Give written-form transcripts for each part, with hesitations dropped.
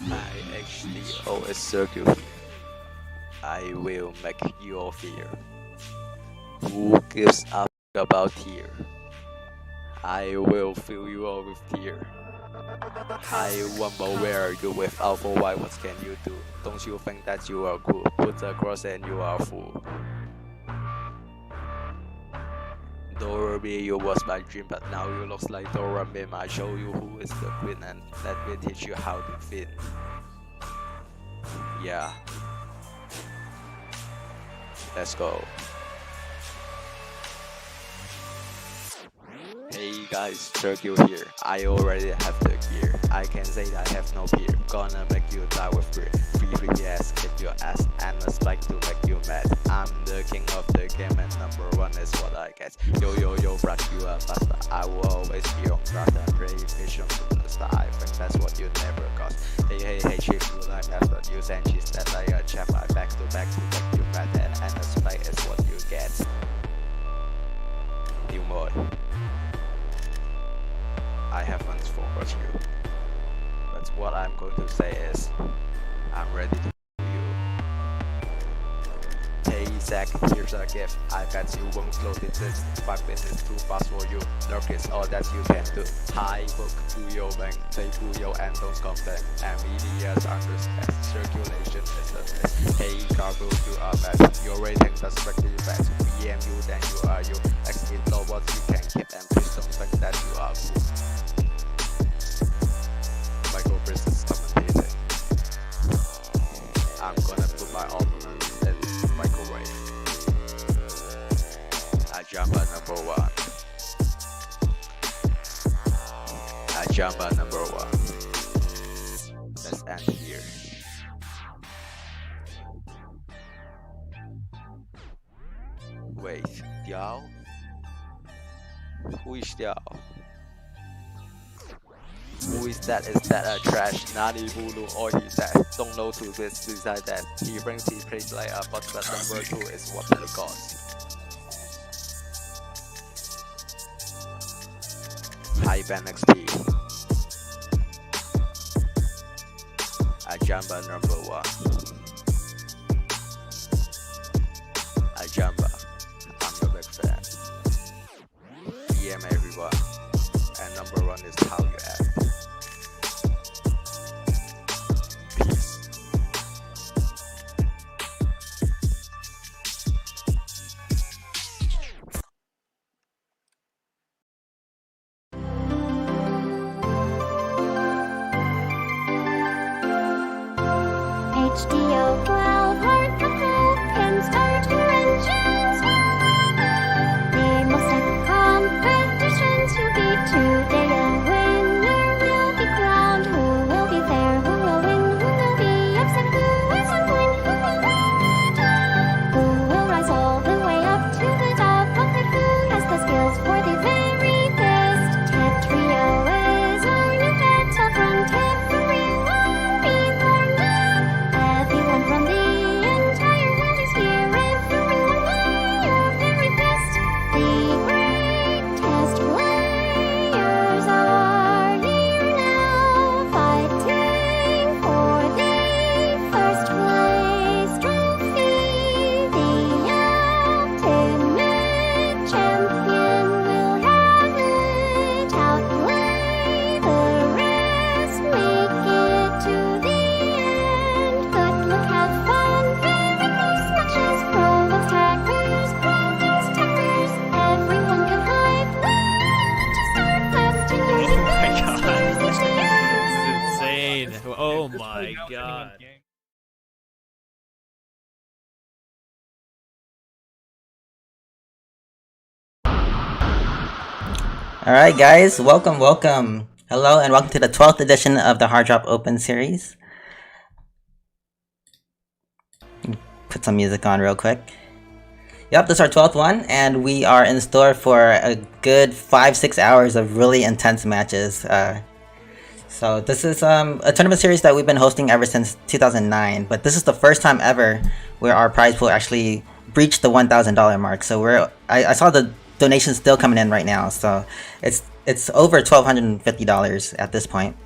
My XII is circle here. I will make you fear. Who gives up about here? I will fill you all with tear. I wonder where you without for why what can you do? Don't you think that you are cool? Put the cross and you are fool. Dorothy, you was my dream, but now you looks like Dorothy. I show you who is the queen and let me teach you how to fit. Yeah. Let's go. Hey guys, Turkey here. I already have the gear. I can say that I have no fear. Gonna make you die with fear. Free ass, kick your ass, and a spike to make you mad. I'm the king of the game, and number one is what I get. Yo yo yo, brush you a bastard. I will always be on guard and pray vision to the star. I think that's what you never got. Hey chief, you like after you send cheese that like a chap. I back to make you mad, and a spike is what you get. New mode. I haven't forgot you, but what I'm going to say is, I'm ready to you. Hey Zach, here's a gift. I bet you won't slow this 5 minutes too fast for you. Look, it's all that you can do. High hook to your wing, play to your and don't complain. And medias understand, circulation is a mess. Hey Carbo, you are bad. Your rating does strictly bad. BM you, then you are you. Exit know what you can keep and please don't think that you are cool. Business commentating. I'm gonna put my opponent in microwave. Ajamba number 1. Ajamba number 1. Let's end here. Wait, Diao? Who is Diao? Who is that? Is that a trash? Nani Bulu or he that? Don't know to this beside that. He brings his place like a but number 2 is what it costs. High ban XP. Ajamba number 1. Ajamba. I'm your big fan. DM everyone. And number 1 is how you act. HDO 12 hard couple can start your engines. The most competitions you'll be today. A winner will be crowned. Who will be fair? Who will win? Who will be upset? Who is on point? Who will win? Who will rise all the way up to the top of it? Who has the skills for the very best? Ted Trio is our new battle front. Everyone be warned up. Everyone from the entire world is here. Everyone play your very best. The greatest players are here now, fighting for the first place trophy. The ultimate champion will have it. Outplay the rest, make it to the end. Good luck, have fun, very close matches. Prolongs, tackers, everyone can hype. To start fast and Oh using my best god, players this each year. is insane. Oh my god. Alright guys, welcome. Hello and welcome to the 12th edition of the Hard Drop Open series. Put some music on real quick. Yep, this is our 12th one, and we are in store for a good 5-6 hours of really intense matches. So this is a tournament series that we've been hosting ever since 2009, but this is the first time ever where our prize pool actually breached the $1,000 mark. So I saw the donations still coming in right now, so it's over $1,250 at this point.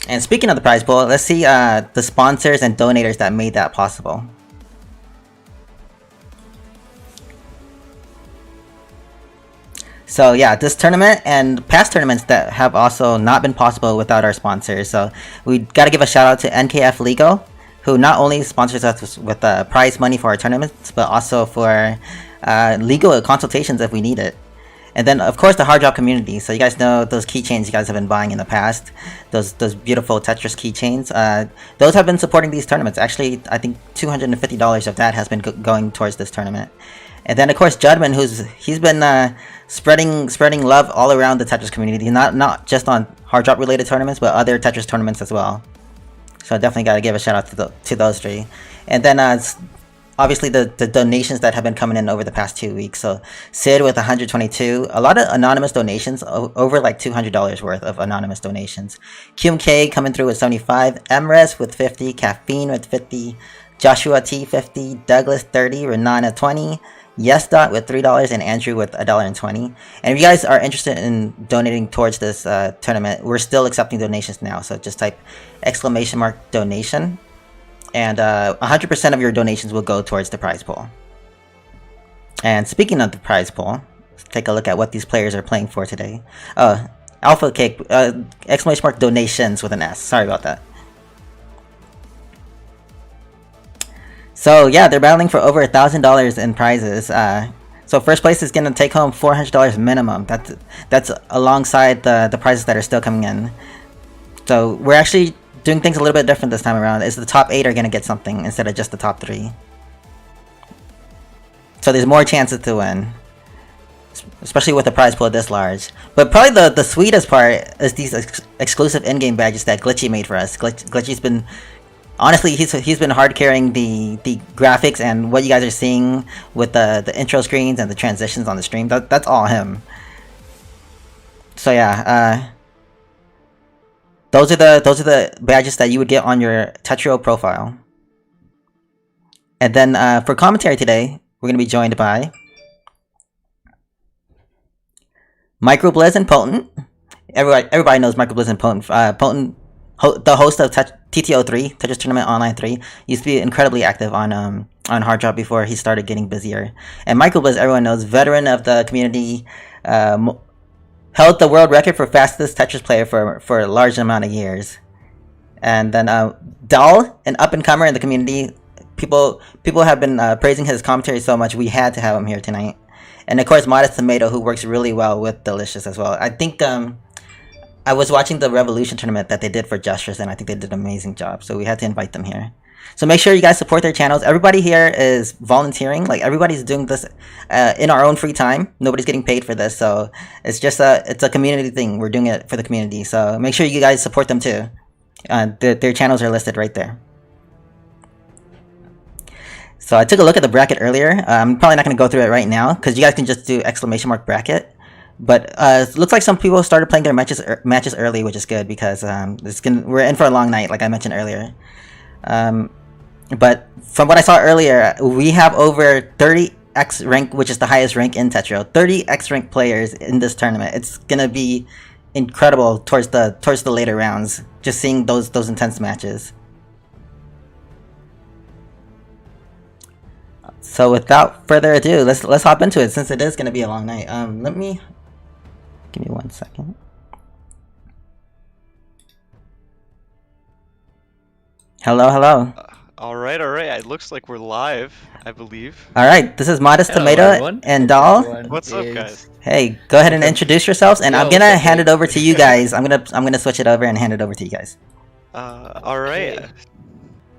And speaking of the prize pool, let's see the sponsors and donators that made that possible. So yeah, this tournament and past tournaments that have also not been possible without our sponsors. So we got to give a shout out to NKF Legal, who not only sponsors us with prize money for our tournaments, but also for legal consultations if we need it. And then of course the hard drop community. So you guys know those keychains you guys have been buying in the past, those beautiful Tetris keychains. Those have been supporting these tournaments. Actually, I think $250 of that has been going towards this tournament. And then of course Judman, he's been spreading love all around the Tetris community, not just on hard drop related tournaments, but other Tetris tournaments as well. So I definitely gotta give a shout out to those three. And then obviously the donations that have been coming in over the past 2 weeks. So Sid with 122, a lot of anonymous donations, over like $200 worth of anonymous donations. QMK coming through with 75, Emres with 50, Caffeine with 50, Joshua T 50, Douglas 30, Renana 20, Yes Dot with $3, and Andrew with $1.20. And if you guys are interested in donating towards this tournament, we're still accepting donations now. So just type !donation, and 100% of your donations will go towards the prize pool. And speaking of the prize pool, let's take a look at what these players are playing for today. Alpha Cake, !donations with an S. Sorry about that. So yeah, they're battling for over $1,000 in prizes. So first place is gonna take home $400 minimum. That's alongside the prizes that are still coming in. So we're actually doing things a little bit different this time around. Is the top 8 are gonna get something instead of just the top 3. So there's more chances to win, especially with a prize pool this large. But probably the sweetest part is these exclusive in-game badges that Glitchy made for us. Glitchy's been, honestly, he's been hard carrying the graphics and what you guys are seeing with the intro screens and the transitions on the stream. That's all him. So yeah, those are the badges that you would get on your Tetrio profile. And then for commentary today, we're gonna be joined by Microblizz and Potent. Everybody knows Microblizz and Potent. Potent, the host of TTO3, Tetris Tournament Online 3, used to be incredibly active on Hard Drop before he started getting busier. And Microblizz, everyone knows, veteran of the community, held the world record for fastest Tetris player for a large amount of years. And then Dal, an up-and-comer in the community, people have been praising his commentary so much, we had to have him here tonight. And of course, Modest Tomato, who works really well with Delicious as well. I think I was watching the Revolution tournament that they did for Gestures, and I think they did an amazing job. So we had to invite them here. So make sure you guys support their channels. Everybody here is volunteering. Like, everybody's doing this in our own free time. Nobody's getting paid for this. So it's just it's a community thing. We're doing it for the community. So make sure you guys support them too. Their channels are listed right there. So I took a look at the bracket earlier. I'm probably not going to go through it right now because you guys can just do ! bracket. But it looks like some people started playing their matches early, which is good because we're in for a long night, like I mentioned earlier. But from what I saw earlier, we have over 30 X rank, which is the highest rank in Tetrio. 30 X rank players in this tournament. It's gonna be incredible towards the later rounds. Just seeing those intense matches. So without further ado, let's hop into it since it is gonna be a long night. Give me 1 second. Hello. All right. It looks like we're live, I believe. All right, this is Modest Tomato everyone. and Doll. What's up, guys? Hey, go ahead and introduce yourselves, and I'm gonna hand it over to you guys. I'm gonna switch it over and hand it over to you guys. All right.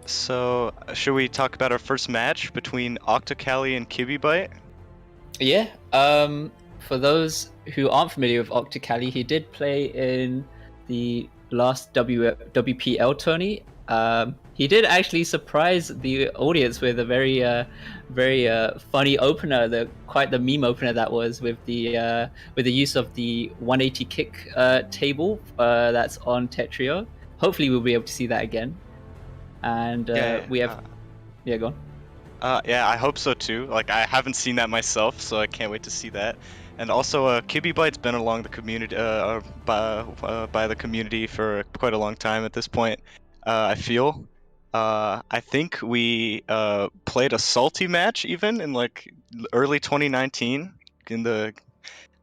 So, should we talk about our first match between Octocali and Kibibite? Yeah. For those who aren't familiar with Octocali, he did play in the last WPL tourney. He did actually surprise the audience with a very funny opener, quite the meme opener that was, with the use of the 180 kick table that's on Tetrio. Hopefully we'll be able to see that again. And we have, go on. Yeah, I hope so too. Like, I haven't seen that myself, so I can't wait to see that. And also, Kibby Bite's been along the community, by the community for quite a long time at this point. I feel. I think we played a salty match even in like early 2019 in the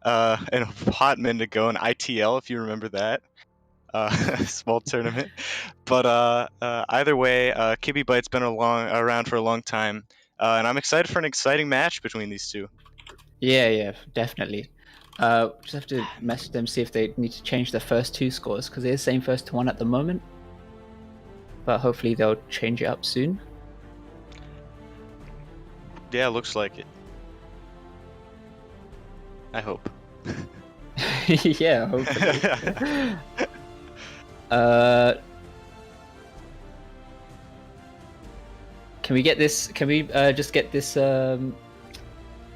in a hot minute ago in ITL, if you remember that. Small tournament. But either way, Kibby Bite's been around for a long time, and I'm excited for an exciting match between these two. Yeah, definitely. Just have to message them, see if they need to change their first two scores, because it is saying first to one at the moment. But hopefully they'll change it up soon. Yeah, looks like it. I hope. Yeah, hopefully. Can we get this? Can we just get this the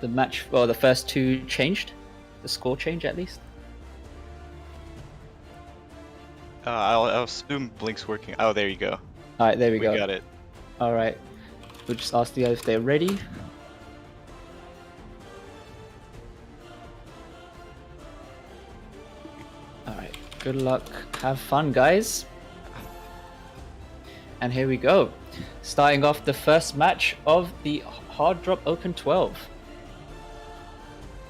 match or the first two changed? The score change at least. I'll assume Blink's working. Oh, there you go. All right, there we go. We got it. All right, we'll just ask the if they're ready. All right, good luck. Have fun, guys. And here we go. Starting off the first match of the Hard Drop Open 12.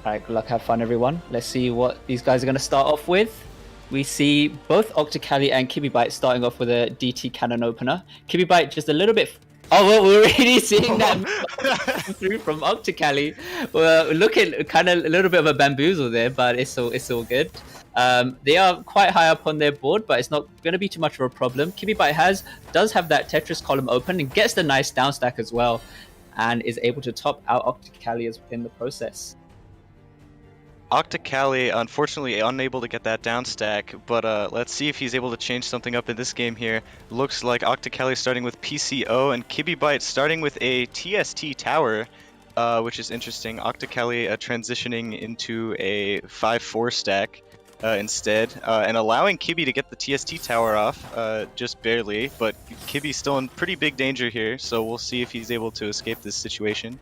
Alright, good luck, have fun everyone. Let's see what these guys are going to start off with. We see both Octocali and Kibibite starting off with a DT cannon opener. Kibibite just a little bit... Oh, well, we're already seeing that through from Octocali. We're looking kind of a little bit of a bamboozle there, but it's all good. They are quite high up on their board, but it's not going to be too much of a problem. Kibibite does have that Tetris column open and gets the nice down stack as well, and is able to top out Octocali in the process. Octocali, unfortunately, unable to get that down stack, but let's see if he's able to change something up in this game here. Looks like Octocali starting with PCO and Kibibite starting with a TST tower, which is interesting. Octocali transitioning into a 5-4 stack instead, and allowing Kibby to get the TST tower off, just barely, but Kibby's still in pretty big danger here, so we'll see if he's able to escape this situation.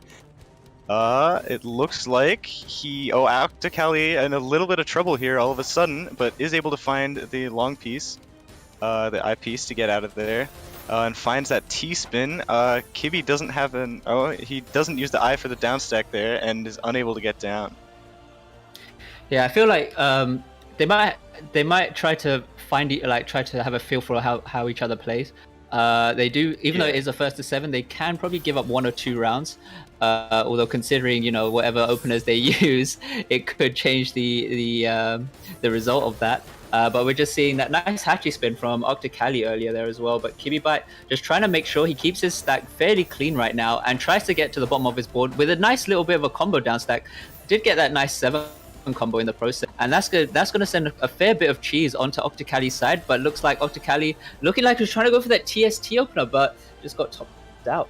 It looks like Octocali in a little bit of trouble here all of a sudden, but is able to find the long piece, the I piece to get out of there, and finds that T-spin. Kibby doesn't have he doesn't use the I for the down stack there, and is unable to get down. Yeah, I feel like they might try to try to have a feel for how each other plays. They do, even though it is a first to 7, they can probably give up 1 or 2 rounds. Although considering whatever openers they use, it could change the result of that. But we're just seeing that nice hatchy spin from Octocali earlier there as well. But Kibibite just trying to make sure he keeps his stack fairly clean right now and tries to get to the bottom of his board with a nice little bit of a combo down stack. Did get that nice 7 combo in the process, and that's going to send a fair bit of cheese onto Octocali's side. But looks like Octocali looking like he was trying to go for that TST opener, but just got topped out.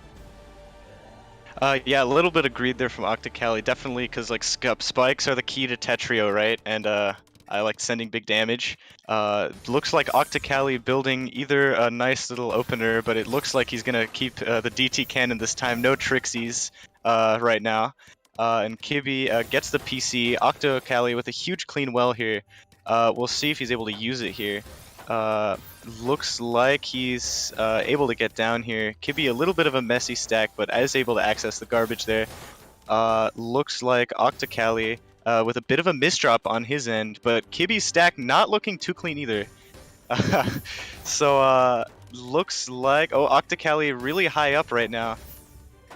Yeah, a little bit of greed there from Octocali, definitely, because like spikes are the key to Tetrio, right? And I like sending big damage. Looks like Octocali building either a nice little opener, but it looks like he's gonna keep the DT cannon this time. No trixies right now. And Kibby gets the PC. Octocali with a huge clean well here. We'll see if he's able to use it here. Looks like he's able to get down here. Kibby a little bit of a messy stack, but is able to access the garbage there. Looks like Octocali with a bit of a misdrop on his end, but Kibby's stack not looking too clean either. So looks like Octocali really high up right now,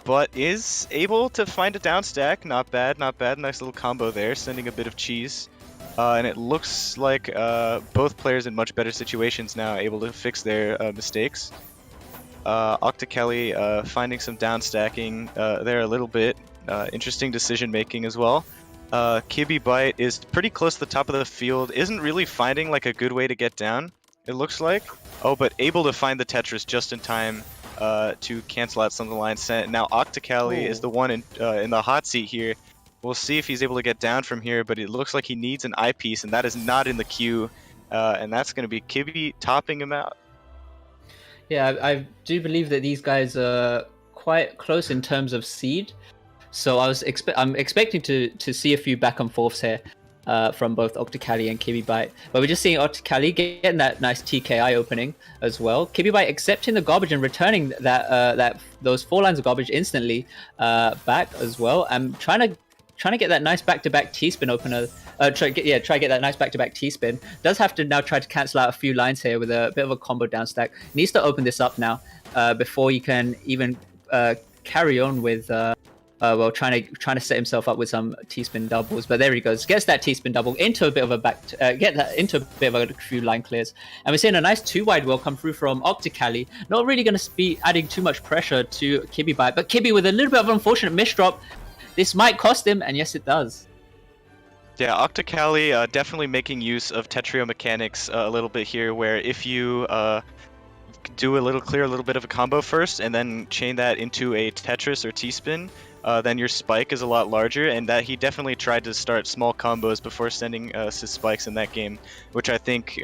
but is able to find a down stack. Not bad, not bad. Nice little combo there, sending a bit of cheese. And it looks like both players in much better situations now, able to fix their mistakes. Octocali finding some down stacking there a little bit. Interesting decision making as well. Kibibite is pretty close to the top of the field, isn't really finding like a good way to get down, it looks like. But able to find the Tetris just in time to cancel out some of the line sent. Now Octocali is the one in the hot seat here. We'll see if he's able to get down from here, but it looks like he needs an eyepiece, and that is not in the queue. And that's going to be Kibby topping him out. Yeah, I do believe that these guys are quite close in terms of seed. So I'm expecting to see a few back and forths here from both Octocali and Kibbybyte. But we're just seeing Octocali getting that nice TKI opening as well. Kibbybyte accepting the garbage and returning those 4 lines of garbage instantly back as well. I'm trying to get that nice back-to-back T-spin opener. Try to get that nice back-to-back T-spin. Does have to now try to cancel out a few lines here with a bit of a combo down stack. Needs to open this up now before he can even carry on with trying to set himself up with some T-spin doubles. But there he goes, gets that T-spin double into a bit of a few line clears, and we're seeing a nice 2-wide wheel come through from Octocali. Not really going to be adding too much pressure to Kibbybyte, but Kibby with a little bit of an unfortunate misdrop. This might cost him, and yes, it does. Yeah, Octocali definitely making use of Tetrio mechanics a little bit here, where if you do a little bit of a combo first, and then chain that into a Tetris or T-spin, then your spike is a lot larger, and that he definitely tried to start small combos before sending his spikes in that game, which I think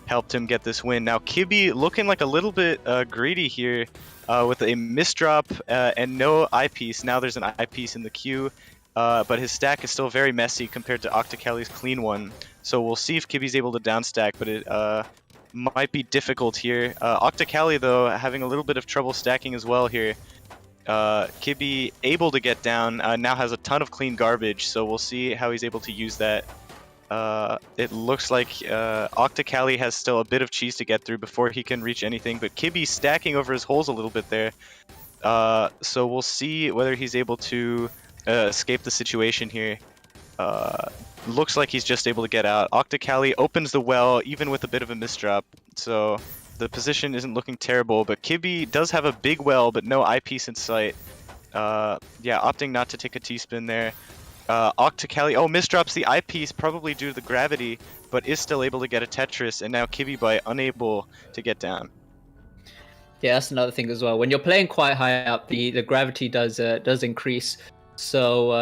helped him get this win. Now Kibby looking like a little bit greedy here with a misdrop and no eyepiece. Now there's an eyepiece in the queue, but his stack is still very messy compared to Octocali's clean one. So we'll see if Kibby's able to downstack, but it might be difficult here. Octocali, though, having a little bit of trouble stacking as well here. Kibby able to get down, now has a ton of clean garbage, so we'll see how he's able to use that. It looks like Octocali has still a bit of cheese to get through before he can reach anything, but Kibby stacking over his holes a little bit there. So we'll see whether he's able to escape the situation here. Looks like he's just able to get out. Octocali opens the well, even with a bit of a misdrop, so the position isn't looking terrible, but Kibby does have a big well, but no eyepiece in sight. Yeah, opting not to take a T-spin there. Octocali, misdrops the eyepiece, probably due to the gravity, but is still able to get a Tetris, and now Kibbybyte unable to get down. Yeah, that's another thing as well. When you're playing quite high up, the gravity does increase. So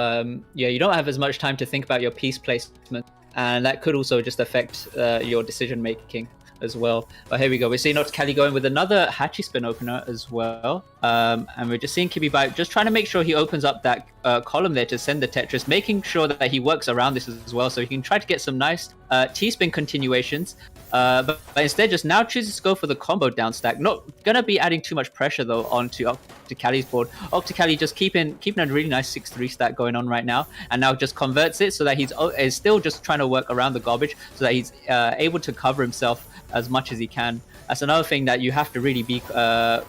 yeah, you don't have as much time to think about your piece placement, and that could also just affect your decision making as well. But here we go, we're seeing Octocali going with another Hachi spin opener as well, and we're just seeing Kibbybyte just trying to make sure he opens up that column there to send the Tetris, making sure that he works around this as well, so he can try to get some nice T-spin continuations. But instead just now chooses to go for the combo down stack. Not gonna be adding too much pressure though onto Octocali's board. Octocali just keeping a really nice 6-3 stack going on right now, and now just converts it so that he's still just trying to work around the garbage so that he's able to cover himself as much as he can. That's another thing that you have to really be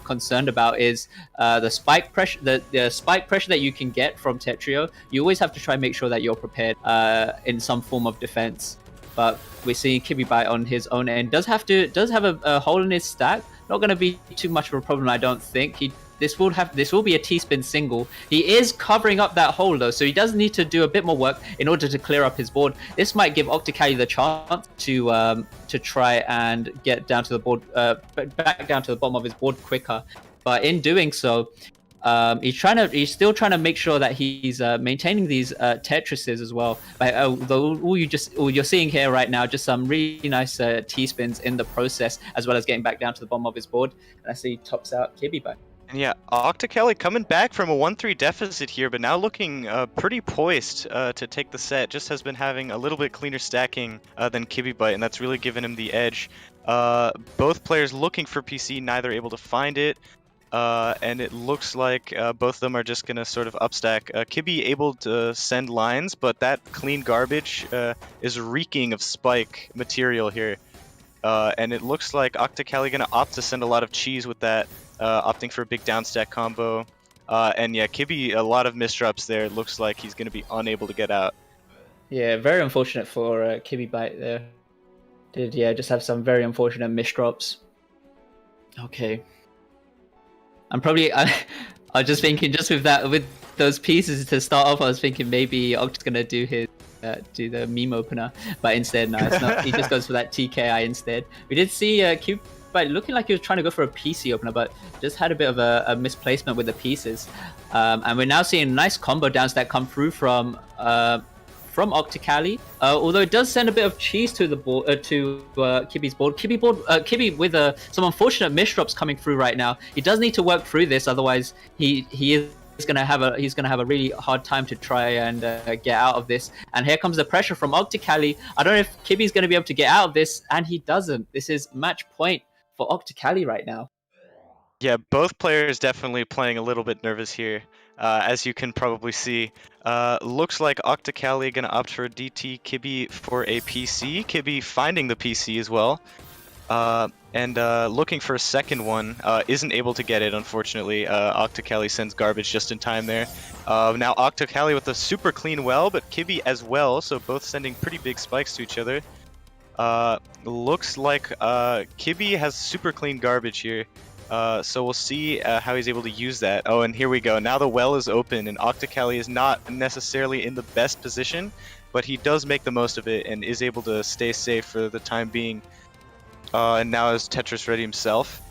concerned about is the spike pressure. The spike pressure that you can get from Tetrio. You always have to try and make sure that you're prepared in some form of defense. But we're seeing Kibbybyte on his own end does have a hole in his stack. Not going to be too much of a problem, I don't think. This will be a T-spin single. He is covering up that hole though, so he does need to do a bit more work in order to clear up his board. This might give Octocali the chance to try and get down to the board, back down to the bottom of his board quicker. But in doing so, he's still trying to make sure that he's maintaining these Tetrises as well. All you're seeing here right now, just some really nice T-spins in the process, as well as getting back down to the bottom of his board. And I see he tops out Kibbybyte. And yeah, Octocali coming back from a 1-3 deficit here, but now looking pretty poised to take the set. Just has been having a little bit cleaner stacking than Kibbybyte, and that's really given him the edge. Both players looking for PC, neither able to find it. And it looks like both of them are just going to sort of upstack. Kibby able to send lines, but that clean garbage is reeking of spike material here. And it looks like Octocali going to opt to send a lot of cheese with that, opting for a big downstack combo. And yeah, Kibby, a lot of misdrops there. It looks like he's going to be unable to get out. Yeah, very unfortunate for Kibbybyte there. Just have some very unfortunate misdrops. Okay. I was just thinking, just with those pieces to start off, I was thinking maybe Oct's gonna do the meme opener, but instead no, it's not. He just goes for that TKI instead. We did see Kibbybyte looking like he was trying to go for a PC opener, but just had a bit of a misplacement with the pieces. And we're now seeing a nice combo downs that come through from from Octocali. Although it does send a bit of cheese to the board, to Kibi's board. Kibi with some unfortunate misdrops coming through right now. He does need to work through this, otherwise he is gonna have a really hard time to try and get out of this. And here comes the pressure from Octocali. I don't know if Kibi's gonna be able to get out of this, and he doesn't. This is match point for Octocali right now. Yeah, both players definitely playing a little bit nervous here, as you can probably see. Looks like Octocali gonna opt for a DT, Kibi for a PC. Kibi finding the PC as well, and looking for a second one. Isn't able to get it, unfortunately. Octocali sends garbage just in time there. Now Octocali with a super clean well, but Kibi as well, so both sending pretty big spikes to each other. Looks like Kibi has super clean garbage here. So we'll see how he's able to use that. Oh, and here we go. Now the well is open, and Octocali is not necessarily in the best position, but he does make the most of it and is able to stay safe for the time being. And now is Tetris ready himself.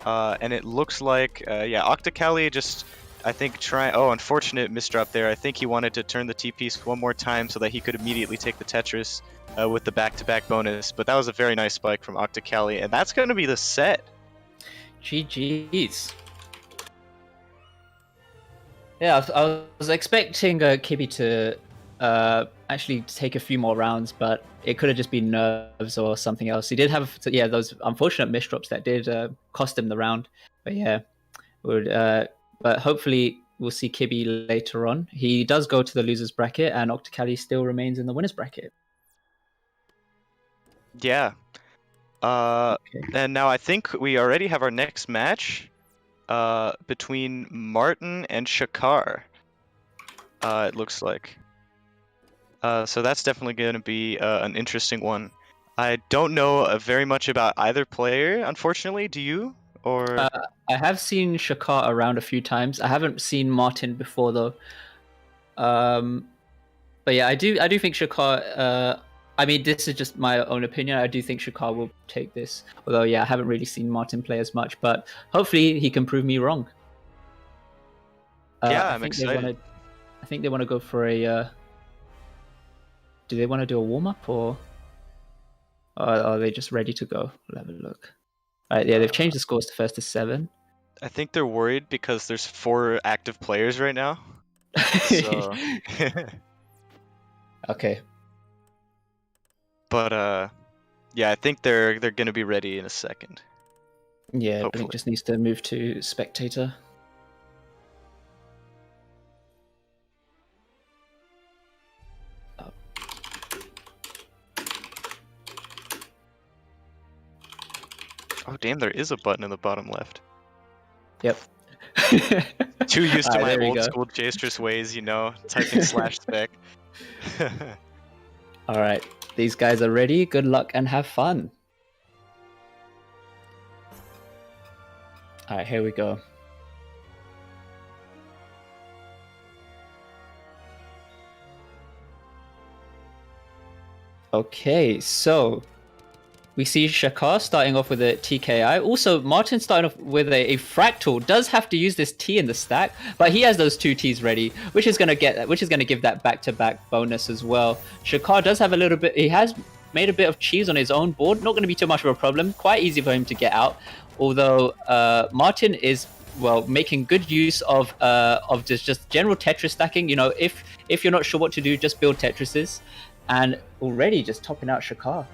And it looks like, yeah, Octocali just, I think, oh, unfortunate misdrop there. I think he wanted to turn the T-piece one more time so that he could immediately take the Tetris with the back-to-back bonus. But that was a very nice spike from Octocali, and that's going to be the set. GG's. Yeah, I was expecting Kibi to actually take a few more rounds, but it could have just been nerves or something else. He did have, yeah, those unfortunate misdrops that did cost him the round. But yeah, but hopefully we'll see Kibi later on. He does go to the losers bracket, and Octocali still remains in the winners bracket. Yeah. And now I think we already have our next match between Martin and Shakar. It looks like. So that's definitely going to be an interesting one. I don't know very much about either player, unfortunately. Do you? Or I have seen Shakar around a few times. I haven't seen Martin before though. But yeah, I do think Shakar. I mean, this is just my own opinion. I do think Shakar will take this. Although, yeah, I haven't really seen Martin play as much, but hopefully he can prove me wrong. Yeah, I'm excited. I think they want to go for a. Do they want to do a warm up or are they just ready to go? We'll have a look. All right, yeah, they've changed the scores to first to 7. I think they're worried because there's 4 active players right now. So. Okay. But yeah, I think they're gonna be ready in a second. Yeah, Hopefully. Blink just needs to move to spectator. Oh damn, there is a button in the bottom left. Yep. Too used to Alright, my there we old go. school Jastrus ways, you know, typing /spec. All right, these guys are ready. Good luck and have fun. All right, here we go. Okay, so we see Shakar starting off with a TKI. Also, Martin starting off with a fractal. Does have to use this T in the stack, but he has those 2 Ts ready, which is gonna give that back-to-back bonus as well. Shakar does have a little bit. He has made a bit of cheese on his own board. Not going to be too much of a problem. Quite easy for him to get out. Although Martin is making good use of just general Tetris stacking. You know, if you're not sure what to do, just build Tetrises, and already just topping out Shakar.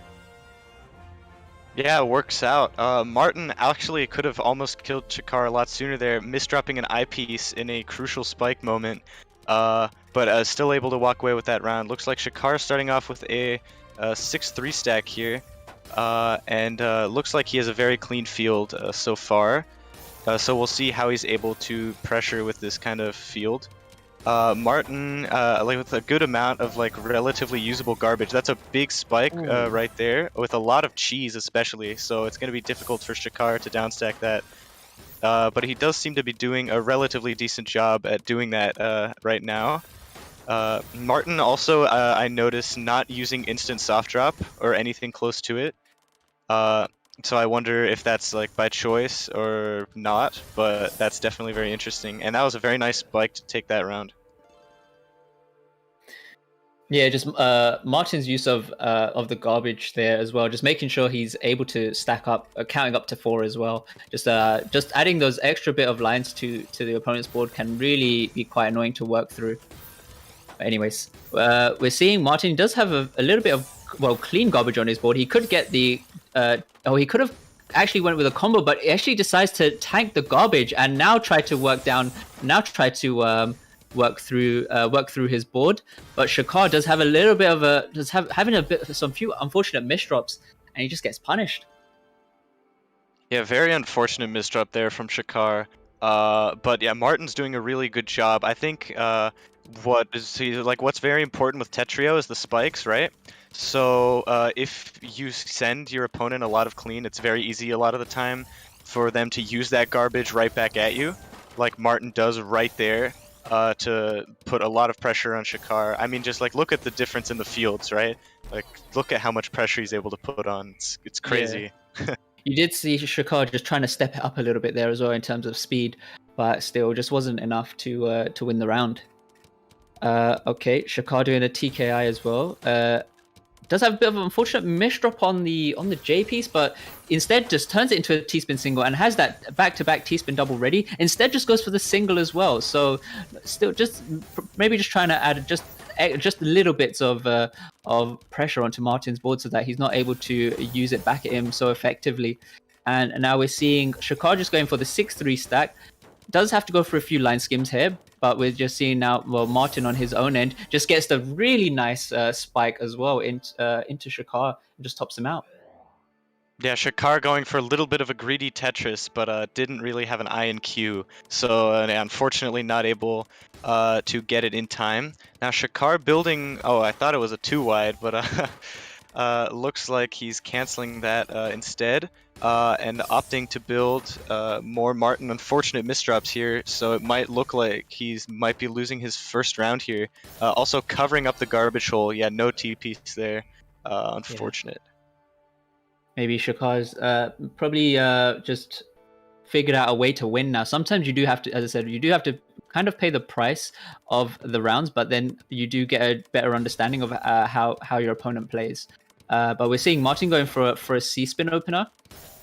Yeah, it works out. Martin actually could have almost killed Shakar a lot sooner there, misdropping an eyepiece in a crucial spike moment, but still able to walk away with that round. Looks like Shakar starting off with a 6-3 stack here, and looks like he has a very clean field so far. So we'll see how he's able to pressure with this kind of field. Martin, like with a good amount of like relatively usable garbage. That's a big spike right there, with a lot of cheese especially. So it's going to be difficult for Shakar to downstack that. But he does seem to be doing a relatively decent job at doing that right now. Martin also, I noticed, not using instant soft drop or anything close to it. So I wonder if that's like by choice or not, but that's definitely very interesting. And that was a very nice spike to take that round. Yeah, just Martin's use of the garbage there as well, just making sure he's able to stack up, counting up to 4 as well. Just adding those extra bit of lines to the opponent's board can really be quite annoying to work through. But anyways, we're seeing Martin does have a little bit of clean garbage on his board. He could get the he could have actually went with a combo, but he actually decides to tank the garbage and now try to work through his board. But Shakar does have a little bit of some few unfortunate misdrops, and he just gets punished. Yeah, very unfortunate misdrop there from Shakar. But yeah, Martin's doing a really good job. I think what's very important with Tetrio is the spikes, right? So if you send your opponent a lot of clean, it's very easy a lot of the time for them to use that garbage right back at you, like Martin does right there, to put a lot of pressure on Shakar. I mean, just like look at the difference in the fields, right? Like look at how much pressure he's able to put on. It's crazy. Yeah. You did see Shakar just trying to step it up a little bit there as well in terms of speed, but still just wasn't enough to win the round. Okay, Shakar doing a TKI as well. Does have a bit of an unfortunate misdrop on the J piece, but instead just turns it into a T-spin single and has that back-to-back T-spin double ready. Instead just goes for the single as well. So still just maybe just trying to add just little bits of pressure onto Martin's board so that he's not able to use it back at him so effectively. And now we're seeing Shakar just going for the 6-3 stack. Does have to go for a few line skims here, but we're just seeing now, Martin on his own end just gets the really nice spike as well into Shakar and just tops him out. Yeah, Shakar going for a little bit of a greedy Tetris, but didn't really have an I in Q, so unfortunately not able to get it in time. Now Shakar building, I thought it was a 2-wide, but looks like he's canceling that instead. And opting to build more Martin. Unfortunate misdrops here, so it might look like might be losing his first round here. Also covering up the garbage hole. Yeah, no T-piece there. Unfortunate. Yeah. Maybe Shakar's probably just figured out a way to win now. Sometimes you do have to, as I said, you do have to kind of pay the price of the rounds, but then you do get a better understanding of how your opponent plays. But we're seeing Martin going for a C-spin opener.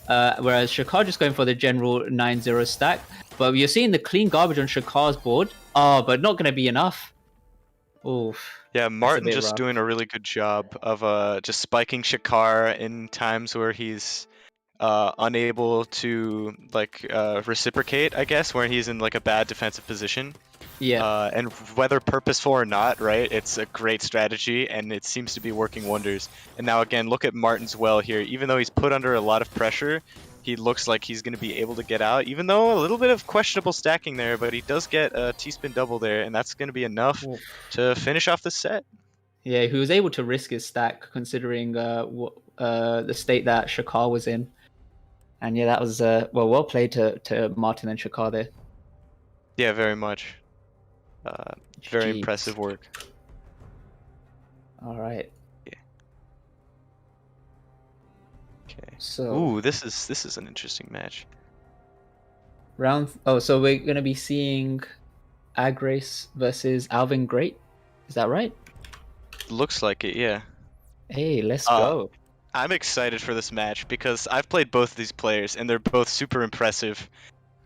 Whereas Shakar just going for the general 9-0 stack. But you're seeing the clean garbage on Shakar's board. Oh, but not going to be enough. Oof. Yeah, Martin just rough. doing a really good job of just spiking Shakar in times where he's unable to reciprocate, I guess, where he's in like a bad defensive position. Yeah. And whether purposeful or not, right, it's a great strategy, and it seems to be working wonders. And now again, look at Martin's well here. Even though he's put under a lot of pressure, he looks like he's going to be able to get out, even though a little bit of questionable stacking there, but he does get a T-spin double there, and that's going to be enough to finish off the set. Yeah, he was able to risk his stack considering the state that Shakar was in. And yeah, that was well played to Martin and Shakar there. Yeah, very much. Very Jeez. impressive work. All right. Yeah. Okay. So Ooh, this is an interesting match. so we're gonna be seeing Agrace versus Alvin Great. Is that right? Looks like it, yeah. Hey, let's go. I'm excited for this match because I've played both of these players and they're both super impressive.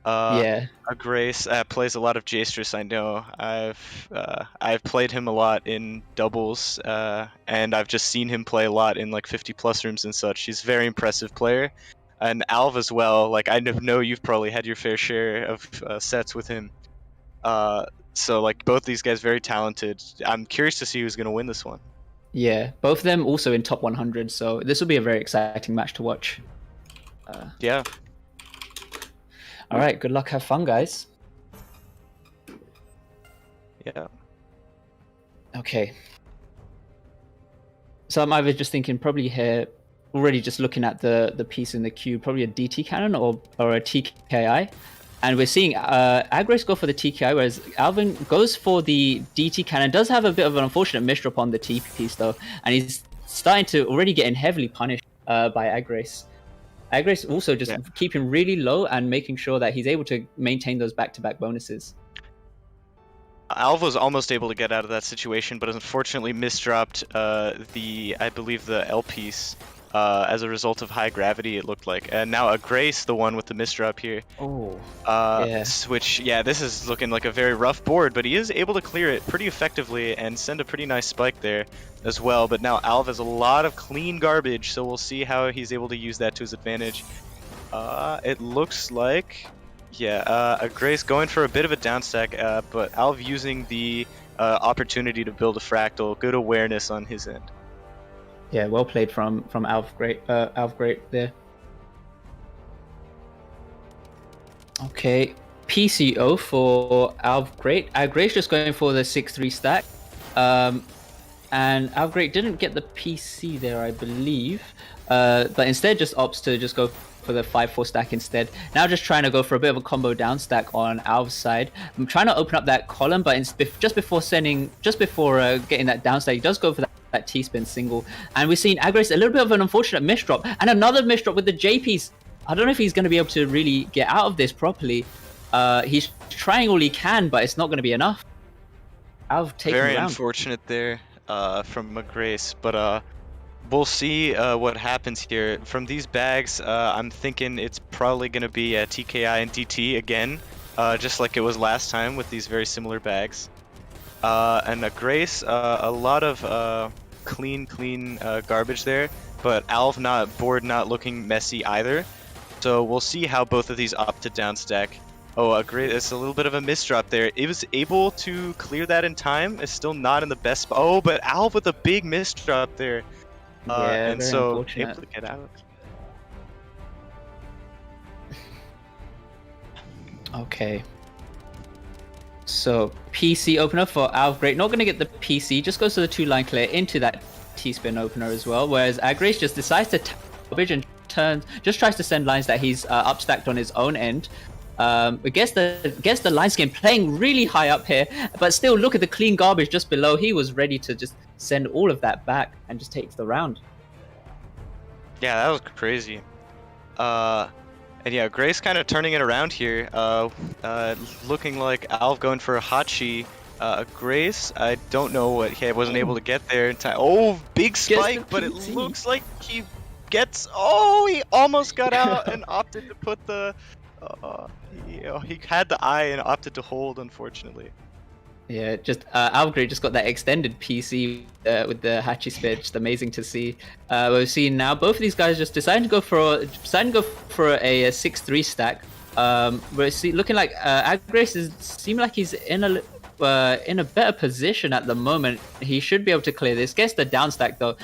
Yeah. Grace plays a lot of Jastrus, I know. I've played him a lot in doubles, and I've just seen him play a lot in like 50+ rooms and such. He's a very impressive player. And Alv as well, like I know you've probably had your fair share of sets with him. So like both these guys very talented. I'm curious to see who's going to win this one. Yeah, both of them also in top 100, so this will be a very exciting match to watch. Yeah. All right, good luck, have fun, guys. Yeah. Okay. So I'm either just thinking probably here, already just looking at the piece in the queue, probably a DT cannon or a TKI. And we're seeing Agrace go for the TKI, whereas Alvin goes for the DT cannon. Does have a bit of an unfortunate misdrop on the T piece though, and he's starting to already getting heavily punished by Agrace. Agrace also just keeping really low and making sure that he's able to maintain those back-to-back bonuses. Alv was almost able to get out of that situation, but unfortunately misdropped I believe the L piece as a result of high gravity, it looked like. And now a Grace, the one with the misdrop here. Oh. Which, yeah, this is looking like a very rough board, but he is able to clear it pretty effectively and send a pretty nice spike there as well. But now Alv has a lot of clean garbage, so we'll see how he's able to use that to his advantage. It looks like, yeah, a Grace going for a bit of a downstack, but Alv using the opportunity to build a fractal. Good awareness on his end. Yeah, well played from Alv Great there. Okay, PCO for Alv Great. Alv Great's just going for the 6-3 stack. And Alv Great didn't get the PC there, I believe. But instead just opts to just go for the 5-4 stack instead. Now just trying to go for a bit of a combo down stack on Alv's side. I'm trying to open up that column, but just before getting that down stack, he does go for that T-spin single. And we've seen Agres a little bit of an unfortunate misdrop, and another misdrop with the J piece. I don't know if he's going to be able to really get out of this properly. He's trying all he can, but it's not going to be enough. Alv taking Very round. unfortunate there from Grace, but we'll see what happens here. From these bags, I'm thinking it's probably going to be a TKI and DT again, just like it was last time with these very similar bags. And a Grace, a lot of clean garbage there, but Alv board not looking messy either. So we'll see how both of these opt to downstack. Oh, it's a little bit of a misdrop there. It was able to clear that in time. It's still not in the best spot. Oh, but Alv with a big misdrop there. Yeah, and very so unfortunate. able to get out. Okay. So PC opener for Alv Great. Not going to get the PC. Just goes to the 2-line clear into that T-spin opener as well. Whereas Agres just decides to garbage and just tries to send lines that he's upstacked on his own end. Gets the line skin playing really high up here, but still look at the clean garbage just below. He was ready to just send all of that back and just take the round. Yeah, that was crazy. And yeah, Grace kind of turning it around here. Looking like Alv going for a Hachi. Grace, I don't know what he wasn't able to get there in time. Oh, big spike, but it looks like he gets. Oh, he almost got out and opted to put the. He had the eye and opted to hold, unfortunately. Yeah, just Alv Great just got that extended PC with the Hachi spin. Just amazing to see. We've seen now both of these guys just deciding to go for a 6-3 stack. We're looking like Agres seem like he's in a better position at the moment. He should be able to clear this. Gets the down stack though,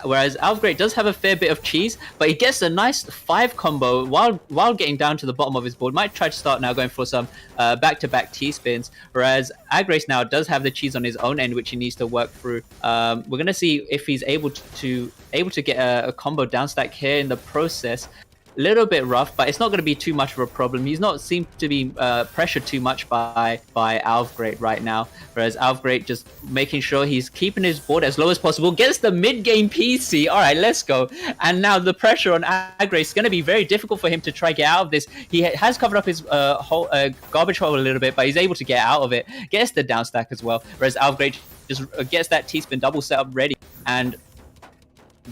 whereas Alv Great does have a fair bit of cheese, but he gets a nice 5 combo while getting down to the bottom of his board. Might try to start now going for some back-to-back T-spins, whereas Agres now does have the cheese on his own end, which he needs to work through. We're gonna see if he's able to get a combo down stack here in the process. Little bit rough, but it's not going to be too much of a problem. He's not seemed to be pressured too much by Alv Great right now, whereas Alv Great just making sure he's keeping his board as low as possible. Gets the mid-game PC. All right, let's go. And now the pressure on Agres is going to be very difficult for him to try get out of this. He has covered up his garbage hole a little bit, but he's able to get out of it. Gets the down stack as well, whereas Alv Great just gets that T-spin double setup ready. And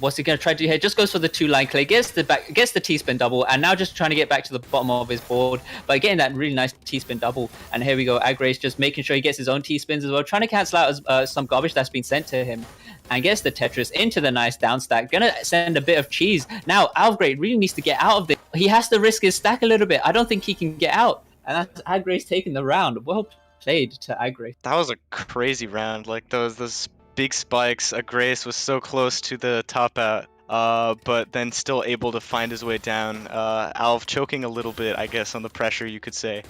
what's he going to try to do here? Just goes for the 2-line clear, gets the T-spin double, and now just trying to get back to the bottom of his board by getting that really nice T-spin double. And here we go, Agres just making sure he gets his own T-spins as well, trying to cancel out some garbage that's been sent to him, and gets the Tetris into the nice down stack. Gonna send a bit of cheese. Now Alv Great really needs to get out of this. He has to risk his stack a little bit. I don't think he can get out, and that's Agres taking the round. Well played to Agres. That was a crazy round. Like those big spikes. Grace was so close to the top out, but then still able to find his way down. Alv choking a little bit, I guess, on the pressure, you could say.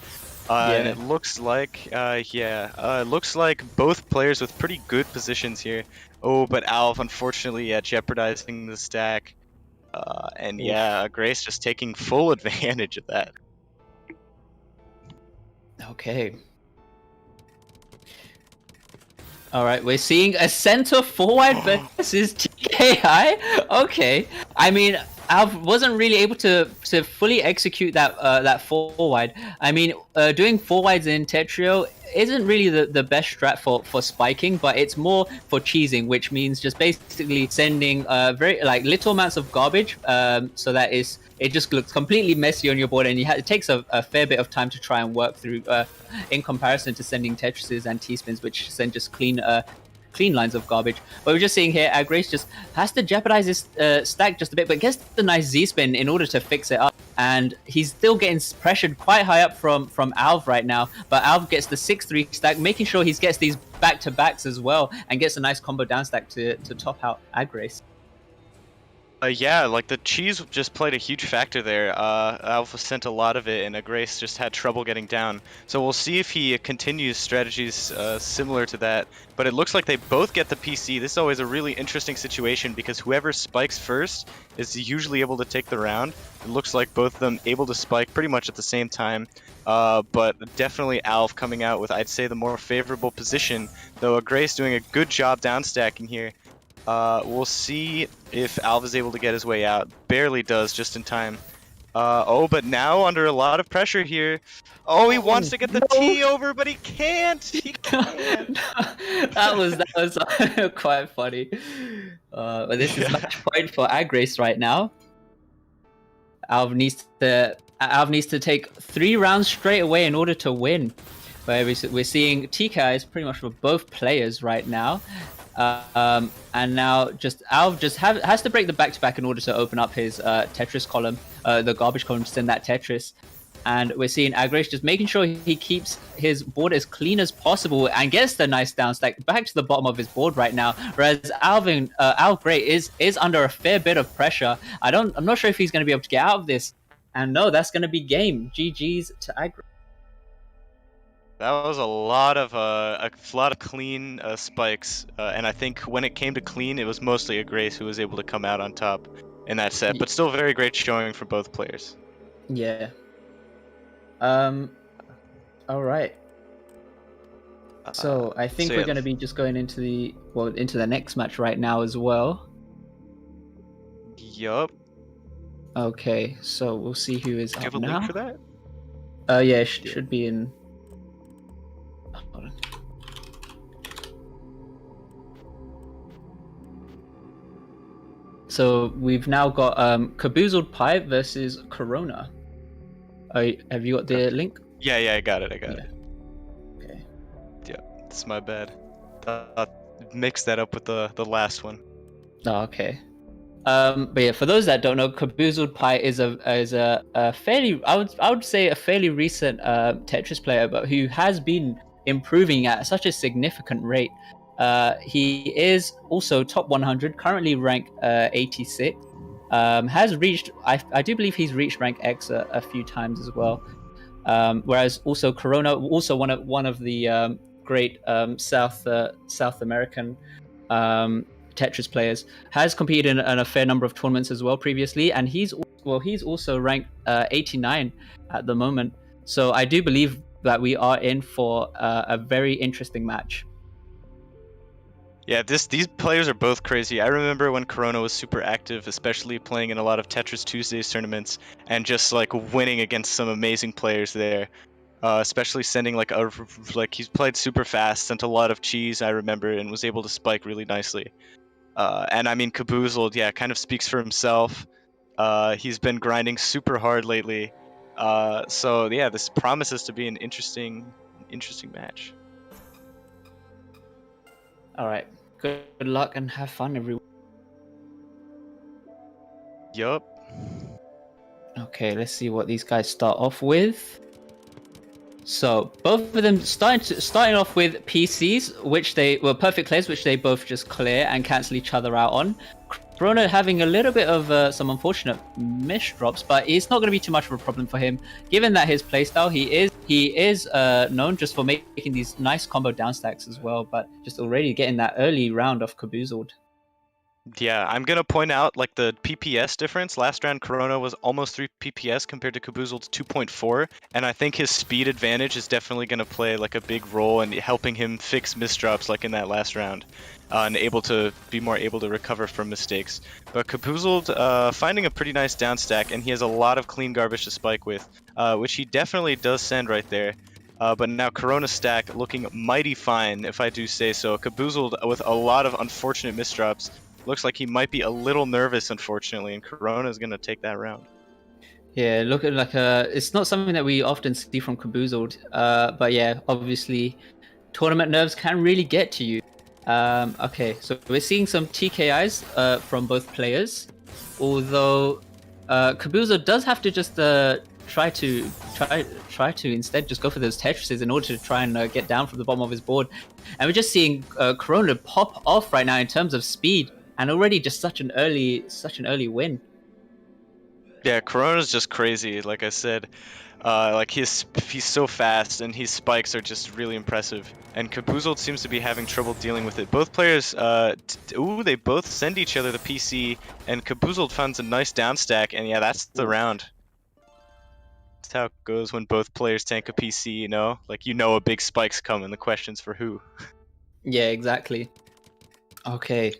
And it looks like, it looks like both players with pretty good positions here. Oh, but Alv, unfortunately, jeopardizing the stack. And Grace just taking full advantage of that. Okay. All right, we're seeing a center forward versus TKI. Okay, I mean, Alv wasn't really able to fully execute that 4 wide. I mean, doing 4 wides in Tetrio isn't really the best strat for spiking, but it's more for cheesing, which means just basically sending very like little amounts of garbage, so that it just looks completely messy on your board, and it takes a fair bit of time to try and work through, in comparison to sending Tetrises and T-spins, which send just clean lines of garbage. But we're just seeing here, Grace just has to jeopardize his stack just a bit, but gets the nice Z-spin in order to fix it up. And he's still getting pressured quite high up from Alv right now. But Alv gets the 6-3 stack, making sure he gets these back-to-backs as well, and gets a nice combo down stack to top out Grace. Yeah, like the cheese just played a huge factor there. Alpha sent a lot of it, and Grace just had trouble getting down. So we'll see if he continues strategies similar to that. But it looks like they both get the PC. This is always a really interesting situation because whoever spikes first is usually able to take the round. It looks like both of them able to spike pretty much at the same time. But definitely Alf coming out with, I'd say, the more favorable position, though Grace doing a good job down stacking here. We'll see if Alv is able to get his way out. Barely does, just in time. But now under a lot of pressure here. Oh, he wants to get the T over, but he can't. He can't. that was quite funny. But this is match point for Grace right now. Alv needs to take 3 rounds straight away in order to win. Where we're seeing TK is pretty much for both players right now. And now Alv has to break the back-to-back in order to open up his Tetris column, the garbage column to send that Tetris. And we're seeing Grace just making sure he keeps his board as clean as possible and gets the nice down stack back to the bottom of his board right now. Whereas Al Gray is under a fair bit of pressure. I'm not sure if he's going to be able to get out of this. And no, that's going to be game. GG's to Grace. That was a lot of clean spikes, and I think when it came to clean, it was mostly Grace who was able to come out on top in that set, but still very great showing for both players. Yeah. All right. So I think we're going to be just going into the next match right now as well. Yup. Okay, so we'll see who is Do you up have a now. link for that? Yeah, should be in. Hold on. So we've now got Caboozled Pie versus Corona. Have you got the link? Yeah, I got it. Okay. Yeah, it's my bad. Mix that up with the last one. Oh, okay. But yeah, for those that don't know, Caboozled Pie is a fairly, I would say a fairly recent Tetris player, but who has been improving at such a significant rate. He is also top 100, currently ranked 86. Has reached, I do believe he's reached rank X a few times as well. Whereas also Corona, also one of the great South American Tetris players, has competed in a fair number of tournaments as well previously, and he's also ranked 89 at the moment. So I do believe that we are in for a very interesting match. Yeah, these players are both crazy. I remember when Corona was super active, especially playing in a lot of Tetris Tuesdays tournaments, and just like winning against some amazing players there. Especially sending he's played super fast, sent a lot of cheese, I remember, and was able to spike really nicely. And I mean, Caboozled, yeah, kind of speaks for himself. He's been grinding super hard lately. So yeah, this promises to be an interesting match. All right, good luck and have fun, everyone. Yup. Okay, let's see what these guys start off with. So both of them starting off with PCs, which they were perfect players, which they both just clear and cancel each other out on. Corona having a little bit of some unfortunate miss drops, but it's not going to be too much of a problem for him, given that his playstyle, he is known just for making these nice combo downstacks as well, but just already getting that early round of Caboozled. Yeah, I'm gonna point out like the PPS difference. Last round Corona was almost 3 PPS compared to Caboozled's 2.4, and I think his speed advantage is definitely gonna play like a big role in helping him fix misdrops like in that last round. and be more able to recover from mistakes. But Caboozled finding a pretty nice down stack, and he has a lot of clean garbage to spike with, which he definitely does send right there. But now Corona stack looking mighty fine, if I do say so. Caboozled with a lot of unfortunate misdrops. Looks like he might be a little nervous, unfortunately, and Corona is going to take that round. Yeah, looking like it's not something that we often see from Caboozled. But yeah, obviously, tournament nerves can really get to you. Okay, so we're seeing some TKIs from both players, although Caboozled does have to just try to instead just go for those Tetrises in order to try and get down from the bottom of his board. And we're just seeing Corona pop off right now in terms of speed, and already just such an early win. Yeah, Corona's just crazy, like I said. Like he's so fast, and his spikes are just really impressive. And Caboozled seems to be having trouble dealing with it. Both players, they both send each other the PC, and Caboozled finds a nice down stack, and yeah, that's the round. That's how it goes when both players tank a PC, you know? Like, you know a big spike's coming, the question's for who. Yeah, exactly. Okay,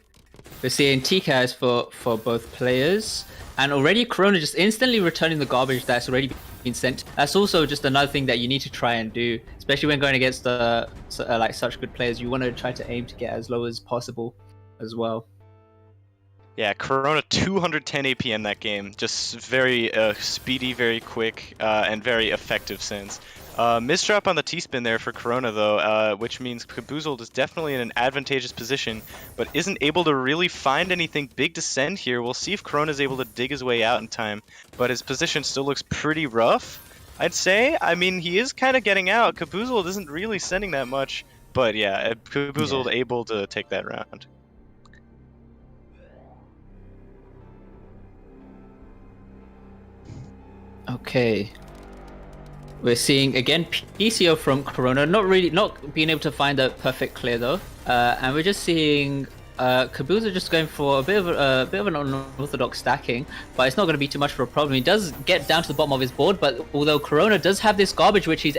we're seeing TKs for both players, and already Corona just instantly returning the garbage that's already been sent. That's also just another thing that you need to try and do, especially when going against like such good players. You want to try to aim to get as low as possible as well. Yeah, Corona 210 AP in that game. Just very speedy, very quick, and very effective sends. Misdrop on the T-spin there for Corona though, which means Caboozled is definitely in an advantageous position, but isn't able to really find anything big to send here. We'll see if Corona is able to dig his way out in time, but his position still looks pretty rough, I'd say. I mean, he is kind of getting out. Caboozled isn't really sending that much, but yeah, Caboozled able to take that round. Okay. We're seeing again PCO from Corona, not being able to find a perfect clear though, and we're just seeing Caboozled just going for a bit of an unorthodox stacking, but it's not going to be too much for a problem. He does get down to the bottom of his board, but although Corona does have this garbage which he's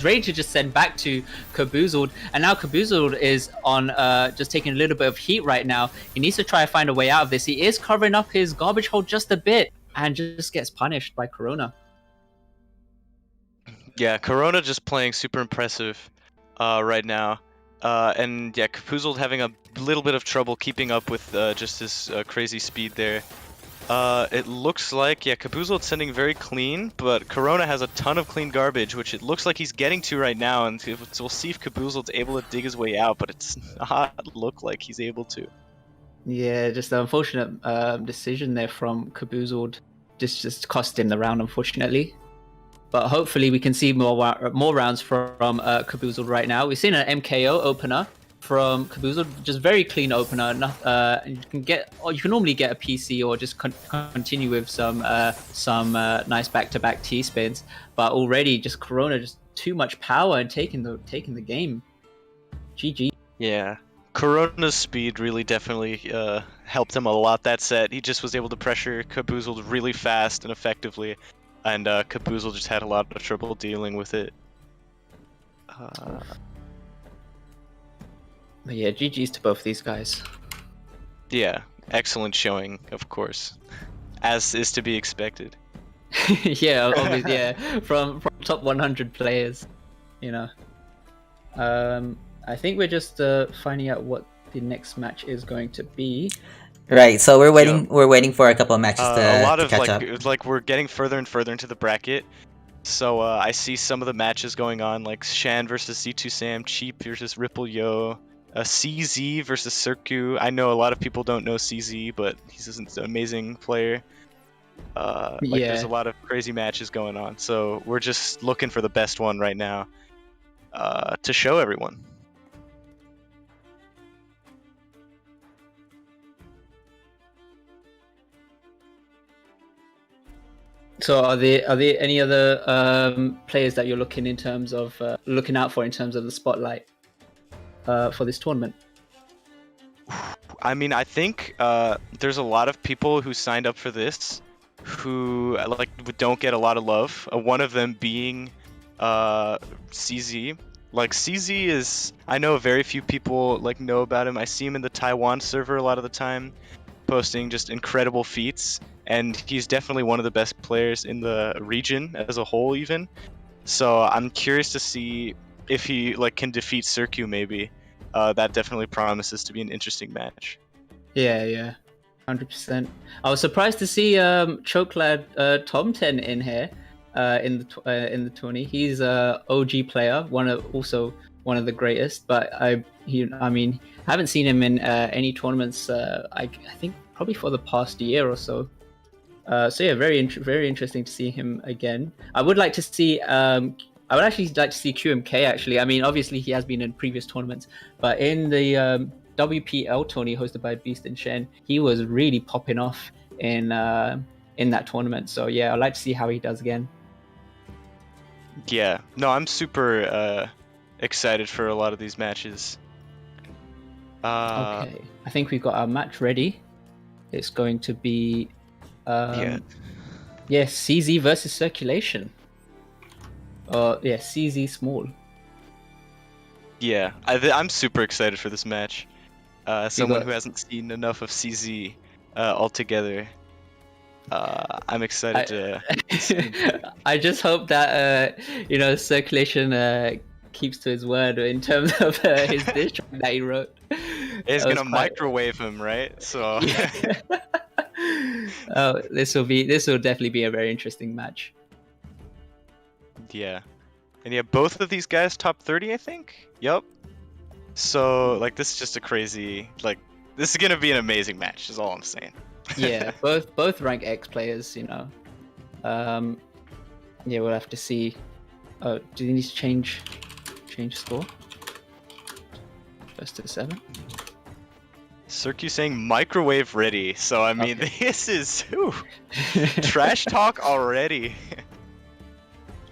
ready to just send back to Caboozled, and now Caboozled is on just taking a little bit of heat right now. He needs to try and find a way out of this. He is covering up his garbage hole just a bit, and just gets punished by Corona. Yeah, Corona just playing super impressive right now. And yeah, Caboozled having a little bit of trouble keeping up with just this crazy speed there. It looks like, yeah, Caboozled sending very clean, but Corona has a ton of clean garbage, which it looks like he's getting to right now, and we'll see if Caboozeld's able to dig his way out, but it's not look like he's able to. Yeah, just an unfortunate decision there from Caboozled. Just cost him the round, unfortunately. But hopefully we can see more rounds from Caboozled right now. We've seen an MKO opener from Caboozled, just very clean opener. You can normally get a PC or just continue with some nice back-to-back T-spins. But already just Corona just too much power and taking the game. GG. Yeah. Corona's speed really definitely helped him a lot that set. He just was able to pressure Caboozled really fast and effectively, and Caboozled just had a lot of trouble dealing with it. But yeah, GG's to both these guys. Yeah, excellent showing, of course, as is to be expected. Yeah, obviously, yeah, from top 100 players, you know. I think we're just finding out what the next match is going to be. Right, so we're waiting. We're waiting for a couple of matches to catch up. Like we're getting further and further into the bracket. So I see some of the matches going on, like Shan versus C2 Sam, Cheap versus Ripple Yo, CZ versus Circu. I know a lot of people don't know CZ, but he's an amazing player. There's a lot of crazy matches going on. So we're just looking for the best one right now to show everyone. So are there any other players that you're looking out for in terms of the spotlight for this tournament? I mean, I think there's a lot of people who signed up for this who don't get a lot of love. One of them being CZ. Like CZ is, I know very few people like know about him. I see him in the Taiwan server a lot of the time, posting just incredible feats, and he's definitely one of the best players in the region as a whole even. So I'm curious to see if he like can defeat Circu maybe. That definitely promises to be an interesting match. Yeah, 100%. I was surprised to see Chocolad Tom10 in here in the tourney. He's a OG player, also one of the greatest. But I haven't seen him in any tournaments. I think probably for the past year or so. So yeah, very interesting to see him again. I would like to see. I would actually like to see QMK. Actually, I mean, obviously he has been in previous tournaments, but in the WPL tourney hosted by Beast and Shen, he was really popping off in that tournament. So yeah, I'd like to see how he does again. Yeah, no, I'm super excited for a lot of these matches. Okay, I think we've got our match ready. It's going to be CZ versus Circulation. CZ Small. Yeah, I'm super excited for this match. Someone who hasn't seen enough of CZ altogether. I'm excited to. I just hope that Circulation keeps to his word in terms of his dish that he wrote. He's gonna microwave him, right? So. Oh, this will definitely be a very interesting match. Yeah, and yeah, both of these guys top 30, I think. Yep. So like, this is just a crazy this is gonna be an amazing match. Is all I'm saying. Yeah, both rank X players, you know. Yeah, we'll have to see. Oh, do you need to change score? First to 7. Circu saying microwave ready. So I mean, this is trash talk already.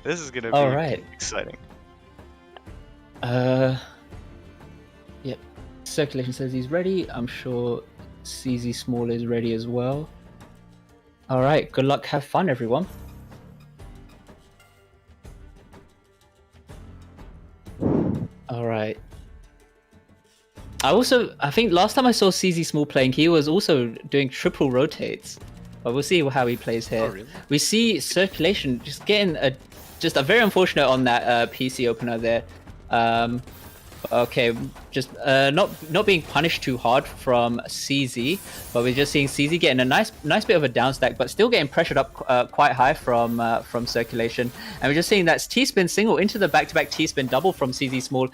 This is gonna be exciting. Yep. Circulation says he's ready. I'm sure CZ Small is ready as well. All right. Good luck. Have fun, everyone. All right. I think last time I saw CZ Small playing, he was also doing triple rotates. But we'll see how he plays here. Oh, really? We see Circulation just getting a very unfortunate on that PC opener there. Okay, just not being punished too hard from CZ, but we're just seeing CZ getting a nice bit of a down stack, but still getting pressured up quite high from Circulation. And we're just seeing that T-spin single into the back-to-back T-spin double from CZ Small.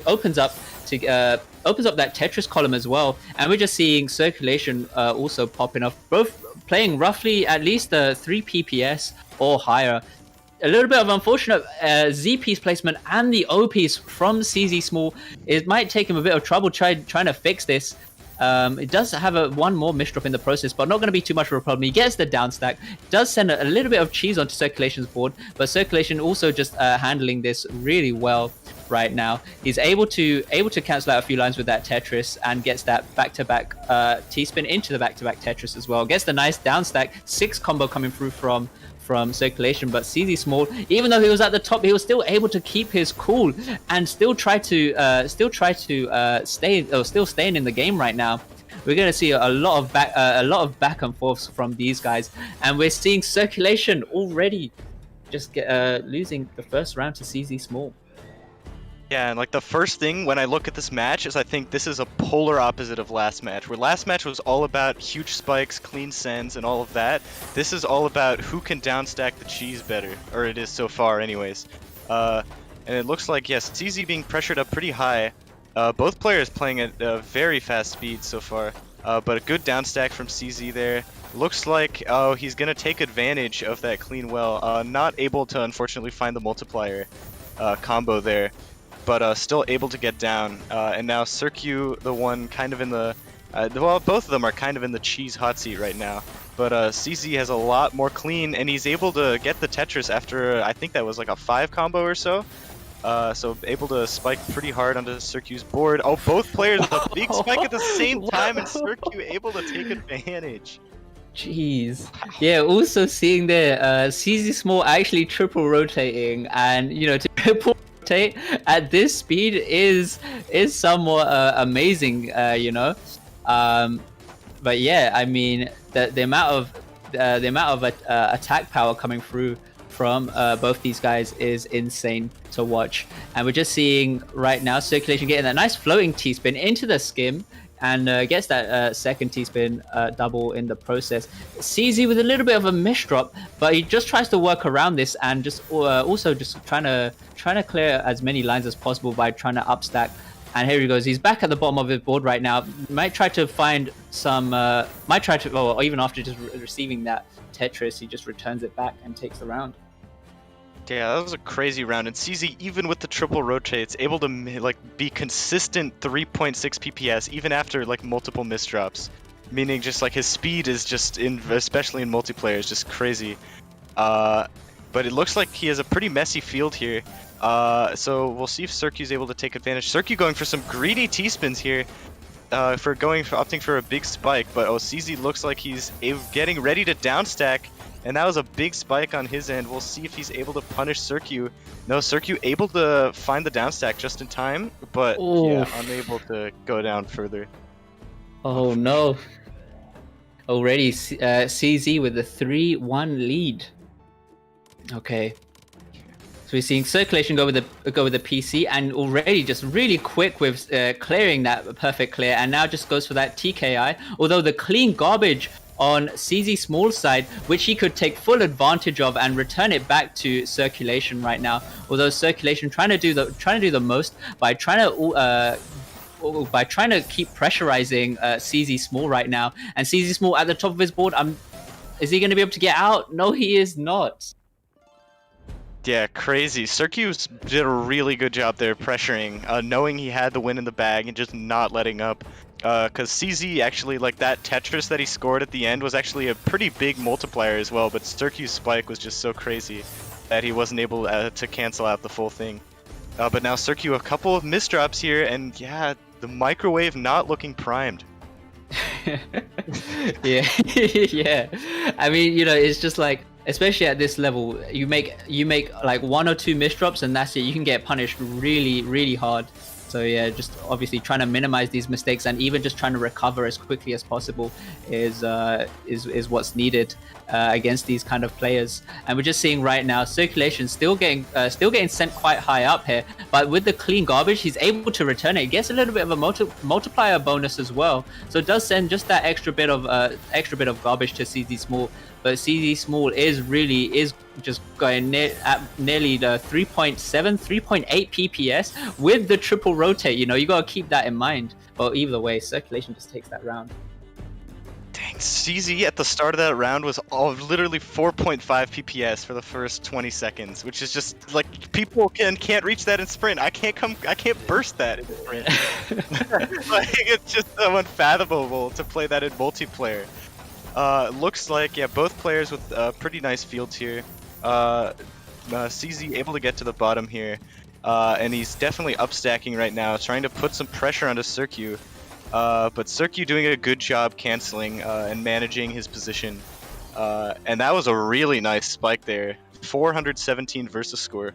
Opens up that Tetris column as well, and we're just seeing Circulation also popping off, both playing roughly at least 3 PPS or higher. A little bit of unfortunate Z piece placement and the O piece from CZ Small. It might take him a bit of trouble trying to fix this. It does have one more misdrop in the process, but not going to be too much of a problem. He gets the down stack, does send a little bit of cheese onto Circulation's board, but Circulation also just handling this really well right now. He's able to cancel out a few lines with that Tetris and gets that back-to-back T-spin into the back-to-back Tetris as well. Gets the nice down stack, 6 combo coming through from Circulation, but CZ Small, even though he was at the top, he was still able to keep his cool and still staying in the game right now. We're going to see a lot of back and forths from these guys, and we're seeing Circulation already just losing the first round to CZ Small. Yeah, and like the first thing when I look at this match is I think this is a polar opposite of last match, where last match was all about huge spikes, clean sends, and all of that. This is all about who can downstack the cheese better, or it is so far anyways. And it looks like, yes, CZ being pressured up pretty high. Both players playing at a very fast speed so far, but a good downstack from CZ there. Looks like he's going to take advantage of that clean well. Not able to, unfortunately, find the multiplier combo there, but still able to get down. And now Circu, the one kind of in the... well, both of them are kind of in the cheese hot seat right now. But CZ has a lot more clean, and he's able to get the Tetris after, I think that was like a 5 combo or so. So able to spike pretty hard onto Circu's board. Oh, both players with a big spike at the same time, and Circu able to take advantage. Jeez. Yeah, also seeing there, CZ Small actually triple rotating, and, you know, to triple rotate at this speed is somewhat amazing, you know. But yeah, I mean the amount of attack power coming through from both these guys is insane to watch. And we're just seeing right now Circulation getting that nice floating T-spin into the skim, and gets that second T-spin double in the process. CZ with a little bit of a misdrop, but he just tries to work around this and just also just trying to clear as many lines as possible by trying to upstack. And here he goes. He's back at the bottom of his board right now. Might try to find some. Or even after just receiving that Tetris, he just returns it back and takes the round. Yeah, that was a crazy round, and CZ, even with the triple rotates, able to like be consistent 3.6 PPS even after like multiple misdrops, meaning just like his speed is just especially in multiplayer, is just crazy. But it looks like he has a pretty messy field here. So we'll see if Circu's able to take advantage. Circu going for some greedy T-spins here, opting for a big spike, but CZ looks like he's getting ready to downstack. And that was a big spike on his end. We'll see if he's able to punish Circu. No, Circu able to find the downstack just in time, but yeah, unable to go down further. Oh no. Already CZ with the 3-1 lead. Okay. So we're seeing Circulation go with the PC, and already just really quick with clearing that perfect clear, and now just goes for that TKI. Although the clean garbage on CZ Small side, which he could take full advantage of and return it back to Circulation right now. Although Circulation trying to do the most by trying to keep pressurizing CZ Small right now. And CZ Small at the top of his board. Is he going to be able to get out? No, he is not. Yeah, crazy. Circu did a really good job there pressuring, knowing he had the win in the bag and just not letting up. Because CZ actually, like that Tetris that he scored at the end was actually a pretty big multiplier as well, but Circu's spike was just so crazy that he wasn't able to cancel out the full thing. But now Circu a couple of misdrops here, and yeah, the microwave not looking primed. Yeah, yeah. I mean, you know, it's just like, especially at this level, you make like 1 or 2 misdrops and that's it. You can get punished really, really hard. So yeah, just obviously trying to minimize these mistakes and even just trying to recover as quickly as possible is what's needed against these kind of players. And we're just seeing right now Circulation still getting sent quite high up here, but with the clean garbage, he's able to return it. He gets a little bit of a multiplier bonus as well, so it does send just that extra bit of garbage to CZ Small. But CZ Small is just going nearly the 3.7, 3.8 PPS with the triple rotate. You know, you gotta keep that in mind. But either way, Circulation just takes that round. Dang, CZ at the start of that round was literally 4.5 PPS for the first 20 seconds, which is just like people can't reach that in sprint. I can't burst that in sprint. Like it's just so unfathomable to play that in multiplayer. Looks like, yeah, both players with pretty nice fields here. CZ able to get to the bottom here, and he's definitely upstacking right now, trying to put some pressure onto Circu. But Circu doing a good job canceling and managing his position. And that was a really nice spike there. 417 versus score.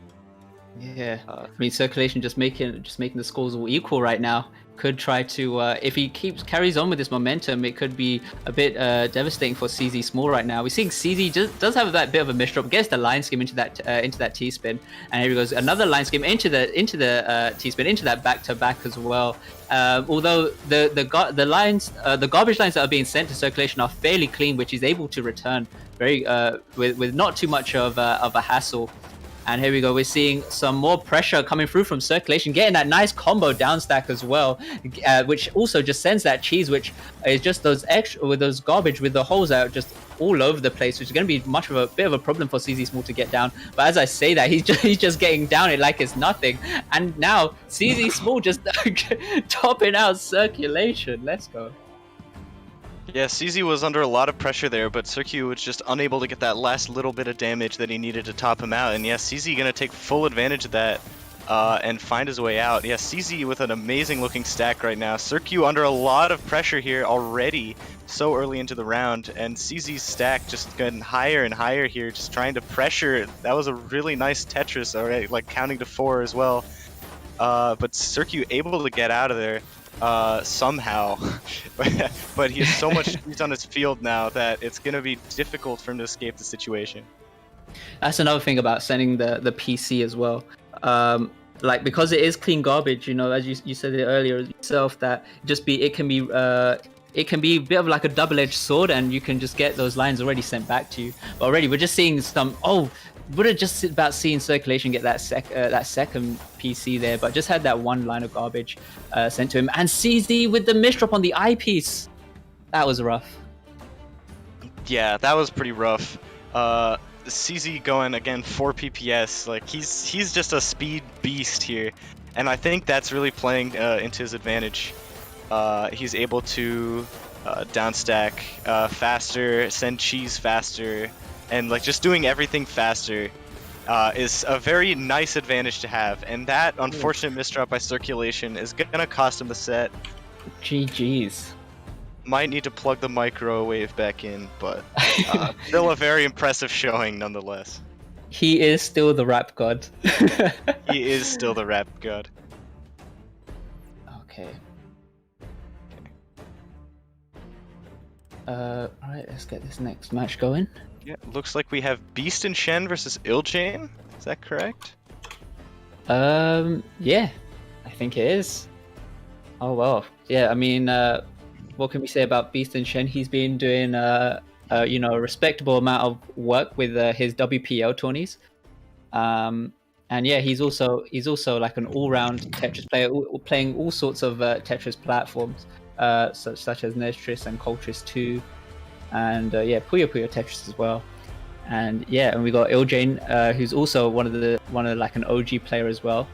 Yeah, I mean, Circulation just making the scores all equal right now. Could try to, if he carries on with this momentum, it could be a bit devastating for CZ Small right now. We're seeing CZ does have that bit of a misdrop, gets the line skim into that T-spin, and here he goes, another line skim into the T-spin, into that back-to-back as well. Although the garbage lines that are being sent to Circulation are fairly clean, which he's able to return very with not too much of a hassle. And here we go, we're seeing some more pressure coming through from Circulation, getting that nice combo down stack as well, which also just sends that cheese, which is just those garbage with the holes out just all over the place, which is going to be much of a bit of a problem for CZ Small to get down. But as I say that, he's just getting down it like it's nothing. And now CZ Small just topping out Circulation. Let's go. Yeah, CZ was under a lot of pressure there, but Circu was just unable to get that last little bit of damage that he needed to top him out. And yeah, CZ gonna take full advantage of that. and find his way out. Yeah, CZ with an amazing looking stack right now. Cirque under a lot of pressure here already, so early into the round, and CZ's stack just getting higher and higher here, just trying to pressure. That was a really nice Tetris already, like counting to 4 as well. But Cirque able to get out of there somehow. But he has so much speed on his field now that it's going to be difficult for him to escape the situation. That's another thing about sending the PC as well. Like, because it is clean garbage, you know, as you said it earlier yourself, that it can be a bit of like a double-edged sword, and you can just get those lines already sent back to you. But already we're just seeing some. Oh, would have just about seen Circulation get that second PC there, but just had that one line of garbage sent to him. And CZ with the misdrop on the eyepiece. That was rough. Yeah, that was pretty rough. CZ going again 4 PPS, like he's just a speed beast here, and I think that's really playing into his advantage. He's able to downstack faster, send cheese faster, and like just doing everything faster is a very nice advantage to have. And that unfortunate misdrop by Circulation is gonna cost him the set. GG's. Might need to plug the microwave back in, but still a very impressive showing nonetheless. He is still the rap god. He is still the rap god. Okay. Alright, let's get this next match going. Yeah, looks like we have Beast and Shen versus Iljane. Is that correct? Yeah, I think it is. Oh well. Yeah, I mean, what can we say about Beast and Shen? He's been doing, you know, a respectable amount of work with his WPL tourneys, and yeah, he's also like an all-round Tetris player, playing all sorts of Tetris platforms, such as Netris and Coltris 2, and yeah, Puyo Puyo Tetris as well. And yeah, and we got Iljane, who's also one of like an OG player as well.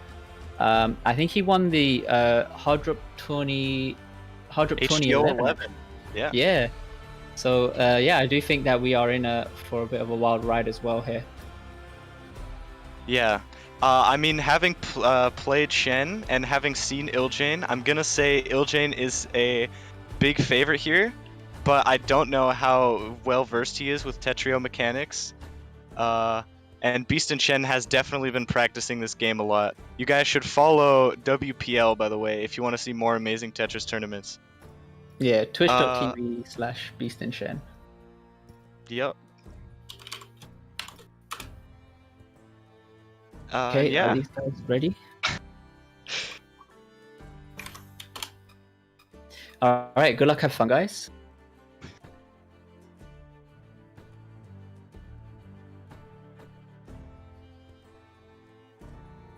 I think he won the Hard Drop Tourney. HDO 11. Yeah. Yeah. So yeah, I do think that we are in for a bit of a wild ride as well here. Yeah. I mean, having played Shen and having seen Iljane, I'm gonna say Iljane is a big favorite here, but I don't know how well versed he is with Tetrio mechanics. And Beast and Shen has definitely been practicing this game a lot. You guys should follow WPL, by the way, if you want to see more amazing Tetris tournaments. Yeah, twitch.tv/Beast and Shen. Yep. Okay, yeah. are these guys ready? Alright, good luck, have fun, guys.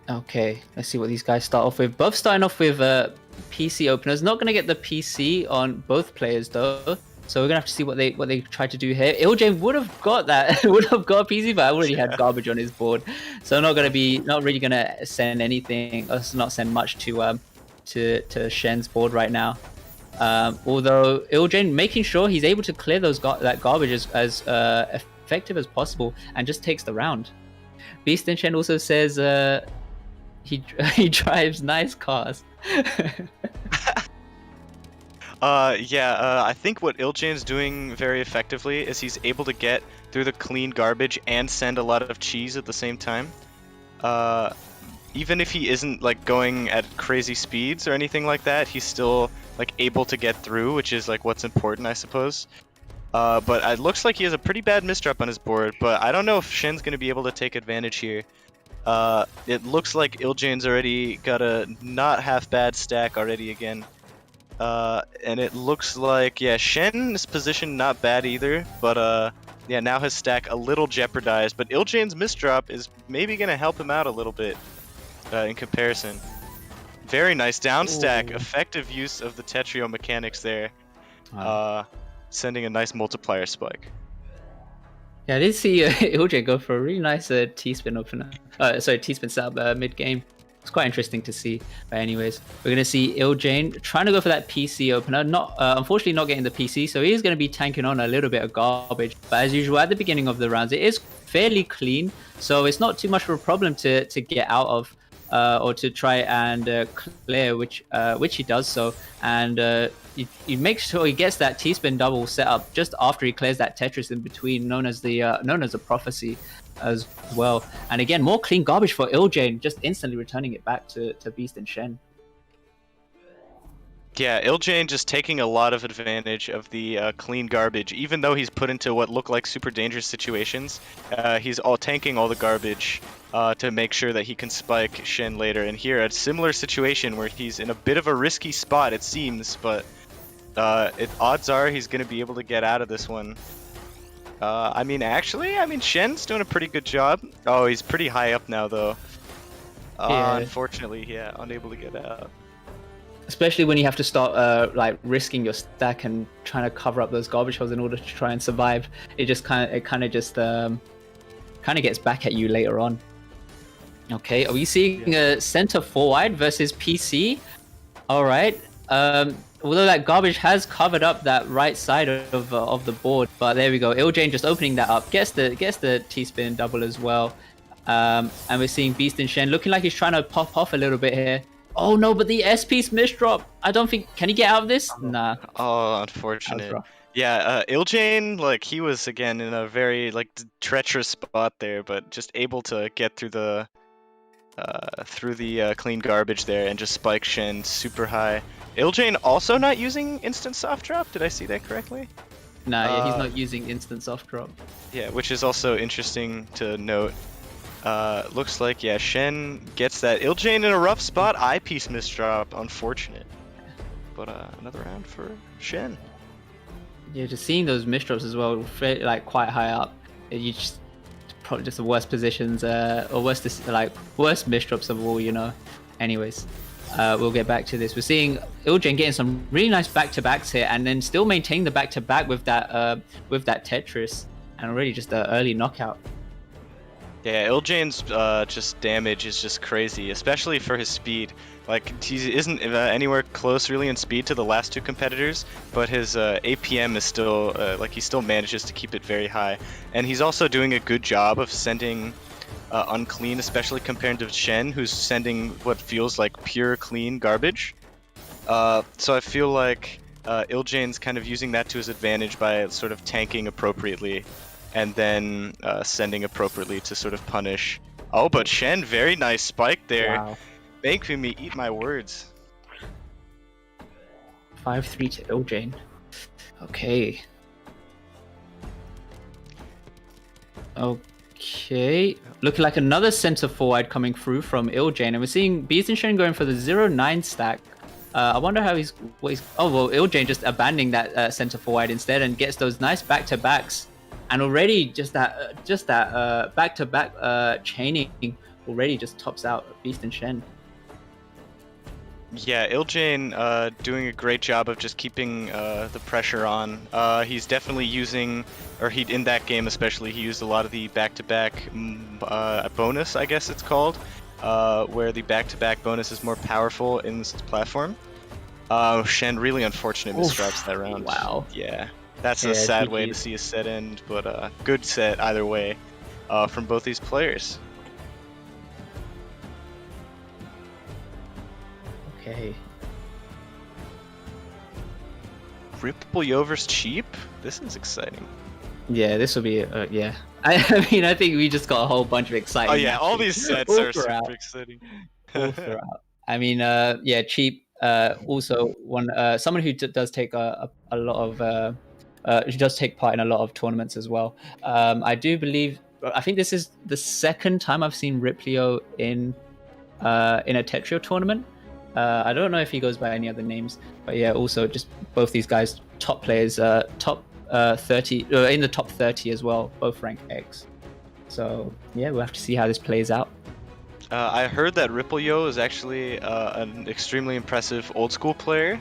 Okay, let's see what these guys start off with. Both starting off with PC openers. Not going to get the PC on both players though, so we're gonna have to see what they try to do here. Iljane would have got that, would have got a PC, but I already had garbage on his board, so not really gonna send anything, or not send much to Shen's board right now. Although Iljane making sure he's able to clear that garbage as effective as possible, and just takes the round. Beast and Shen also says he drives nice cars. I think what Iljane's doing very effectively is he's able to get through the clean garbage and send a lot of cheese at the same time. Even if he isn't like going at crazy speeds or anything like that, he's still like able to get through, which is like what's important, I suppose. But it looks like he has a pretty bad misdrop on his board, but I don't know if Shen's going to be able to take advantage here. It looks like Iljane's already got a not half bad stack already again. And it looks like, yeah, Shen's position not bad either, but yeah, now his stack a little jeopardized, but Iljane's misdrop is maybe going to help him out a little bit in comparison. Very nice down stack, effective use of the Tetrio mechanics there. Wow. Sending a nice multiplier spike. Yeah, I did see Iljane go for a really nice T-spin opener. T-spin setup mid-game. It's quite interesting to see. But anyways, we're going to see Iljane trying to go for that PC opener. Unfortunately not getting the PC, so he is going to be tanking on a little bit of garbage. But as usual, at the beginning of the rounds, it is fairly clean, so it's not too much of a problem to get out of. or to try and clear, which he does so, and he makes sure he gets that T-spin double set up just after he clears that Tetris in between, known as the prophecy as well. And again, more clean garbage for Iljane, just instantly returning it back to Beast and Shen. Yeah, Iljane just taking a lot of advantage of the clean garbage, even though he's put into what look like super dangerous situations. He's all tanking all the garbage to make sure that he can spike Shen later. And here, a similar situation where he's in a bit of a risky spot, it seems, but odds are he's going to be able to get out of this one. I mean, Shen's doing a pretty good job. Oh, he's pretty high up now, though. Yeah. Unfortunately, yeah, unable to get out. Especially when you have to start like risking your stack and trying to cover up those garbage holes in order to try and survive. It just kind of gets back at you later on. Okay, are we seeing a center forward versus PC? All right. Although that garbage has covered up that right side of the board, but there we go. Iljane just opening that up, gets the T-spin double as well. And we're seeing Beast and Shen looking like he's trying to pop off a little bit here. Oh no, but the S-piece misdrop. I don't think... Can he get out of this? Nah. Oh, unfortunate. Yeah, Iljane, like, he was, again, in a very, like, treacherous spot there, but just able to get through the clean garbage there and just spike Shen super high. Iljane also not using instant soft drop? Did I see that correctly? Nah, yeah, he's not using instant soft drop. Yeah, which is also interesting to note. Looks like, yeah, Shen gets that. Iljane in a rough spot. Eyepiece misdrop. Unfortunate. But another round for Shen. Yeah, just seeing those misdrops as well, like quite high up. You just probably just the worst positions, or worst misdrops of all, you know. Anyways, we'll get back to this. We're seeing Iljane getting some really nice back-to-backs here, and then still maintaining the back-to-back with that Tetris, and already just an early knockout. Yeah, Iljane's just damage is just crazy, especially for his speed. Like, he isn't anywhere close really in speed to the last two competitors, but his APM is still, he still manages to keep it very high. And he's also doing a good job of sending unclean, especially compared to Shen, who's sending what feels like pure clean garbage. So I feel like Iljane's kind of using that to his advantage by sort of tanking appropriately. And then sending appropriately to sort of punish. Oh, but Shen, very nice spike there. Wow. Making me eat my words. 5-3 to Iljane. Okay. Okay. Looking like another center forward coming through from Iljane. And we're seeing Beast and Shen going for the 0-9 stack. I wonder how he's... Oh, well, Iljane just abandoning that center forward instead and gets those nice back-to-backs. And already just that back-to-back chaining already just tops out Beast and Shen. Yeah, Iljane doing a great job of just keeping the pressure on. He's definitely using, or in that game especially, he used a lot of the back-to-back bonus, I guess it's called, where the back-to-back bonus is more powerful in this platform. Shen really unfortunate misdrops that round. Wow. Yeah. That's a sad way to see a set end, but good set either way from both these players. Okay. Ripple Yover's cheap? This is exciting. Yeah, this will be, yeah. I mean, I think we just got a whole bunch of exciting. Oh yeah, all these sets are super exciting. All throughout. I mean, yeah, cheap. Also, someone who does take a lot of... she does take part in a lot of tournaments as well. I think this is the second time I've seen Riplio in a Tetrio tournament. I don't know if he goes by any other names, but yeah, also just both these guys, top players, top 30, in the top 30 as well, both rank X. So yeah, we'll have to see how this plays out. I heard that Riplio is actually an extremely impressive old school player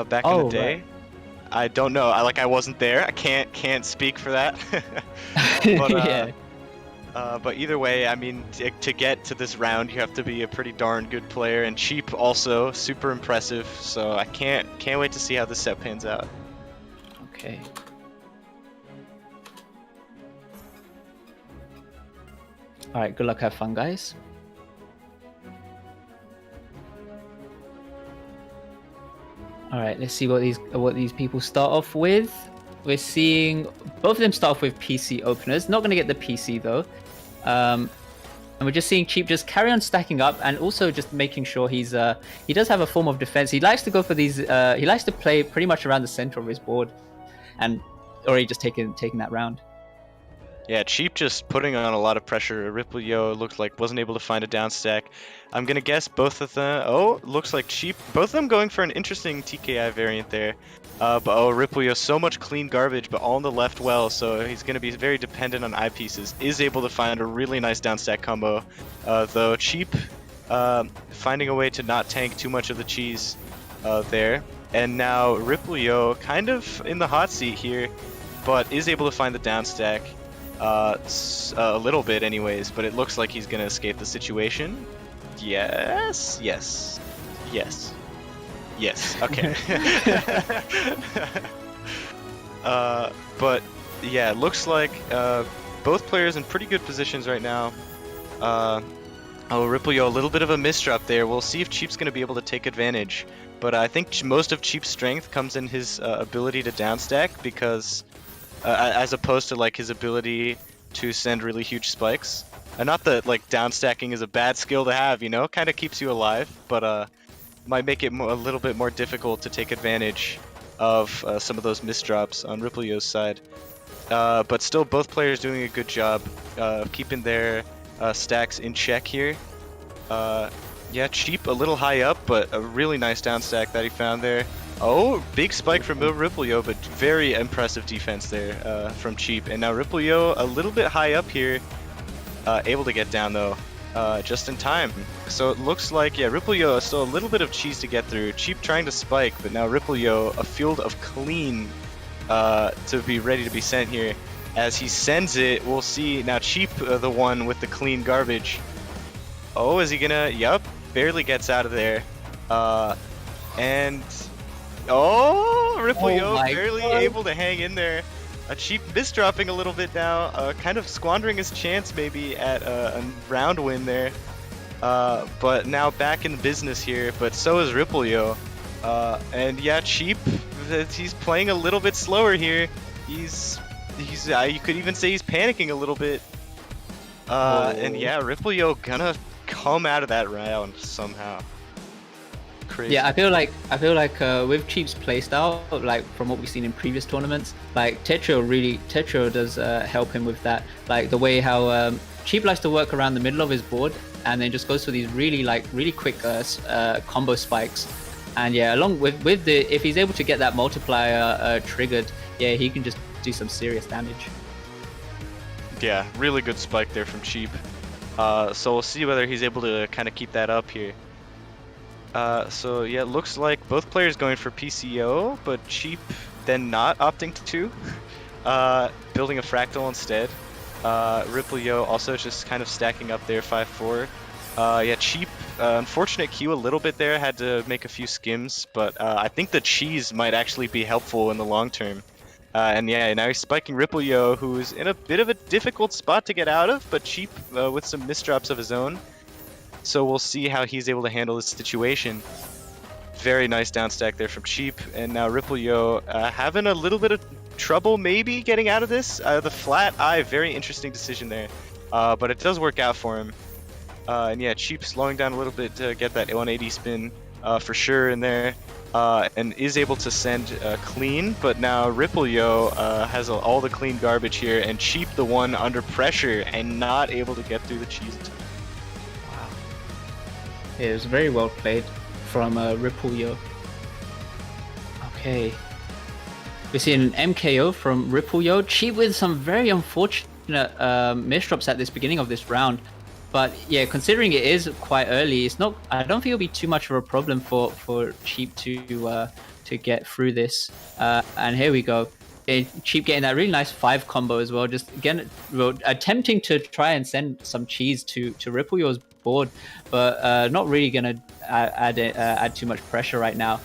back in the day. Right. I don't know. I wasn't there. I can't speak for that. But, yeah. But either way, I mean, to get to this round, you have to be a pretty darn good player, and cheap also super impressive. So I can't wait to see how this set pans out. Okay. All right. Good luck. Have fun, guys. right, let's see what these people start off with. We're seeing both of them start off with PC openers. Not going to get the PC though. And we're just seeing Cheap just carry on stacking up, and also just making sure he does have a form of defense. He likes to go for these. He likes to play pretty much around the center of his board, and already just taking that round. Yeah, Cheap just putting on a lot of pressure. Ripple Yo looked like wasn't able to find a down stack. I'm gonna guess both of them. Oh, looks like Cheap. Both of them going for an interesting TKI variant there. But Ripple Yo, so much clean garbage, but all on the left well, so he's gonna be very dependent on eyepieces. Is able to find a really nice down stack combo, though Cheap finding a way to not tank too much of the cheese there. And now Ripple Yo kind of in the hot seat here, but is able to find the down stack. A little bit anyways, but it looks like he's gonna escape the situation. Yes, okay. But yeah, it looks like both players in pretty good positions right now. Ripple Yo, a little bit of a misdrop there. We'll see if Cheap's gonna be able to take advantage, but I think most of Cheap's strength comes in his ability to downstack, because as opposed to like his ability to send really huge spikes. Not that like downstacking is a bad skill to have, you know, kind of keeps you alive, but might make it a little bit more difficult to take advantage of some of those misdrops on Ripple Yo's side. But still, both players doing a good job keeping their stacks in check here. Yeah, Cheap a little high up, but a really nice down stack that he found there. Oh, big spike from Ripple Yo, but very impressive defense there from Cheap. And now Ripple Yo a little bit high up here, able to get down though, just in time. So it looks like, yeah, Ripple Yo is still a little bit of cheese to get through. Cheap trying to spike, but now Ripple Yo a field of clean to be ready to be sent here. As he sends it, we'll see now Cheap the one with the clean garbage. Oh, is he gonna? Yup, barely gets out of there. And oh, Ripple Yo barely able to hang in there. Cheap misdropping a little bit now, kind of squandering his chance maybe at a round win there. But now back in business here, but so is Ripple Yo. And yeah, Cheap, he's playing a little bit slower here. He's you could even say he's panicking a little bit. And yeah, Ripple Yo gonna come out of that round somehow. Crazy. Yeah, I feel like with Cheap's playstyle, like from what we've seen in previous tournaments, like Tetrio does help him with that. Like the way how Cheap likes to work around the middle of his board and then just goes for these really quick combo spikes. And yeah, along with if he's able to get that multiplier triggered, yeah, he can just do some serious damage. Yeah, really good spike there from Cheap. So we'll see whether he's able to kind of keep that up here. So yeah, it looks like both players going for PCO, but Cheap then not opting to building a fractal instead. Ripple Yo also just kind of stacking up there 5-4. Yeah, Cheap, unfortunate Q a little bit there, had to make a few skims, but I think the cheese might actually be helpful in the long term. And yeah, now he's spiking Ripple Yo, who's in a bit of a difficult spot to get out of, but Cheap with some misdrops of his own. So we'll see how he's able to handle this situation. Very nice down stack there from Cheap, and now Ripple Yo having a little bit of trouble maybe getting out of this. The flat eye, very interesting decision there, but it does work out for him. And yeah, Cheap slowing down a little bit to get that 180 spin for sure in there, and is able to send clean, but now Ripple Yo has all the clean garbage here, and Cheap the one under pressure and not able to get through the cheese. It was very well played from Ripple Yo. Okay. We're seeing an MKO from Ripple Yo. Cheap with some very unfortunate misdrops at this beginning of this round. But yeah, considering it is quite early, it's not. I don't think it'll be too much of a problem for Cheap to get through this. And here we go. Cheap getting that really nice 5 combo as well. Just again, attempting to try and send some cheese to Ripple Yo's board, but not really gonna add too much pressure right now.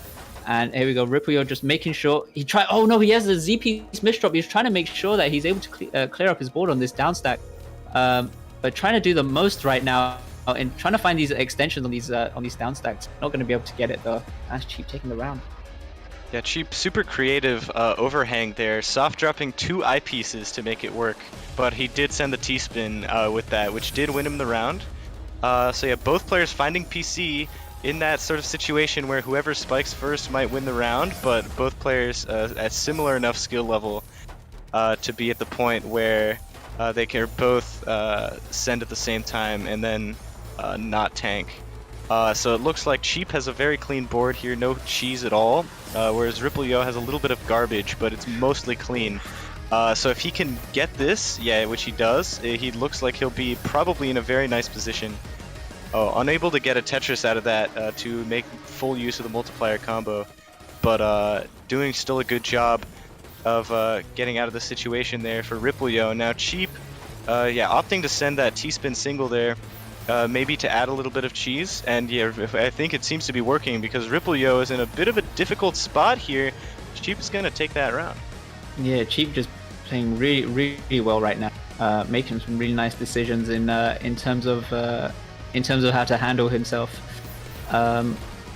And here we go, Ripple Yo just making sure he try. Oh no, he has a Z-piece misdrop. He's trying to make sure that he's able to clear up his board on this down stack. But trying to do the most right now and trying to find these extensions on these down stacks. Not going to be able to get it though. That's Cheap taking the round. Yeah, Cheap, super creative overhang there, soft dropping 2 eyepieces to make it work, but he did send the T-spin with that, which did win him the round. So yeah, both players finding PC in that sort of situation where whoever spikes first might win the round, but both players at similar enough skill level to be at the point where they can both send at the same time and then not tank. So it looks like Cheap has a very clean board here, no cheese at all, whereas Ripple-Yo has a little bit of garbage, but it's mostly clean. So if he can get this, yeah, which he does, he looks like he'll be probably in a very nice position. Oh, unable to get a Tetris out of that to make full use of the multiplier combo, but doing still a good job of getting out of the situation there for Ripple-Yo. Now Cheap, yeah, opting to send that T-spin single there, maybe to add a little bit of cheese, and yeah, I think it seems to be working because Ripple-Yo is in a bit of a difficult spot here. Cheap is gonna take that round. Yeah, Cheap just playing really well right now, making some really nice decisions in terms of how to handle himself.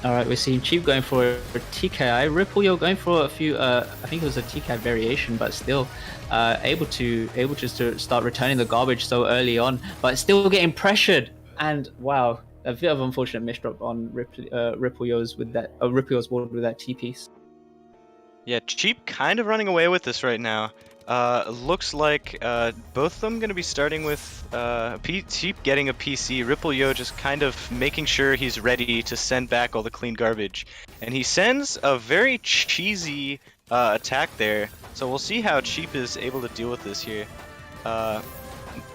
All right, we're seeing Cheap going for a TKI, Ripple-Yo going for a few. I think it was a TKI variation, but still able to just to start returning the garbage so early on, but still getting pressured. And wow, a bit of unfortunate misdrop on Ripple-Yo's with that Ripple-Yo's board with that T piece. Yeah, Cheap kind of running away with this right now. Looks like both of them going to be starting with Cheap getting a PC, Ripple-Yo just kind of making sure he's ready to send back all the clean garbage. And he sends a very cheesy attack there, so we'll see how Cheap is able to deal with this here.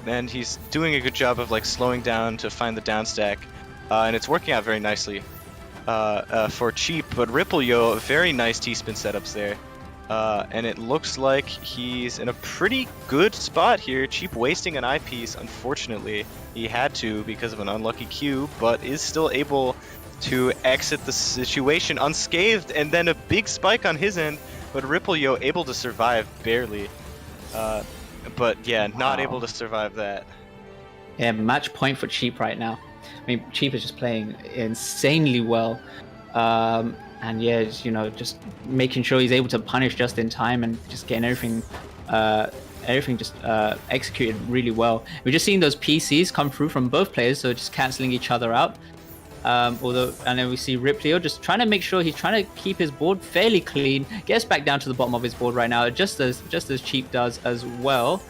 And he's doing a good job of like slowing down to find the down stack, and it's working out very nicely for Cheap, but Ripple-Yo, very nice T-spin setups there. And it looks like he's in a pretty good spot here. Cheap wasting an eyepiece, unfortunately. He had to because of an unlucky Q, but is still able to exit the situation unscathed, and then a big spike on his end, but Ripple-Yo able to survive barely. But yeah, not able to survive that. Yeah, match point for Cheap right now. I mean, Cheap is just playing insanely well. And yeah, just making sure he's able to punish just in time and just getting everything just executed really well. We're just seeing those PCs come through from both players, so just canceling each other out. And then we see Ripple-Yo just trying to make sure he's trying to keep his board fairly clean, gets back down to the bottom of his board right now, just as Cheap does as well.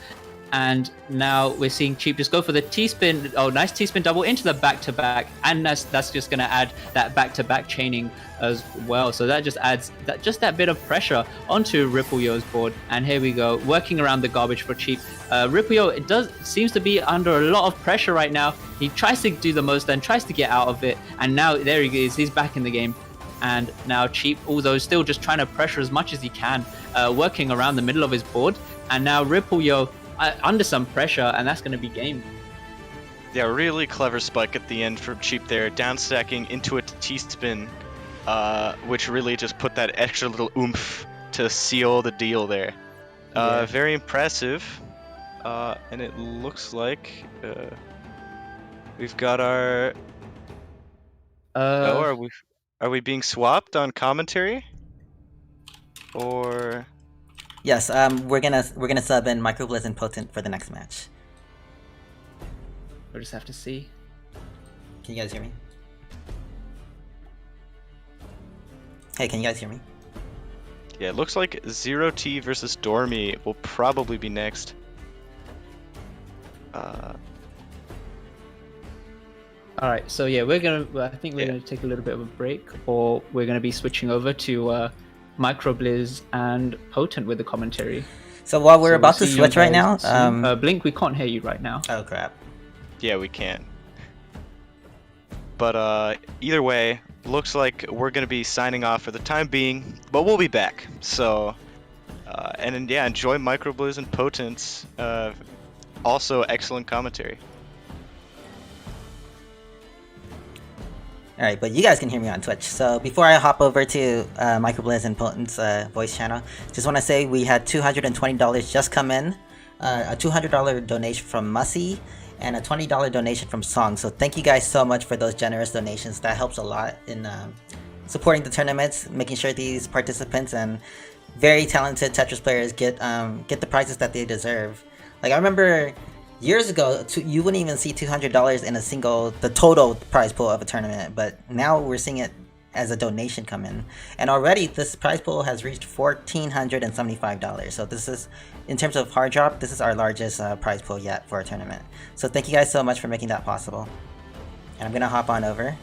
And now we're seeing Cheap just go for the T-spin. Oh, nice T-spin double into the back-to-back, and that's just going to add that back-to-back chaining as well. So that just adds that bit of pressure onto Ripple-Yo's board. And here we go, working around the garbage for Cheap. Ripple-Yo seems to be under a lot of pressure right now. He tries to do the most and tries to get out of it, and now there he is. He's back in the game. And now Cheap, although still just trying to pressure as much as he can, working around the middle of his board. And now Ripple-Yo under some pressure, and that's going to be game. Yeah, really clever spike at the end from Cheap there, down stacking into a T-spin, which really just put that extra little oomph to seal the deal there. Yeah. Very impressive. And it looks like we've got our... are we being swapped on commentary? Or... Yes, we're gonna sub in Microblizz and Potent for the next match. We'll just have to see. Can you guys hear me? Hey, can you guys hear me? Yeah, it looks like 0T versus Dormy will probably be next. All right, so yeah, I think we're gonna take a little bit of a break, or we're gonna be switching over to Microblizz and Potent with the commentary. So while we're about to switch right now, Blink, we can't hear you right now. Oh crap. Yeah, we can. But either way, looks like we're gonna be signing off for the time being, but we'll be back. So, and then, yeah, enjoy Microblizz and Potent's also excellent commentary. Alright, but you guys can hear me on Twitch. So before I hop over to Microblizz and Potent's voice channel, just want to say we had $220 just come in, a $200 donation from Mussy, and a $20 donation from Song. So thank you guys so much for those generous donations. That helps a lot in supporting the tournaments, making sure these participants and very talented Tetris players get the prizes that they deserve. Like I remember years ago, you wouldn't even see $200 in the total prize pool of a tournament, but now we're seeing it as a donation come in. And already this prize pool has reached $1,475. So this is, in terms of hard drop, this is our largest prize pool yet for a tournament. So thank you guys so much for making that possible. And I'm gonna hop on over.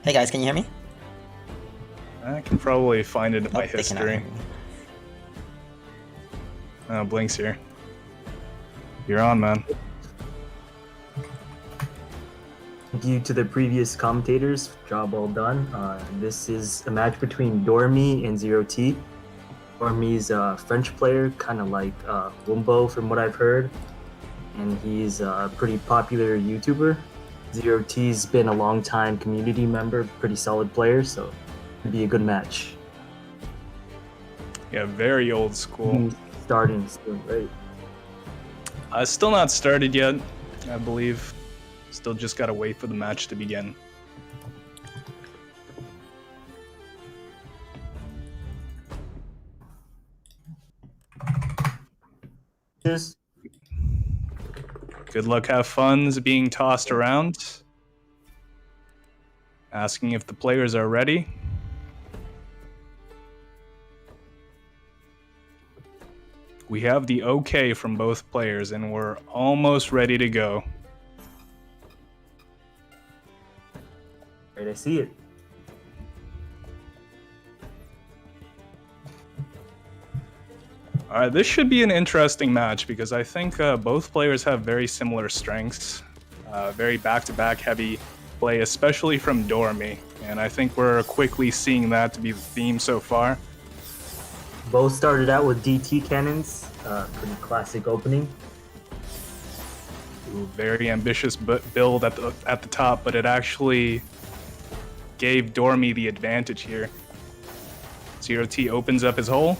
Hey guys, can you hear me? I can probably find it in my They cannot history. hear me. Blink's here. You're on, man. Thank you to the previous commentators. Job well done. This is a match between Dormy and Zero T. Dormy's a French player, kind of like Wumbo from what I've heard. And he's a pretty popular YouTuber. Zero T's been a long time community member, pretty solid player, so it'd be a good match. Yeah, very old school. He's starting soon, right? Still not started yet, I believe. Still just gotta wait for the match to begin. Just Good luck, have fun's being tossed around. Asking if the players are ready. We have the okay from both players and we're almost ready to go. right, I see it. Alright, this should be an interesting match because I think both players have very similar strengths. Very back-to-back heavy play, especially from Dormy. And I think we're quickly seeing that to be the theme so far. Both started out with DT cannons, pretty classic opening. Ooh, very ambitious build at the top, but it actually gave Dormy the advantage here. Zero T opens up his hole.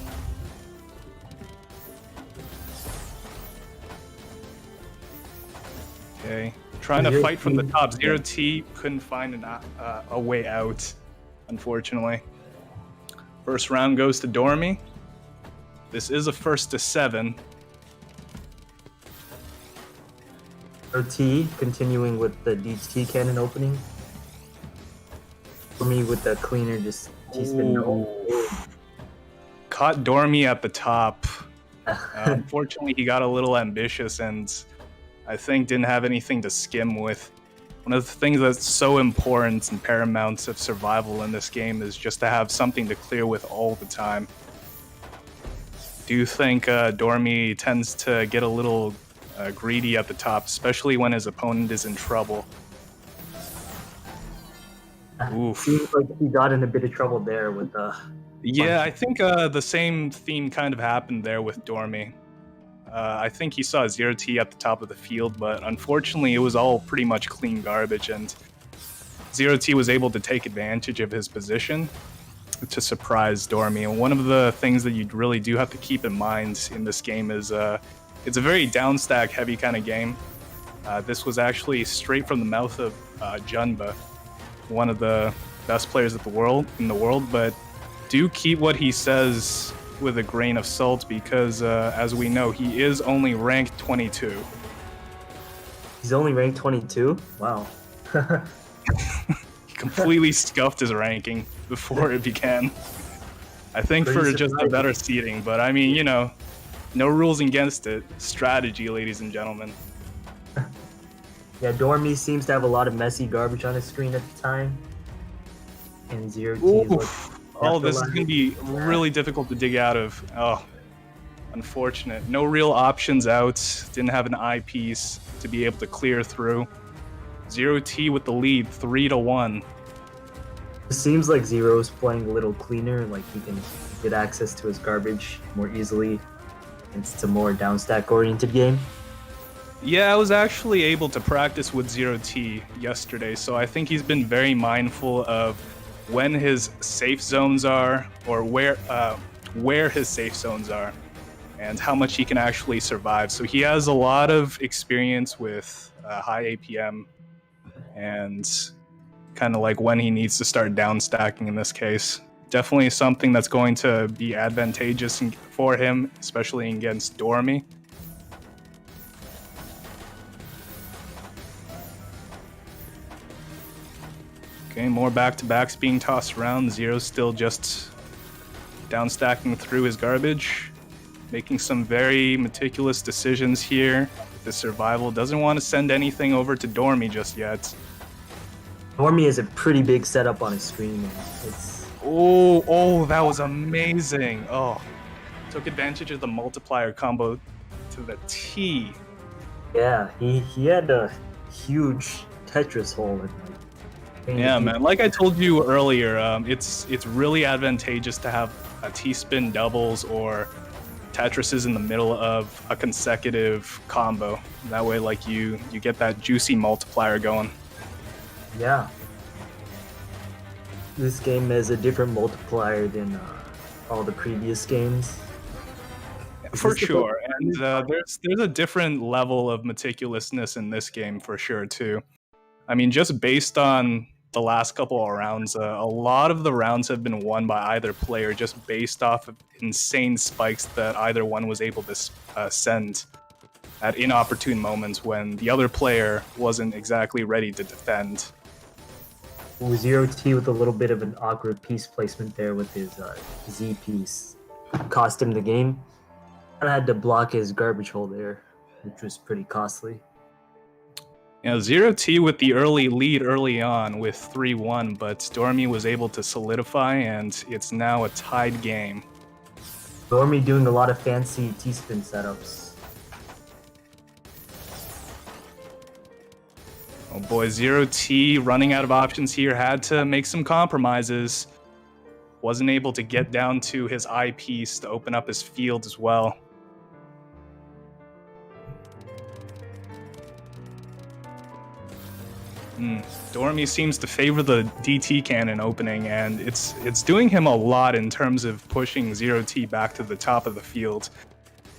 Okay, trying to fight from the top. Zero T couldn't find a way out, unfortunately. First round goes to Dormy. This is a first to 7. OT continuing with the DT cannon opening. For me, with the cleaner, just he's been Caught Dormy at the top. Unfortunately, he got a little ambitious and I think didn't have anything to skim with. One of the things that's so important and paramount of survival in this game is just to have something to clear with all the time. Do you think Dormy tends to get a little greedy at the top, especially when his opponent is in trouble? Oof. Seems like he got in a bit of trouble there with the. Yeah, I think the same theme kind of happened there with Dormy. I think he saw Zero T at the top of the field, but unfortunately it was all pretty much clean garbage, and Zero T was able to take advantage of his position to surprise Dormy. And one of the things that you really do have to keep in mind in this game is it's a very downstack heavy kind of game. This was actually straight from the mouth of Junba, one of the best players in the world, but do keep what he says with a grain of salt because as we know, he is only ranked 22. He's only ranked 22? Wow. He completely scuffed his ranking before it began. I think for just a better seeding, but I mean, you know, no rules against it. Strategy, ladies and gentlemen. Yeah, Dormy seems to have a lot of messy garbage on his screen at the time. And Zero T is like, oh, this is going to be really difficult to dig out of. Oh, unfortunate. No real options out. Didn't have an eyepiece to be able to clear through. Zero T with the lead, 3-1. it seems like Zero's playing a little cleaner, like he can get access to his garbage more easily. It's a more downstack oriented game. Yeah, I was actually able to practice with Zero T yesterday, so I think he's been very mindful of when his safe zones are, or where his safe zones are, and how much he can actually survive. So he has a lot of experience with high APM and kind of like when he needs to start down stacking in this case. Definitely something that's going to be advantageous for him, especially against Dormy. Okay, more back-to-backs being tossed around. Zero's still just down stacking through his garbage, making some very meticulous decisions here with his survival. Doesn't want to send anything over to Dormy just yet. Dormy has a pretty big setup on his screen. And it's Oh, that was amazing. Oh, took advantage of the multiplier combo to the T. yeah, he had a huge Tetris hole in Yeah, man. Like I told you earlier, it's really advantageous to have a T-spin doubles or Tetrises in the middle of a consecutive combo. That way, like you get that juicy multiplier going. Yeah. This game has a different multiplier than all the previous games. For sure, and there's a different level of meticulousness in this game for sure too. I mean, just based on the last couple of rounds, a lot of the rounds have been won by either player just based off of insane spikes that either one was able to send at inopportune moments when the other player wasn't exactly ready to defend. Zero T with a little bit of an awkward piece placement there with his Z piece cost him the game. I had to block his garbage hole there, which was pretty costly. Zero T with the early lead early on with 3-1, but Dormy was able to solidify, and it's now a tied game. Dormy doing a lot of fancy T-spin setups. Oh boy, Zero T running out of options here, had to make some compromises. Wasn't able to get down to his eyepiece to open up his field as well. Dormy seems to favor the DT cannon opening, and it's doing him a lot in terms of pushing Zero T back to the top of the field.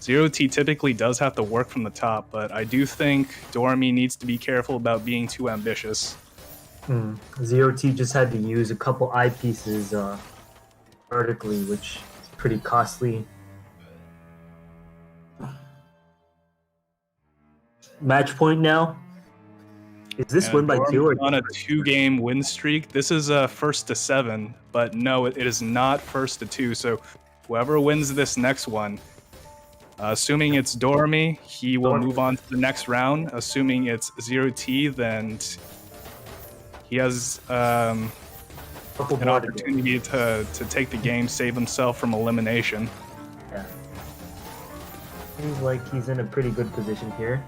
Zero T typically does have to work from the top, but I do think Dormy needs to be careful about being too ambitious. Zero T just had to use a couple eyepieces vertically, which is pretty costly. Match point now. Is this win by 2 or on a 2-game win streak? This is first to 7, but no, it is not first to 2. So whoever wins this next one, assuming it's Dormy, he will move on to the next round. Assuming it's Zero T, then he has an opportunity to take the game, save himself from elimination. Yeah. Seems like he's in a pretty good position here.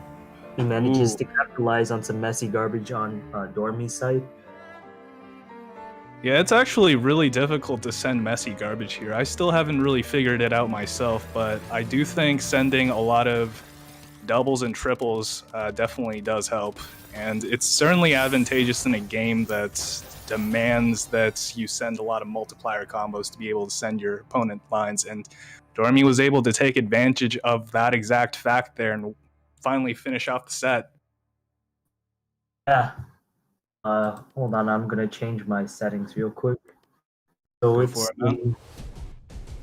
He manages to capitalize on some messy garbage on Dormy's side. Yeah, it's actually really difficult to send messy garbage here. I still haven't really figured it out myself, but I do think sending a lot of doubles and triples definitely does help. And it's certainly advantageous in a game that demands that you send a lot of multiplier combos to be able to send your opponent lines. And Dormy was able to take advantage of that exact fact there and finally finish off the set. Yeah. Hold on, I'm gonna change my settings real quick. So it's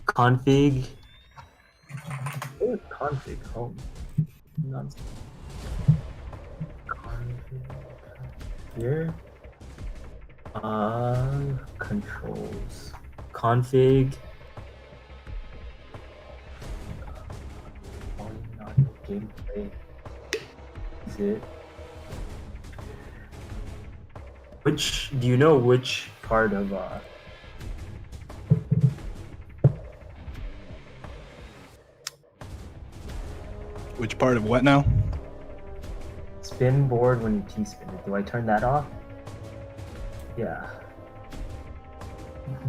config. Where's config? Home. Nonsense. Config here. Controls. Config. Gameplay. Is it? Do you know which part of Which part of what now? spin board when you T-spin it? Do I turn that off? Yeah.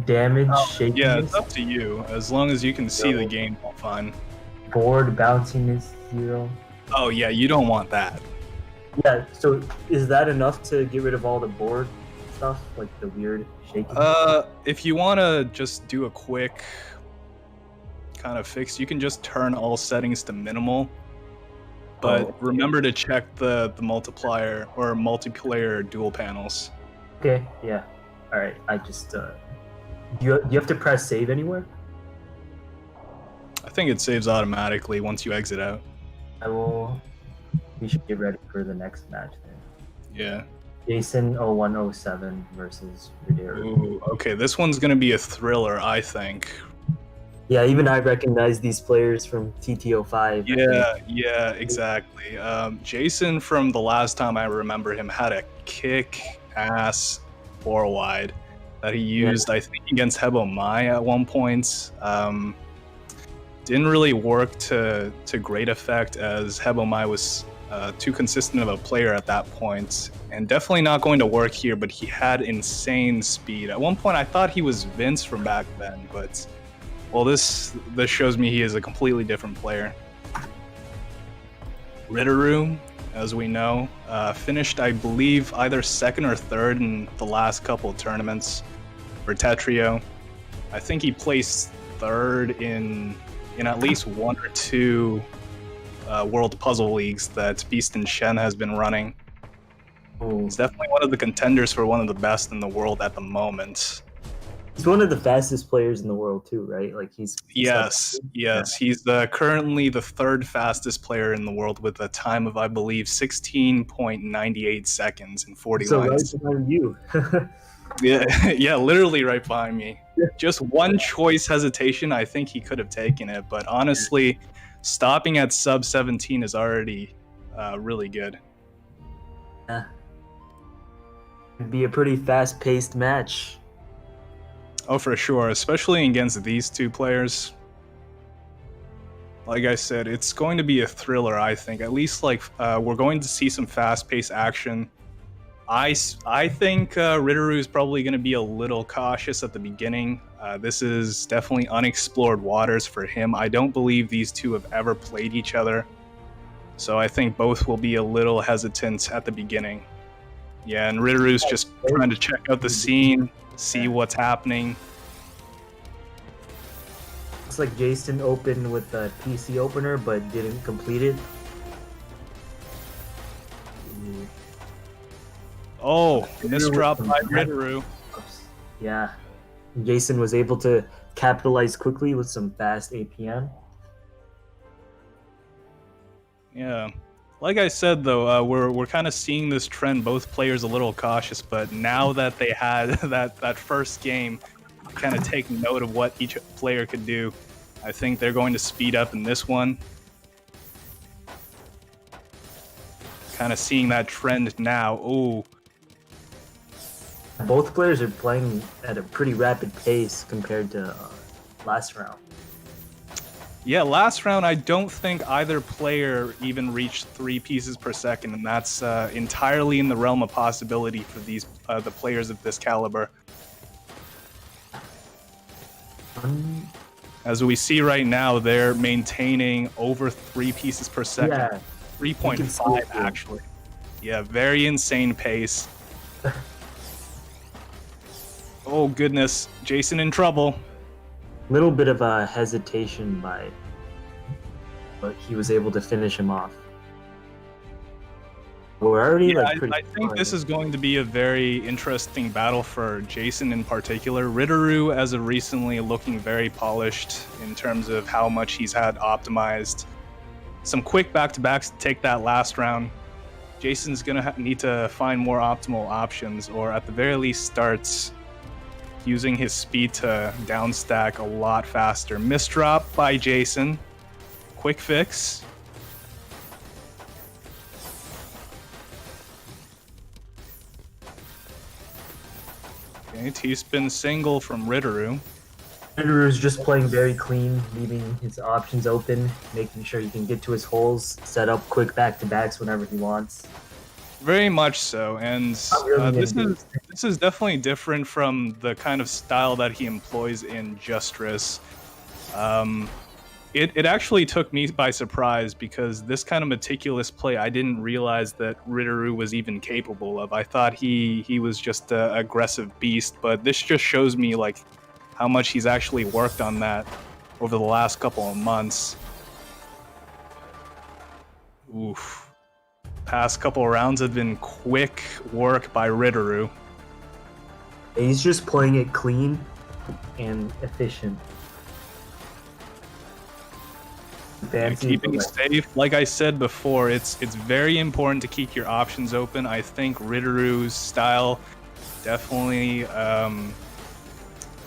Damage, shakiness. Yeah, it's up to you. As long as you can see the game, all fine. Board bounciness 0. Oh yeah, you don't want that. Yeah, so is that enough to get rid of all the board stuff, like the weird shaking? If you want to just do a quick kind of fix, you can just turn all settings to minimal. but Oh. remember to check the multiplier or multiplayer dual panels. Okay, yeah. All right, I just do you have to press save anywhere? I think it saves automatically once you exit out. I will. We should get ready for the next match then. Yeah. Jason 0107 versus Radero. Ooh, okay, this one's gonna be a thriller, I think. Yeah, even I recognize these players from TTO5. Yeah, exactly. Jason, from the last time I remember him, had a kick-ass 4-wide that he used, I think, against Hebo Mai at one point. Didn't really work to great effect as Hebo Mai was too consistent of a player at that point, and definitely not going to work here, but he had insane speed. At one point, I thought he was Vince from back then, but, well, this shows me he is a completely different player. Ritteru, as we know, finished, I believe, either second or third in the last couple of tournaments for Tetrio. I think he placed third in at least one or two World Puzzle Leagues that Beast and Shen has been running. He's definitely one of the contenders for one of the best in the world at the moment. He's one of the fastest players in the world too, right? Like Yes. He's currently the third fastest player in the world with a time of, I believe, 16.98 seconds in 40 lines. Right behind you. Yeah, literally right behind me. Just one choice hesitation, I think he could have taken it, but honestly, stopping at sub 17 is already really good. Yeah. It'd be a pretty fast-paced match. Oh, for sure, especially against these two players. Like I said, it's going to be a thriller, I think. At least, like, we're going to see some fast-paced action. I think Ritteru is probably going to be a little cautious at the beginning. This is definitely unexplored waters for him. I don't believe these two have ever played each other. So I think both will be a little hesitant at the beginning. Yeah, and Ritteru's just trying to check out the scene, see what's happening. Looks like Jason opened with the PC opener, but didn't complete it. Oh, misdrop by Ritteru. Yeah. Jason was able to capitalize quickly with some fast APM. Yeah. Like I said, though, we're kind of seeing this trend, both players a little cautious, but now that they had that first game, kind of take note of what each player could do. I think they're going to speed up in this one. Kind of seeing that trend now. Ooh. Both players are playing at a pretty rapid pace compared to last round. Yeah, last round, I don't think either player even reached 3 pieces per second, and that's entirely in the realm of possibility for these the players of this caliber. As we see right now, they're maintaining over 3 pieces per second. Yeah, 3.5 actually. Yeah, very insane pace. Oh goodness, Jason in trouble. Little bit of a hesitation but he was able to finish him off. We're already I think this is going to be a very interesting battle for Jason in particular. Ritteru, as of recently, looking very polished in terms of how much he's had optimized. Some quick back-to-backs to take that last round. Jason's gonna need to find more optimal options, or at the very least starts using his speed to downstack a lot faster. Misdrop by Jason. Quick fix. Okay, T-spin single from Ritteru. Ritteru's just playing very clean, leaving his options open, making sure he can get to his holes, set up quick back-to-backs whenever he wants. Very much so, and this is definitely different from the kind of style that he employs in Justress. It actually took me by surprise because this kind of meticulous play I didn't realize that Ritteru was even capable of. I thought he was just an aggressive beast, but this just shows me like how much he's actually worked on that over the last couple of months. Oof. Past couple rounds have been quick work by Ritteru. He's just playing it clean and efficient. Fancy, Keeping but safe, like I said before, it's very important to keep your options open. I think Ritteru's style definitely,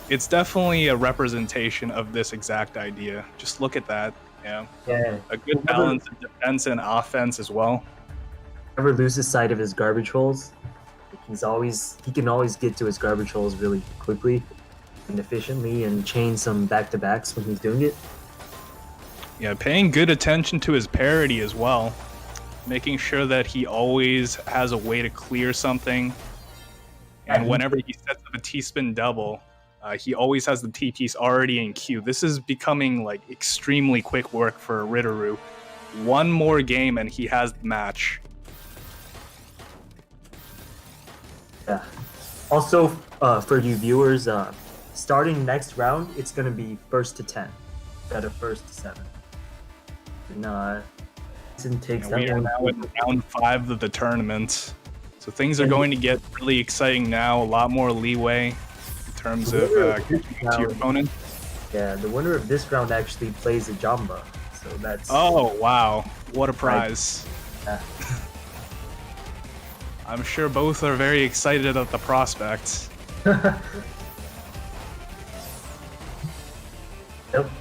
it's definitely a representation of this exact idea. Just look at that. Yeah. A good balance of defense and offense as well. Never loses sight of his garbage holes. He can always get to his garbage holes really quickly and efficiently and chain some back-to-backs when he's doing it. Yeah, paying good attention to his parity as well. Making sure that he always has a way to clear something. And whenever he sets up a T-spin double, he always has the T-piece already in queue. This is becoming like extremely quick work for Ritteru. One more game and he has the match. Yeah. Also, for you viewers, starting next round, it's going to be first to 10 instead of first to 7. And, takes that we are one. now in round 5 of the tournament. So things are going to get really exciting now. A lot more leeway in terms of catching up to your opponent. Yeah, the winner of this round actually plays a Jamba. So that's... Oh, wow. What a prize. Yeah. I'm sure both are very excited at the prospect. Yep,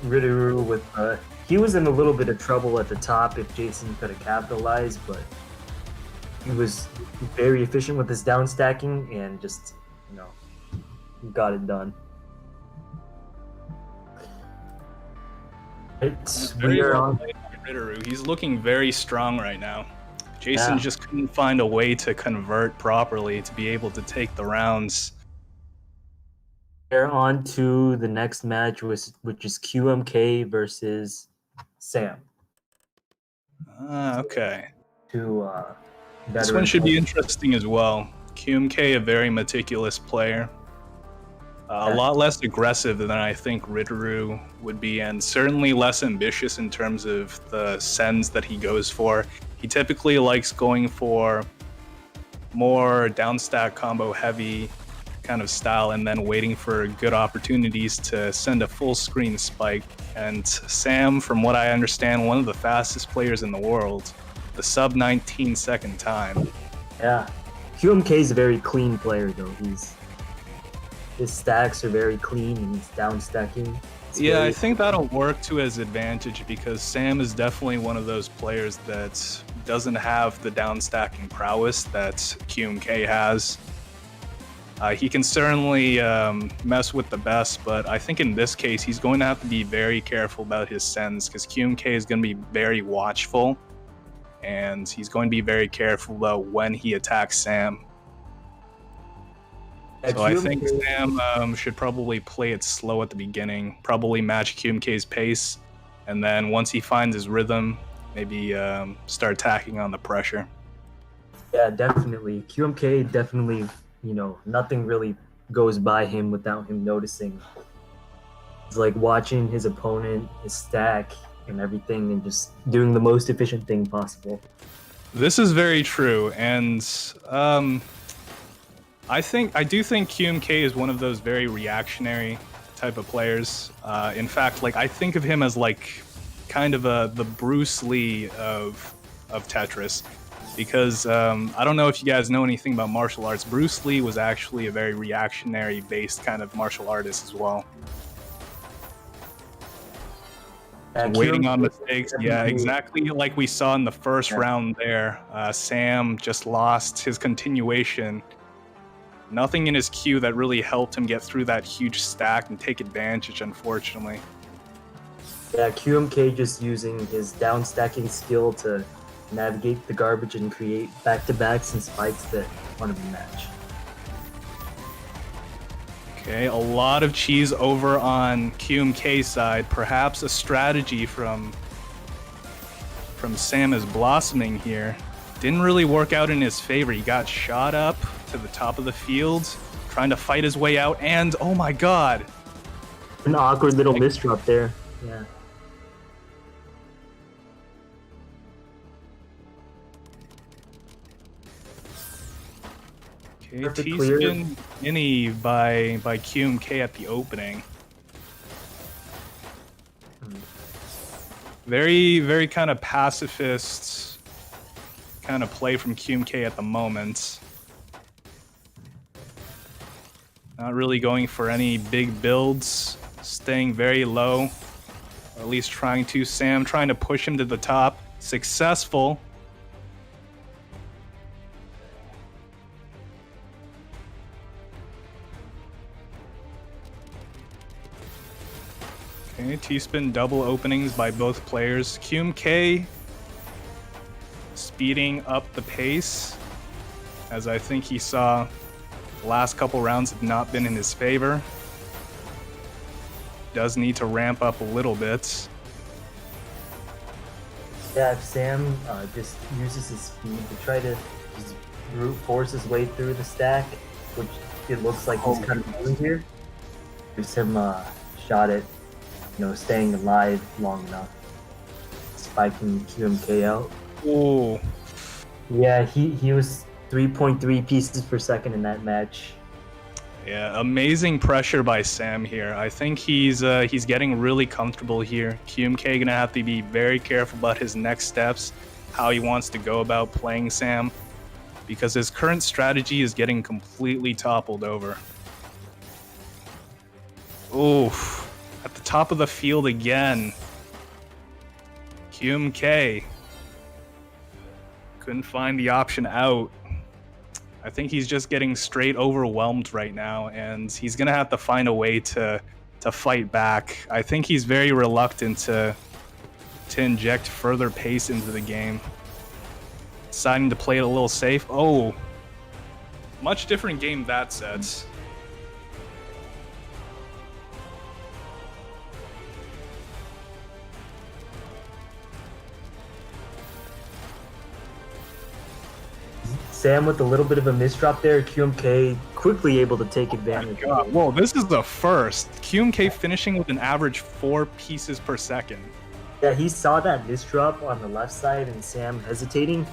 Ritteru with... he was in a little bit of trouble at the top if Jason could have capitalized, but he was very efficient with his down stacking and just, got it done. We are on. Ritteru. He's looking very strong right now. Jason just couldn't find a way to convert properly to be able to take the rounds. We're on to the next match, which is QMK versus Sam. Okay. This one should be interesting as well. QMK, a very meticulous player. A lot less aggressive than I think Ritteru would be, and certainly less ambitious in terms of the sends that he goes for. He typically likes going for more downstack combo heavy kind of style and then waiting for good opportunities to send a full screen spike. And Sam, from what I understand, one of the fastest players in the world, the sub 19 second time. Yeah. QMK is a very clean player though. His stacks are very clean and he's down stacking. Yeah, I think that'll work to his advantage because Sam is definitely one of those players that doesn't have the down stacking prowess that QMK has. He can certainly mess with the best, but I think in this case he's going to have to be very careful about his sends because QMK is going to be very watchful and he's going to be very careful about when he attacks Sam. So I think Sam should probably play it slow at the beginning, probably match QMK's pace, and then once he finds his rhythm, maybe start attacking on the pressure. Yeah, definitely. QMK definitely, nothing really goes by him without him noticing. It's like watching his opponent, his stack, and everything, and just doing the most efficient thing possible. This is very true, and I do think QMK is one of those very reactionary type of players. In fact, I think of him as kind of the Bruce Lee of Tetris, because I don't know if you guys know anything about martial arts. Bruce Lee was actually a very reactionary based kind of martial artist as well. Waiting on mistakes. Yeah, exactly like we saw in the first round there. Sam just lost his continuation. Nothing in his queue that really helped him get through that huge stack and take advantage, unfortunately. Yeah, QMK just using his down stacking skill to navigate the garbage and create back-to-backs and spikes that won him the match. Okay, a lot of cheese over on QMK's side. Perhaps a strategy from Sam is blossoming here. Didn't really work out in his favor. He got shot up to the top of the field, trying to fight his way out, and oh my god! An awkward little misdrop there. Yeah. Okay, Perfect clear. T-spin mini by QMK at the opening. Very kind of pacifist kind of play from QMK at the moment. Not really going for any big builds, staying very low, or at least trying to. Sam trying to push him to the top. Successful. Okay, T-spin double openings by both players. QMK speeding up the pace, as I think he saw the last couple rounds have not been in his favor. Does need to ramp up a little bit. Yeah, if Sam just uses his speed to try to just brute force his way through the stack, which it looks like he's kind of doing here, gives him a shot at, staying alive long enough, spiking QMK out. Oh, Yeah, he was 3.3 pieces per second in that match. yeah, amazing pressure by Sam here. I think he's getting really comfortable here. QMK gonna have to be very careful about his next steps, how he wants to go about playing Sam, because his current strategy is getting completely toppled over. Oof. At the top of the field again. QMK couldn't find the option out. I think he's just getting straight overwhelmed right now, and he's gonna have to find a way to fight back. I think he's very reluctant to inject further pace into the game. Deciding to play it a little safe. Oh, much different game that sets. Sam with a little bit of a misdrop there. QMK quickly able to take advantage. God, whoa, this is the first. QMK finishing with an average 4 pieces per second. Yeah, he saw that misdrop on the left side and Sam hesitating,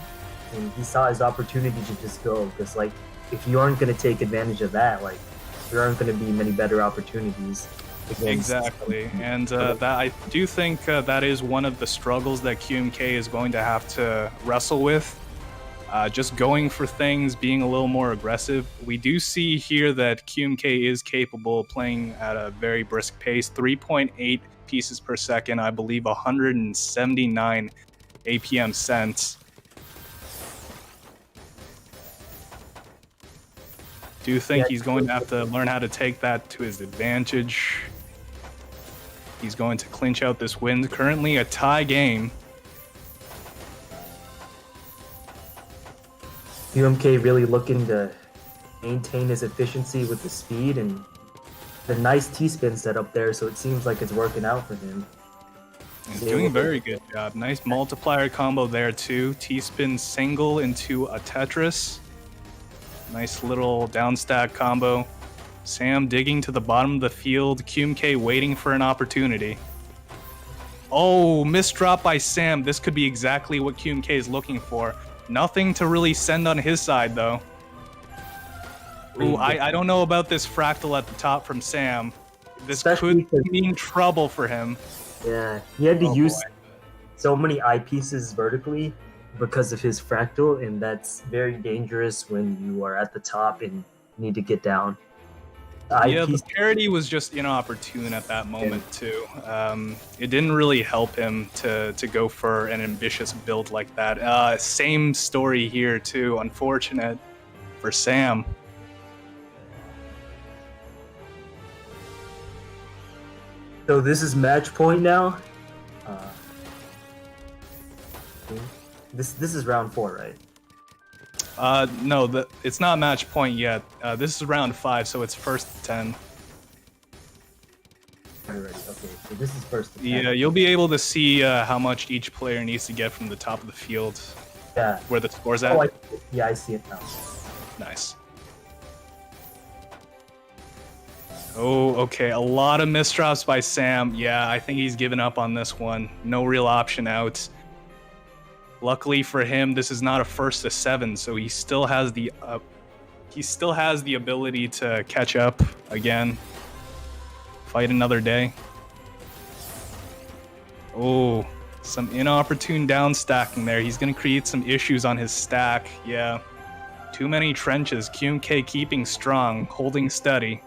and he saw his opportunity to just go. Because, if you aren't going to take advantage of that, there aren't going to be many better opportunities. Exactly, and that I do think that is one of the struggles that QMK is going to have to wrestle with. Just going for things, being a little more aggressive. We do see here that QMK is capable of playing at a very brisk pace, 3.8 pieces per second, I believe 179 APM cents. Do think he's going to have to learn how to take that to his advantage. He's going to clinch out this win. Currently a tie game. QMK really looking to maintain his efficiency with the speed and the nice T-spin set up there, so it seems like it's working out for him. He's doing a very good job. Nice multiplier combo there too. T-spin single into a Tetris. Nice little down stack combo. Sam digging to the bottom of the field. QMK waiting for an opportunity. Oh, misdrop by Sam. This could be exactly what QMK is looking for. Nothing to really send on his side, though. Ooh, I don't know about this fractal at the top from Sam. This could mean trouble for him. Yeah, he had to use so many eyepieces vertically because of his fractal, and that's very dangerous when you are at the top and need to get down. The parity was just inopportune at that moment too. It didn't really help him to go for an ambitious build like that. Same story here too. Unfortunate for Sam. So this is match point now. This is round 4, right? No, it's not match point yet. This is round 5, so it's first to 10. Alright, okay, so this is first to 10. Yeah, you'll be able to see how much each player needs to get from the top of the field. Yeah. Where the score's at. Oh, I see it now. Nice. Oh, okay. A lot of misdrops by Sam. Yeah, I think he's given up on this one. No real option out. Luckily for him, this is not a first to 7, so he still has the he still has the ability to catch up again. Fight another day. Oh, some inopportune down stacking there. He's going to create some issues on his stack. Yeah. Too many trenches. QMK keeping strong, holding steady.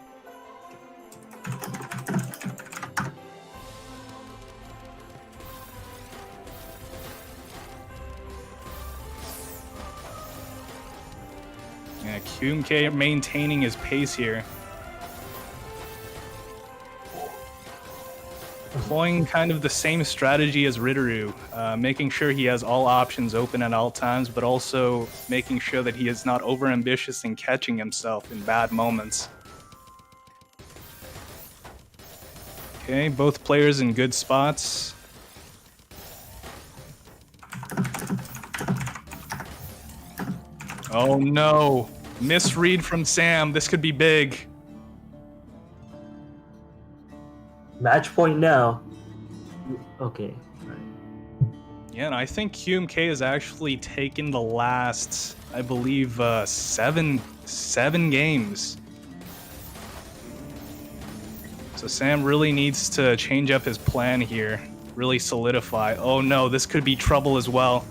Yeah, QMK maintaining his pace here. Employing kind of the same strategy as Ritteru, making sure he has all options open at all times, but also making sure that he is not overambitious in catching himself in bad moments. Okay, both players in good spots. Oh no, misread from Sam. This could be big. Match point now. Okay. Yeah, and I think QMK has actually taken the last, I believe, seven games. So Sam really needs to change up his plan here, really solidify. Oh no, this could be trouble as well.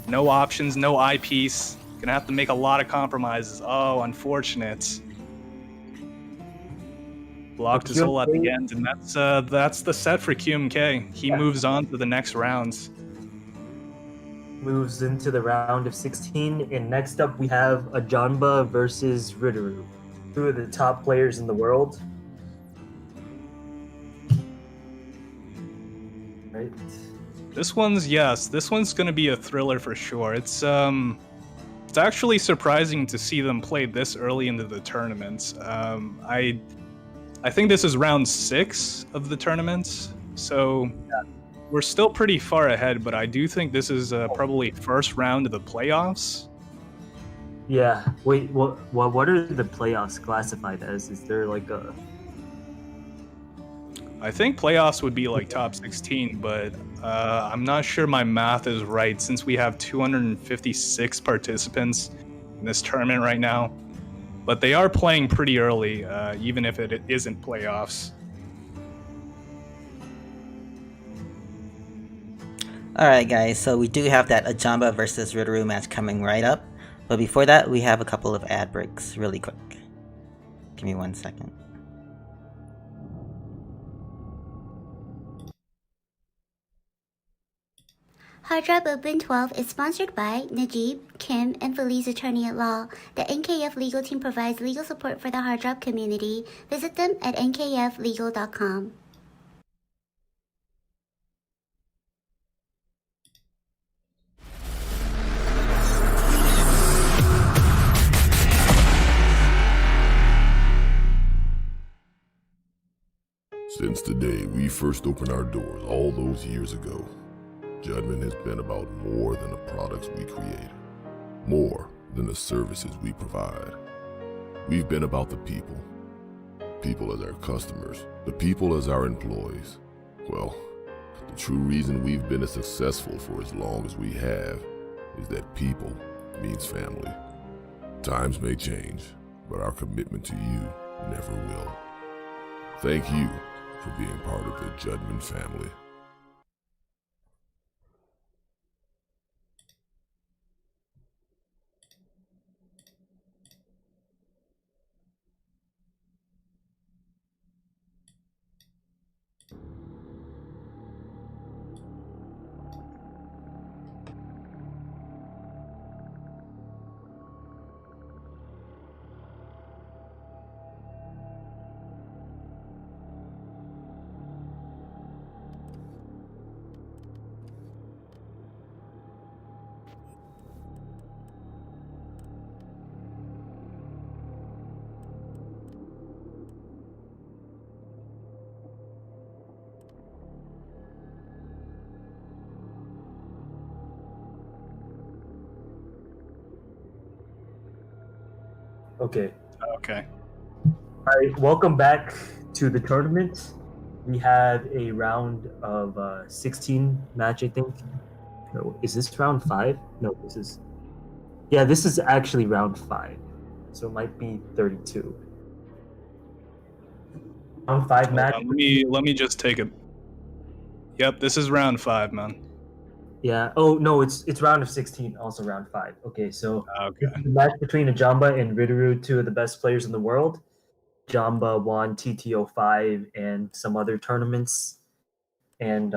No options, no eyepiece. Gonna have to make a lot of compromises. Oh, unfortunate. Blocked his hole at the end, and that's the set for QMK. He moves on to the next rounds. Moves into the round of 16, and next up we have Ajanba versus Ritteru, two of the top players in the world. Right. This one's gonna be a thriller for sure. It's actually surprising to see them play this early into the tournament. I think this is round 6 of the tournament, so we're still pretty far ahead, but I do think this is probably first round of the playoffs. Yeah. Wait. What are the playoffs classified as? Is there like a? I think playoffs would be like top 16, but I'm not sure my math is right since we have 256 participants in this tournament right now. But they are playing pretty early, even if it isn't playoffs. Alright guys, so we do have that Ajanba versus Ritteru match coming right up. But before that, we have a couple of ad breaks really quick. Give me 1 second. Hard Drop Open 12 is sponsored by Najib, Kim, and Feli's attorney at law. The NKF legal team provides legal support for the Hard Drop community. Visit them at nkflegal.com. Since the day we first opened our doors all those years ago, Judgment has been about more than the products we create, more than the services we provide. We've been about the people. People as our customers, the people as our employees. Well, the true reason we've been as successful for as long as we have is that people means family. Times may change, but our commitment to you never will. Thank you for being part of the Judgment family. Okay. Okay. All right. Welcome back to the tournament. We have a round of 16 match, I think. No, is this round 5? No, this is. Yeah, this is actually round 5. so it might be 32. Round 5 match. Let me just take it. Yep, this is round 5, man. Yeah. Oh no, it's round of 16, also round 5. Okay, so Okay. the match between Ajamba and Riduru, two of the best players in the world. Jamba won TTO5 and some other tournaments, and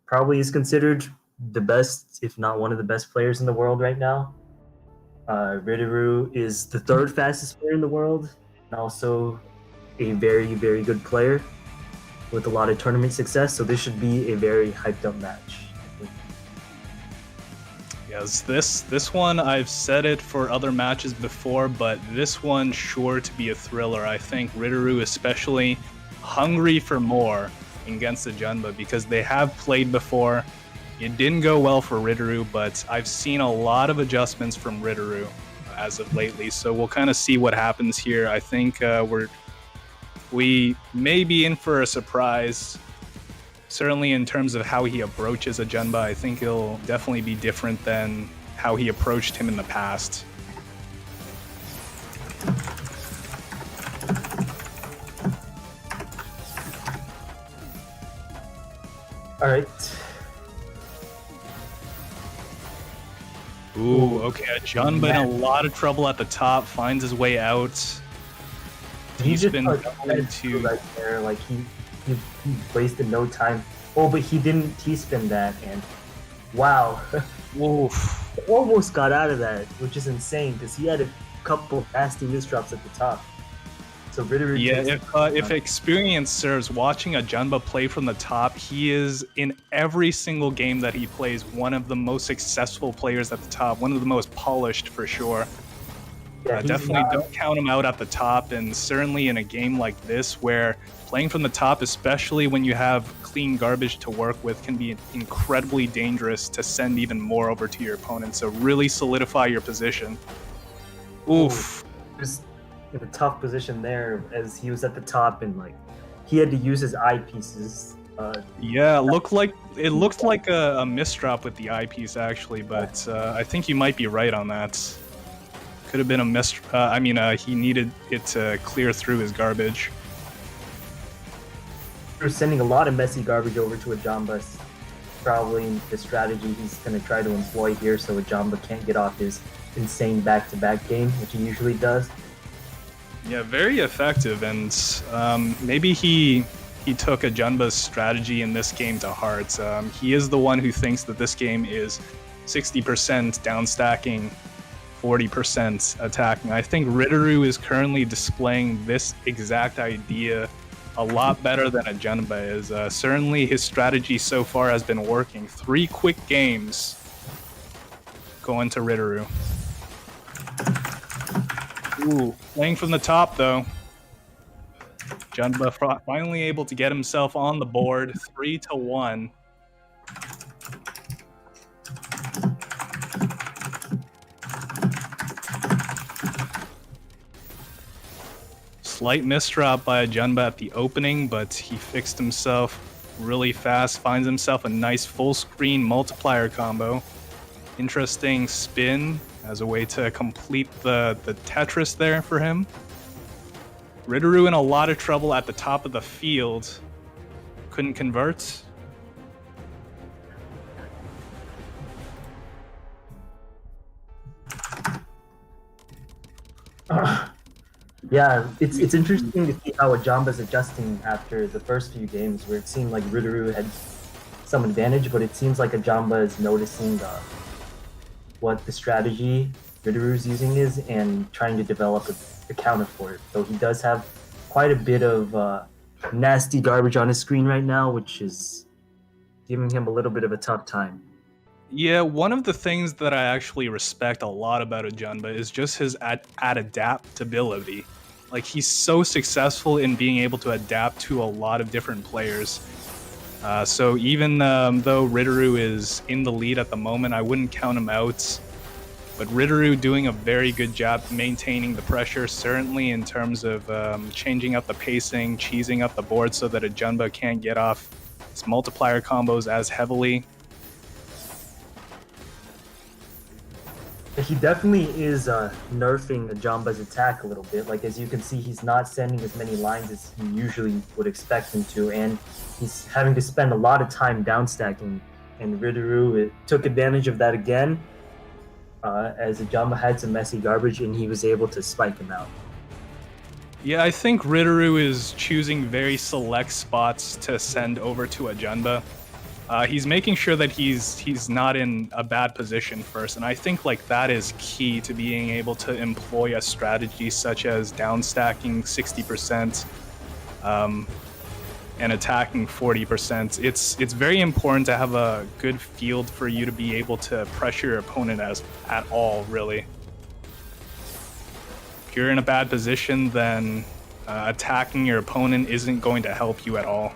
probably is considered the best, if not one of the best players in the world right now. Riduru is the third fastest player in the world, and also a very, very good player with a lot of tournament success. So this should be a very hyped up match. Yes, this one, I've said it for other matches before, but this one sure to be a thriller. I think Riduru especially hungry for more against the Junba because they have played before. It didn't go well for Riduru, but I've seen a lot of adjustments from Riduru as of lately, so we'll kind of see what happens here. I think we may be in for a surprise. Certainly in terms of how he approaches a Junba, I think it'll definitely be different than how he approached him in the past. All right. Ooh, okay, a Junba in a lot of trouble at the top, finds his way out. He's been going to right there, like he wasted no time. Oh, but he didn't T-spin that, and wow. Oof. Almost got out of that, which is insane because he had a couple nasty misdrops at the top. So Riduru, yeah, if experience serves, watching a Junba play from the top, he is in every single game that he plays one of the most successful players at the top, one of the most polished for sure. Yeah, definitely don't count him out at the top, and certainly in a game like this where playing from the top, especially when you have clean garbage to work with, can be incredibly dangerous to send even more over to your opponent. So really solidify your position. Oof. He was in a tough position there as he was at the top and like he had to use his eyepieces. Yeah, it looked like a misdrop with the eyepiece actually, but I think you might be right on that. Could have been a he needed it to clear through his garbage. We're sending a lot of messy garbage over to Ajamba. Probably the strategy he's going to try to employ here so Ajamba can't get off his insane back-to-back game, which he usually does. Yeah, very effective, and maybe he took Ajamba's strategy in this game to heart. He is the one who thinks that this game is 60% down stacking, 40% attacking. I think Riduru is currently displaying this exact idea a lot better than Ajamba is. Certainly his strategy so far has been working. 3 quick games going to Riduru. Ooh, playing from the top though. Junba finally able to get himself on the board, 3-1. Slight misdrop by Junba at the opening, but he fixed himself really fast, finds himself a nice full screen multiplier combo. Interesting spin as a way to complete the Tetris there for him. Riduru in a lot of trouble at the top of the field. Couldn't convert. Yeah, it's interesting to see how Ajamba's adjusting after the first few games where it seemed like Riduru had some advantage, but it seems like Ajamba is noticing what the strategy Riduru's using is and trying to develop a counter for it. So he does have quite a bit of nasty garbage on his screen right now, which is giving him a little bit of a tough time. Yeah, one of the things that I actually respect a lot about Ajamba is just his adaptability. Like, he's so successful in being able to adapt to a lot of different players. So even though Riduru is in the lead at the moment, I wouldn't count him out. But Riduru doing a very good job maintaining the pressure, certainly in terms of changing up the pacing, cheesing up the board so that Ajamba can't get off his multiplier combos as heavily. He definitely is nerfing Ajamba's attack a little bit. Like, as you can see, he's not sending as many lines as he usually would expect him to, and he's having to spend a lot of time downstacking. And Riduru took advantage of that again, as Ajamba had some messy garbage, and he was able to spike him out. Yeah, I think Riduru is choosing very select spots to send over to Ajamba. He's making sure that he's not in a bad position first, and I think like that is key to being able to employ a strategy such as downstacking 60% and attacking 40%. It's very important to have a good field for you to be able to pressure your opponent at all, really. If you're in a bad position, then attacking your opponent isn't going to help you at all.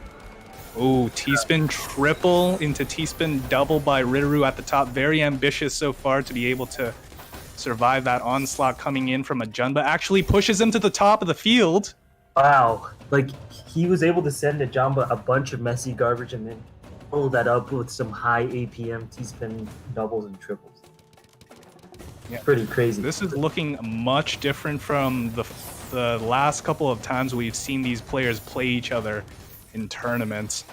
Ooh, T-spin triple into T-spin double by Riduru at the top. Very ambitious so far to be able to survive that onslaught coming in from Ajamba. Actually pushes him to the top of the field. Wow. Like, he was able to send Ajamba a bunch of messy garbage and then follow that up with some high APM T-spin doubles and triples. Yeah. Pretty crazy. This is looking much different from the last couple of times we've seen these players play each other in tournaments.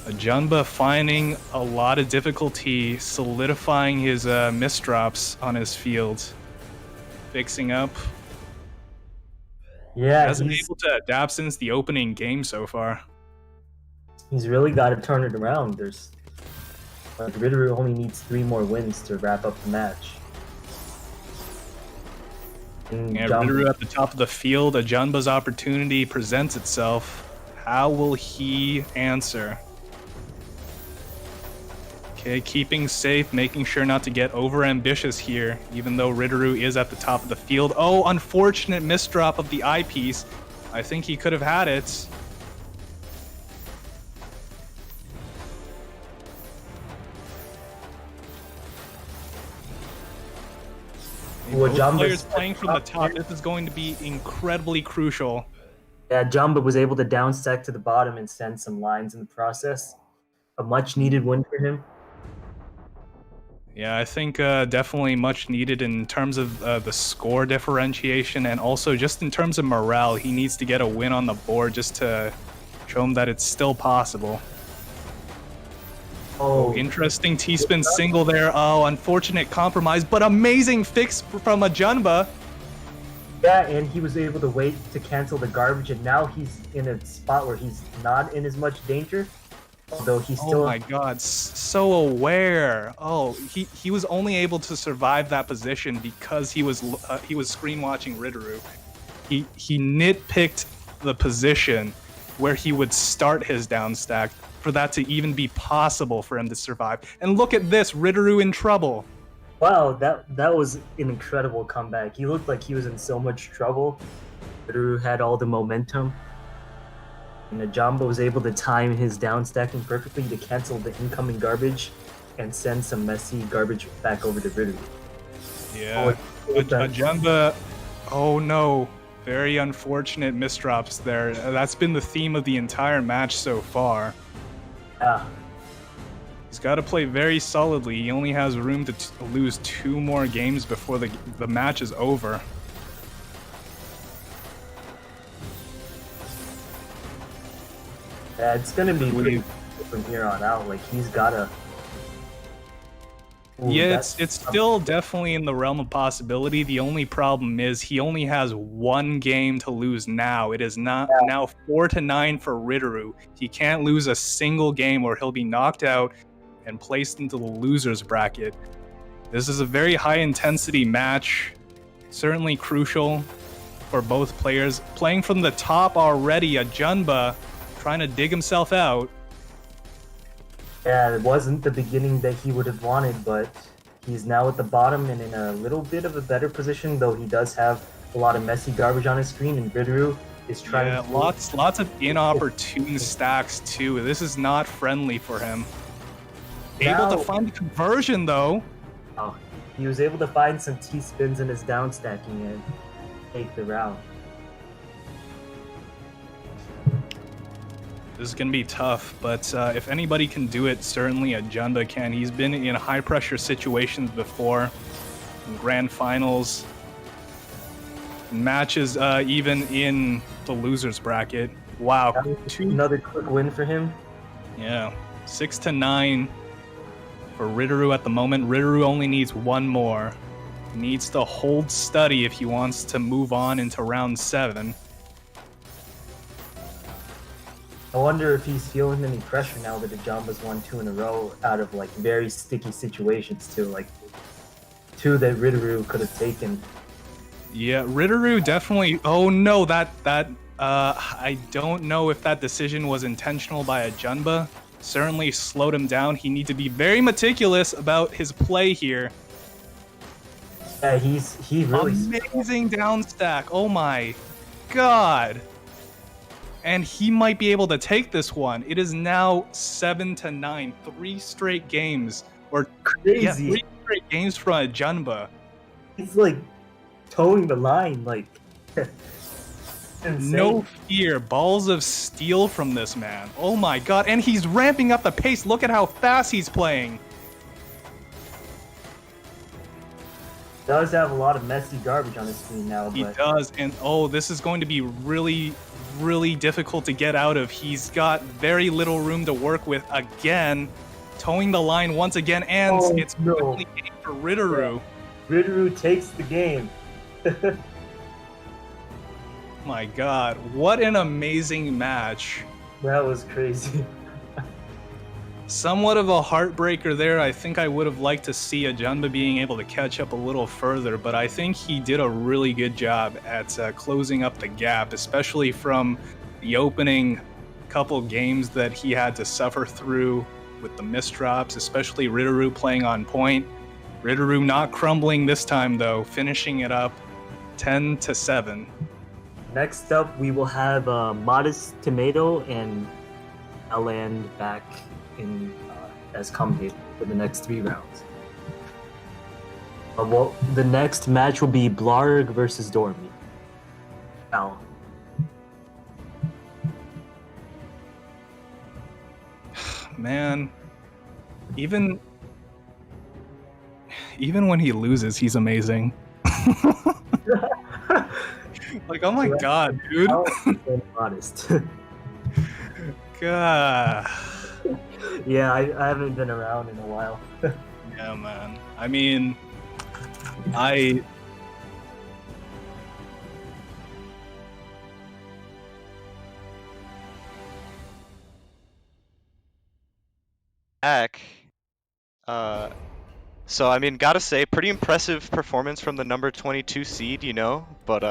Ajamba finding a lot of difficulty solidifying his misdrops on his field. Fixing up. Yeah, Hasn't been able to adapt since the opening game so far. He's really got to turn it around. Riduru only needs 3 more wins to wrap up the match. Yeah, Riduru at the top of the field. Ajamba's opportunity presents itself. How will he answer? Okay, keeping safe, making sure not to get over-ambitious here, even though Riduru is at the top of the field. Oh, unfortunate misdrop of the eyepiece. I think he could have had it. Both players playing from the top. This is going to be incredibly crucial. Yeah, Jamba was able to downstack to the bottom and send some lines in the process. A much-needed win for him. Yeah, I think definitely much needed in terms of the score differentiation and also just in terms of morale. He needs to get a win on the board just to show him that it's still possible. Oh, interesting T-spin single there. Oh, unfortunate compromise, but amazing fix from Ajamba. Yeah, and he was able to wait to cancel the garbage, and now he's in a spot where he's not in as much danger. Although he's still... Oh my god, so aware. Oh, he was only able to survive that position because he was screen watching Riduru. He nitpicked the position where he would start his down stack for that to even be possible for him to survive. And look at this, Riduru in trouble. Wow, that was an incredible comeback. He looked like he was in so much trouble. Riduru had all the momentum. And Ajamba was able to time his down stacking perfectly to cancel the incoming garbage and send some messy garbage back over to Riduru. Yeah, Ajamba, oh no, very unfortunate misdrops there. That's been the theme of the entire match so far. Yeah. He's got to play very solidly. He only has room to lose 2 more games before the match is over. Yeah, it's gonna be pretty from here on out. Like, he's gotta... Ooh, yeah, it's still definitely in the realm of possibility. The only problem is he only has 1 game to lose now. It is now 4-9 for Riduru. He can't lose a single game or he'll be knocked out and placed into the loser's bracket. This is a very high-intensity match, certainly crucial for both players. Playing from the top already, Ajamba trying to dig himself out. Yeah, it wasn't the beginning that he would have wanted, but he's now at the bottom and in a little bit of a better position, though he does have a lot of messy garbage on his screen, and Riduru is trying to... lots of inopportune stacks, too. This is not friendly for him. Able to find the conversion, though. Oh, he was able to find some T-spins in his down stacking and take the round. This is going to be tough, but if anybody can do it, certainly a Junba can. He's been in high-pressure situations before, in grand finals, matches even in the loser's bracket. Wow. Another quick win for him. Yeah. 6-9 for Ritteru at the moment. Ritteru only needs one more. Needs to hold steady if he wants to move on into round 7. I wonder if he's feeling any pressure now that the Jambas won 2 in a row out of like very sticky situations too, like 2 that Ritteru could have taken. Yeah, Ritteru definitely. Oh no, I don't know if that decision was intentional by a Junba. Certainly slowed him down. He needs to be very meticulous about his play here. Yeah, he really amazing down stack. Oh my god. And he might be able to take this one. It is now 7-9. 3 straight games. Or crazy. Yeah, 3 straight games from a Junba. He's like towing the line, like insane. No fear. Balls of steel from this man. Oh my god. And he's ramping up the pace. Look at how fast he's playing. Does have a lot of messy garbage on his screen now. He but... does. And oh, this is going to be really difficult to get out of. He's got very little room to work with again. Towing the line once again. And it's really game for Ritteru. Yeah. Ritteru takes the game. My god, what an amazing match. That was crazy. Somewhat of a heartbreaker there. I think I would have liked to see a Junba being able to catch up a little further, but I think he did a really good job at closing up the gap, especially from the opening couple games that he had to suffer through with the misdrops, especially Ritteru playing on point. Ritteru not crumbling this time though, finishing it up 10-7. Next up, we will have Modest Tomato and Alan back in as commentator for the next 3 rounds. Well, the next match will be Blarg versus Dormy. Alan. Man, even when he loses, he's amazing. Like, oh my god, dude. Honest. God. Yeah, I haven't been around in a while. Yeah, man. I mean, back. So I mean, gotta say, pretty impressive performance from the number 22 seed, you know. But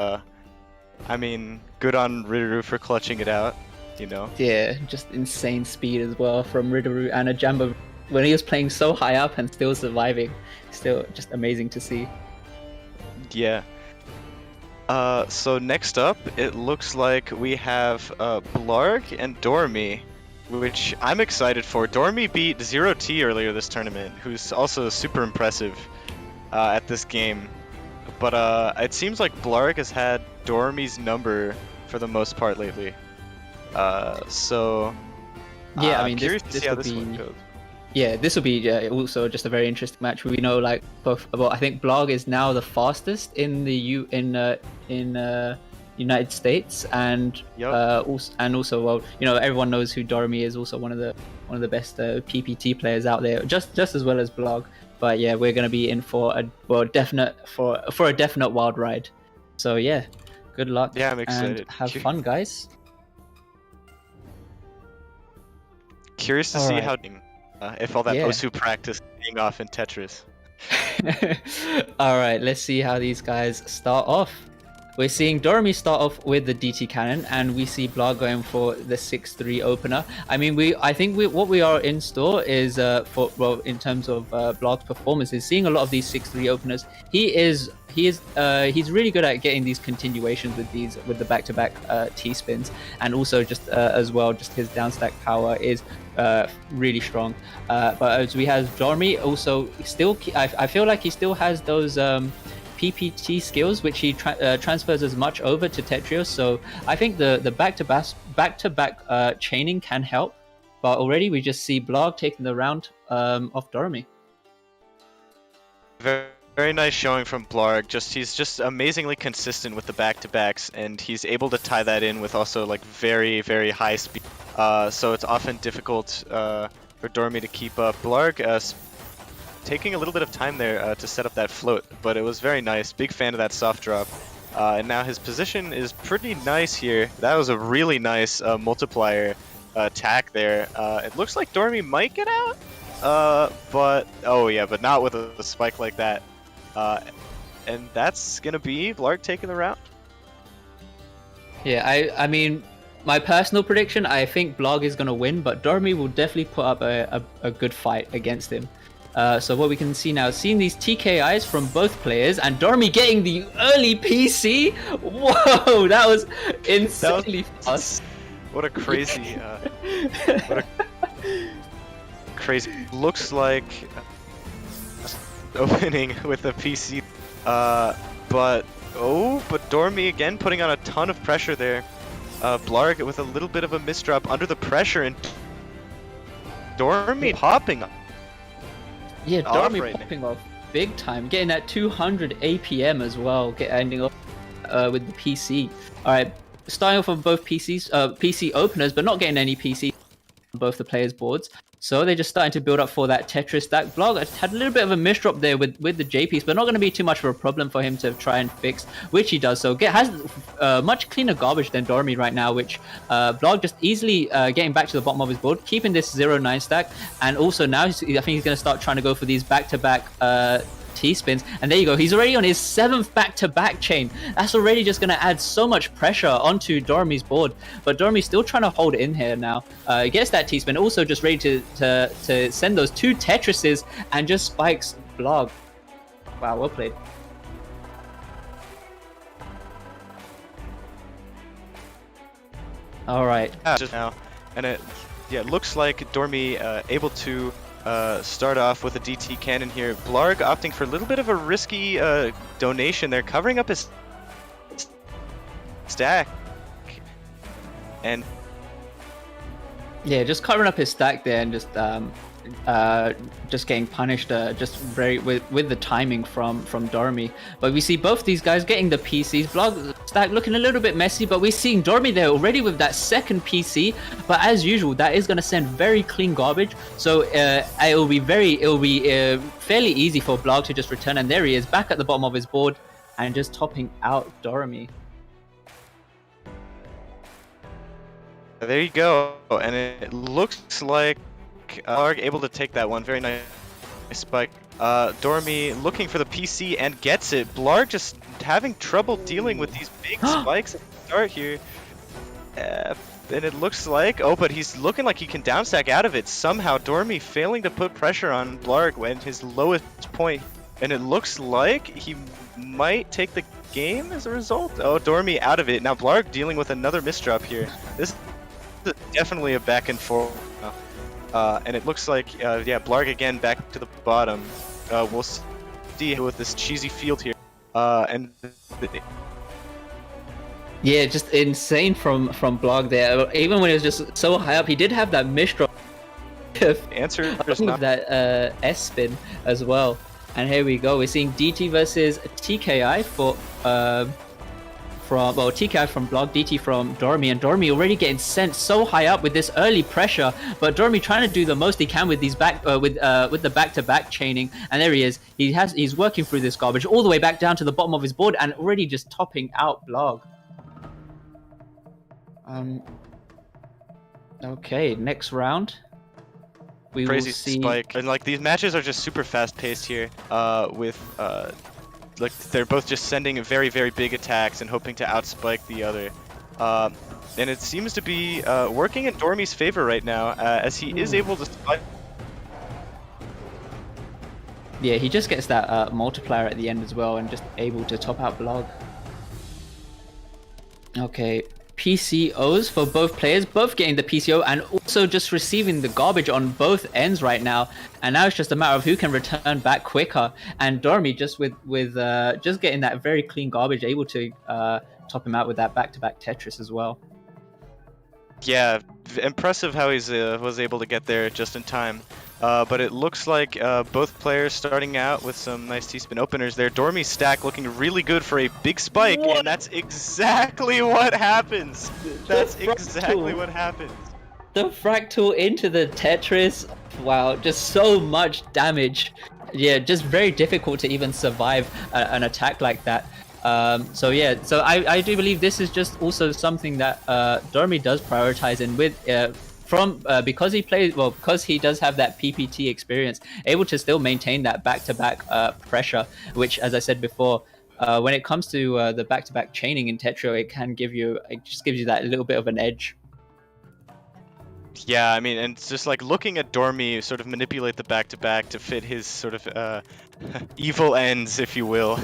I mean, good on Ritteru for clutching it out, you know. Yeah, just insane speed as well from Ritteru and a Jamba when he was playing so high up and still surviving. Still just amazing to see. Yeah. So next up, it looks like we have Blarg and Dormy, which I'm excited for. Dormy beat 0T earlier this tournament, who's also super impressive at this game. But it seems like Blarg has had Dormy's number for the most part lately. So yeah, I mean, curious to see how this will one goes. Yeah, this will be also just a very interesting match. We know, like, both. Well, I think Blarg is now the fastest in the United States, and also, well, you know, everyone knows who Dormy is. Also, one of the best PPT players out there, just as well as Blarg. But yeah, we're gonna be in for a definite wild ride. So yeah, good luck. Yeah, I'm excited. And have fun, guys. Curious to All see right. how if all that Osu practice is paying off in Tetris. All right, let's see how these guys start off. We're seeing Dormy start off with the DT cannon, and we see Blarg going for the 6-3 opener. I mean, what we are in store is in terms of Blarg's performance, is seeing a lot of these 6-3 openers. He's really good at getting these continuations with the back-to-back T spins, and also just as well, just his downstack power is really strong. But as we have Dormy, also still, I feel like he still has those PPT skills, which he transfers as much over to Tetrios. So I think the back-to-back chaining can help. But already we just see Blarg taking the round off Dormy. Very nice showing from Blarg. He's just amazingly consistent with the back-to-backs, and he's able to tie that in with also like very, very high speed. So it's often difficult for Dormy to keep up. Blarg taking a little bit of time there to set up that float, but it was very nice. Big fan of that soft drop. And now his position is pretty nice here. That was a really nice multiplier attack there. It looks like Dormy might get out, but not with a spike like that. And that's gonna be Blarg taking the round. Yeah, I mean, my personal prediction, I think Blarg is gonna win, but Dormy will definitely put up a good fight against him. So what we can see now, seeing these TKIs from both players, and Dormy getting the early PC. Whoa, that was insanely fast. What a crazy, crazy. Looks like opening with a PC, but Dormy again putting on a ton of pressure there. Blarg with a little bit of a misdrop under the pressure, and Dormy popping up. Yeah, Dormy popping off big time, getting that 200 APM as well, ending up with the PC. All right, starting off on both PC openers, but not getting any PC on both the players' boards. So they're just starting to build up for that Tetris stack. Blarg had a little bit of a misdrop there with the J piece, but not going to be too much of a problem for him to try and fix, which he does. So has much cleaner garbage than Dormy right now, which Blarg just easily getting back to the bottom of his board, keeping this 0-9 stack, and also now I think he's going to start trying to go for these back-to-back T-spins, and there you go, he's already on his 7th back-to-back chain. That's already just going to add so much pressure onto Dormy's board, but Dormy's still trying to hold in here now. He gets that T-spin, also just ready to send those 2 Tetrises, and just spikes Blarg. Wow, well played. Alright. Just now, and it looks like Dormy able to start off with a DT cannon here. Blarg opting for a little bit of a risky donation there, covering up his stack. And yeah, just covering up his stack there, and just getting punished just very with the timing from Dormy. But we see both these guys getting the PCs. Blarg stack looking a little bit messy, but we're seeing Dormy there already with that second PC. But as usual, that is going to send very clean garbage. So it'll be fairly easy for Blarg to just return. And there he is, back at the bottom of his board, and just topping out Dormy. There you go, and it looks like Blarg able to take that one. Very nice spike. Dormy looking for the PC and gets it. Blarg just having trouble dealing with these big spikes at the start here. And it looks like, but he's looking like he can downstack out of it somehow. Dormy failing to put pressure on Blarg when his lowest point. And it looks like he might take the game as a result. Oh, Dormy out of it. Now Blarg dealing with another misdrop here. This is definitely a back and forth. And it looks like, Blarg again back to the bottom. We'll see with this cheesy field here. Yeah, just insane from Blarg there. Even when it was just so high up, he did have that misdrop. Answer that S spin as well. And here we go. We're seeing DT versus TKI TKI from Blarg, DT from Dormy, and Dormy already getting sent so high up with this early pressure, but Dormy trying to do the most he can with these with the back-to-back chaining, and there he is. He's working through this garbage all the way back down to the bottom of his board, and already just topping out Blarg. Okay, next round. We Crazy will see... spike, and like these matches are just super fast-paced here. Like they're both just sending very, very big attacks and hoping to outspike the other. And it seems to be working in Dormy's favor right now, as he is able to spike. Yeah, he just gets that multiplier at the end as well, and just able to top out Blarg. Okay, PCOs for both players, both getting the PCO and also just receiving the garbage on both ends right now. And now it's just a matter of who can return back quicker. And Dormy just with just getting that very clean garbage, able to top him out with that back-to-back Tetris as well. Yeah, impressive how he's was able to get there just in time. But it looks like both players starting out with some nice T-spin openers there. Dormy's stack looking really good for a big spike, and that's exactly what happens. That's exactly what happens. The fractal into the Tetris, wow, just so much damage. Yeah, just very difficult to even survive an attack like that. So I do believe this is just also something that Dormy does prioritize, and with because he plays well, because he does have that PPT experience, able to still maintain that back-to-back pressure, which, as I said before, when it comes to the back-to-back chaining in Tetrio, it just gives you that little bit of an edge. Yeah, I mean, and it's just like looking at Dormy sort of manipulate the back-to-back to fit his sort of evil ends, if you will.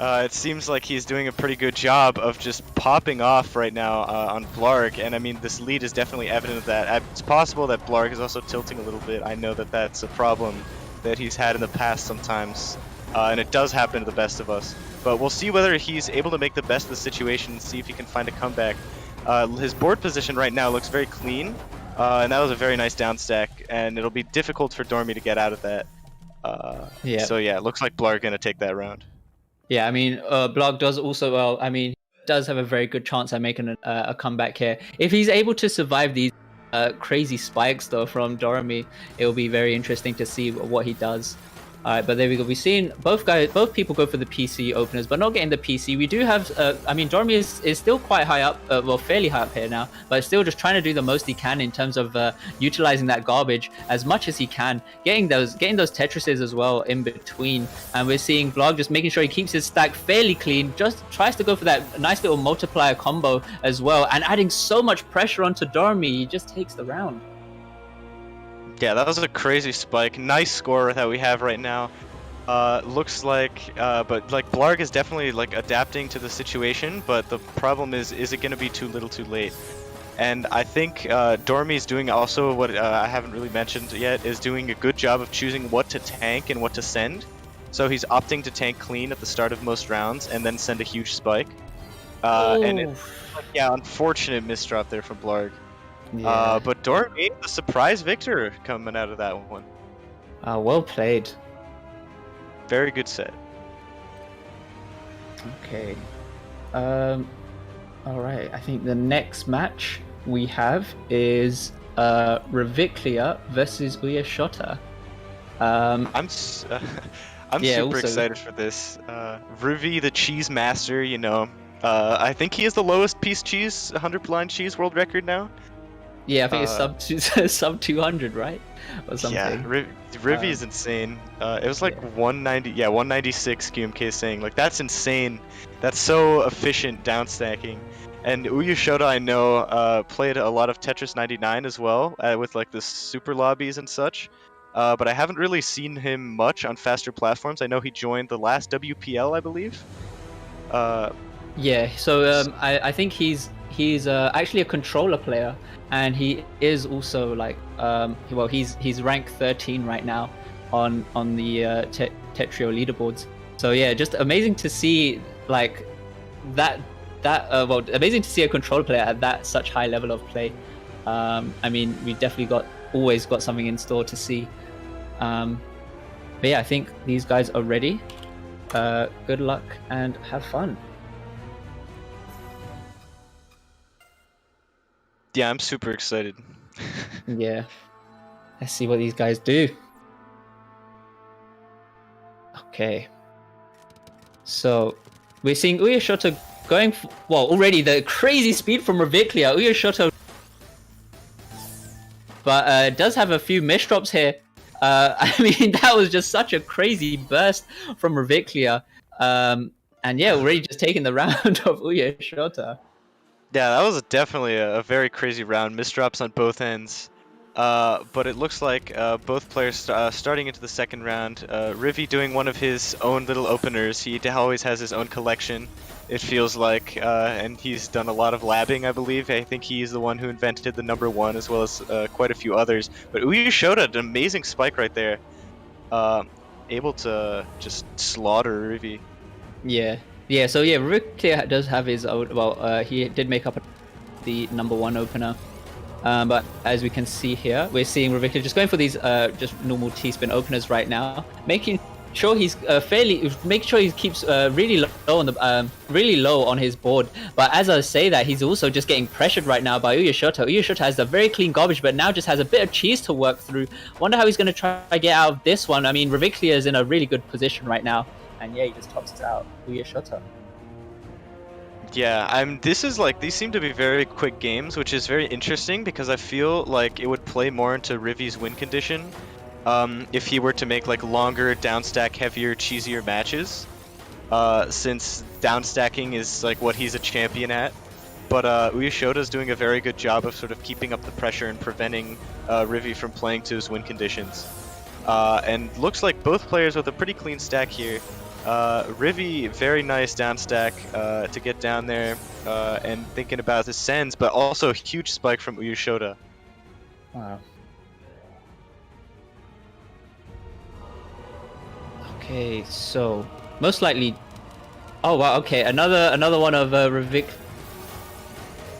It seems like he's doing a pretty good job of just popping off right now on Blarg, and I mean, this lead is definitely evident of that. It's possible that Blarg is also tilting a little bit. I know that that's a problem that he's had in the past sometimes, and it does happen to the best of us. But we'll see whether he's able to make the best of the situation and see if he can find a comeback. His board position right now looks very clean, and that was a very nice down stack, and it'll be difficult for Dormy to get out of that. So yeah, it looks like Blarg gonna take that round. Yeah, I mean, Blarg does also, well, I mean, does have a very good chance at making a comeback here. If he's able to survive these crazy spikes, though, from Dormy, it will be very interesting to see what he does. Alright, but there we go. We've seen both people go for the PC openers, but not getting the PC. We do have, I mean, Dormy is still quite high up, well, fairly high up here now, but still just trying to do the most he can in terms of utilizing that garbage as much as he can, getting those Tetrises as well in between. And we're seeing Blarg just making sure he keeps his stack fairly clean, just tries to go for that nice little multiplier combo as well, and adding so much pressure onto Dormy, he just takes the round. Yeah, that was a crazy spike. Nice score that we have right now. Looks like, but like Blarg is definitely like adapting to the situation, but the problem is it going to be too little too late? And I think Dormy's doing also what I haven't really mentioned yet, is doing a good job of choosing what to tank and what to send. So he's opting to tank clean at the start of most rounds and then send a huge spike. And it's, yeah, unfortunate misdrop there from Blarg. Yeah. But Dormy, the surprise victor coming out of that one. Well played. Very good set. Okay. All right. I think the next match we have is Reviclia versus Uyashota. I'm super excited for this. Ruvi, the cheese master, you know. I think he is the lowest piece cheese, 100 blind cheese world record now. Yeah, I think it's sub 200, right? Or something. Yeah, Rivi is insane. It was like 190, yeah, 196 QMK saying. Like, that's insane. That's so efficient down stacking. And Uyashota, I know, played a lot of Tetris 99 as well, with like the super lobbies and such. But I haven't really seen him much on faster platforms. I know he joined the last WPL, I believe. Yeah, so I think he's actually a controller player, and he is also like well, he's rank 13 right now on the Tetrio leaderboards. So yeah, just amazing to see like well, amazing to see a controller player at that such high level of play. I mean, we definitely always got something in store to see. But yeah, I think these guys are ready. Good luck and have fun. Yeah, I'm super excited. Yeah. Let's see what these guys do. Okay. So, we're seeing Uyashota going for, well, already the crazy speed from Reviclia. Uyashota, but does have a few misdrops here. I mean, that was just such a crazy burst from Reviclia. And yeah, already just taking the round of Uyashota. Yeah, that was definitely a very crazy round. Misdrops on both ends. But it looks like both players starting into the second round. Rivi doing one of his own little openers. He always has his own collection, it feels like, and he's done a lot of labbing, I believe. I think he's the one who invented the #1 as well as quite a few others. But Uyu showed an amazing spike right there, able to just slaughter Rivi. Yeah. Yeah, so yeah, Riviclia does have his own, well, he did make up the #1 opener. But as we can see here, we're seeing Riviclia just going for these just normal T-spin openers right now, making sure he's make sure he keeps really low on his board. But as I say that, he's also just getting pressured right now by Uyashota. Uyashota has a very clean garbage, but now just has a bit of cheese to work through. Wonder how he's going to try to get out of this one. I mean, Riviclia is in a really good position right now, and yeah, he just tops out Uyashota. Yeah, these seem to be very quick games, which is very interesting because I feel like it would play more into Rivi's win condition if he were to make like longer, downstack, heavier, cheesier matches, since downstacking is like what he's a champion at. But Uyashota is doing a very good job of sort of keeping up the pressure and preventing Rivi from playing to his win conditions. And looks like both players with a pretty clean stack here. Rivi, very nice down stack to get down there and thinking about the sends, but also a huge spike from Uyashota. Wow. Okay, so most likely. Oh wow. Okay, another one of Rivik.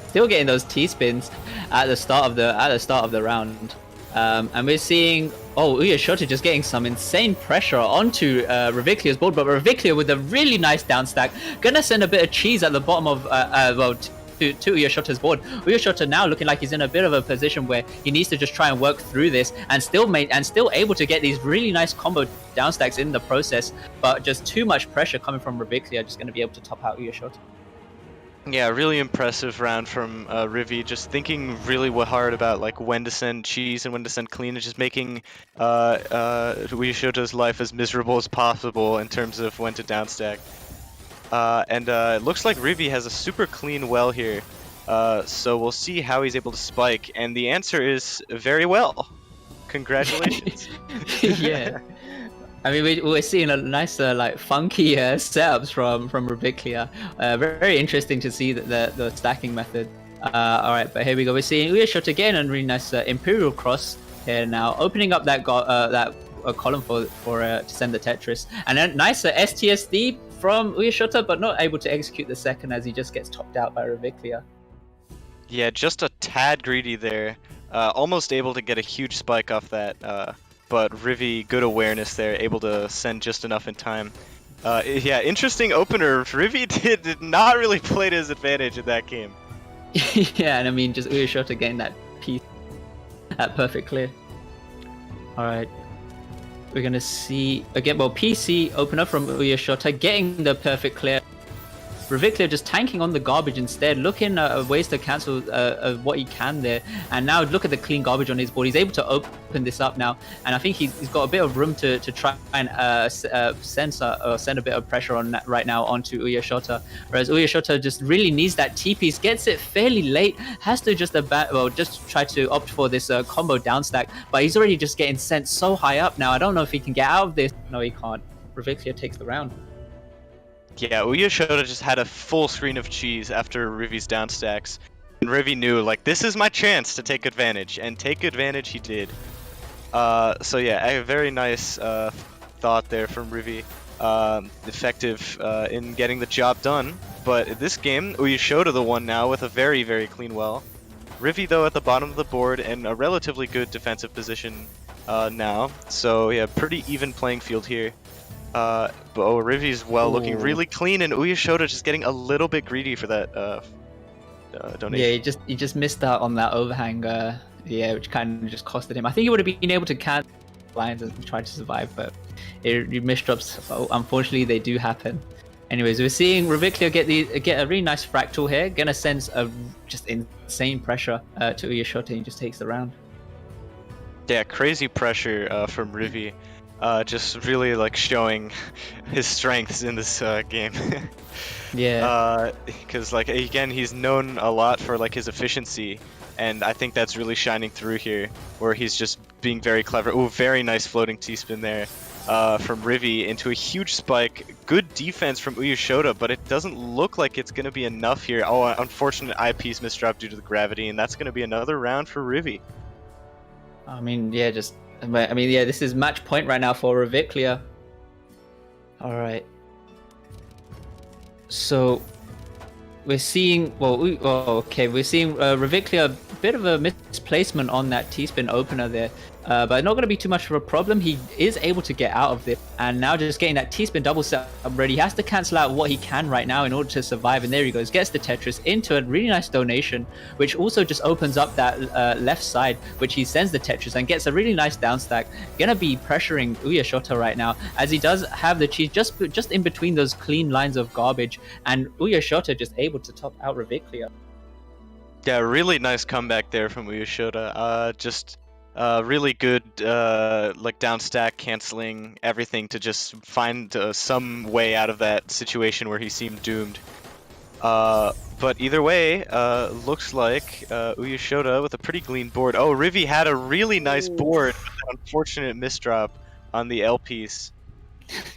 Still getting those T-spins at the start of the round. And we're seeing, Uyashota just getting some insane pressure onto Riviclia's board, but Riviclia with a really nice down stack, gonna send a bit of cheese at the bottom of, to Uyashota's board. Uyashota now looking like he's in a bit of a position where he needs to just try and work through this and still able to get these really nice combo down stacks in the process, but just too much pressure coming from Riviclia, just gonna be able to top out Uyashota. Yeah, really impressive round from Rivi, just thinking really hard about like when to send cheese and when to send clean, and just making Uyashota's life as miserable as possible in terms of when to downstack. And it looks like Rivi has a super clean well here, so we'll see how he's able to spike, and the answer is very well. Congratulations. Yeah. I mean, we're seeing a nice, like, funky setups from Riviclia. Very interesting to see the stacking method. All right, but here we go. We're seeing Uyashota again, and really nice Imperial Cross here now, opening up that column for to send the Tetris, and then nice STSD from Uyashota, but not able to execute the second as he just gets topped out by Riviclia. Yeah, just a tad greedy there. Almost able to get a huge spike off that. But Rivi, good awareness there, able to send just enough in time. Yeah, interesting opener. Rivi did not really play to his advantage in that game. Yeah, and I mean, just Uyashota getting that piece, that perfect clear. Alright, we're gonna see, again, well, PC opener from Uyashota, getting the perfect clear. Riviclia just tanking on the garbage instead, looking at ways to cancel what he can there. And now look at the clean garbage on his board. He's able to open this up now, and I think he's got a bit of room to try and send a bit of pressure on that right now onto Uyashota. Whereas Uyashota just really needs that T-piece, gets it fairly late, has to just try to opt for this combo down stack, but he's already just getting sent so high up now. I don't know if he can get out of this. No, he can't. Riviclia takes the round. Yeah, Uyashota just had a full screen of cheese after Rivi's downstacks. And Rivi knew, like, this is my chance to take advantage, and take advantage he did. So yeah, a very nice thought there from Rivi. Effective in getting the job done. But this game, Uyashota the one now with a very, very clean well. Rivi, though, at the bottom of the board and a relatively good defensive position now. So yeah, pretty even playing field here. But Rivi's well looking really clean, and Uyashota just getting a little bit greedy for that donation. Yeah, he just missed out on that overhang, which kind of just costed him. I think he would have been able to catch lines and try to survive, but misdrops, unfortunately, they do happen. Anyways, we're seeing Riviclia get a really nice fractal here, gonna send just insane pressure to Uyashota, and he just takes the round. Yeah, crazy pressure from Rivi. Just really like showing his strengths in this game. Yeah. Because like again, he's known a lot for like his efficiency, and I think that's really shining through here, where he's just being very clever. Ooh, very nice floating T-spin there from Rivi into a huge spike. Good defense from Uyashota, but it doesn't look like it's going to be enough here. Oh, unfortunate eyepiece misdrop due to the gravity, and that's going to be another round for Rivi. I mean, yeah, this is match point right now for Reviclia. All right. So we're seeing, we're seeing Reviclia, a bit of a misplacement on that T-spin opener there, but not going to be too much of a problem. He is able to get out of this, and now just getting that T-spin double set up ready. He has to cancel out what he can right now in order to survive, and there he goes, gets the Tetris into a really nice donation, which also just opens up that left side, which he sends the Tetris and gets a really nice down stack. Gonna be pressuring Uyashota right now, as he does have the cheese just in between those clean lines of garbage, and Uyashota just able to top out Reviclia. Yeah, really nice comeback there from Uyashota. Just really good like down stack, canceling everything to just find some way out of that situation where he seemed doomed. But either way, looks like Uyashota with a pretty clean board. Oh, Rivi had a really nice board with an unfortunate misdrop on the L piece.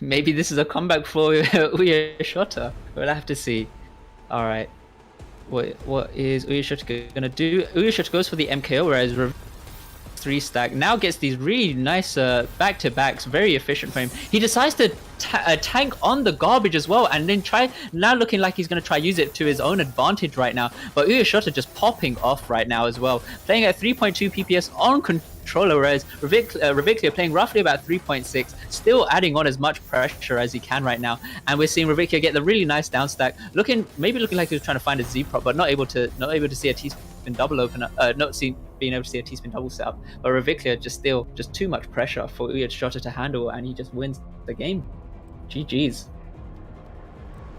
Maybe this is a comeback for Uyashota. We'll have to see. All right. What is Uyashota gonna do? Uyashota goes for the MKO, whereas 3 stack now gets these really nice back-to-backs, very efficient for him. He decides to tank on the garbage as well, and then now looking like he's going to try use it to his own advantage right now. But Uyashota just popping off right now as well, playing at 3.2 PPS on controller, whereas Reviclia playing roughly about 3.6, still adding on as much pressure as he can right now. And we're seeing Reviclia get the really nice down stack, looking like he was trying to find a Z prop, but not able to see a T-spin double opener, being able to see a T-spin double setup. But Reviclia just too much pressure for Uyashota to handle, and he just wins the game. GG's.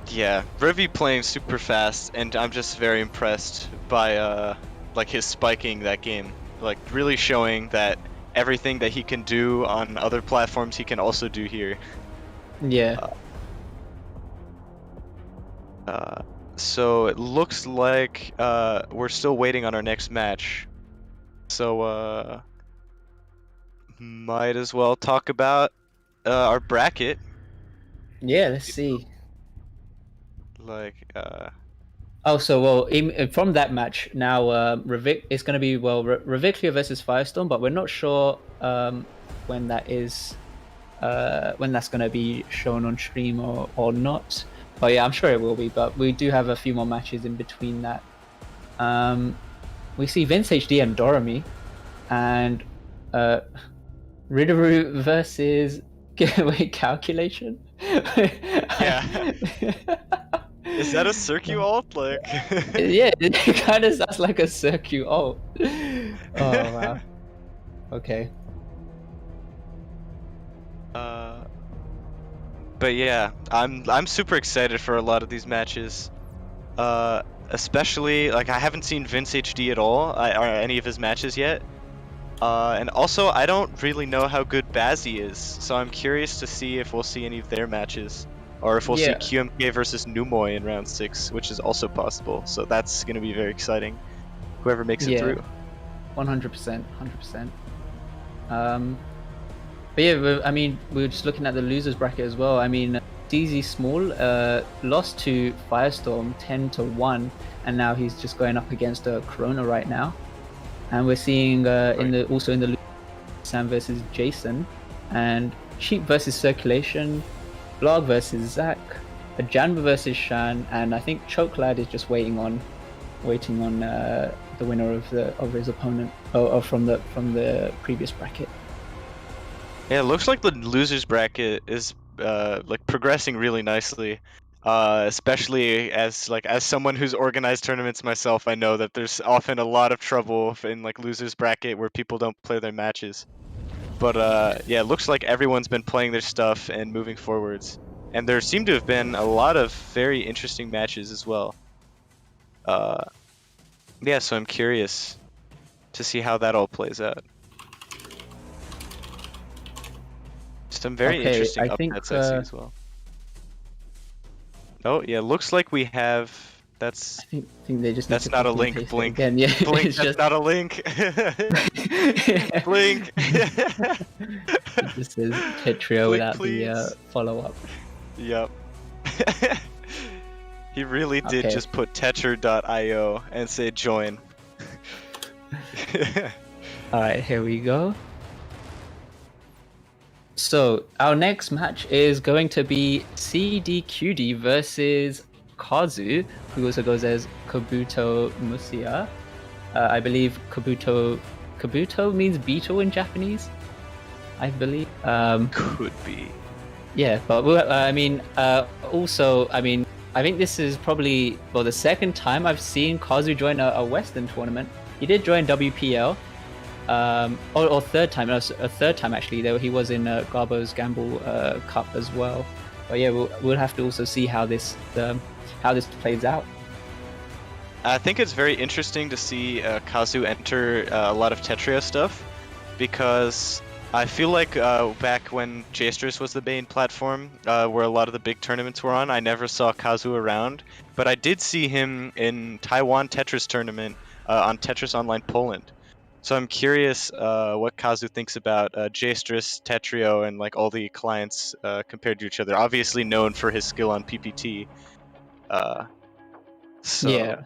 Yeah, Rivi playing super fast, and I'm just very impressed by like his spiking that game. Like really showing that everything that he can do on other platforms he can also do here. Yeah. So it looks like we're still waiting on our next match. So might as well talk about our bracket. Yeah, let's see. Like from that match now, it's going to be Reviclia versus Firestorm, but we're not sure when that is, when that's going to be shown on stream or not. But yeah, I'm sure it will be. But we do have a few more matches in between that. We see Vince HD and Dorami, and Ridaru versus Calculation. Yeah. Is that a circuit alt? Like yeah, it kind of sounds like a circuit alt. Oh wow. Okay. But yeah, I'm super excited for a lot of these matches. Especially like I haven't seen Vince HD at all, or any of his matches yet. And also I don't really know how good Bazzi is, so I'm curious to see if we'll see any of their matches. Or if we'll see QMK versus Numoy in round 6, which is also possible. So that's going to be very exciting. Whoever makes it through. 100%. But yeah, I mean, we were just looking at the losers bracket as well. I mean, DZ Small lost to Firestorm 10-1, and now he's just going up against Corona right now. And we're seeing also in the Sam versus Jason, and Sheep versus Circulation, Blog versus Zach, Janva versus Shan, and I think Chokelad is just waiting on the winner of his opponent from the previous bracket. Yeah, it looks like the losers bracket is like progressing really nicely. Especially as someone who's organized tournaments myself, I know that there's often a lot of trouble in like losers bracket where people don't play their matches. But yeah, it looks like everyone's been playing their stuff and moving forwards. And there seem to have been a lot of very interesting matches as well. Yeah, so I'm curious to see how that all plays out. Some very interesting upsets I see as well. Oh yeah, looks like we have That's I think they just. Need that's to not a copy and link. paste it Blink. again. Yeah, Blink. it's That's just not a link. Blink. it just says Tetrio Blink, without please. the follow-up. Yep. He really did Okay. just put Tetra.io and say join. All right, here we go. So our next match is going to be CDQD versus Kazu, who also goes as Kabuto Musia. I believe Kabuto means beetle in Japanese, I believe. Could be. Yeah, but also, I think this is probably the second time I've seen Kazu join a Western tournament. He did join WPL, or third time. No, a third time actually. Though he was in Garbo's Gamble Cup as well. But yeah, we'll have to also see how this plays out. I think it's very interesting to see Kazu enter a lot of Tetria stuff, because I feel like back when Jastrus was the main platform, where a lot of the big tournaments were on, I never saw Kazu around, but I did see him in Taiwan Tetris tournament on Tetris Online Poland. So I'm curious what Kazu thinks about Jastrus, Tetrio, and like all the clients compared to each other. Obviously known for his skill on PPT. So Yeah.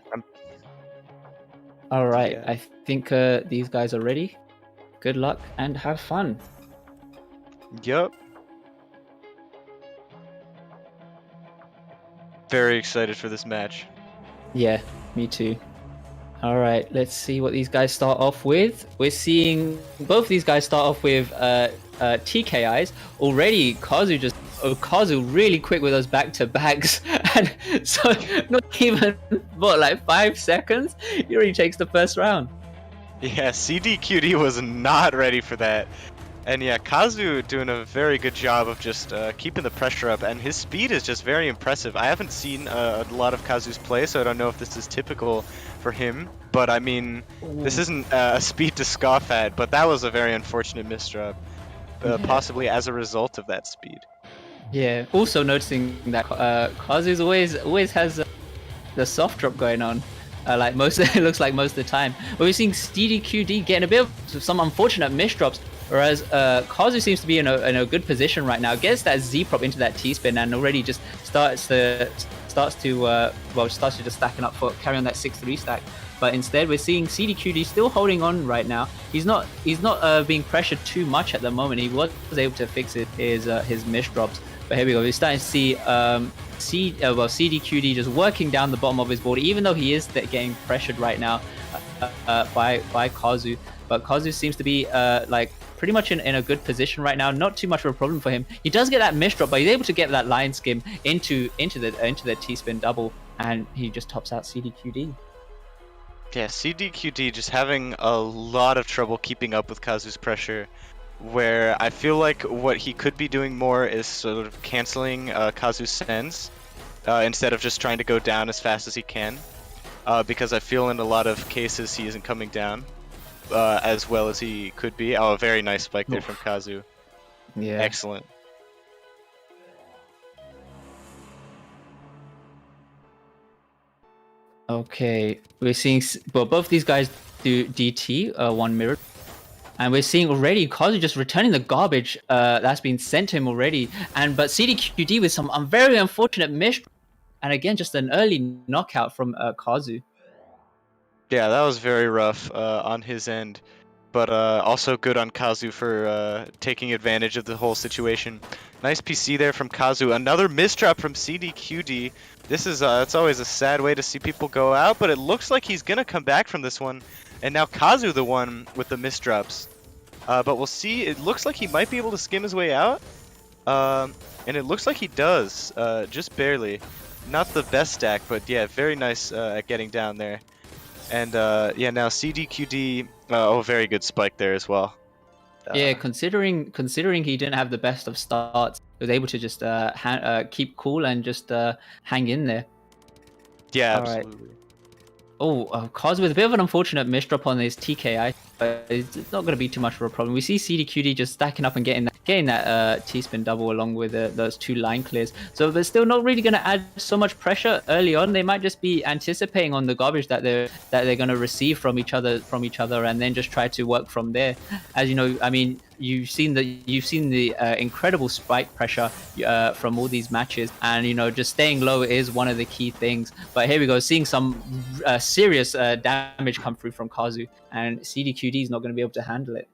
All right, Yeah. I think these guys are ready. Good luck and have fun. Yup. Very excited for this match. Yeah, me too. All right, let's see what these guys start off with. We're seeing both these guys start off with TKIs. Already, Kazu really quick with those back-to-backs. And so not even, 5 seconds? He already takes the first round. Yeah, CDQD was not ready for that. And yeah, Kazu doing a very good job of just keeping the pressure up, and his speed is just very impressive. I haven't seen a lot of Kazu's play, so I don't know if this is typical for him. But I mean, this isn't a speed to scoff at, but that was a very unfortunate misdrop, possibly as a result of that speed. Yeah, also noticing that Kazu's always has the soft drop going on. It looks like most of the time. But we're seeing CDQD getting a bit of some unfortunate misdrops, whereas Kazu seems to be in a good position right now. Gets that Z prop into that T spin and already just starts to just stacking up for carry on that 6-3 stack. But instead, we're seeing CDQD still holding on right now. He's not being pressured too much at the moment. He was able to fix his misdrops. But here we go. We're starting to see CDQD just working down the bottom of his board, even though he is getting pressured right now by Kazu. But Kazu seems to be pretty much in a good position right now. Not too much of a problem for him. He does get that misdrop, but he's able to get that line skim into the T-spin double, and he just tops out CDQD. Yeah, CDQD just having a lot of trouble keeping up with Kazu's pressure, where I feel like what he could be doing more is sort of canceling Kazu's sends instead of just trying to go down as fast as he can, because I feel in a lot of cases he isn't coming down as well as he could be. Oh, a very nice spike there from Kazu. Yeah. Excellent. Okay, we're seeing both these guys do DT, one mirror. And we're seeing already Kazu just returning the garbage that's been sent to him already. But CDQD with some very unfortunate miss. And again, just an early knockout from Kazu. Yeah, that was very rough on his end. But also good on Kazu for taking advantage of the whole situation. Nice PC there from Kazu. Another misdrop from CDQD. This is it's always a sad way to see people go out, but it looks like he's going to come back from this one. And now Kazu the one with the misdrops. But we'll see. It looks like he might be able to skim his way out. And it looks like he does, just barely. Not the best stack, but yeah, very nice at getting down there. And yeah, now CDQD, very good spike there as well. Yeah, considering he didn't have the best of starts, he was able to just keep cool and just hang in there. Yeah, All right. absolutely. Kazu with a bit of an unfortunate misdrop on his TKI, but it's not going to be too much of a problem. We see CDQD just stacking up and getting that getting that T-spin double along with those 2 line clears. So they're still not really going to add so much pressure early on. They might just be anticipating on the garbage that they're going to receive from each other, and then just try to work from there. As you know, I mean, you've seen the incredible spike pressure from all these matches, and you know, just staying low is one of the key things. But here we go, seeing some serious damage come through from Kazu, and CDQD is not going to be able to handle it.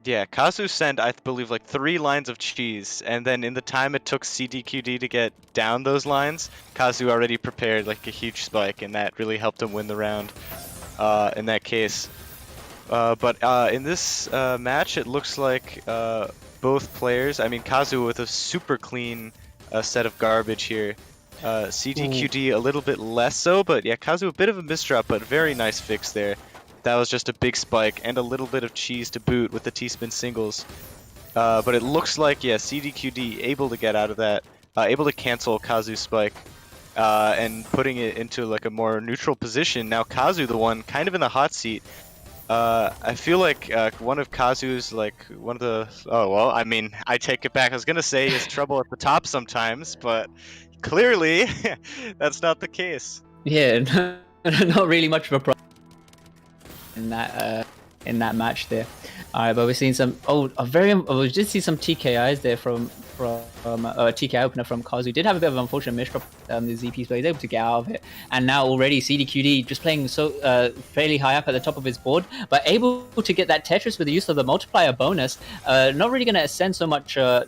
Yeah, Kazu sent, I believe, like 3 lines of cheese, and then in the time it took CDQD to get down those lines, Kazu already prepared like a huge spike, and that really helped him win the round in that case. But in this match, it looks like both players, I mean, Kazu with a super clean set of garbage here. CDQD a little bit less so, but yeah, Kazu a bit of a misdrop, but very nice fix there. That was just a big spike and a little bit of cheese to boot with the T-spin singles. But it looks like, yeah, CDQD able to get out of that, able to cancel Kazu's spike, and putting it into like a more neutral position. Now Kazu, the one kind of in the hot seat. I feel like one of Kazu's, like, one of the... Oh, well, I mean, I take it back. I was going to say is trouble at the top sometimes, but clearly that's not the case. Yeah, not really much of a problem in that match there. All right, but we're seeing some we did see some TKIs there from TKI opener from Kazu. Did have a bit of an unfortunate misdrop the ZPs, but he's able to get out of it. And now already CDQD just playing so fairly high up at the top of his board, but able to get that Tetris with the use of the multiplier bonus. Not really going to ascend so much to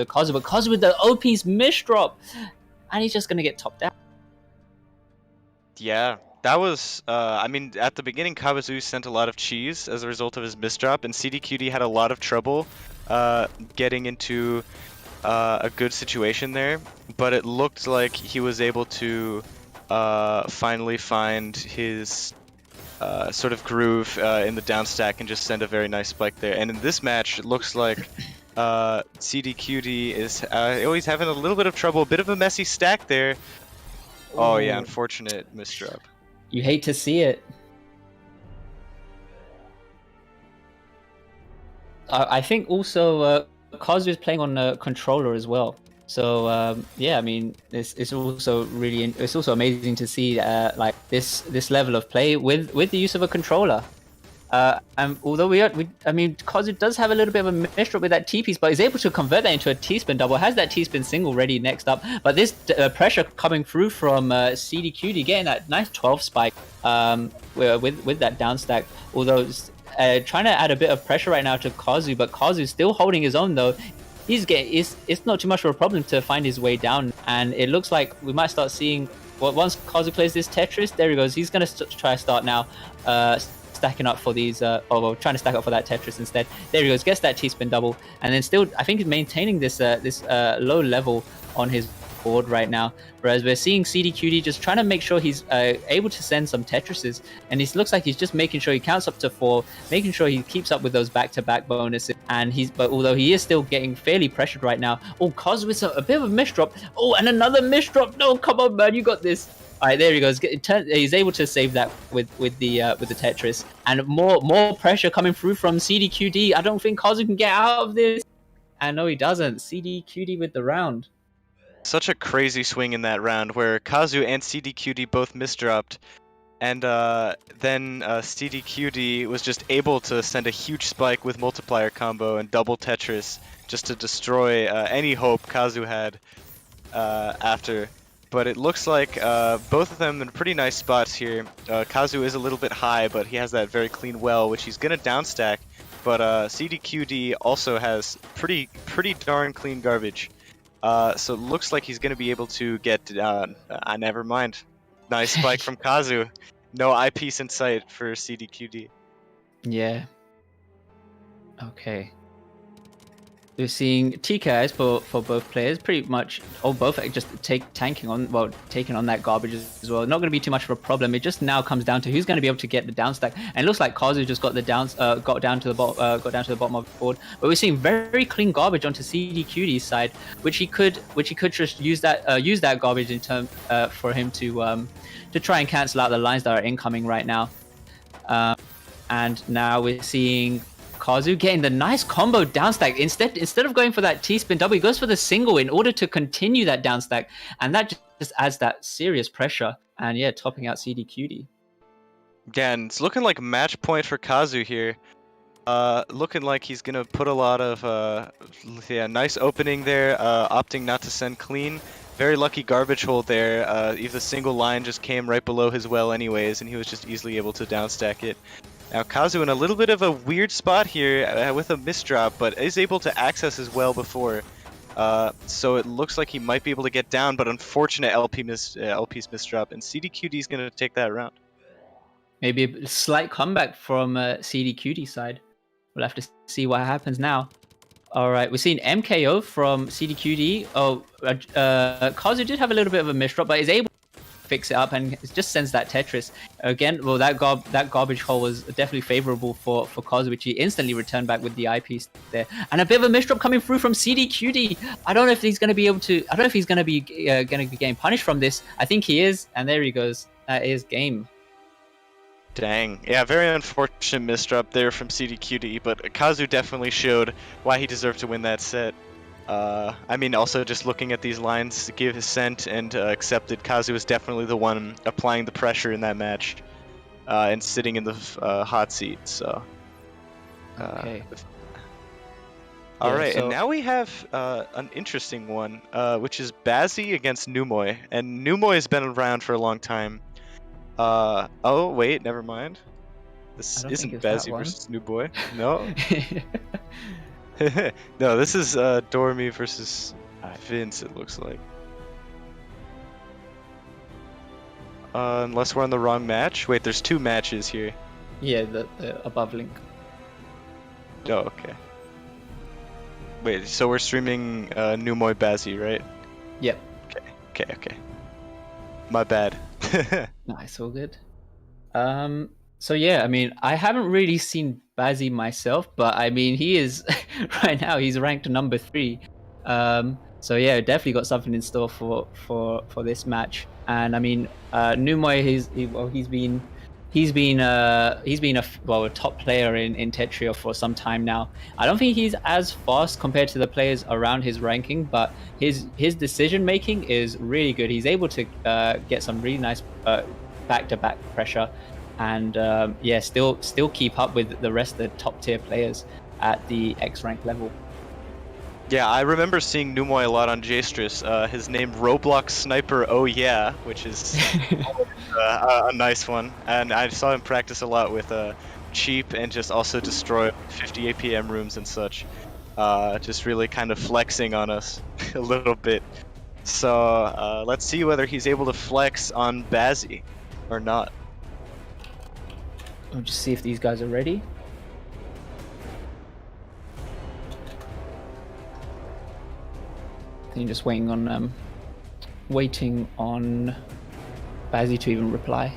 Kazu, but Kazu with the OP's misdrop, and he's just going to get topped out. Yeah. That was, I mean, at the beginning, Kawazu sent a lot of cheese as a result of his misdrop, and CDQD had a lot of trouble getting into a good situation there, but it looked like he was able to finally find his sort of groove in the down stack and just send a very nice spike there. And in this match, it looks like CDQD is always having a little bit of trouble, a bit of a messy stack there. Oh yeah, unfortunate misdrop. You hate to see it. I think also Kazu is playing on a controller as well. So yeah, I mean, it's also amazing to see like this level of play with the use of a controller. And although I mean, Kazu does have a little bit of a misdrop with that T-piece, but he's able to convert that into a T-spin double, has that T-spin single ready next up. But this pressure coming through from CDQD, getting that nice 12 spike with that down stack. Although trying to add a bit of pressure right now to Kazu, but Kazu's still holding his own though. It's not too much of a problem to find his way down, and it looks like we might start seeing. Well, once Kazu plays this Tetris, there he goes. He's gonna try to start now. Stacking up for these, trying to stack up for that Tetris instead. There he goes, gets that T-spin double, and then still, I think he's maintaining this low level on his board right now. Whereas we're seeing CDQD just trying to make sure he's able to send some Tetrises, and it looks like he's just making sure he counts up to 4, making sure he keeps up with those back-to-back bonuses. And but although he is still getting fairly pressured right now. Oh, Kazu with a bit of a misdrop. Oh, and another misdrop. No, come on, man, you got this. All right, there he goes. He's able to save that with the Tetris, and more pressure coming through from CDQD. I don't think Kazu can get out of this. And no, he doesn't. CDQD with the round. Such a crazy swing in that round where Kazu and CDQD both misdropped, and then CDQD was just able to send a huge spike with multiplier combo and double Tetris just to destroy any hope Kazu had after. But it looks like both of them in pretty nice spots here. Kazu is a little bit high, but he has that very clean well, which he's gonna downstack. But CDQD also has pretty darn clean garbage. So it looks like he's gonna be able to get. Never mind. Nice spike from Kazu. No eyepiece in sight for CDQD. Yeah. Okay. We're seeing TKIs for both players, pretty much, or both just taking on that garbage as well. Not going to be too much of a problem. It just now comes down to who's going to be able to get the down stack. And it looks like Kazu just got down to the bottom of the board. But we're seeing very clean garbage onto CDQD's side, which he could just use that garbage in term for him to try and cancel out the lines that are incoming right now. And now we're seeing Kazu getting the nice combo down stack. Instead of going for that T-spin double, he goes for the single in order to continue that down stack. And that just adds that serious pressure. And yeah, topping out CD Cutie. Again, it's looking like match point for Kazu here. Looking like he's gonna put a lot of nice opening there, opting not to send clean. Very lucky garbage hold there. Even the single line just came right below his well anyways, and he was just easily able to downstack it. Now Kazu in a little bit of a weird spot here with a misdrop, but is able to access his well before. So it looks like he might be able to get down, but unfortunate LP's misdrop, and CDQD is gonna take that round. Maybe a slight comeback from CD Cutie side. We'll have to see what happens now. All right, we're seeing MKO from CDQD. Oh, Kazu did have a little bit of a misdrop, but is able to fix it up and it just sends that Tetris. Again, well, that garbage hole was definitely favorable for Kazu, which he instantly returned back with the eyepiece there. And a bit of a misdrop coming through from CDQD. I don't know if he's going to be able to, I don't know if he's going to be getting punished from this. I think he is, and there he goes. That is game. Dang. Yeah, very unfortunate misdrop there from CDQD, but Kazu definitely showed why he deserved to win that set. I mean, also just looking at these lines, give his scent and accepted, Kazu was definitely the one applying the pressure in that match and sitting in the hot seat, so... Okay. Alright, so... and now we have an interesting one, which is Bazzi against Numoy, and Numoy has been around for a long time. Oh wait, never mind. This isn't Bazzi versus New Boy. No. No, this is Dormy versus Vince, it looks like. Unless we're on the wrong match. Wait, there's two matches here. Yeah, the above link. Oh, okay. Wait, so we're streaming Numoy Bazzi, right? Yep. Okay. My bad. Nice, all good. So yeah, I mean, I haven't really seen Bazzi myself, but I mean, he is right now. He's ranked number 3. So yeah, definitely got something in store for this match. And I mean, Numoy, he's been a top player in Tetria for some time now. I don't think he's as fast compared to the players around his ranking, but his decision making is really good. He's able to get some really nice back-to-back pressure, and yeah, still keep up with the rest of the top tier players at the X rank level. Yeah, I remember seeing Numoy a lot on Jstress. His name Roblox Sniper, oh yeah, which is a nice one. And I saw him practice a lot with Cheap and just also destroy 50 APM rooms and such. Just really kind of flexing on us a little bit. So let's see whether he's able to flex on Bazzi or not. I'll just see if these guys are ready. I'm just waiting on Bazzi to even reply.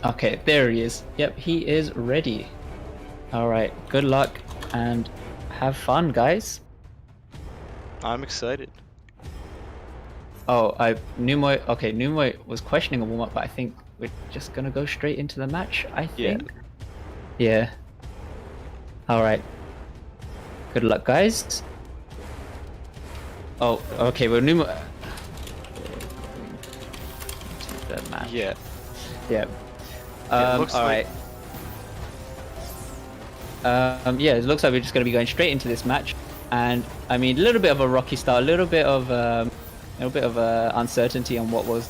Okay, there he is. Yep, he is ready. All right, good luck and have fun, guys. I'm excited. Oh, Numoy. Okay, Numoy was questioning a warm up, but I think we're just gonna go straight into the match. I think. Yeah. All right. Good luck, guys. Oh, okay. Well, Numoy. The match. Yeah. Yeah. Looks all right. Yeah, it looks like we're just going to be going straight into this match, and I mean, a little bit of a rocky start, a little bit of uncertainty on what was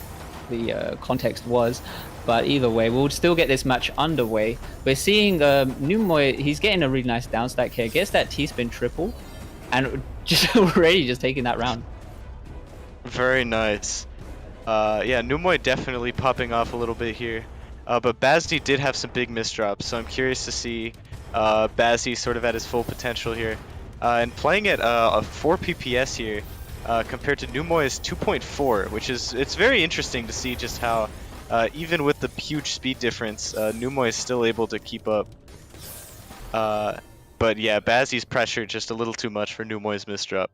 the context was, but either way, we'll still get this match underway. We're seeing Numoy, he's getting a really nice down stack here, gets that T-spin triple, and just already just taking that round. Very nice. Yeah, Numoy definitely popping off a little bit here. But Bazzi did have some big misdrops, so I'm curious to see Bazzi sort of at his full potential here. And playing at a 4 PPS here compared to Numoy's 2.4, which is, it's very interesting to see just how, even with the huge speed difference, Numoy is still able to keep up. But yeah, Bazzi's pressure just a little too much for Numoy's misdrop.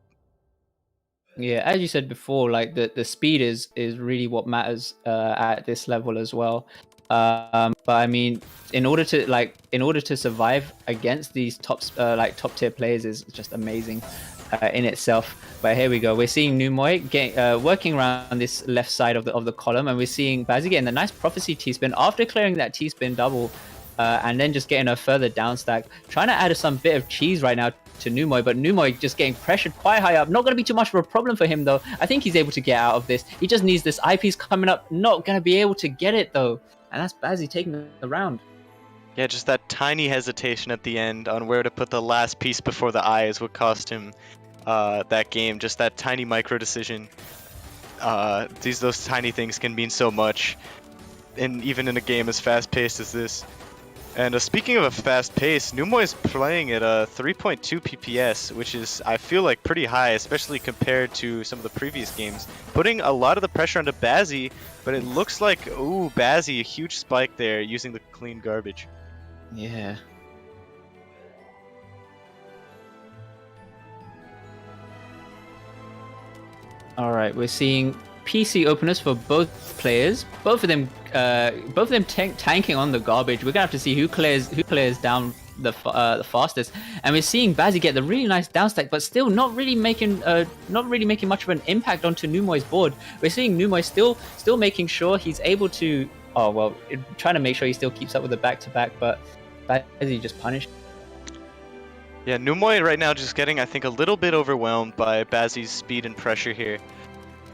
Yeah, as you said before, like the speed is really what matters at this level as well. But I mean, in order to survive against these top tier players is just amazing in itself. But here we go. We're seeing Numoy working around this left side of the column, and we're seeing Bazzi getting the nice prophecy T spin after clearing that T spin double. And then just getting a further down stack, trying to add some bit of cheese right now to Numoy, but Numoy just getting pressured quite high up. Not going to be too much of a problem for him though. I think he's able to get out of this. He just needs this IP's coming up. Not going to be able to get it though. And that's Bazzi taking the round. Yeah, just that tiny hesitation at the end on where to put the last piece before the eye is what cost him that game. Just that tiny micro decision. Those tiny things can mean so much, and even in a game as fast-paced as this. And speaking of a fast pace, Numoy is playing at 3.2 PPS, which is, I feel like, pretty high, especially compared to some of the previous games. Putting a lot of the pressure onto Bazzi, but it looks like, ooh, Bazzi, a huge spike there using the clean garbage. Yeah. All right, we're seeing PC openers for both players. Both of them tanking on the garbage. We're gonna have to see who clears down the fastest. And we're seeing Bazzi get the really nice down stack, but still not really making much of an impact onto Numoy's board. We're seeing Numoy still making sure he's able to. Oh well, trying to make sure he still keeps up with the back-to-back, but Bazzi just punished. Yeah, Numoy right now just getting, I think, a little bit overwhelmed by Bazzi's speed and pressure here.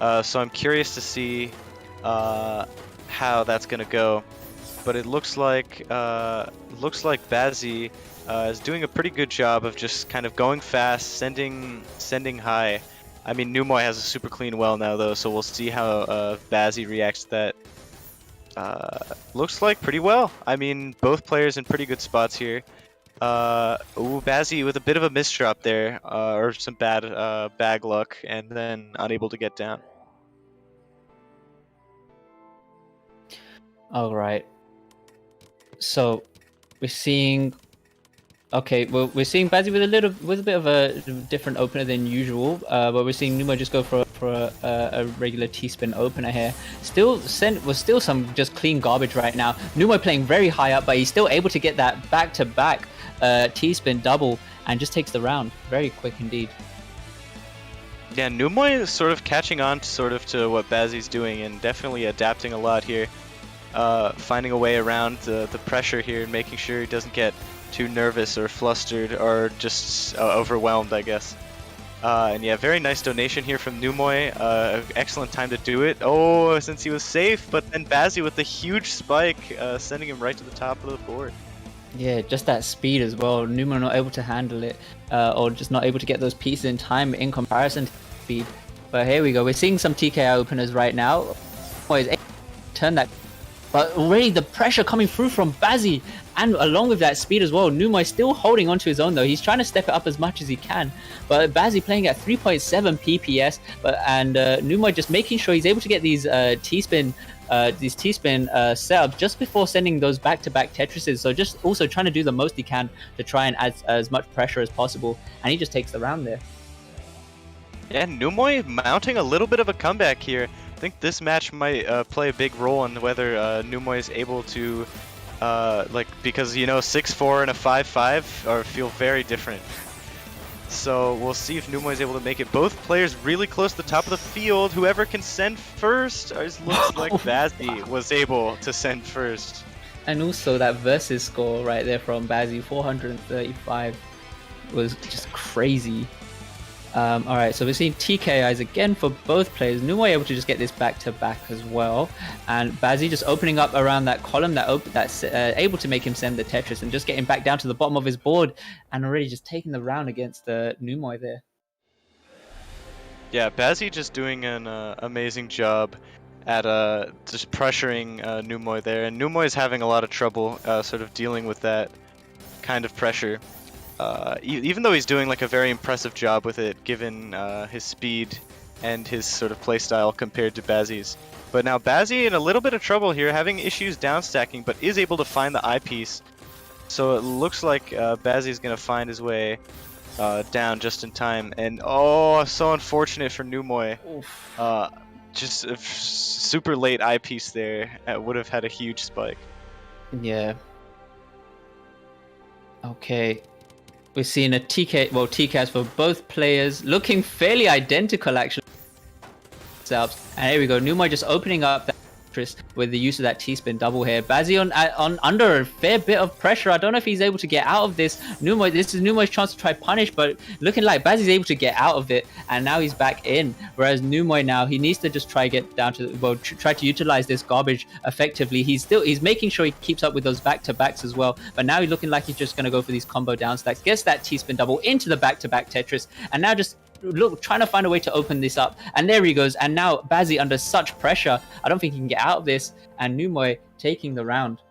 So I'm curious to see how that's gonna go. But it looks like Bazzi is doing a pretty good job of just kind of going fast, sending high. I mean, Numoy has a super clean well now though, so we'll see how Bazzi reacts to that. Looks like pretty well. I mean, both players in pretty good spots here. Ooh, Bazzi with a bit of a misdrop there, or some bad bag luck, and then unable to get down. All right. So we're seeing. Okay, well, we're seeing Bazzi with a bit of a different opener than usual, but we're seeing Numoy just go for a regular T-spin opener here. Still some just clean garbage right now. Numoy playing very high up, but he's still able to get that back-to-back T-spin double and just takes the round. Very quick indeed. Yeah, Numoy is sort of catching on to what Bazzi's doing and definitely adapting a lot here. Finding a way around the pressure here and making sure he doesn't get too nervous or flustered or just overwhelmed, I guess. And yeah, very nice donation here from Numoy. Excellent time to do it. Oh, since he was safe, but then Bazzi with the huge spike, sending him right to the top of the board. Yeah, just that speed as well. Numoy not able to handle it, or just not able to get those pieces in time in comparison to speed. But here we go. We're seeing some TKI openers right now. Always turn that. But already the pressure coming through from Bazzi, and along with that speed as well. Numoy still holding onto his own though. He's trying to step it up as much as he can. But Bazzi playing at 3.7 PPS, and Numoy just making sure he's able to get these T-spin setups just before sending those back-to-back Tetrises. So just also trying to do the most he can to try and add as much pressure as possible. And he just takes the round there. Yeah, Numoy mounting a little bit of a comeback here. I think this match might play a big role in whether Numoy is able to, because, you know, 6-4 and a 5-5 are feel very different. So we'll see if Numoy is able to make it. Both players really close to the top of the field. Whoever can send first, it looks like Bazzi was able to send first. And also that versus score right there from Bazzi, 435, was just crazy. Alright, so we're seeing TKIs again for both players. Numoy able to just get this back-to-back as well. And Bazzi just opening up around that column that's able to make him send the Tetris and just getting back down to the bottom of his board and already just taking the round against Numoy there. Yeah, Bazzi just doing an amazing job at just pressuring Numoy there. And Numoy is having a lot of trouble sort of dealing with that kind of pressure. Even though he's doing like a very impressive job with it, given his speed and his sort of playstyle compared to Bazzi's. But now Bazzi in a little bit of trouble here, having issues downstacking, but is able to find the eyepiece. So it looks like Bazzi's going to find his way down just in time, and oh, so unfortunate for Numoy. Just a super late eyepiece there. Would have had a huge spike. Yeah. Okay. We're seeing a TCAS for both players, looking fairly identical actually. And here we go, Numoy just opening up that with the use of that T-spin double here. Bazzi on under a fair bit of pressure. I don't know if he's able to get out of this. This is Numoy's chance to try punish, but looking like Bazzi's able to get out of it, and now he's back in. Whereas Numoy now, he needs to just try get down to try to utilize this garbage effectively. He's making sure he keeps up with those back-to-backs as well. But now he's looking like he's just gonna go for these combo down stacks. Gets that T-spin double into the back-to-back Tetris, and now just trying to find a way to open this up, and there he goes. And now Bazzi under such pressure, I don't think he can get out of this, and Numoy taking the round.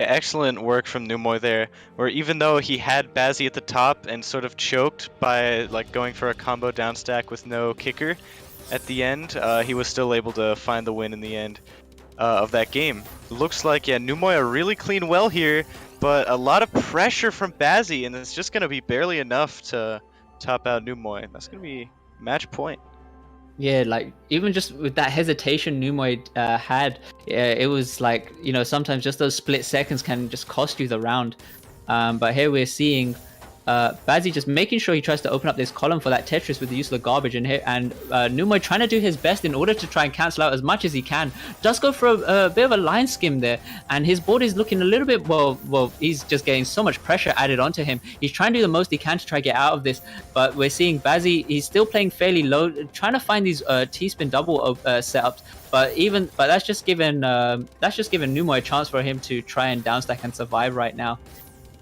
Excellent work from Numoy there, where even though he had Bazzi at the top and sort of choked by like going for a combo down stack with no kicker at the end, he was still able to find the win in the end of that game. Looks like, yeah, Numoy a really clean well here, but a lot of pressure from Bazzi, and it's just going to be barely enough to top out Numoy. That's gonna be match point. Yeah, like even just with that hesitation Numoy had, it was like, you know, sometimes just those split seconds can just cost you the round. But here we're seeing Bazzi just making sure he tries to open up this column for that Tetris with the use of the garbage in here, and Numoy trying to do his best in order to try and cancel out as much as he can. Does go for a bit of a line skim there, and his board is looking a little bit, well, he's just getting so much pressure added onto him. He's trying to do the most he can to try to get out of this, but we're seeing Bazzi, he's still playing fairly low, trying to find these T-spin double setups. But that's just given Numoy a chance for him to try and downstack and survive right now.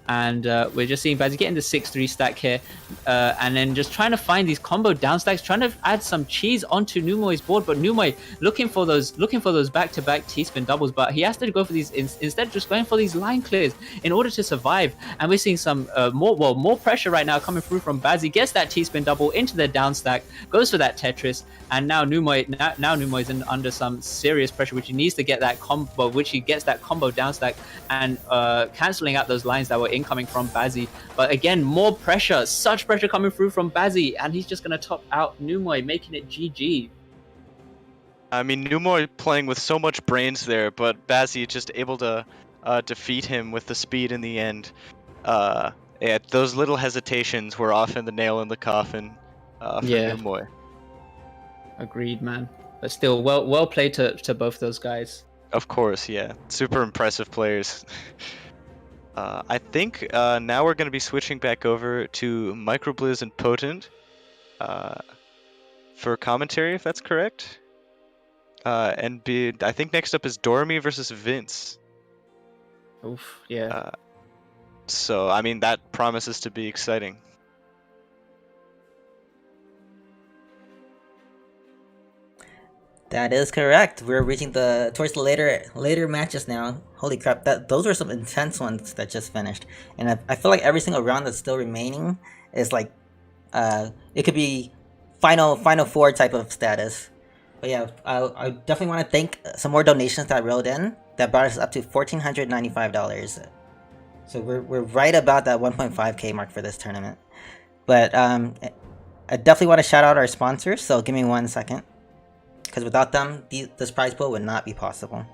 And we're just seeing Bazzi getting the 6-3 stack here, and then just trying to find these combo downstacks, trying to add some cheese onto Numoy's board. But Numoy looking for those back-to-back T-spin doubles, but he has to go for these instead of just going for these line clears in order to survive. And we're seeing some more pressure right now coming through from Bazzi. Gets that T-spin double into the downstack, goes for that Tetris, and now Numoy's under some serious pressure, which he needs to get that combo, which he gets that combo downstack and canceling out those lines that were incoming from Bazzi. But again, more pressure, such pressure coming through from Bazzi, and he's just going to top out Numoy, making it GG. I mean, Numoy playing with so much brains there, but Bazzi just able to defeat him with the speed in the end. Yeah, those little hesitations were often the nail in the coffin for Numoy. Agreed, man. But still, well played to both those guys. Of course, yeah. Super impressive players. I think now we're going to be switching back over to Microblizz and Potent for commentary, if that's correct. I think next up is Dormy versus Vince. Oof, yeah. So, I mean, that promises to be exciting. That is correct. We're reaching towards the later matches now. Holy crap! Those were some intense ones that just finished, and I feel like every single round that's still remaining is like, it could be final four type of status. But yeah, I definitely want to thank some more donations that rolled in that brought us up to $1,495. So we're right about that 1.5K mark for this tournament. But I definitely want to shout out our sponsors. So give me 1 second. Because without them, this prize pool would not be possible.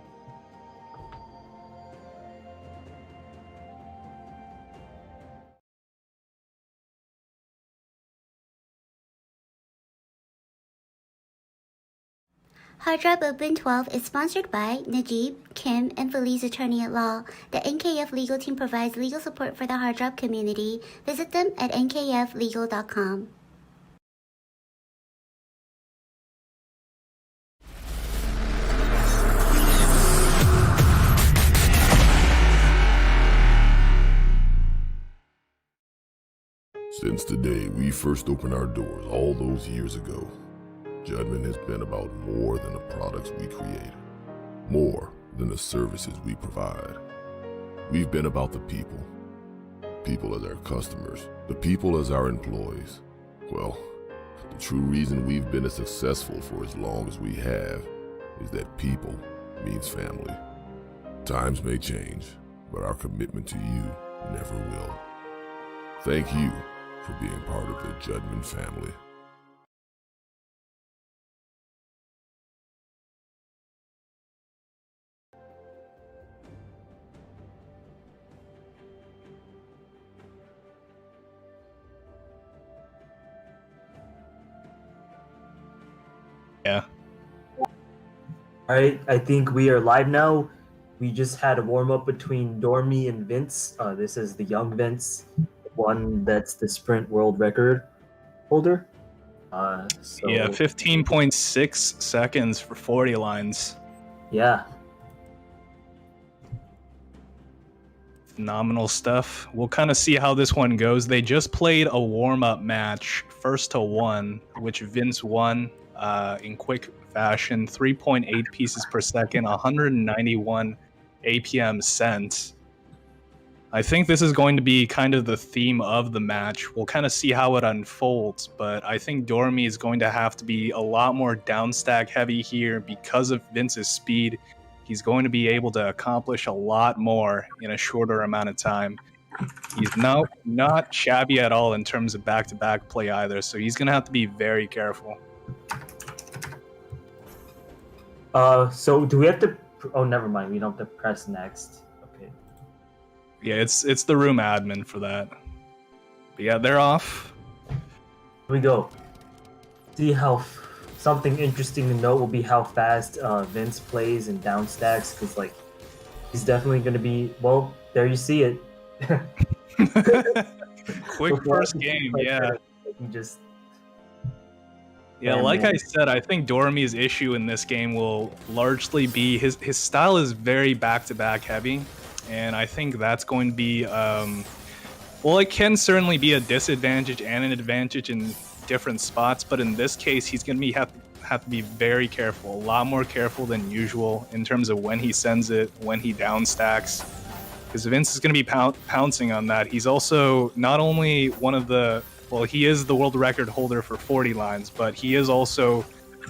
Hard Drop Open 12 is sponsored by Najib, Kim, and Feli's Attorney at Law. The NKF Legal Team provides legal support for the Hard Drop community. Visit them at nkflegal.com. Since the day we first opened our doors all those years ago, Judgment has been about more than the products we create, more than the services we provide. We've been about the people. People as our customers, the people as our employees. Well, the true reason we've been as successful for as long as we have is that people means family. Times may change, but our commitment to you never will. Thank you for being part of the Judgment family. Yeah. Alright, I think we are live now. We just had a warm up between Dormy and Vince. This is the young Vince, one that's the sprint world record holder. Yeah, 15.6 seconds for 40 lines. Yeah. Phenomenal stuff. We'll kind of see how this one goes. They just played a warm-up match, first to one, which Vince won in quick fashion, 3.8 pieces per second, 191 APM cents. I think this is going to be kind of the theme of the match. We'll kind of see how it unfolds, but I think Dormy is going to have to be a lot more downstack heavy here because of Vince's speed. He's going to be able to accomplish a lot more in a shorter amount of time. He's not shabby at all in terms of back-to-back play either, so he's going to have to be very careful. So do we have to... Oh, never mind. We don't have to press next. Okay. Yeah, it's the room admin for that. But yeah, they're off. Here we go. See how... Something interesting to note will be how fast Vince plays and downstacks, because like he's definitely going to be. Well, there you see it. Quick first game, yeah. He just. Yeah, like I said, I think Dormy's issue in this game will largely be his style is very back-to-back heavy, and I think that's going to be. Well, it can certainly be a disadvantage and an advantage in different spots, but in this case he's going to have to be very careful, a lot more careful than usual in terms of when he sends it, when he downstacks, because Vince is going to be pouncing on that. He's also not only one of the, well, he is the world record holder for 40 lines, but he is also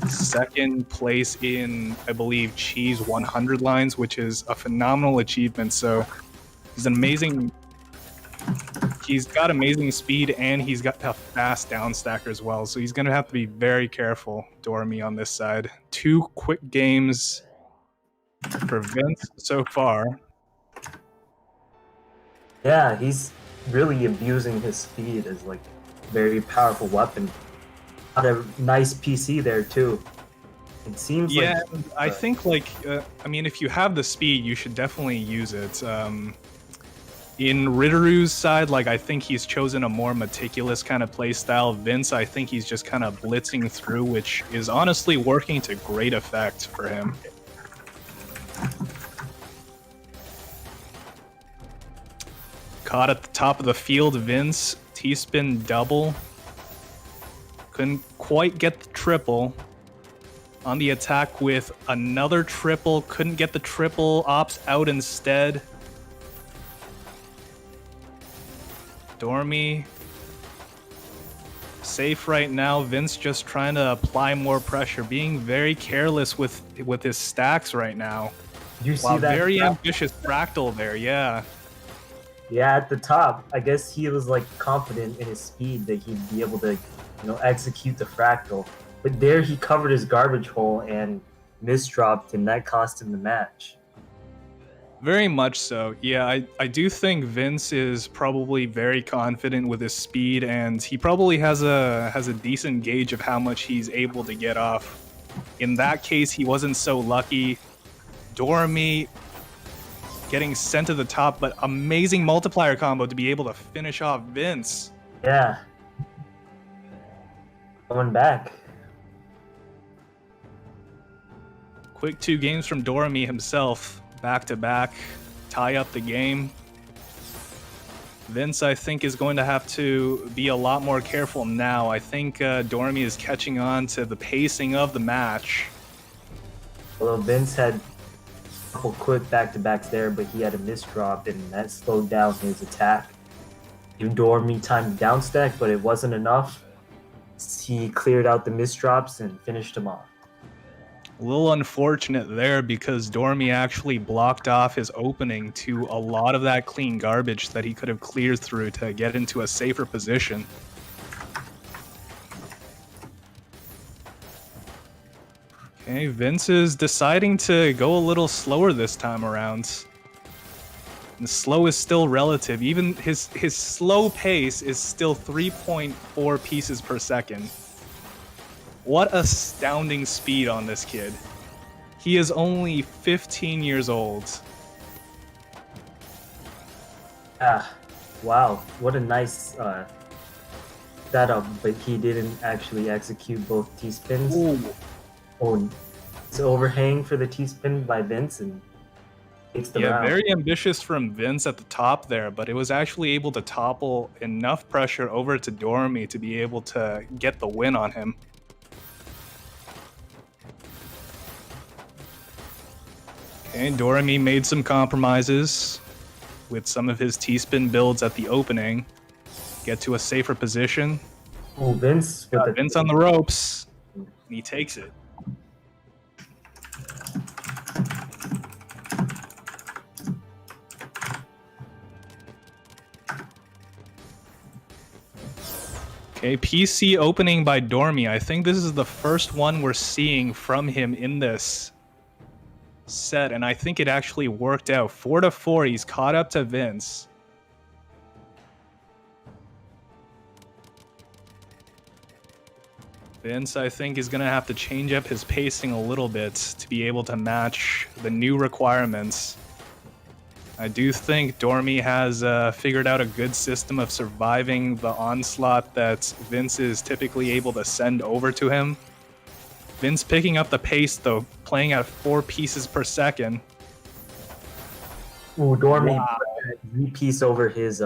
second place in, I believe, Cheese 100 lines, which is a phenomenal achievement. So he's an amazing. He's got amazing speed, and he's got a fast downstacker as well. So he's going to have to be very careful, Dormy, on this side. 2 quick games for Vince so far. Yeah, he's really abusing his speed as like a very powerful weapon. Got a nice PC there too. It seems like... Yeah, I think like, I mean, if you have the speed, you should definitely use it. In Ritteru's side, like I think he's chosen a more meticulous kind of play style. Vince, I think he's just kind of blitzing through, which is honestly working to great effect for him. Caught at the top of the field, Vince. T-spin double. Couldn't quite get the triple. On the attack with another triple. Couldn't get the triple. Opts out instead. Dormy safe right now. Vince just trying to apply more pressure, being very careless with his stacks right now. You see wow, that? Very ambitious fractal there, yeah. Yeah, at the top, I guess he was like confident in his speed that he'd be able to, execute the fractal. But there he covered his garbage hole and misdropped, and that cost him the match. Very much so. Yeah, I do think Vince is probably very confident with his speed, and he probably has a decent gauge of how much he's able to get off. In that case, he wasn't so lucky. Dormy getting sent to the top, but amazing multiplier combo to be able to finish off Vince. Yeah. Going back. Quick 2 games from Dormy himself. Back to back, tie up the game. Vince, I think, is going to have to be a lot more careful now. I think Dormy is catching on to the pacing of the match. Although Vince had a couple quick back-to-backs there, but he had a misdrop, and that slowed down his attack. Gave Dormy time to downstack, but it wasn't enough. He cleared out the misdrops and finished him off. A little unfortunate there because Dormy actually blocked off his opening to a lot of that clean garbage that he could have cleared through to get into a safer position. Okay, Vince is deciding to go a little slower this time around. And slow is still relative. Even his slow pace is still 3.4 pieces per second. What astounding speed on this kid. He is only 15 years old. Wow, what a nice setup, but he didn't actually execute both T-spins. Ooh. Oh, it's overhang for the T-spin by Vince and takes the round. Very ambitious from Vince at the top there, but it was actually able to topple enough pressure over to Dormy to be able to get the win on him. Okay, Dormy made some compromises with some of his T-spin builds at the opening. Get to a safer position. Oh, Vince with Vince on the ropes. And he takes it. Okay, PC opening by Dormy. I think this is the first one we're seeing from him in this set, and I think it actually worked out. 4-4, he's caught up to Vince. Vince, I think, is going to have to change up his pacing a little bit to be able to match the new requirements. I do think Dormy has figured out a good system of surviving the onslaught that Vince is typically able to send over to him. Vince picking up the pace, though, playing at 4 pieces per second. Ooh, Dormy put a Z-piece over his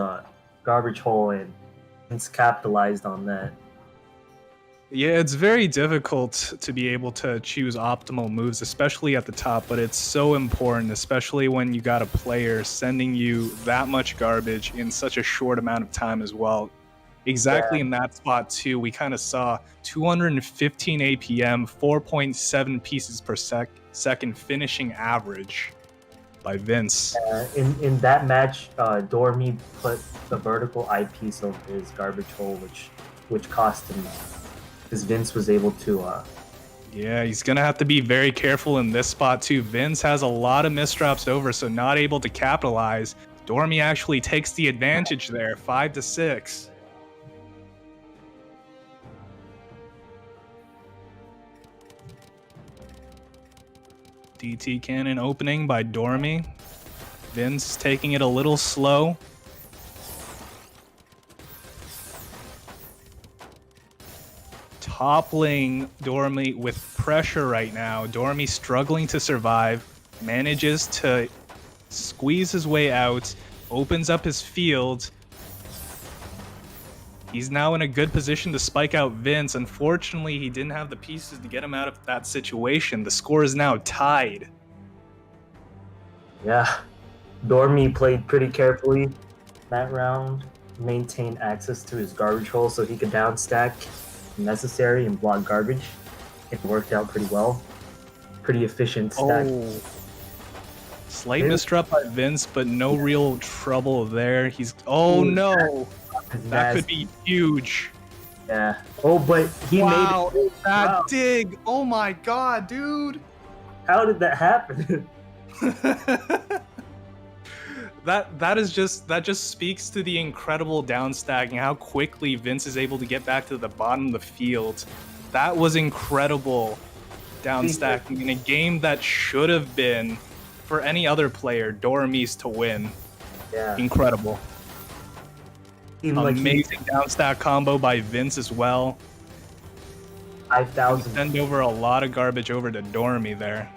garbage hole, and Vince capitalized on that. Yeah, it's very difficult to be able to choose optimal moves, especially at the top, but it's so important, especially when you got a player sending you that much garbage in such a short amount of time as well. Exactly in that spot, too, we kind of saw 215 APM, 4.7 pieces per second finishing average by Vince. In that match, Dormy put the vertical eyepiece over his garbage hole, which cost him, because Vince was able to... Yeah, he's going to have to be very careful in this spot, too. Vince has a lot of misdrops over, so not able to capitalize. Dormy actually takes the advantage there, 5-6. DT cannon opening by Dormy. Vince taking it a little slow. Toppling Dormy with pressure right now. Dormy struggling to survive. Manages to squeeze his way out. Opens up his field. He's now in a good position to spike out Vince. Unfortunately, he didn't have the pieces to get him out of that situation. The score is now tied. Yeah, Dormy played pretty carefully that round, maintained access to his garbage hole so he could downstack if necessary and block garbage. It worked out pretty well. Pretty efficient stack. Oh. Slight misdrop by Vince, but no real trouble there. He's... Oh, no! That could be huge. Yeah. Oh, but he made it. That dig! Oh my god, dude! How did that happen? that just speaks to the incredible downstacking, how quickly Vince is able to get back to the bottom of the field. That was incredible downstacking in a game that should have been, for any other player, Dormy's to win. Yeah. Incredible. Amazing downstack combo by Vince as well. 5,000. Send over a lot of garbage over to Dormy there.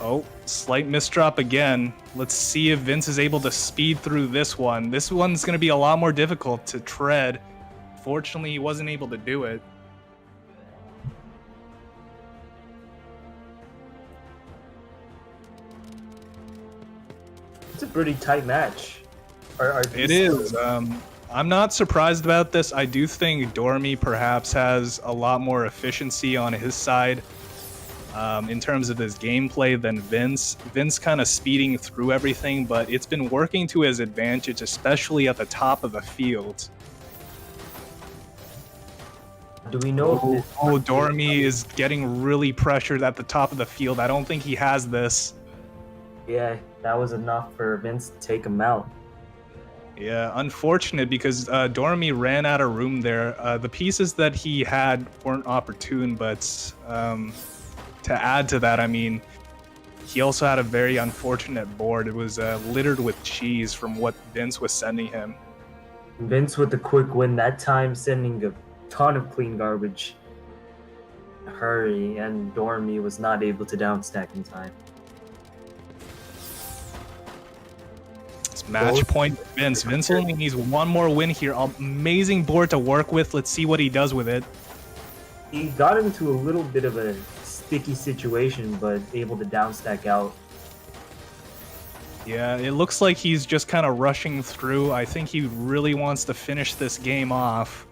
Oh, slight misdrop again. Let's see if Vince is able to speed through this one. This one's going to be a lot more difficult to tread. Fortunately, he wasn't able to do it. It It's a pretty tight match. is. I'm not surprised about this. I do think Dormy perhaps has a lot more efficiency on his side in terms of his gameplay than Vince. Vince kind of speeding through everything, but it's been working to his advantage, especially at the top of the field. Do we know if Dormy is getting really pressured at the top of the field. I don't think he has this. Yeah, that was enough for Vince to take him out. Yeah, unfortunate because Dormy ran out of room there. The pieces that he had weren't opportune, but to add to that, I mean, he also had a very unfortunate board. It was littered with cheese from what Vince was sending him. Vince with the quick win that time, sending a ton of clean garbage. Hurry, and Dormy was not able to downstack in time. Match point Vince. Vince only needs one more win here. Amazing board to work with. Let's see what he does with it. He got into a little bit of a sticky situation, but able to downstack out. Yeah, it looks like he's just kind of rushing through. I think he really wants to finish this game off.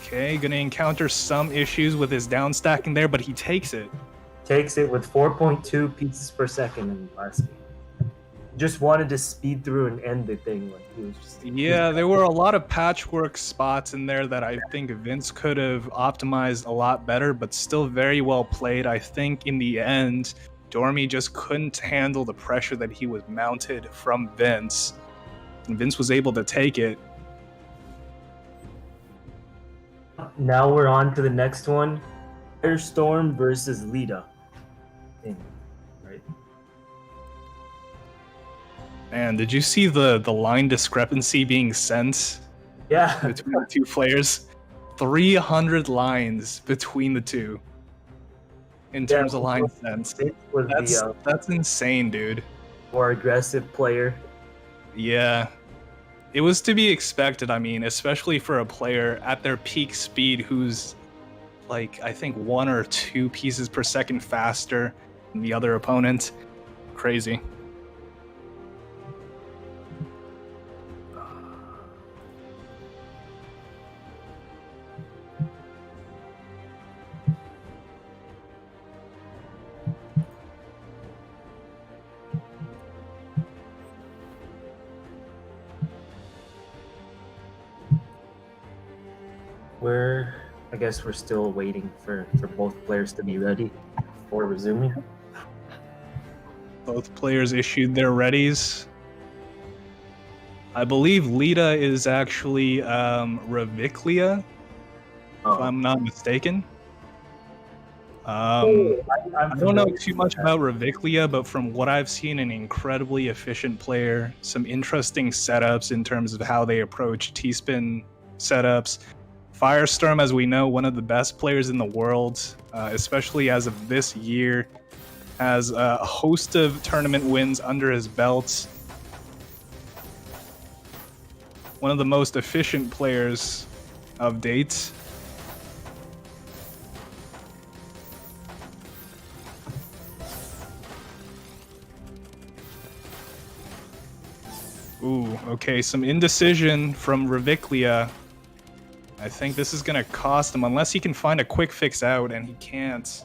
Okay, gonna encounter some issues with his downstacking there, but he takes it. Takes it with 4.2 pieces per second in the last game. Just wanted to speed through and end the thing. Like he was just. Yeah, there were a lot of patchwork spots in there that I think Vince could have optimized a lot better, but still very well played. I think in the end, Dormy just couldn't handle the pressure that he was mounted from Vince, and Vince was able to take it. Now we're on to the next one. Firestorm versus Lita. Right. Man, did you see the line discrepancy being sent Yeah. between the two players? 300 lines between the two in terms of line sent. That's insane, dude. More aggressive player. Yeah. It was to be expected, I mean, especially for a player at their peak speed who's like, I think 1 or 2 pieces per second faster than the other opponent. Crazy. I guess we're still waiting for both players to be ready before resuming. Both players issued their readies. I believe Lita is actually Reviclia, if I'm not mistaken. I don't know too much about Reviclia, but from what I've seen, an incredibly efficient player. Some interesting setups in terms of how they approach T-spin setups. Firestorm, as we know, one of the best players in the world, especially as of this year, has a host of tournament wins under his belt. One of the most efficient players of date. Ooh, okay, some indecision from Reviclia. I think this is going to cost him, unless he can find a quick fix out, and he can't.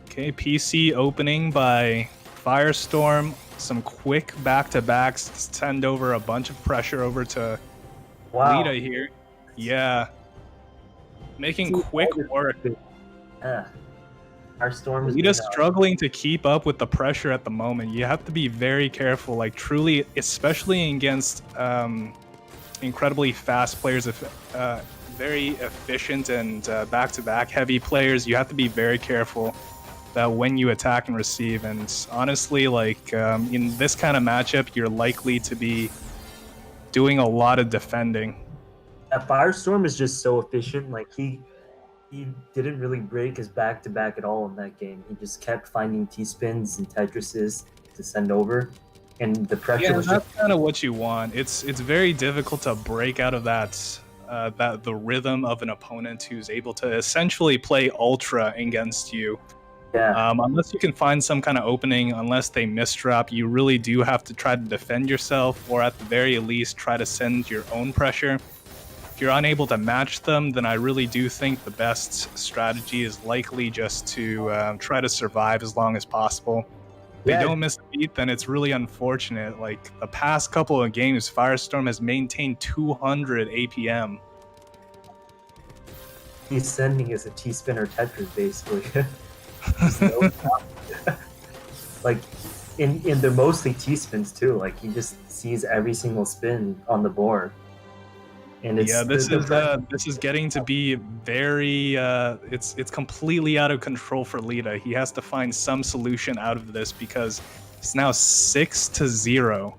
Okay, PC opening by Firestorm. Some quick back-to-backs to send over a bunch of pressure over to Lita here. Yeah. Making quick work. Yeah. Our storm is Lita's struggling to keep up with the pressure at the moment. You have to be very careful, like truly, especially against incredibly fast players, very efficient and back-to-back heavy players. You have to be very careful about when you attack and receive. And honestly, like in this kind of matchup, you're likely to be doing a lot of defending. That Firestorm is just so efficient. Like he didn't really break his back-to-back at all in that game. He just kept finding T-spins and Tetrises to send over, and the pressure was that's kind of what you want. It's very difficult to break out of that the rhythm of an opponent who's able to essentially play ultra against you. Yeah. Unless you can find some kind of opening, unless they misdrop, you really do have to try to defend yourself, or at the very least try to send your own pressure. If you're unable to match them, then I really do think the best strategy is likely just to try to survive as long as possible. If they don't miss a beat, then it's really unfortunate. Like, the past couple of games, Firestorm has maintained 200 APM. He's sending is a T-spinner Tetris, basically. Like, in they're mostly T-spins too. Like, he just sees every single spin on the board. And it's, yeah, this is getting to be very it's completely out of control for Lita. He has to find some solution out of this because it's now 6-0.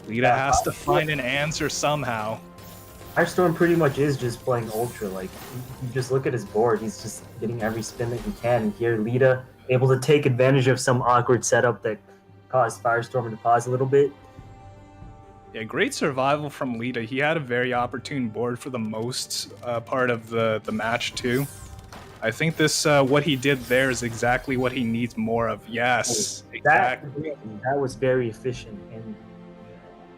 Lita has to find an answer somehow. Firestorm pretty much is just playing ultra. Like, you just look at his board, he's just getting every spin that he can. And here, Lita able to take advantage of some awkward setup that caused Firestorm to pause a little bit. Yeah, great survival from Lita. He had a very opportune board for the most part of the match too. I think this what he did there is exactly what he needs more of. Yes, exactly. That was very efficient. And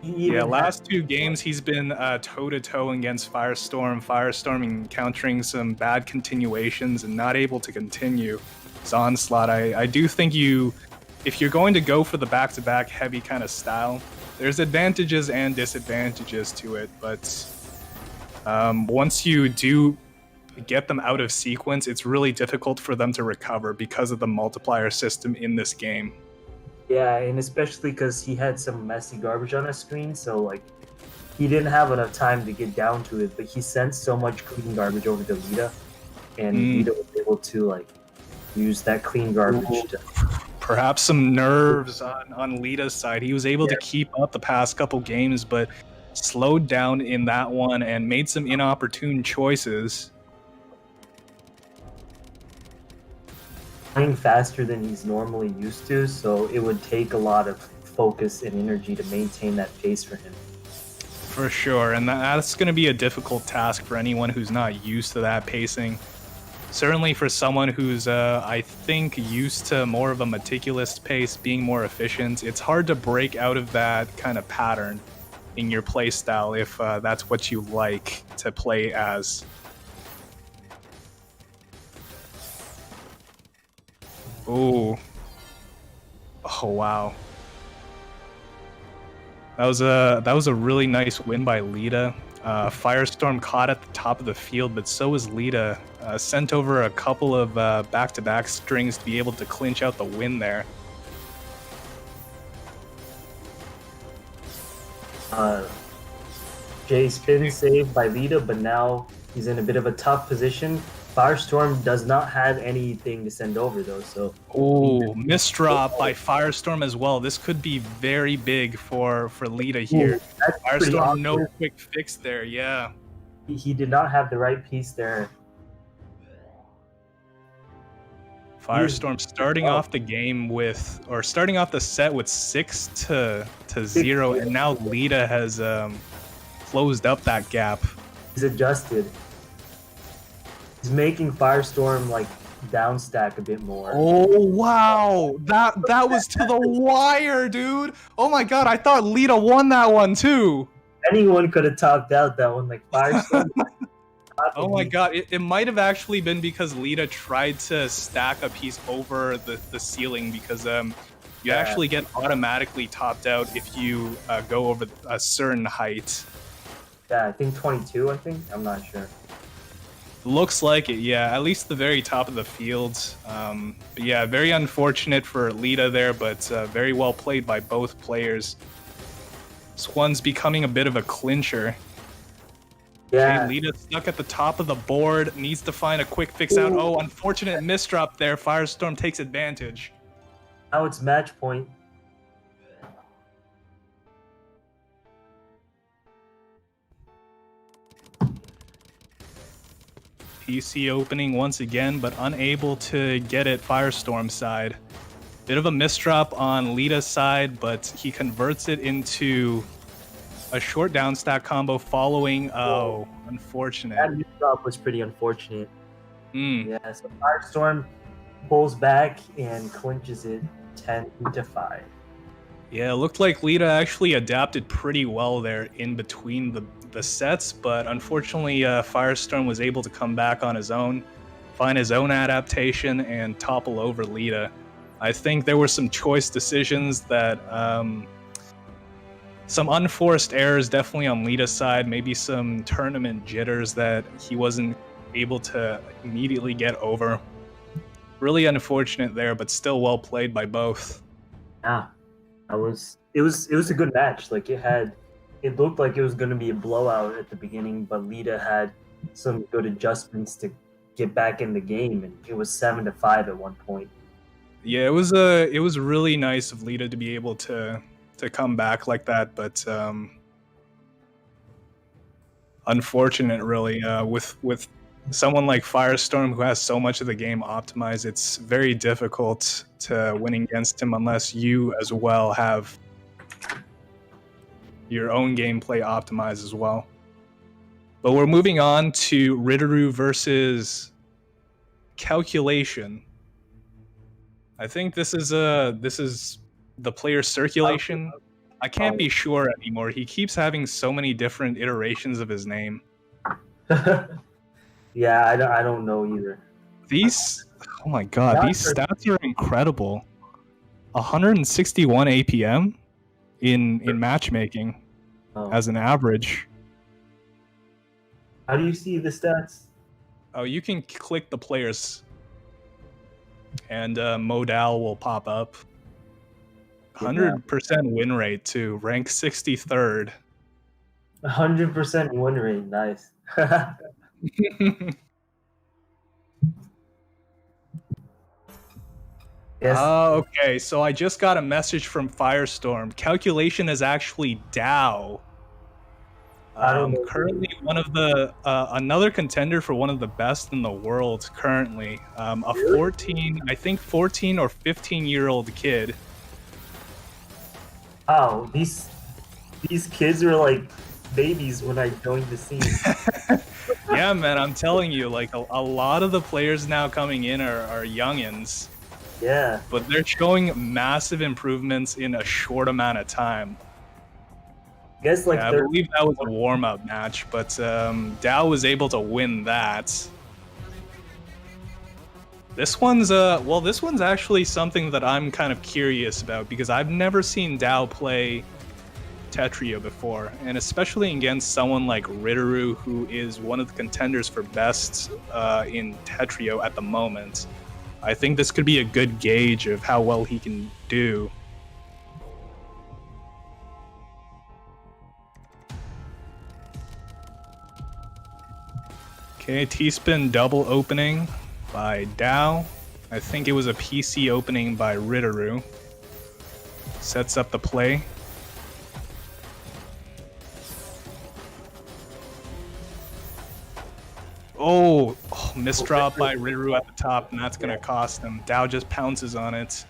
yeah, last two games he's been toe-to-toe against Firestorm. Firestorm encountering some bad continuations and not able to continue his onslaught. I do think if you're going to go for the back-to-back heavy kind of style, there's advantages and disadvantages to it, but once you do get them out of sequence, it's really difficult for them to recover because of the multiplier system in this game. Yeah, and especially because he had some messy garbage on his screen, so like he didn't have enough time to get down to it, but he sent so much clean garbage over to Lita, and Lita was able to like use that clean garbage to... Perhaps some nerves on Lita's side. He was able to keep up the past couple games, but slowed down in that one and made some inopportune choices. Playing faster than he's normally used to, so it would take a lot of focus and energy to maintain that pace for him. For sure, and that's going to be a difficult task for anyone who's not used to that pacing. Certainly for someone who's, I think, used to more of a meticulous pace, being more efficient, it's hard to break out of that kind of pattern in your playstyle if that's what you like to play as. Ooh. Oh, wow. That was a really nice win by Lita. Firestorm caught at the top of the field, but so was Lita. Sent over a couple of back-to-back strings to be able to clinch out the win there. Jay spin saved by Lita, but now he's in a bit of a tough position. Firestorm does not have anything to send over though, so... Ooh, misdrop by Firestorm as well. This could be very big for Lita here. Firestorm, no quick fix there, yeah. He did not have the right piece there. Firestorm starting off the game with, or starting off the set with 6-0, and now Lita has closed up that gap. He's adjusted. He's making Firestorm like down stack a bit more. Oh wow, that was to the wire, dude. Oh my god, I thought Lita won that one too. Anyone could have topped out that one, like Firestorm. Oh my god, it might have actually been because Lita tried to stack a piece over the ceiling, because you actually get automatically topped out if you go over a certain height. Yeah, I think 22, I'm not sure. Looks like it, yeah, at least the very top of the field. But yeah, very unfortunate for Lita there, but very well played by both players. This one's becoming a bit of a clincher. Yeah. Okay, Lita stuck at the top of the board, needs to find a quick fix out. Oh, unfortunate misdrop there. Firestorm takes advantage. Now it's match point. PC opening once again, but unable to get it Firestorm's side. Bit of a misdrop on Lita's side, but he converts it into a short down stack combo following. Oh, unfortunate. That mid drop was pretty unfortunate. Mm. Yeah, so Firestorm pulls back and clinches it 10-5. Yeah, it looked like Lita actually adapted pretty well there in between the sets, but unfortunately Firestorm was able to come back on his own, find his own adaptation, and topple over Lita. I think there were some choice decisions that, some unforced errors definitely on Lita's side, maybe some tournament jitters that he wasn't able to immediately get over. Really unfortunate there, but still well played by both. Yeah, it was a good match. Like it looked like it was going to be a blowout at the beginning, but Lita had some good adjustments to get back in the game, and it was 7-5 at one point. Yeah, it was really nice of Lita to be able to come back like that, but unfortunate really with someone like Firestorm who has so much of the game optimized. It's very difficult to win against him unless you as well have your own gameplay optimized as well. But we're moving on to Ritteru versus Calculation. I think this is the player circulation. I can't be sure anymore. He keeps having so many different iterations of his name. Yeah, I don't know either. These, oh my god, these stats are incredible. 161 APM in matchmaking as an average. How do you see the stats? Oh, you can click the players, and Modal will pop up. 100% win rate too, rank 63rd. 100% win rate, nice. Yes. Okay, so I just got a message from Firestorm. Calculation is actually Dow. Currently one of the another contender for one of the best in the world currently. A 14 or 15-year-old kid. Wow, these kids were like babies when I joined the scene. Yeah, man, I'm telling you, like a lot of the players now coming in are youngins. Yeah. But they're showing massive improvements in a short amount of time. I guess like I believe that was a warm-up match, but Dow was able to win that. This one's actually something that I'm kind of curious about because I've never seen Dow play Tetrio before, and especially against someone like Ritteru, who is one of the contenders for best in Tetrio at the moment. I think this could be a good gauge of how well he can do. Okay, T-spin double opening by Dow. I think it was a PC opening by Ritteru. Sets up the play. Oh, misdrop by Ritteru at the top, and that's going to cost him. Dow just pounces on it.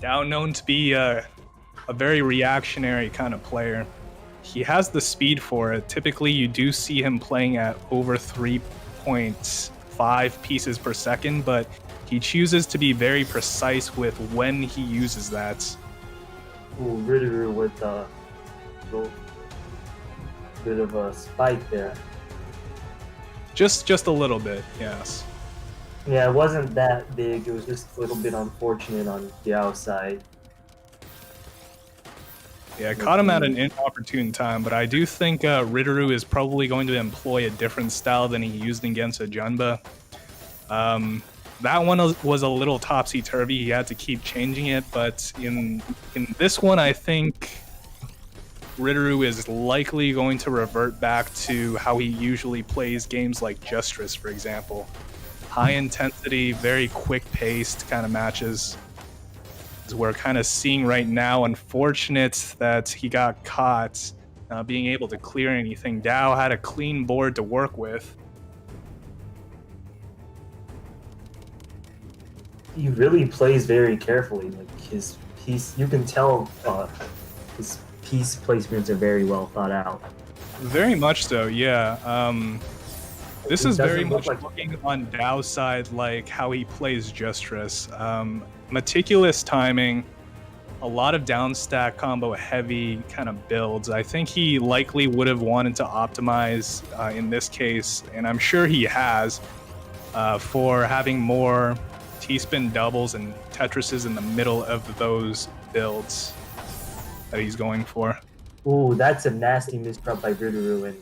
Dow known to be a very reactionary kind of player. He has the speed for it. Typically, you do see him playing at over 3.5 pieces per second, but he chooses to be very precise with when he uses that. Ooh, Ritteru with a little bit of a spike there. Just a little bit, yes. Yeah, it wasn't that big. It was just a little bit unfortunate on the outside. Yeah, I caught him at an inopportune time, but I do think Ritteru is probably going to employ a different style than he used against a Junba. That one was a little topsy-turvy. He had to keep changing it, but in this one, I think Ritteru is likely going to revert back to how he usually plays games like Justress, for example. High intensity, very quick-paced kind of matches. As we're kind of seeing right now, unfortunate that he got caught not being able to clear anything. Dow had a clean board to work with. He really plays very carefully. Like his piece, you can tell his piece placements are very well thought out. Very much so, yeah. This It is very doesn't look much like- looking on Dao's side like how he plays Justress. Meticulous timing, a lot of down stack combo heavy kind of builds. I think he likely would have wanted to optimize in this case, and I'm sure he has, for having more T-spin doubles and Tetrises in the middle of those builds that he's going for. Ooh, that's a nasty misdrop by Riduru, and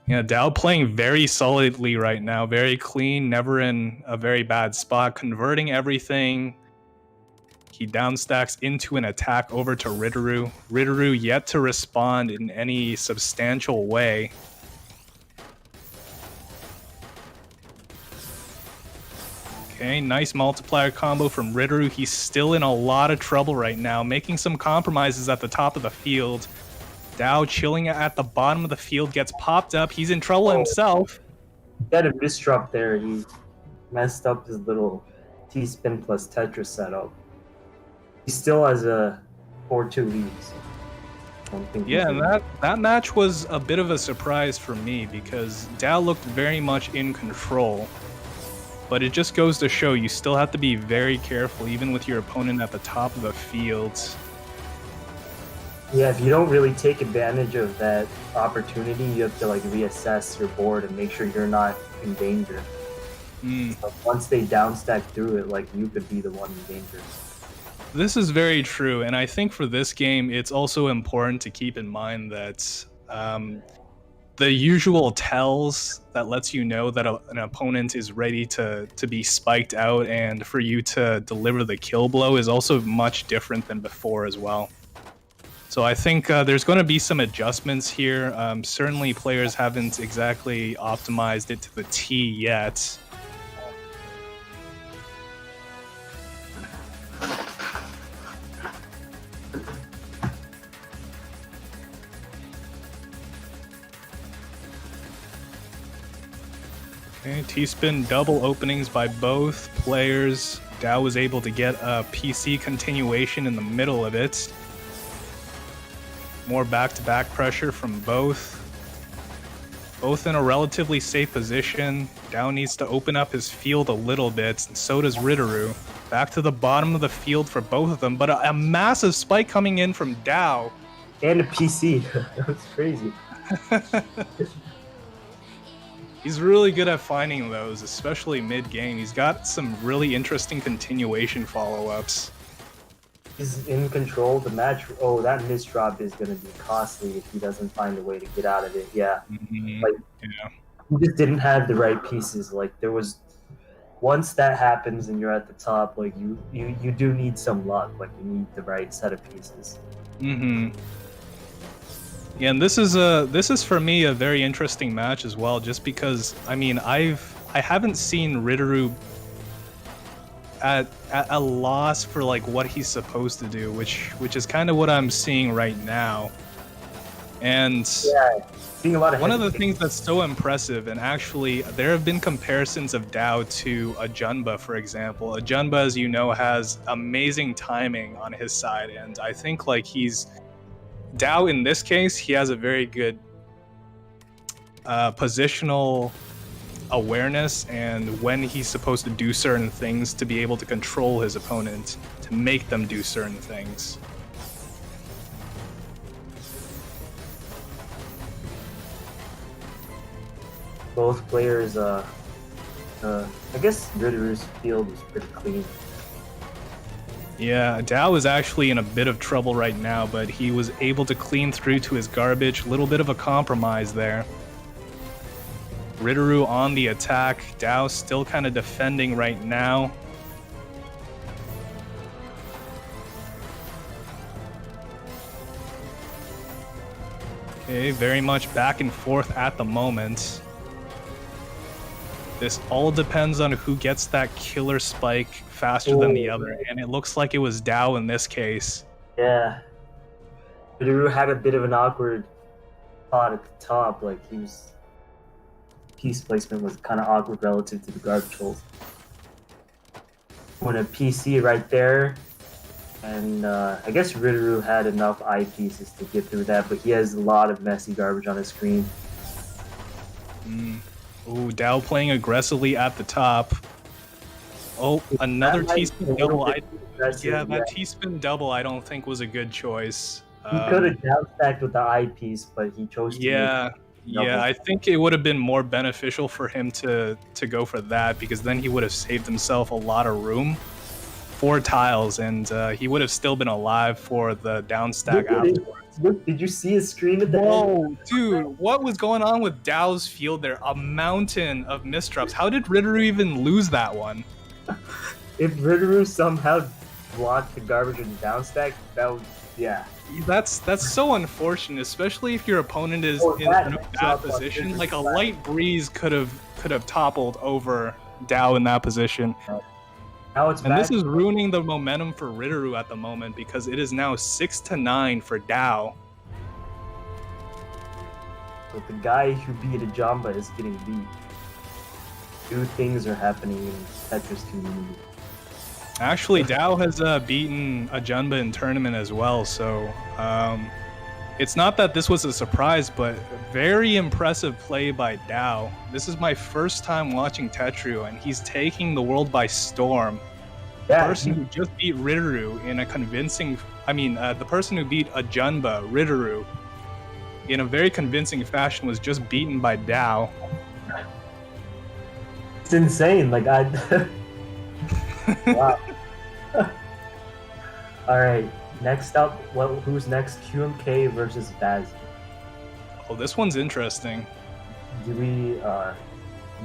Yeah, Dao playing very solidly right now, very clean, never in a very bad spot, converting everything. He downstacks into an attack over to Riduru. Riduru yet to respond in any substantial way. Okay, nice multiplier combo from Riduru. He's still in a lot of trouble right now, making some compromises at the top of the field. Dao chilling at the bottom of the field, gets popped up. He's in trouble himself. he had a misdrop there. He messed up his little T-spin plus Tetris setup. He still has a 4-2 lead. So I don't think Yeah, he's and that match was a bit of a surprise for me because Dao looked very much in control. But it just goes to show you still have to be very careful, even with your opponent at the top of the field. Yeah, if you don't really take advantage of that opportunity, you have to like reassess your board and make sure you're not in danger. But once they downstack through it, like you could be the one in danger. This is very true, and I think for this game, it's also important to keep in mind that the usual tells that lets you know that an opponent is ready to be spiked out and for you to deliver the kill blow is also much different than before as well. So I think there's going to be some adjustments here. Certainly players haven't exactly optimized it to the T yet. Okay, T-spin double openings by both players. Dao was able to get a PC continuation in the middle of it. More back-to-back pressure from both. Both in a relatively safe position. Dao needs to open up his field a little bit, and so does Riduru. Back to the bottom of the field for both of them, but a massive spike coming in from Dao. And a PC. That was crazy. He's really good at finding those, especially mid-game. He's got some really interesting continuation follow-ups. He's in control. The match. Oh, that misdrop is going to be costly if he doesn't find a way to get out of it. Yeah. Like, Yeah. he just didn't have the right pieces. Like, there was. Once that happens and you're at the top, like, you do need some luck. Like, you need the right set of pieces. Yeah, and this is for me a very interesting match as well, just because I mean I haven't seen Riduru at a loss for like what he's supposed to do, which is kind of what I'm seeing right now. And Yeah, seeing a lot of one of the hesitation. things that's so impressive, and actually there have been comparisons of Dao to a Junba, for example. A Junba, as you know, has amazing timing on his side, and I think like Dao in this case, he has a very good positional awareness and when he's supposed to do certain things to be able to control his opponent, to make them do certain things. Both players, I guess Riduru's field is pretty clean. Yeah, Dao is actually in a bit of trouble right now, but he was able to clean through to his garbage. Little bit of a compromise there. Riduru on the attack. Dao still kind of defending right now. Okay, very much back and forth at the moment. This all depends on who gets that killer spike faster than the other, and it looks like it was Dao in this case. Yeah. Riduru had a bit of an awkward spot at the top, like piece placement was kind of awkward relative to the garbage holes. When a PC right there, And I guess Ritteru had enough eyepieces to get through that, but he has a lot of messy garbage on his screen. Ooh, Dow playing aggressively at the top. Oh, another T-spin double. That T-spin double I don't think was a good choice. He could have downstacked with the eyepiece, but he chose to. Yeah, I think it would have been more beneficial for him to go for that, because then he would have saved himself a lot of room. 4 tiles, and he would have still been alive for the downstack afterwards. Look, did you see his screen at the end? Whoa, dude, what was going on with Dow's field there? A mountain of misdrops. How did Ritteru even lose that one? If Ritteru somehow blocked the garbage and downstack, that would, yeah. That's so unfortunate, especially if your opponent is in a bad position. Like a light breeze could have toppled over Dow in that position. Now it's and this is ruining the momentum for Ritteru at the moment, because it is now 6-9 for Dow. But the guy who beat a Jamba is getting beat. New things are happening in Tetris community. Actually, Dow has beaten a Junba in tournament as well, so it's not that this was a surprise, but very impressive play by Dow. This is my first time watching Tetru, and he's taking the world by storm. The person who just beat Ritteru in a convincing... the person who beat a Junba, Ritteru, in a very convincing fashion was just beaten by Dow. It's insane, like wow. Alright, next up, who's next? QMK versus Bazzi. Oh, this one's interesting. Do you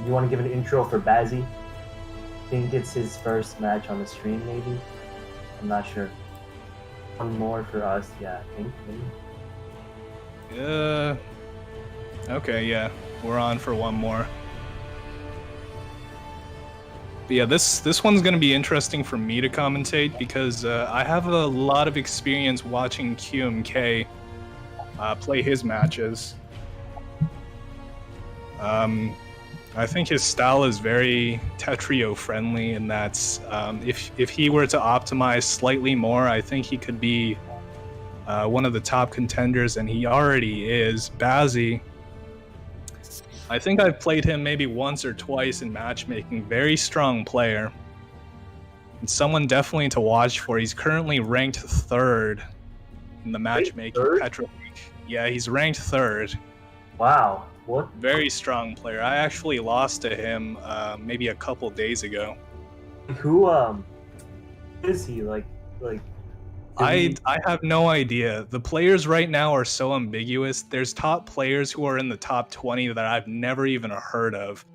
want to give an intro for Bazzi? I think it's his first match on the stream, maybe? I'm not sure. One more for us, yeah, I think, maybe? Okay, yeah. We're on for one more. But yeah, this one's going to be interesting for me to commentate, because I have a lot of experience watching QMK play his matches. I think his style is very Tetrio friendly, in that if he were to optimize slightly more, I think he could be one of the top contenders, and he already is. Bazzi, I think I've played him maybe once or twice in matchmaking. Very strong player. And someone definitely to watch for. He's currently ranked 3rd in the matchmaking Petro League. Yeah, he's ranked 3rd. Wow. What? Very strong player. I actually lost to him maybe a couple days ago. Who is he? Like I have no idea. The players right now are so ambiguous. There's top players who are in the top 20 that I've never even heard of,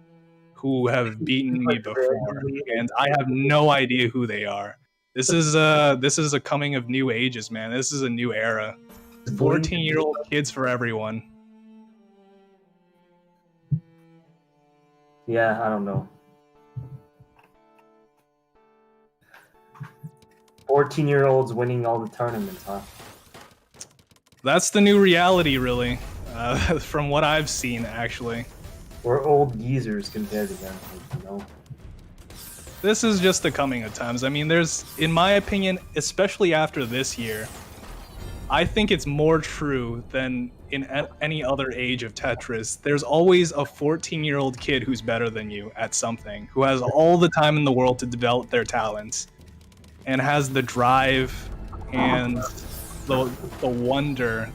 who have beaten me before, and I have no idea who they are. This is a coming of new ages, man. This is a new era. 14-year-old kids for everyone. Yeah, I don't know. 14-year-olds winning all the tournaments, huh? That's the new reality, really, from what I've seen, actually. We're old geezers compared to them, you know? This is just the coming of times. I mean, there's, in my opinion, especially after this year, I think it's more true than in any other age of Tetris. There's always a 14-year-old kid who's better than you at something, who has all the time in the world to develop their talents, and has the drive and the wonder.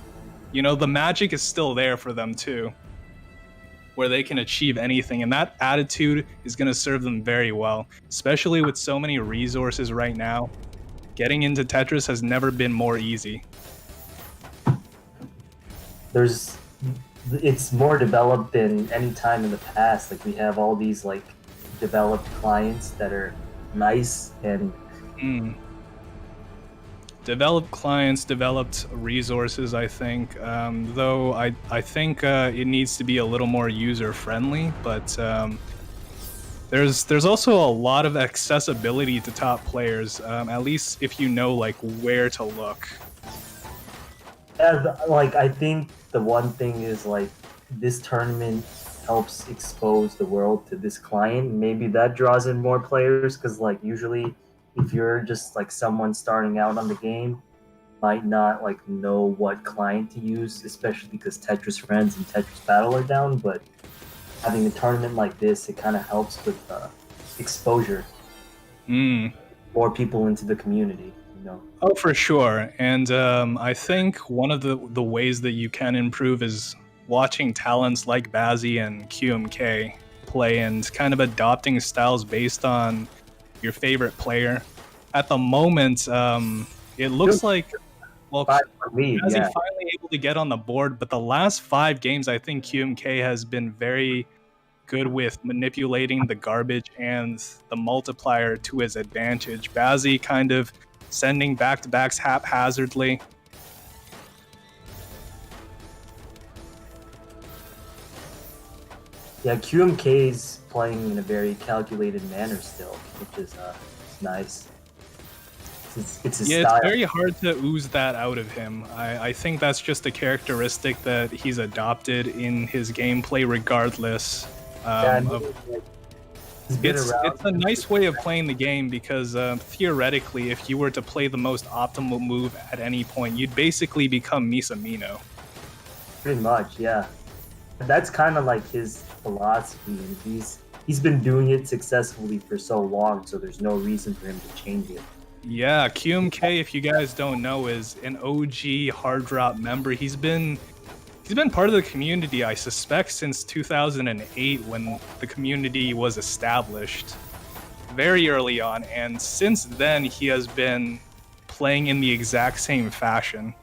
You know, the magic is still there for them too, where they can achieve anything, and that attitude is going to serve them very well, especially with so many resources right now. Getting into Tetris has never been more easy. It's more developed than any time in the past. Like, we have all these like developed clients that are nice and developed clients, developed resources, I think. Though I think it needs to be a little more user friendly, but there's also a lot of accessibility to top players, at least if you know like where to look. Yeah, like, I think the one thing is like this tournament helps expose the world to this client. Maybe that draws in more players, because like usually if you're just like someone starting out on the game, might not like know what client to use, especially because Tetris Friends and Tetris Battle are down. But having a tournament like this, it kind of helps with exposure. More people into the community, you know. Oh, for sure. And I think one of the ways that you can improve is watching talents like Bazzi and QMK play and kind of adopting styles based on your favorite player. At the moment, it looks like, well, Bazzi finally able to get on the board, but the last 5 games, I think QMK has been very good with manipulating the garbage and the multiplier to his advantage. Bazzi kind of sending back-to-backs haphazardly. Yeah, QMK's playing in a very calculated manner still, which is nice. It's his style. It's very hard to ooze that out of him. I think that's just a characteristic that he's adopted in his gameplay regardless. It's a nice way of playing the game because theoretically, if you were to play the most optimal move at any point, you'd basically become Misamino. Pretty much, yeah. That's kind of like his philosophy, and he's been doing it successfully for so long, so there's no reason for him to change it. Yeah, QMK, if you guys don't know, is an OG Hard Drop member. He's been part of the community, I suspect, since 2008 when the community was established, very early on, and since then he has been playing in the exact same fashion.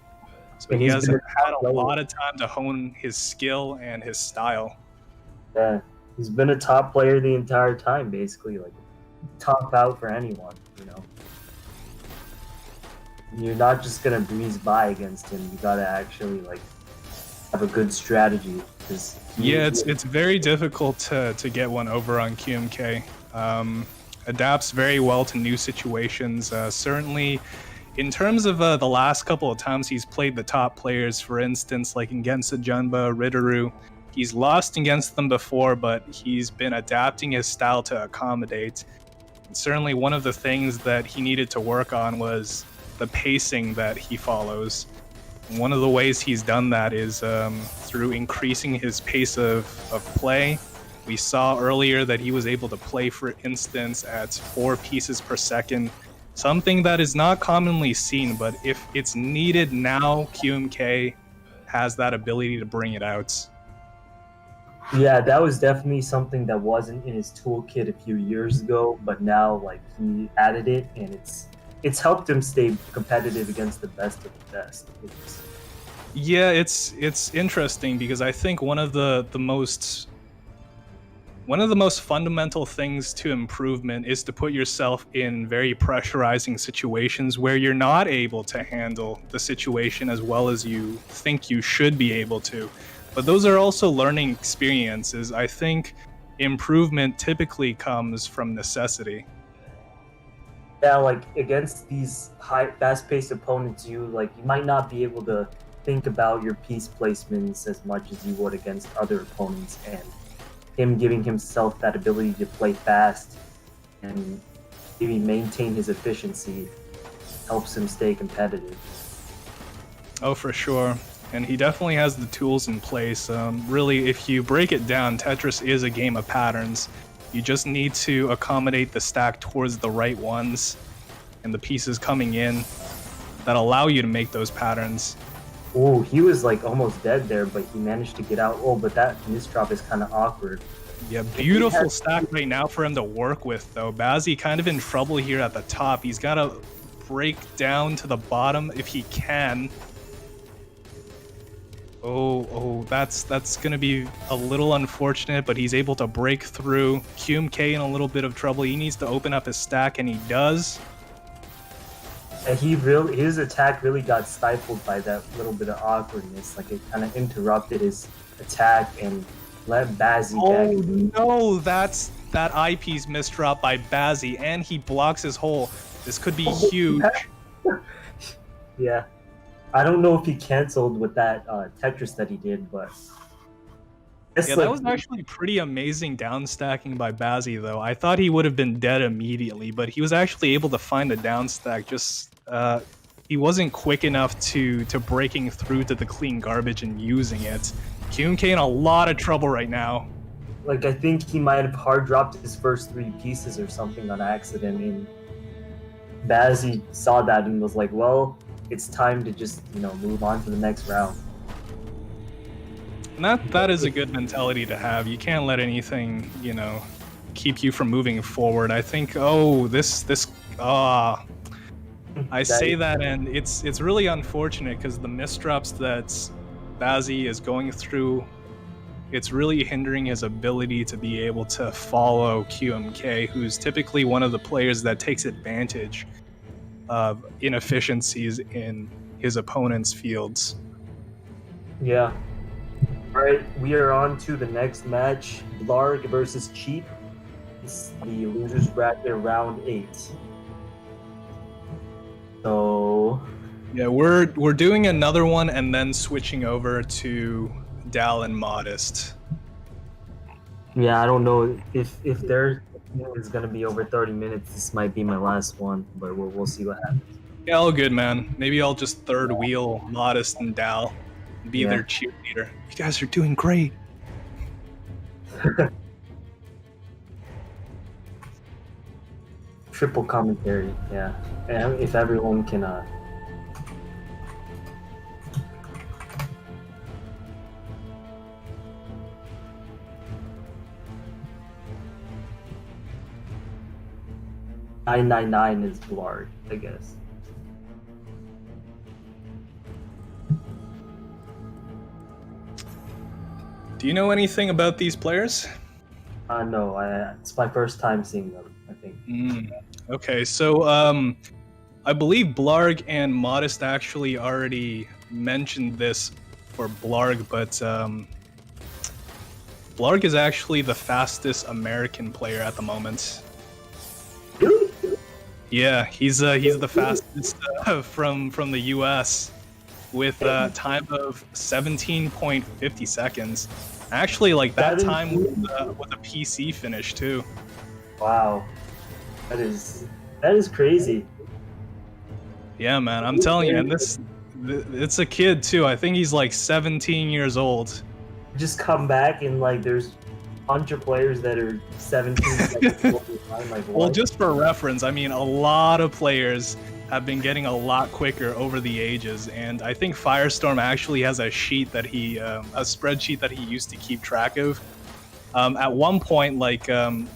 So he has had a lot of time to hone his skill and his style. Yeah, he's been a top player the entire time, basically, like top out for anyone, you know. You're not just gonna breeze by against him. You gotta actually like have a good strategy. It's very difficult to get one over on QMK. Adapts very well to new situations. Certainly, in terms of the last couple of times he's played the top players, for instance, like against Junba, Ritteru, he's lost against them before, but he's been adapting his style to accommodate. And certainly, one of the things that he needed to work on was the pacing that he follows. One of the ways he's done that is through increasing his pace of play. We saw earlier that he was able to play, for instance, at 4 pieces per second, something that is not commonly seen, but if it's needed now, QMK has that ability to bring it out. Yeah, that was definitely something that wasn't in his toolkit a few years ago, but now like he added it, and it's helped him stay competitive against the best of the best. Yeah, it's interesting because I think one of the most fundamental things to improvement is to put yourself in very pressurizing situations where you're not able to handle the situation as well as you think you should be able to. But those are also learning experiences. I think improvement typically comes from necessity. Yeah, like against these high, fast-paced opponents, you might not be able to think about your piece placements as much as you would against other opponents, and him giving himself that ability to play fast and maybe maintain his efficiency helps him stay competitive. Oh, for sure. And he definitely has the tools in place. Really, if you break it down, Tetris is a game of patterns. You just need to accommodate the stack towards the right ones and the pieces coming in that allow you to make those patterns. Oh, he was like almost dead there, but he managed to get out. Oh, but that misdrop is kind of awkward. Yeah, beautiful stack right now for him to work with, though. Bazzi kind of in trouble here at the top. He's got to break down to the bottom if he can. Oh, that's going to be a little unfortunate, but he's able to break through. QMK in a little bit of trouble. He needs to open up his stack, and he does. And his attack really got stifled by that little bit of awkwardness. Like it kind of interrupted his attack and let Bazzi back. Oh no, that's that eyepiece misdrop by Bazzi, and he blocks his hole. This could be huge. Yeah. I don't know if he canceled with that Tetris that he did, but It's Yeah, like, that was actually pretty amazing downstacking by Bazzi, though. I thought he would have been dead immediately, but he was actually able to find the downstack. Just he wasn't quick enough to breaking through to the clean garbage and using it. QMK in a lot of trouble right now. like I think he might have hard dropped his first 3 pieces or something on accident, and Bazzi saw that and was like, well, it's time to just, move on to the next round. And that is a good mentality to have. You can't let anything, keep you from moving forward. I think, I say that, and it's really unfortunate because the misdrops that Bazzi is going through, it's really hindering his ability to be able to follow QMK, who's typically one of the players that takes advantage of inefficiencies in his opponent's fields. Yeah. All right, we are on to the next match: Blarg versus Cheap. It's the losers bracket round 8. So Yeah, we're doing another one and then switching over to Dal and Modest. yeah, I don't know if there is gonna be over 30 minutes. This might be my last one, but we'll see what happens. Yeah, all good, man. Maybe I'll just third wheel Modest and Dal, and be Yeah. their cheerleader. You guys are doing great. Triple commentary, yeah. And if everyone can $999 is Blarg, I guess. Do you know anything about these players? No, it's my first time seeing them, I think. Okay, so I believe Blarg and Modest actually already mentioned this for Blarg, but Blarg is actually the fastest American player at the moment. Really? Yeah, he's the fastest from the U.S. with a time of 17.50 seconds. Actually, like that time with a PC finish too. Wow. That is crazy. Yeah, man, I'm telling you, and it's a kid too. I think he's like 17 years old. Just come back and like there's a bunch of players that are 17 seconds below the time, like, Well, what? just for reference, I mean, a lot of players have been getting a lot quicker over the ages, and I think Firestorm actually has a sheet that a spreadsheet that he used to keep track of. At one point,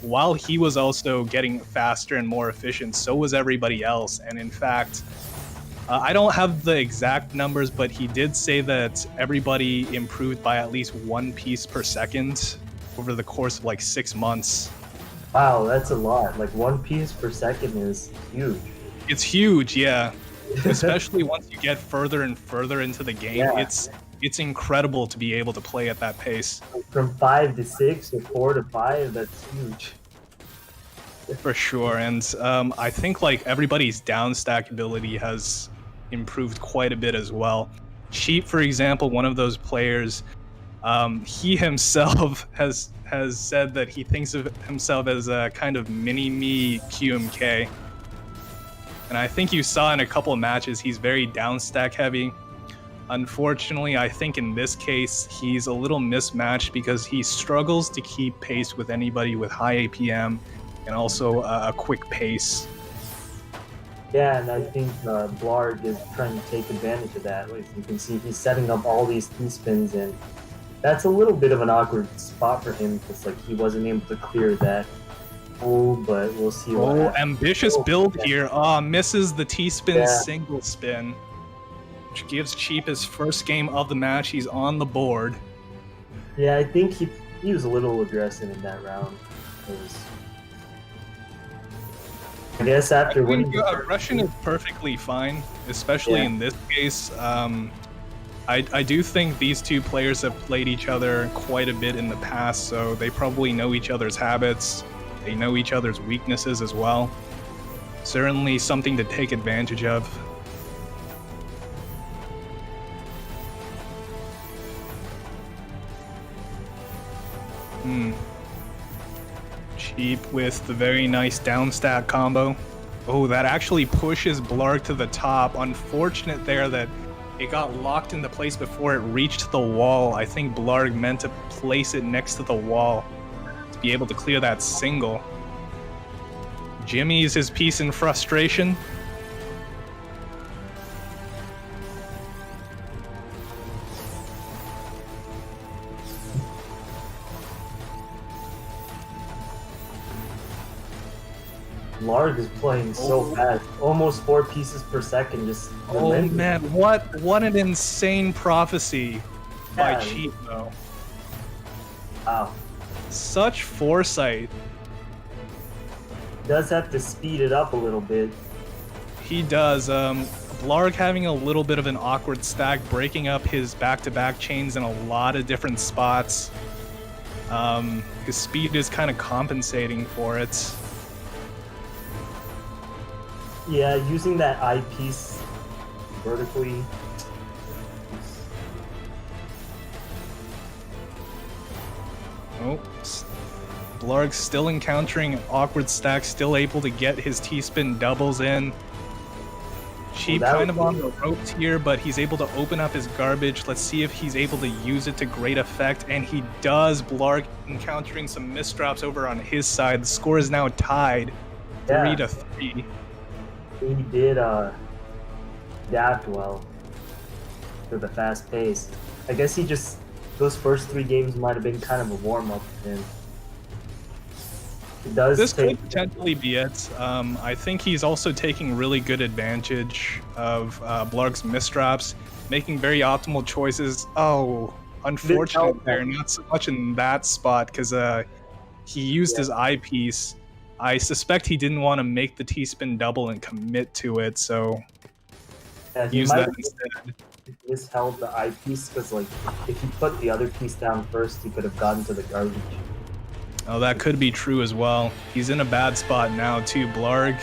while he was also getting faster and more efficient, so was everybody else. And in fact, I don't have the exact numbers, but he did say that everybody improved by at least 1 piece per second over the course of like 6 months. Wow, that's a lot. Like 1 piece per second is huge. It's huge, yeah. Especially once you get further and further into the game, Yeah. it's incredible to be able to play at that pace. From 5 to 6 or 4 to 5, that's huge. For sure, and I think like everybody's downstack ability has improved quite a bit as well. Cheap, for example, one of those players, he himself has said that he thinks of himself as a kind of mini-me QMK. And I think you saw in a couple of matches, he's very downstack heavy. Unfortunately, I think in this case, he's a little mismatched because he struggles to keep pace with anybody with high APM and also a quick pace. Yeah, and I think Blarg is trying to take advantage of that. Like you can see, he's setting up all these T-spins, and that's a little bit of an awkward spot for him because like he wasn't able to clear that. Oh, but we'll see what happens. Ambitious build here. Misses the T-spin Yeah. single spin, which gives Cheap his first game of the match. He's on the board. Yeah, I think he was a little aggressive in that round. I guess after I think winning, aggression is perfectly fine, especially Yeah. in this case. I do think these two players have played each other quite a bit in the past, so they probably know each other's habits. They know each other's weaknesses as well. Certainly something to take advantage of. Cheap with the very nice down stack combo. Oh, that actually pushes Blarg to the top. Unfortunate there that it got locked into place before it reached the wall. I think Blarg meant to place it next to the wall to be able to clear that single. Jimmy's his piece in frustration. Blarg is playing so fast, almost 4 pieces per second. Just Oh relentless. man, what an insane prophecy by Yeah. Cheap though. Wow. Such foresight. Does have to speed it up a little bit. He does. Blarg having a little bit of an awkward stack, breaking up his back-to-back chains in a lot of different spots. His speed is kind of compensating for it. Yeah, using that eyepiece vertically. Oh, Blarg still encountering awkward stacks, still able to get his T-spin doubles in. Cheap that kind of was- on the ropes here, but he's able to open up his garbage. Let's see if he's able to use it to great effect, and he does. Blarg encountering some misdrops over on his side. The score is now tied, Yeah. 3-3. He did adapt well to the fast pace. I guess he just those first 3 games might have been kind of a warm up for him. It does This take could potentially be it. I think he's also taking really good advantage of Blarg's misdrops, making very optimal choices. Oh, unfortunate there, not so much in that spot because he used his eyepiece. I suspect he didn't want to make the T-spin double and commit to it, so he use might that have instead. misheld the eyepiece because like if he put the other piece down first, he could have gotten to the garbage. Oh, that could be true as well. He's in a bad spot now too. Blarg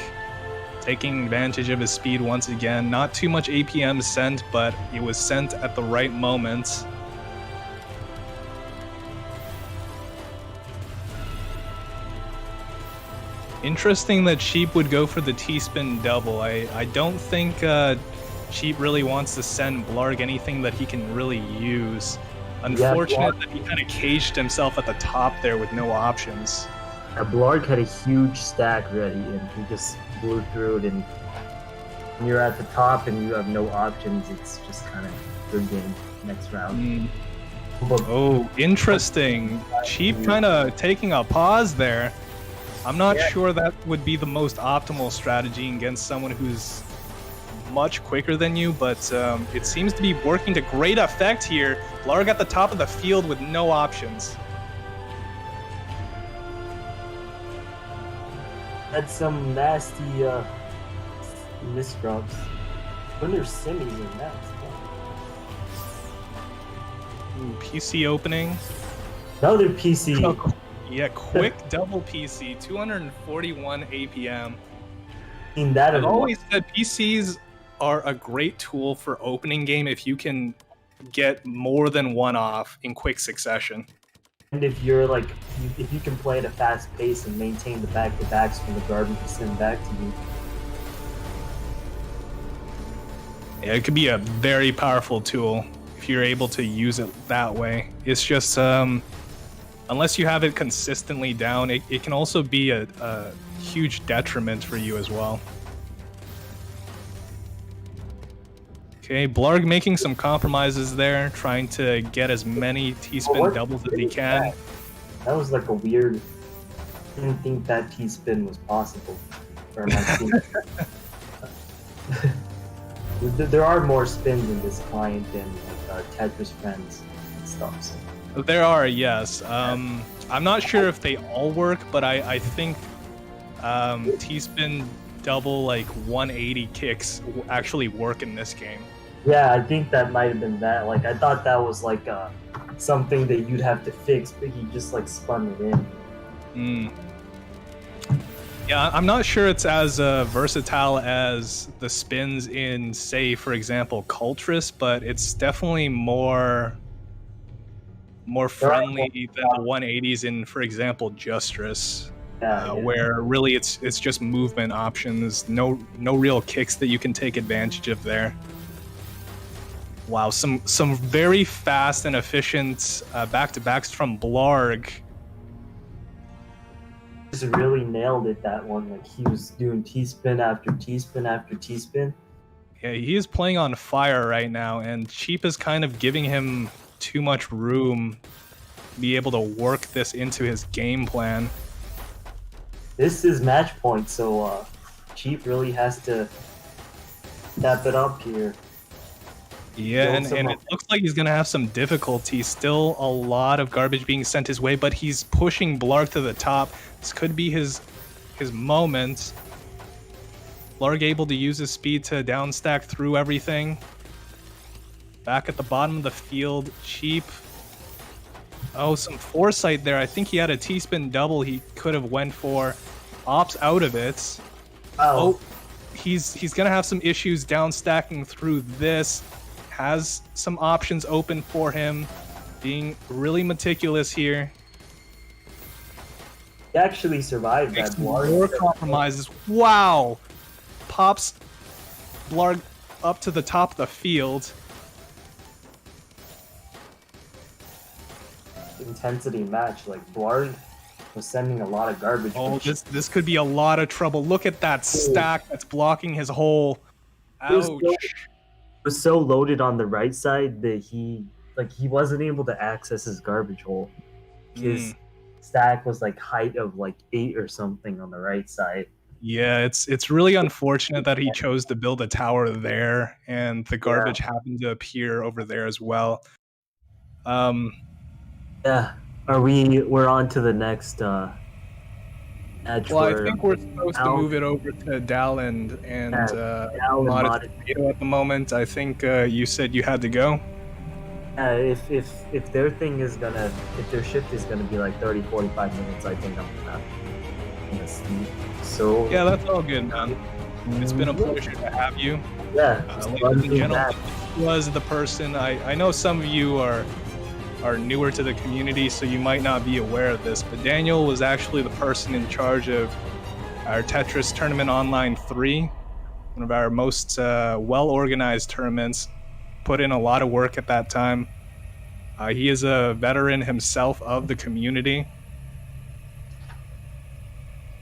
taking advantage of his speed once again. Not too much APM sent, but it was sent at the right moment. Interesting that Sheep would go for the T-spin double. I don't think Sheep really wants to send Blarg anything that he can really use. Unfortunate that he kind of caged himself at the top there with no options. Blarg had a huge stack ready and he just blew through it, and when you're at the top and you have no options, it's just kind of good game next round. But Oh, interesting. Cheap kind of taking a pause there. I'm not sure that would be the most optimal strategy against someone who's much quicker than you, but it seems to be working to great effect here. Blarg at the top of the field with no options. had some nasty misdrops. When there's semis in that. Ooh, PC opening. Another PC. Yeah, quick double PC, 241 APM. In that I've always said PCs are a great tool for opening game if you can get more than one off in quick succession. And if you're like, if you can play at a fast pace and maintain the back-to-backs from the garbage to send back to you. Yeah, it could be a very powerful tool if you're able to use it that way. It's just, unless you have it consistently down, it can also be a huge detriment for you as well. Okay, Blarg making some compromises there, trying to get as many T-spin doubles as he can. That was like a weird. I didn't think that T-spin was possible for my team. There are more spins in this client than like, Tetris Friends and stuff. So. There are, yes. I'm not sure if they all work, but I think T-spin double like 180 kicks actually work in this game. Yeah, I think that might have been that. Like, I thought that was like something that you'd have to fix, but he just like spun it in. Yeah, I'm not sure it's as versatile as the spins in, say, for example, Cultress, but it's definitely more friendly than the 180s in, for example, Justress. where really it's just movement options, no real kicks that you can take advantage of there. Wow, some very fast and efficient back-to-backs from Blarg. Just really nailed it, that one. Like, he was doing T-spin after T-spin after T-spin. Yeah, he is playing on fire right now, and Cheap is kind of giving him too much room to be able to work this into his game plan. This is match point, so Cheap really has to step it up here. Yeah, and it looks like he's going to have some difficulty. Still a lot of garbage being sent his way, but he's pushing Blarg to the top. This could be his moment. Blarg able to use his speed to downstack through everything. Back at the bottom of the field, Cheap. Oh, some foresight there. I think he had a T-spin double he could have went for. Opts out of it. Oh, he's going to have some issues downstacking through this. Has some options open for him, being really meticulous here. He actually survived that Blarg. More compromises. Wow! Pops Blarg up to the top of the field. Intensity match. Like, Blarg was sending a lot of garbage. Oh, this could be a lot of trouble. Look at that stack that's blocking his hole. Ouch. Was so loaded on the right side that he wasn't able to access his garbage hole. His stack was like height of like 8 or something on the right side. Yeah, it's really unfortunate that he chose to build a tower there, and the garbage happened to appear over there as well. Yeah, we're on to the next match. Well, I think we're supposed to move it over to Dal and Modest Potato at the moment. I think you said you had to go. If their thing is gonna, if their shift is gonna be like 30-45 minutes, I think I'm gonna sleep. So yeah, that's all good, man. It's been a pleasure to have you. Yeah, ladies and gentlemen, this was the person. I know some of you are newer to the community, so you might not be aware of this, but Daniel was actually the person in charge of our Tetris Tournament Online 3, one of our most well-organized tournaments. Put in a lot of work at that time. He is a veteran himself of the community.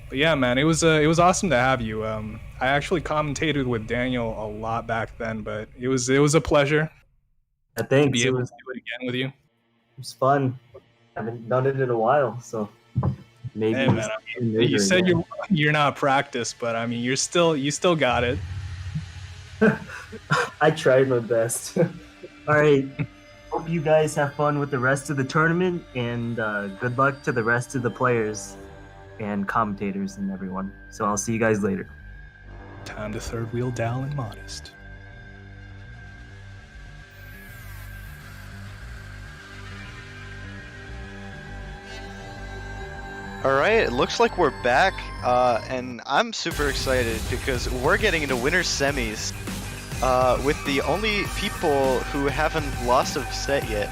But yeah, man, it was awesome to have you. I actually commentated with Daniel a lot back then, but it was a pleasure to be able to do it again with you. It was fun. I haven't done it in a while, so maybe. Hey, man, you said you're not practiced, but I mean you still got it. I tried my best. All right. Hope you guys have fun with the rest of the tournament, and good luck to the rest of the players and commentators and everyone. So I'll see you guys later. Time to third wheel Dal and Modest. Alright, it looks like we're back, and I'm super excited because we're getting into winner's semis with the only people who haven't lost a set yet.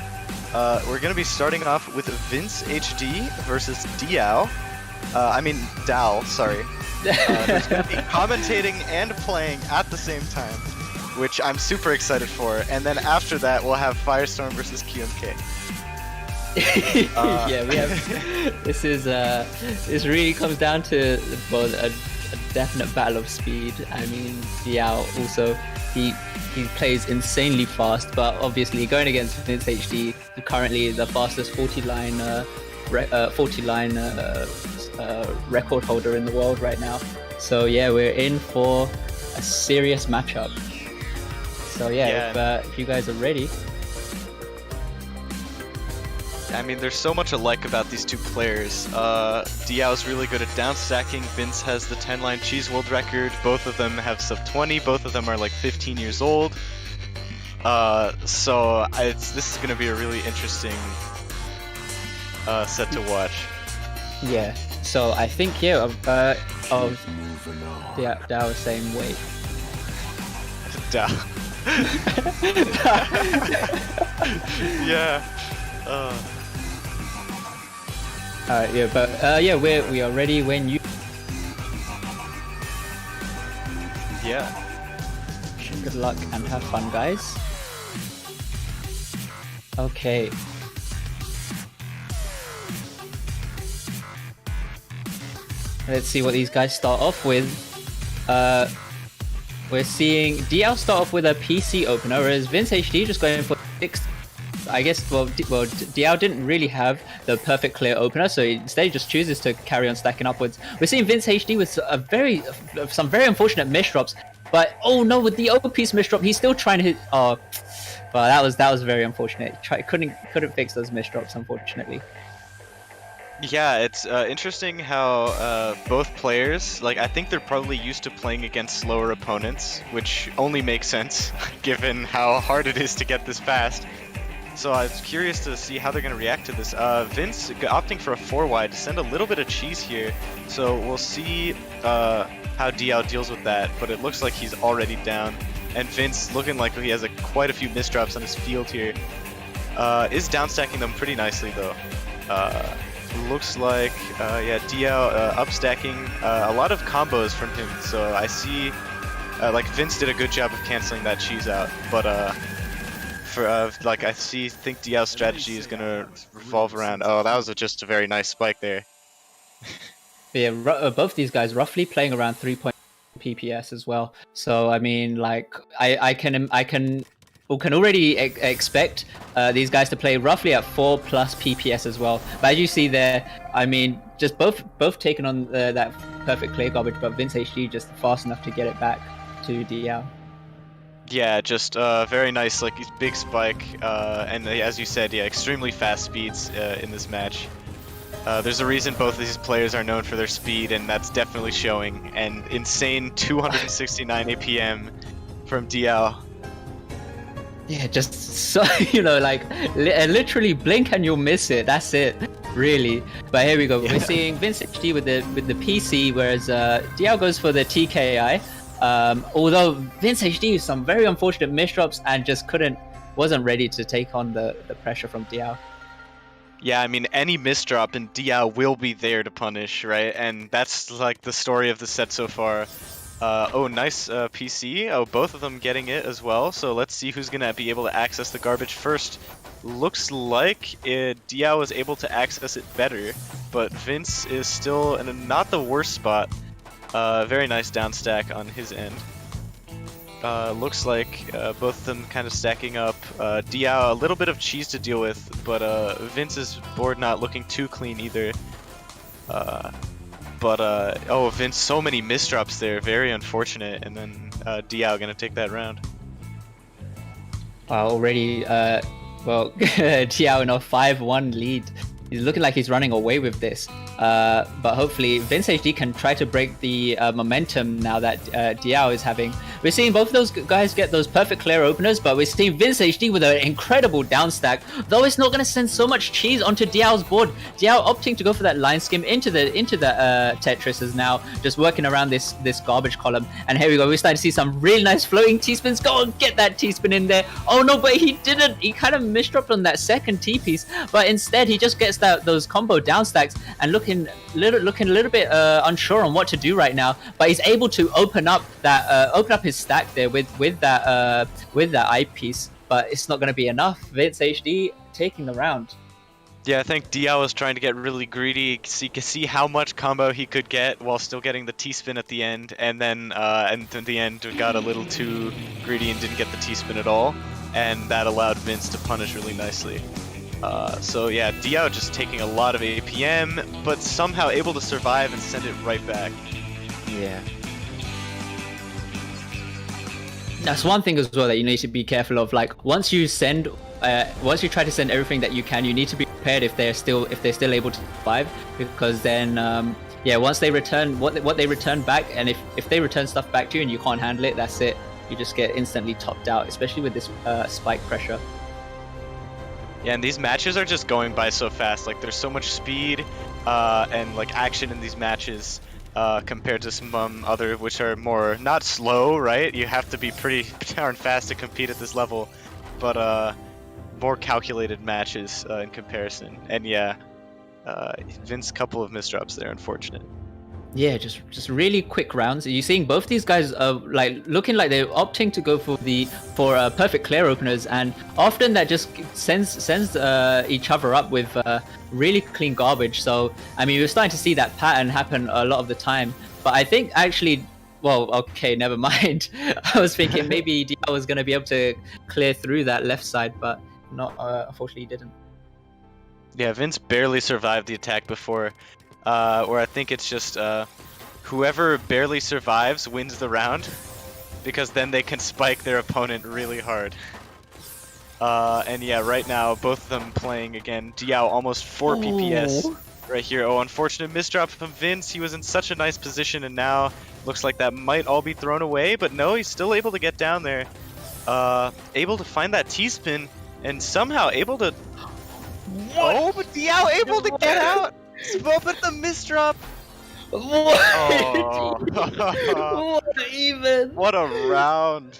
We're going to be starting off with Vince HD versus Dal, sorry. Who's going to be commentating and playing at the same time, which I'm super excited for. And then after that, we'll have Firestorm versus QMK. Yeah, we have. This really comes down to a definite battle of speed. I mean, Diao also he plays insanely fast, but obviously going against Vince HD, currently the fastest 40-line record holder in the world right now. So yeah, we're in for a serious matchup. So yeah. If you guys are ready. I mean, there's so much alike about these two players. Diao's really good at downstacking. Vince has the 10-line cheese world record. Both of them have sub 20. Both of them are like 15 years old. So this is going to be a really interesting set to watch. Yeah. So I think Dao was saying wait. Dao. Yeah, but yeah, we are ready when you. Yeah. Good luck and have fun, guys. Okay. Let's see what these guys start off with. We're seeing DL start off with a PC opener, whereas Vince HD just going for 6. I guess, well, DL didn't really have the perfect clear opener, so instead he just chooses to carry on stacking upwards. We're seeing Vince HD with some very unfortunate misdrops, but oh no, with the O-piece misdrop, he's still trying to hit. Oh, well, that was very unfortunate. Couldn't fix those misdrops, unfortunately. Yeah, it's interesting how both players, like, I think they're probably used to playing against slower opponents, which only makes sense given how hard it is to get this fast. So I was curious to see how they're going to react to this. Vince opting for a 4-wide to send a little bit of cheese here, so we'll see how DL deals with that, but it looks like he's already down. And Vince looking like he has quite a few misdrops on his field here. Is downstacking them pretty nicely though. Looks like, yeah, DL upstacking a lot of combos from him, so I see, like, Vince did a good job of canceling that cheese out, but like, I think DL's strategy is gonna revolve around. Oh, that was just a very nice spike there. Yeah, both these guys roughly playing around 3 PPS as well. So I mean, like, I can already expect these guys to play roughly at 4+ PPS as well. But as you see there, I mean, just both taking on that perfect clear garbage, but Vince HD just fast enough to get it back to DL. Yeah, just very nice, like, big spike, and as you said, yeah, extremely fast speeds in this match. There's a reason both of these players are known for their speed, and that's definitely showing. And insane 269 APM from DL. Yeah, just so, you know, like, literally blink and you'll miss it. That's it, really. But here we go. We're seeing Vince HD with the PC, whereas DL goes for the TKI. Although Vince HD with some very unfortunate misdrops and just wasn't ready to take on the pressure from DL. Yeah, I mean, any misdrop and DL will be there to punish, right? And that's like the story of the set so far. Oh, nice PC. Oh, both of them getting it as well. So let's see who's gonna be able to access the garbage first. Looks like DL was able to access it better, but Vince is still in not the worst spot. Very nice down stack on his end. Looks like both of them kind of stacking up. DL a little bit of cheese to deal with, but Vince's board not looking too clean either. Oh, Vince, so many misdrops there, very unfortunate, and then DL gonna take that round. Already, well, DL in a 5-1 lead. He's looking like he's running away with this. But hopefully Vince HD can try to break the momentum now that DL is having. We're seeing both of those guys get those perfect clear openers, but we're seeing Vince HD with an incredible down stack, though it's not going to send so much cheese onto DL's board. DL opting to go for that line skim into the Tetris is now just working around this garbage column. And here we go, we're starting to see some really nice floating T-spins. Go and get that T-spin in there. Oh no, but he didn't. He kind of misdropped on that second T-piece, but instead he just gets those combo down stacks and looking a little bit unsure on what to do right now. But he's able to open up his stack there with that eyepiece, but it's not going to be enough. Vince HD taking the round. Yeah, I think DL was trying to get really greedy, see how much combo he could get while still getting the T-spin at the end, and then in the end got a little too greedy and didn't get the T-spin at all, and that allowed Vince to punish really nicely. So yeah, DL just taking a lot of APM, but somehow able to survive and send it right back. Yeah. That's one thing as well that you need to be careful of. Like, once you try to send everything that you can, you need to be prepared if they're still able to survive, because then yeah, once they return what they return back, and if they return stuff back to you and you can't handle it, that's it. You just get instantly topped out, especially with this spike pressure. Yeah, and these matches are just going by so fast. Like, there's so much speed and like action in these matches compared to some other which are more not slow, right? You have to be pretty darn fast to compete at this level, but more calculated matches in comparison. And yeah, Vince, couple of misdrops there, unfortunate. Yeah, just really quick rounds. You're seeing both these guys like looking like they're opting to go for perfect clear openers, and often that just sends each other up with really clean garbage. So I mean, we're starting to see that pattern happen a lot of the time. But I think actually, well, okay, never mind. I was thinking maybe Diao was going to be able to clear through that left side, but not. Unfortunately, he didn't. Yeah, Vince barely survived the attack before. Or I think it's just whoever barely survives wins the round, because then they can spike their opponent really hard. And yeah, right now both of them playing again. Diao almost 4 PPS right here. Oh, unfortunate misdrop from Vince. He was in such a nice position, and now looks like that might all be thrown away. But no, he's still able to get down there, able to find that T-spin, and somehow able to. What? Oh, but Diao able to get out. But the misdrop. What? Oh. What even? What a round.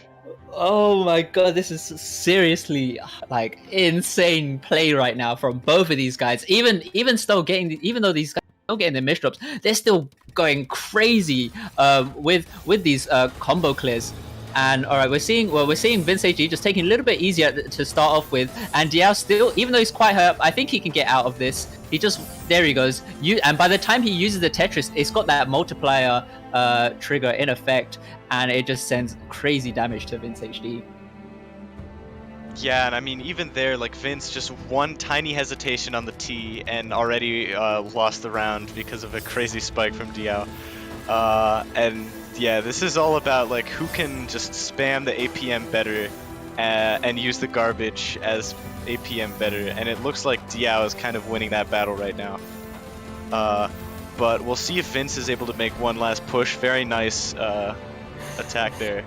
Oh my god, this is seriously like insane play right now from both of these guys. Even though these guys are still getting the misdrops, they're still going crazy with these combo clears. And all right, we're seeing Vince AG just taking a little bit easier to start off with, and Diao still, even though he's quite hurt, I think he can get out of this. There he goes. And by the time he uses the Tetris, it's got that multiplier trigger in effect, and it just sends crazy damage to Vince HD. Yeah, and I mean, even there, like Vince, just one tiny hesitation on the T and already lost the round because of a crazy spike from Diao. And yeah, this is all about like who can just spam the APM better and use the garbage as APM better, and it looks like Diao is kind of winning that battle right now. But we'll see if Vince is able to make one last push. Very nice attack there.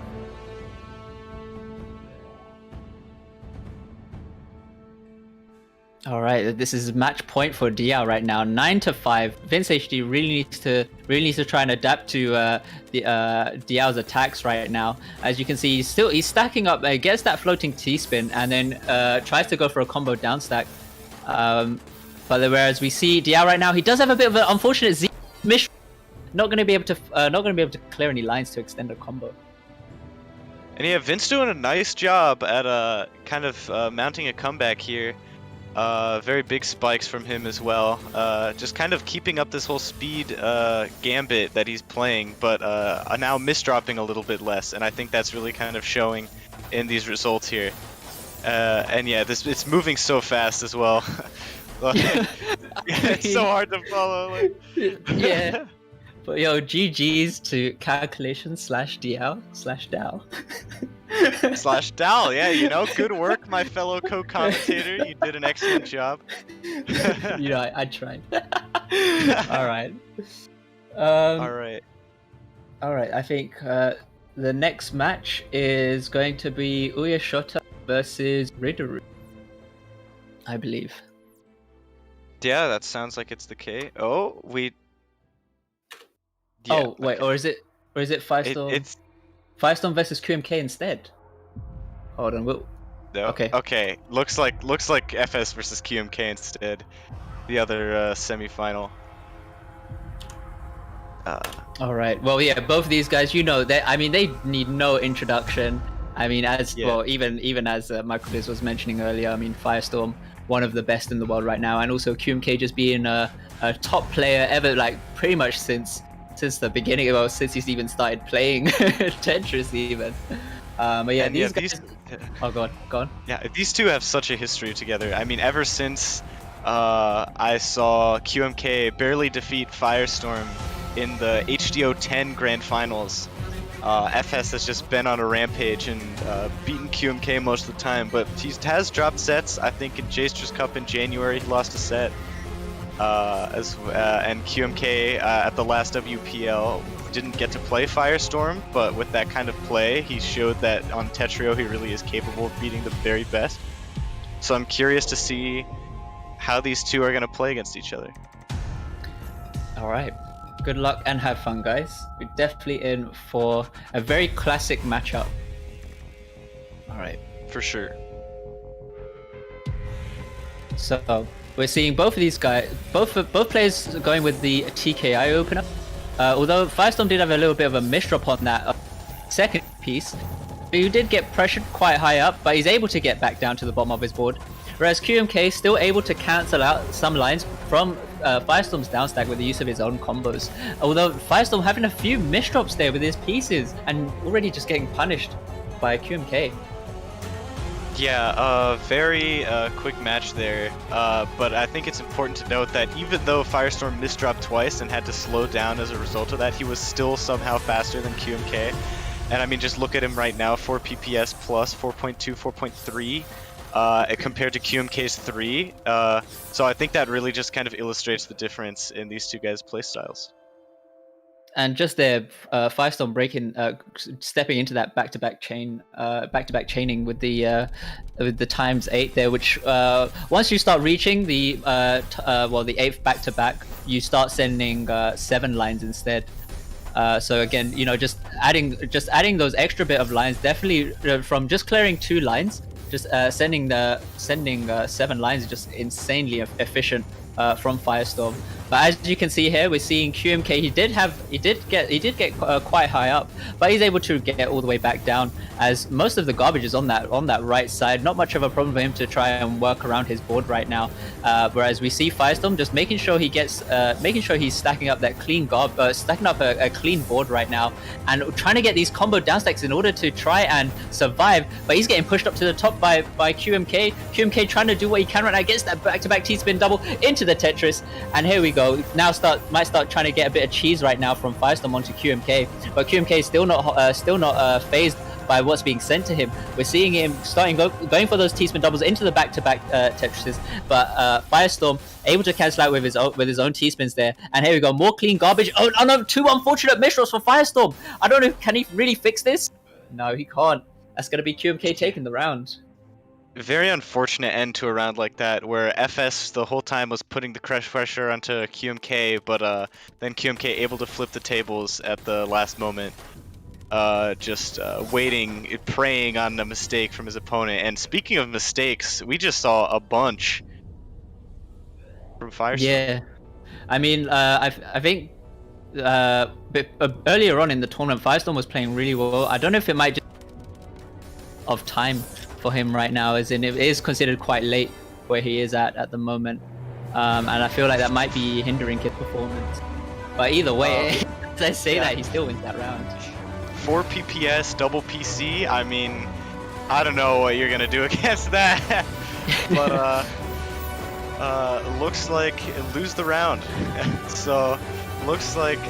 All right, this is match point for Diao right now, 9-5. Vince HD really needs to try and adapt to Diao's attacks right now. As you can see, he's stacking up, gets that floating T-spin, and then tries to go for a combo down stack. But whereas we see Diao right now, he does have a bit of an unfortunate Z mission, not going to be able to clear any lines to extend a combo. And yeah, Vince doing a nice job at kind of mounting a comeback here. Very big spikes from him as well. Just kind of keeping up this whole speed gambit that he's playing, but now misdropping a little bit less, and I think that's really kind of showing in these results here. And yeah, it's moving so fast as well. It's so hard to follow. Like. Yeah. But yo, GG's to calculation/Diao/Dao. /Dal, yeah, you know, good work, my fellow co-commentator. You did an excellent job. You know, I tried. All right. All right. I think the next match is going to be Uyashota versus Riduru, I believe. Yeah, that sounds like it's the K. Oh, we. Yeah, oh wait, okay. or is it Firestorm? It's Firestorm versus QMK instead. Hold on, No. Okay. Looks like FS versus QMK instead. The other semi-final. All right. Well, yeah, both of these guys, you know, they need no introduction. I mean, even as Michael Fizz was mentioning earlier, I mean, Firestorm, one of the best in the world right now, and also QMK just being a top player ever, like pretty much since the beginning, well, since he's even started playing Tetris even. But yeah, these guys... Oh, go on. Yeah, these two have such a history together. I mean, ever since I saw QMK barely defeat Firestorm in the HDO 10 Grand Finals, FS has just been on a rampage and beaten QMK most of the time, but he has dropped sets. I think in Jaster's Cup in January, he lost a set. And QMK at the last WPL didn't get to play Firestorm, but with that kind of play, he showed that on Tetrio he really is capable of beating the very best. So I'm curious to see how these two are going to play against each other. All right. Good luck and have fun, guys. We're definitely in for a very classic matchup. All right. For sure. So, we're seeing both of these guys, both players going with the TKI opener. Although Firestorm did have a little bit of a misdrop on that second piece, he did get pressured quite high up, but he's able to get back down to the bottom of his board. Whereas QMK still able to cancel out some lines from Firestorm's downstack with the use of his own combos. Although Firestorm having a few misdrops there with his pieces and already just getting punished by QMK. Yeah, very quick match there, but I think it's important to note that even though Firestorm misdropped twice and had to slow down as a result of that, he was still somehow faster than QMK. And I mean, just look at him right now, 4 PPS plus 4.2, 4.3, compared to QMK's 3. So I think that really just kind of illustrates the difference in these two guys' playstyles. And just there, Firestorm breaking, stepping into that back-to-back chaining with the ×8 there, which once you start reaching the 8th back-to-back, you start sending 7 lines instead. So again, you know, just adding those extra bit of lines, definitely from just clearing 2 lines, just sending 7 lines is just insanely efficient from Firestorm. But as you can see here, we're seeing QMK. He did get quite high up, but he's able to get all the way back down, as most of the garbage is on that right side. Not much of a problem for him to try and work around his board right now. Whereas we see Firestorm just making sure he's stacking up that clean stacking up a clean board right now, and trying to get these combo downstacks in order to try and survive. But he's getting pushed up to the top by QMK. QMK trying to do what he can right now, gets that back-to-back T-spin double into the Tetris, and here we go. Now might start trying to get a bit of cheese right now from Firestorm onto QMK, but QMK is still not phased by what's being sent to him. We're seeing him going for those T-spin doubles into the back-to-back Tetrises, but Firestorm able to cancel out with his own T-spins there. And here we go, more clean garbage. Oh no, 2 unfortunate misdrops for Firestorm. I don't know, can he really fix this? No, he can't. That's gonna be QMK taking the round. Very unfortunate end to a round like that, where FS the whole time was putting the crush pressure onto QMK, but then QMK able to flip the tables at the last moment, just waiting, preying on a mistake from his opponent. And speaking of mistakes, we just saw a bunch from Firestorm. Yeah, I mean, I think earlier on in the tournament, Firestorm was playing really well. I don't know if it might just of time for him right now, as in it is considered quite late where he is at the moment, and I feel like that might be hindering his performance. But either way, let's say that he still wins that round. 4 PPS, double PC. I mean, I don't know what you're gonna do against that, but looks like lose the round. So looks like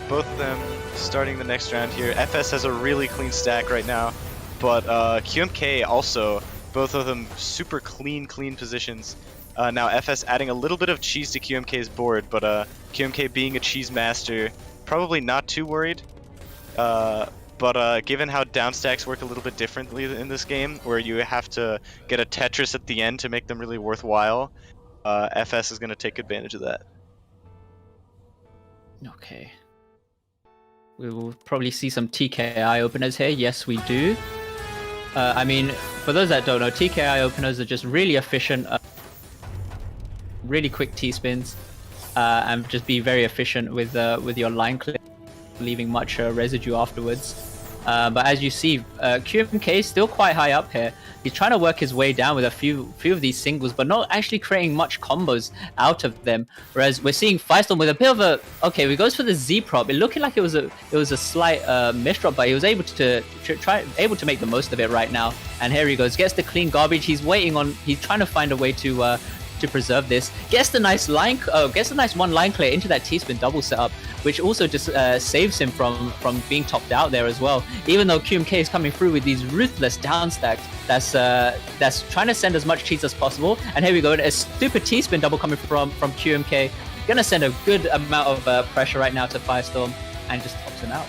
both of them starting the next round here. FS has a really clean stack right now. But QMK also, both of them super clean positions. Now FS adding a little bit of cheese to QMK's board, but QMK being a cheese master, probably not too worried. But given how downstacks work a little bit differently in this game, where you have to get a Tetris at the end to make them really worthwhile, FS is going to take advantage of that. Okay. We will probably see some TKI openers here. Yes, we do. I mean, for those that don't know, TKI openers are just really efficient, really quick T-spins, and just be very efficient with your line clip, leaving much residue afterwards. But as you see, QMK is still quite high up here. He's trying to work his way down with a few of these singles, but not actually creating much combos out of them. Whereas we're seeing Firestorm with a bit of a he goes for the Z prop. It looking like it was a slight misdrop, but he was able to make the most of it right now. And here he goes, gets the clean garbage. He's trying to find a way to preserve this. Gets the nice one line clear into that T-spin double setup, which also just saves him from being topped out there as well. Even though QMK is coming through with these ruthless downstacks, that's trying to send as much cheese as possible. And here we go, a stupid T-spin double coming from QMK. Gonna send a good amount of pressure right now to Firestorm, and just tops him out.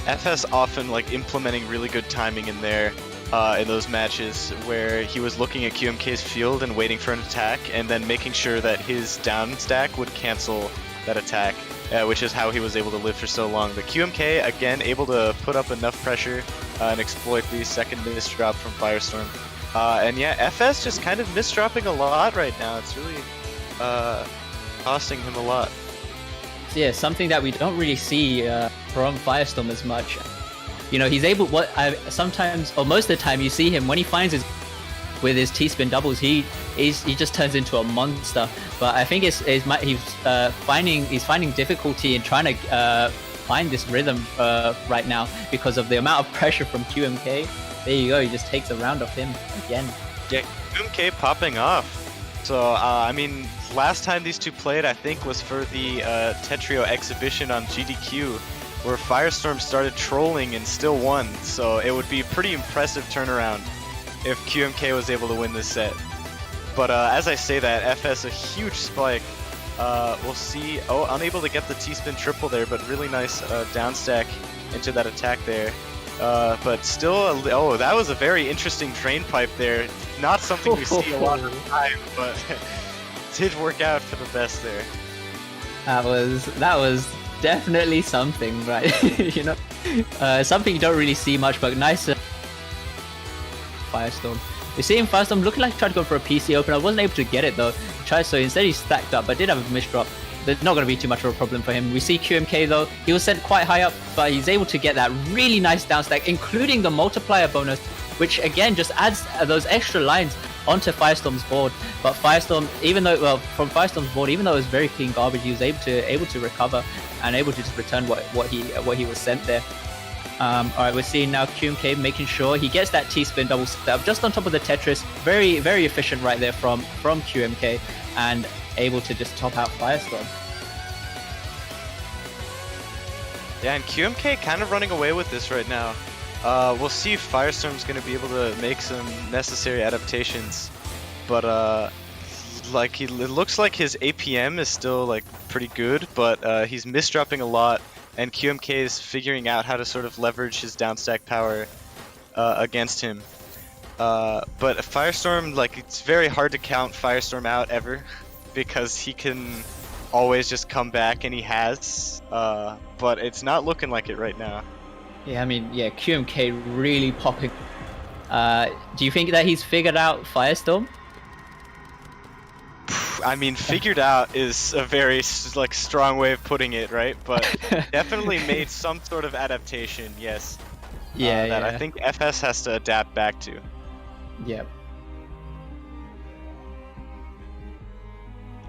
FS often implementing really good timing in there. In those matches where he was looking at QMK's field and waiting for an attack, and then making sure that his down stack would cancel that attack, which is how he was able to live for so long. But QMK, again, able to put up enough pressure and exploit the second misdrop from Firestorm. And yeah, FS just kind of misdropping a lot right now. It's really costing him a lot. Yeah, something that we don't really see from Firestorm as much. You know, he's able. Sometimes, or most of the time, you see him when he finds his with his T-spin doubles. He just turns into a monster. But I think he's finding difficulty in trying to find this rhythm right now because of the amount of pressure from QMK. There you go. He just takes a round off him again. Yeah, QMK popping off. So I mean, last time these two played, I think, was for the Tetrio exhibition on GDQ, where Firestorm started trolling and still won. So it would be a pretty impressive turnaround if QMK was able to win this set. But as I say that, FS a huge spike. We'll see. Oh, unable to get the T-spin triple there, but really nice down stack into that attack there. But still, oh, that was a very interesting drain pipe there. Not something we see a lot of the time, but did work out for the best there. That was definitely something, right? You know, something you don't really see much, but nice. Firestorm. We're seeing Firestorm looking like he tried to go for a PC open. I wasn't able to get it though. So instead he stacked up, but did have a misdrop. There's not going to be too much of a problem for him. We see QMK though. He was sent quite high up, but he's able to get that really nice down stack, including the multiplier bonus, which again just adds those extra lines onto Firestorm's board. But Firestorm, from Firestorm's board, even though it was very clean garbage, he was able to recover and able to just return what he was sent there. Alright, we're seeing now QMK making sure he gets that T-spin double step just on top of the Tetris. Very, very efficient right there from QMK, and able to just top out Firestorm. Yeah, and QMK kind of running away with this right now. We'll see if Firestorm's going to be able to make some necessary adaptations. But it looks like his APM is still like pretty good, but he's misdropping a lot. And QMK is figuring out how to sort of leverage his downstack power against him. But Firestorm, like, it's very hard to count Firestorm out ever, because he can always just come back, and he has. But it's not looking like it right now. Yeah, I mean, yeah, QMK really popping. Do you think that he's figured out Firestorm? I mean, figured out is a very strong way of putting it, right? But definitely made some sort of adaptation, yes. Yeah, that I think FS has to adapt back to. Yep.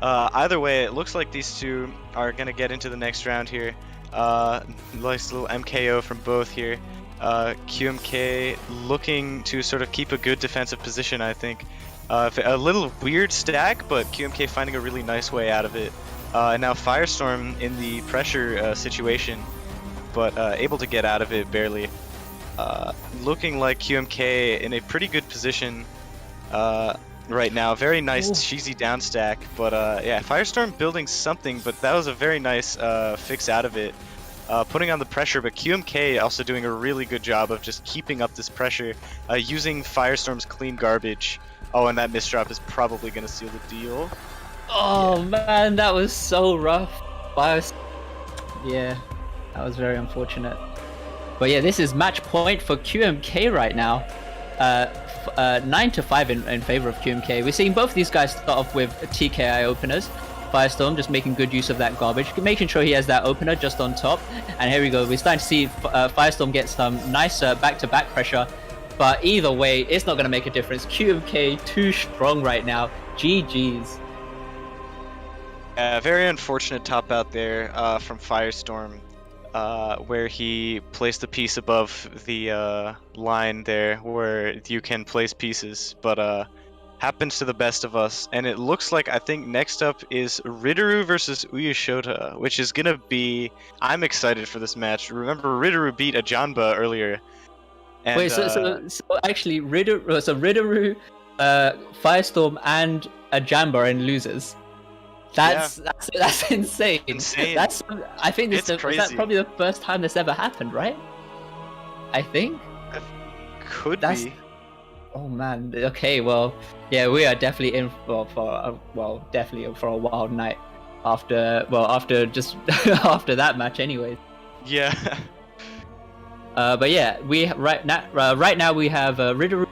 Either way, it looks like these two are gonna get into the next round here. Nice little MKO from both here. QMK looking to sort of keep a good defensive position, I think. A little weird stack, but QMK finding a really nice way out of it. And now Firestorm in the pressure situation, but able to get out of it barely. Looking like QMK in a pretty good position right now. Very nice cheesy down stack, but yeah, Firestorm building something, but that was a very nice fix out of it. Putting on the pressure, but QMK also doing a really good job of just keeping up this pressure, using Firestorm's clean garbage. Oh, and that misdrop is probably going to seal the deal. Oh, man, that was so rough. Yeah, that was very unfortunate. But yeah, this is match point for QMK right now. 9-5 in favor of QMK. We're seeing both these guys start off with TKI openers. Firestorm just making good use of that garbage, making sure he has that opener just on top. And here we go. We're starting to see Firestorm get some nice back-to-back pressure. But either way, it's not going to make a difference. QMK too strong right now. GG's. Very unfortunate top out there from Firestorm, where he placed the piece above the line there where you can place pieces, but happens to the best of us. And it looks like, I think next up is Riduru versus Uyashota, which is going to be... I'm excited for this match. Remember, Riduru beat a Janba earlier. And, wait, so actually, Riduru, Firestorm, and a Jamba are in losers. That's insane. I think this is probably the first time this ever happened, right? I think. Could be. Oh man. Okay. Well, yeah, we are definitely in for definitely for a wild night after just after that match, anyways. Yeah. But yeah, right now we have Riduru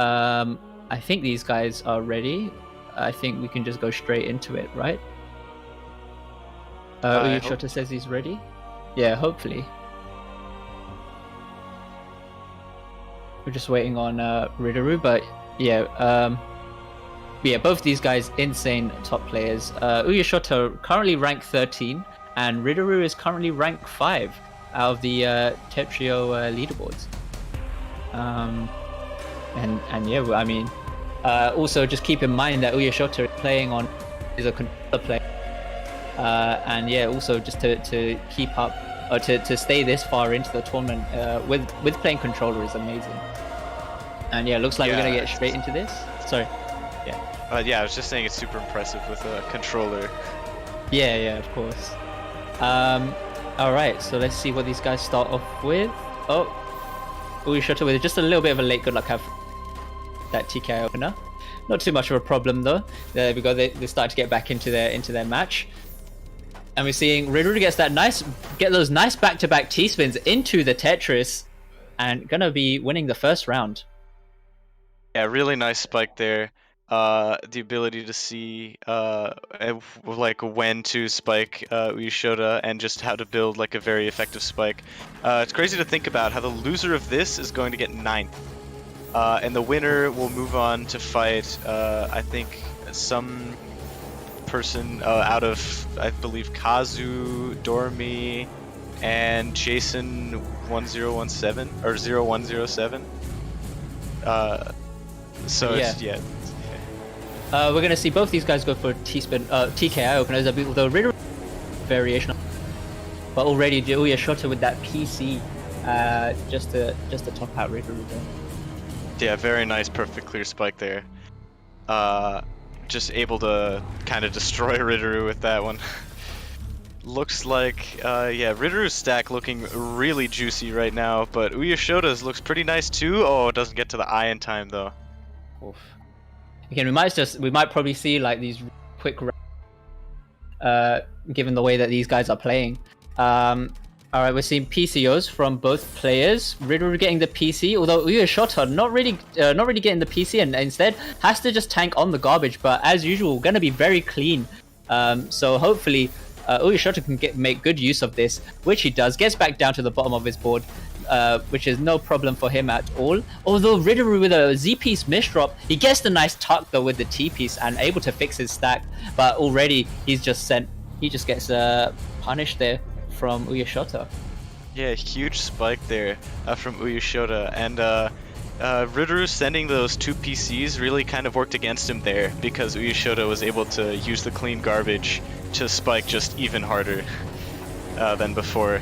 I think these guys are ready. I think we can just go straight into it, right? Uyashota says he's ready. Yeah, hopefully. We're just waiting on Riduru, but yeah, both these guys insane top players. Uyashota currently ranked 13, and Riduru is currently ranked 5 out of the Tetrio leaderboards. And yeah, I mean, also just keep in mind that Uyashota is a controller player, and yeah, also just to keep up or to stay this far into the tournament with playing controller is amazing. And yeah, looks like we're gonna get straight into this. Sorry. Yeah, I was just saying it's super impressive with a controller. Yeah, of course. All right, so let's see what these guys start off with. Oh, Uyashota with just a little bit of a late good luck have that TKI opener. Not too much of a problem though. There we go. They start to get back into their match, and we're seeing Riduru get those nice back-to-back T-spins into the Tetris, and gonna be winning the first round. Yeah, really nice spike there. The ability to see like when to spike Uyashota and just how to build like a very effective spike. It's crazy to think about how the loser of this is going to get 9th. And the winner will move on to fight, I think, some person out of, I believe, Kazu, Dormi, and Jason 1017 or 0107. So Yeah. it's, yeah. We're gonna see both these guys go for T-spin, TKI openers. Though Riduru variation, but already Uyashota with that PC, just to top out Riduru. Yeah, very nice, perfect clear spike there. Just able to kind of destroy Riduru with that one. Looks like, yeah, Riduru's stack looking really juicy right now, but Uyashota's looks pretty nice too. Oh, it doesn't get to the eye in time though. Oof. Again, we might probably see like these quick, given the way that these guys are playing. All right, we're seeing PCOs from both players. Riduru getting the PC, although Uyashota not really getting the PC, and instead has to just tank on the garbage. But as usual, gonna be very clean. So hopefully, Uyashota can make good use of this, which he does. Gets back down to the bottom of his board, which is no problem for him at all. Although Riduru with a Z-piece misdrop, he gets the nice tuck though with the T-piece and able to fix his stack. But already he just gets punished there from Uyashota. Yeah, huge spike there from Uyashota, and Riduru sending those 2 PCs really kind of worked against him there because Uyashota was able to use the clean garbage to spike just even harder than before.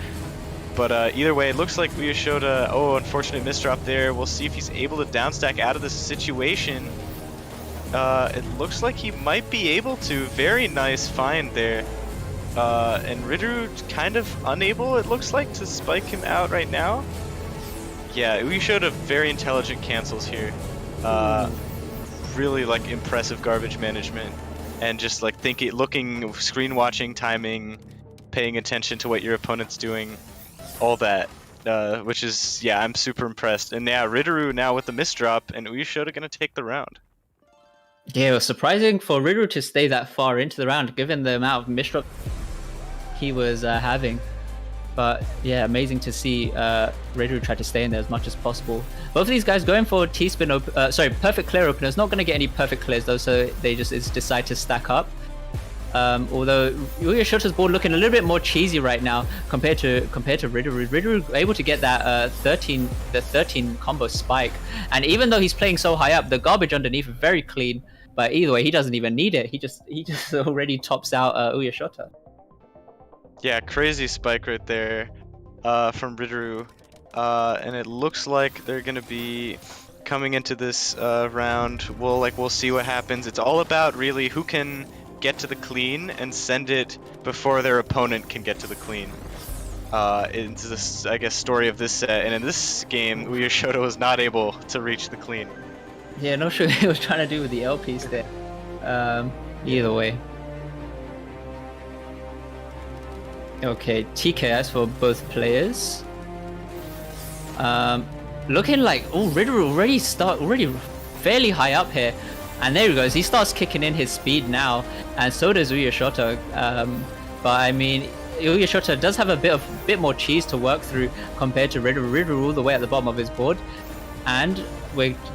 But either way, it looks like Uyashota, unfortunate misdrop there. We'll see if he's able to downstack out of this situation. It looks like he might be able to. Very nice find there. And Riduru kind of unable, it looks like, to spike him out right now. Yeah, Uyashota very intelligent cancels here. Really like impressive garbage management. And just like looking, screen watching, timing, paying attention to what your opponent's doing. All that, which is, yeah, I'm super impressed. And yeah, Riduru now with the misdrop, and Uyashota gonna take the round. Yeah, it was surprising for Riduru to stay that far into the round, given the amount of misdrop he was having. But yeah, amazing to see Riduru try to stay in there as much as possible. Both of these guys going for T-spin, perfect clear openers. Not going to get any perfect clears though, so they just decide to stack up. Although Uyashota's board looking a little bit more cheesy right now compared to Riduru. Riduru able to get that 13 combo spike, and even though he's playing so high up, the garbage underneath is very clean. But either way, he doesn't even need it. He just already tops out Uyashota. Yeah, crazy spike right there from Riduru, and it looks like they're gonna be coming into this round. We'll see what happens. It's all about really who can get to the clean and send it before their opponent can get to the clean. Into this, I guess, story of this set, and in this game, Uyashota was not able to reach the clean. Yeah, not sure what he was trying to do with the L piece there. Either way. Okay, TKS for both players. Looking like Riduru already fairly high up here. And there he goes. He starts kicking in his speed now, and so does Uyashoto. But I mean, Uyashoto does have a bit more cheese to work through compared to Riduru. Riduru all the way at the bottom of his board, and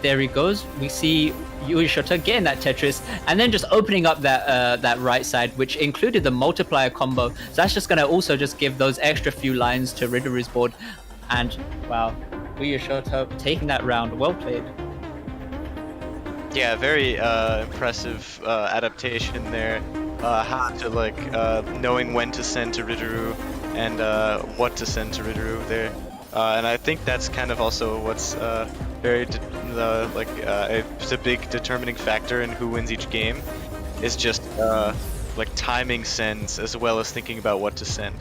there he goes. We see Uyashoto getting that Tetris, and then just opening up that right side, which included the multiplier combo. So that's just gonna also just give those extra few lines to Riduru's board. And wow, Uyashoto taking that round. Well played. Yeah, very impressive adaptation there. How to knowing when to send to Riduru and what to send to Riduru there. And I think that's kind of also what's it's a big determining factor in who wins each game, is just timing sends as well as thinking about what to send.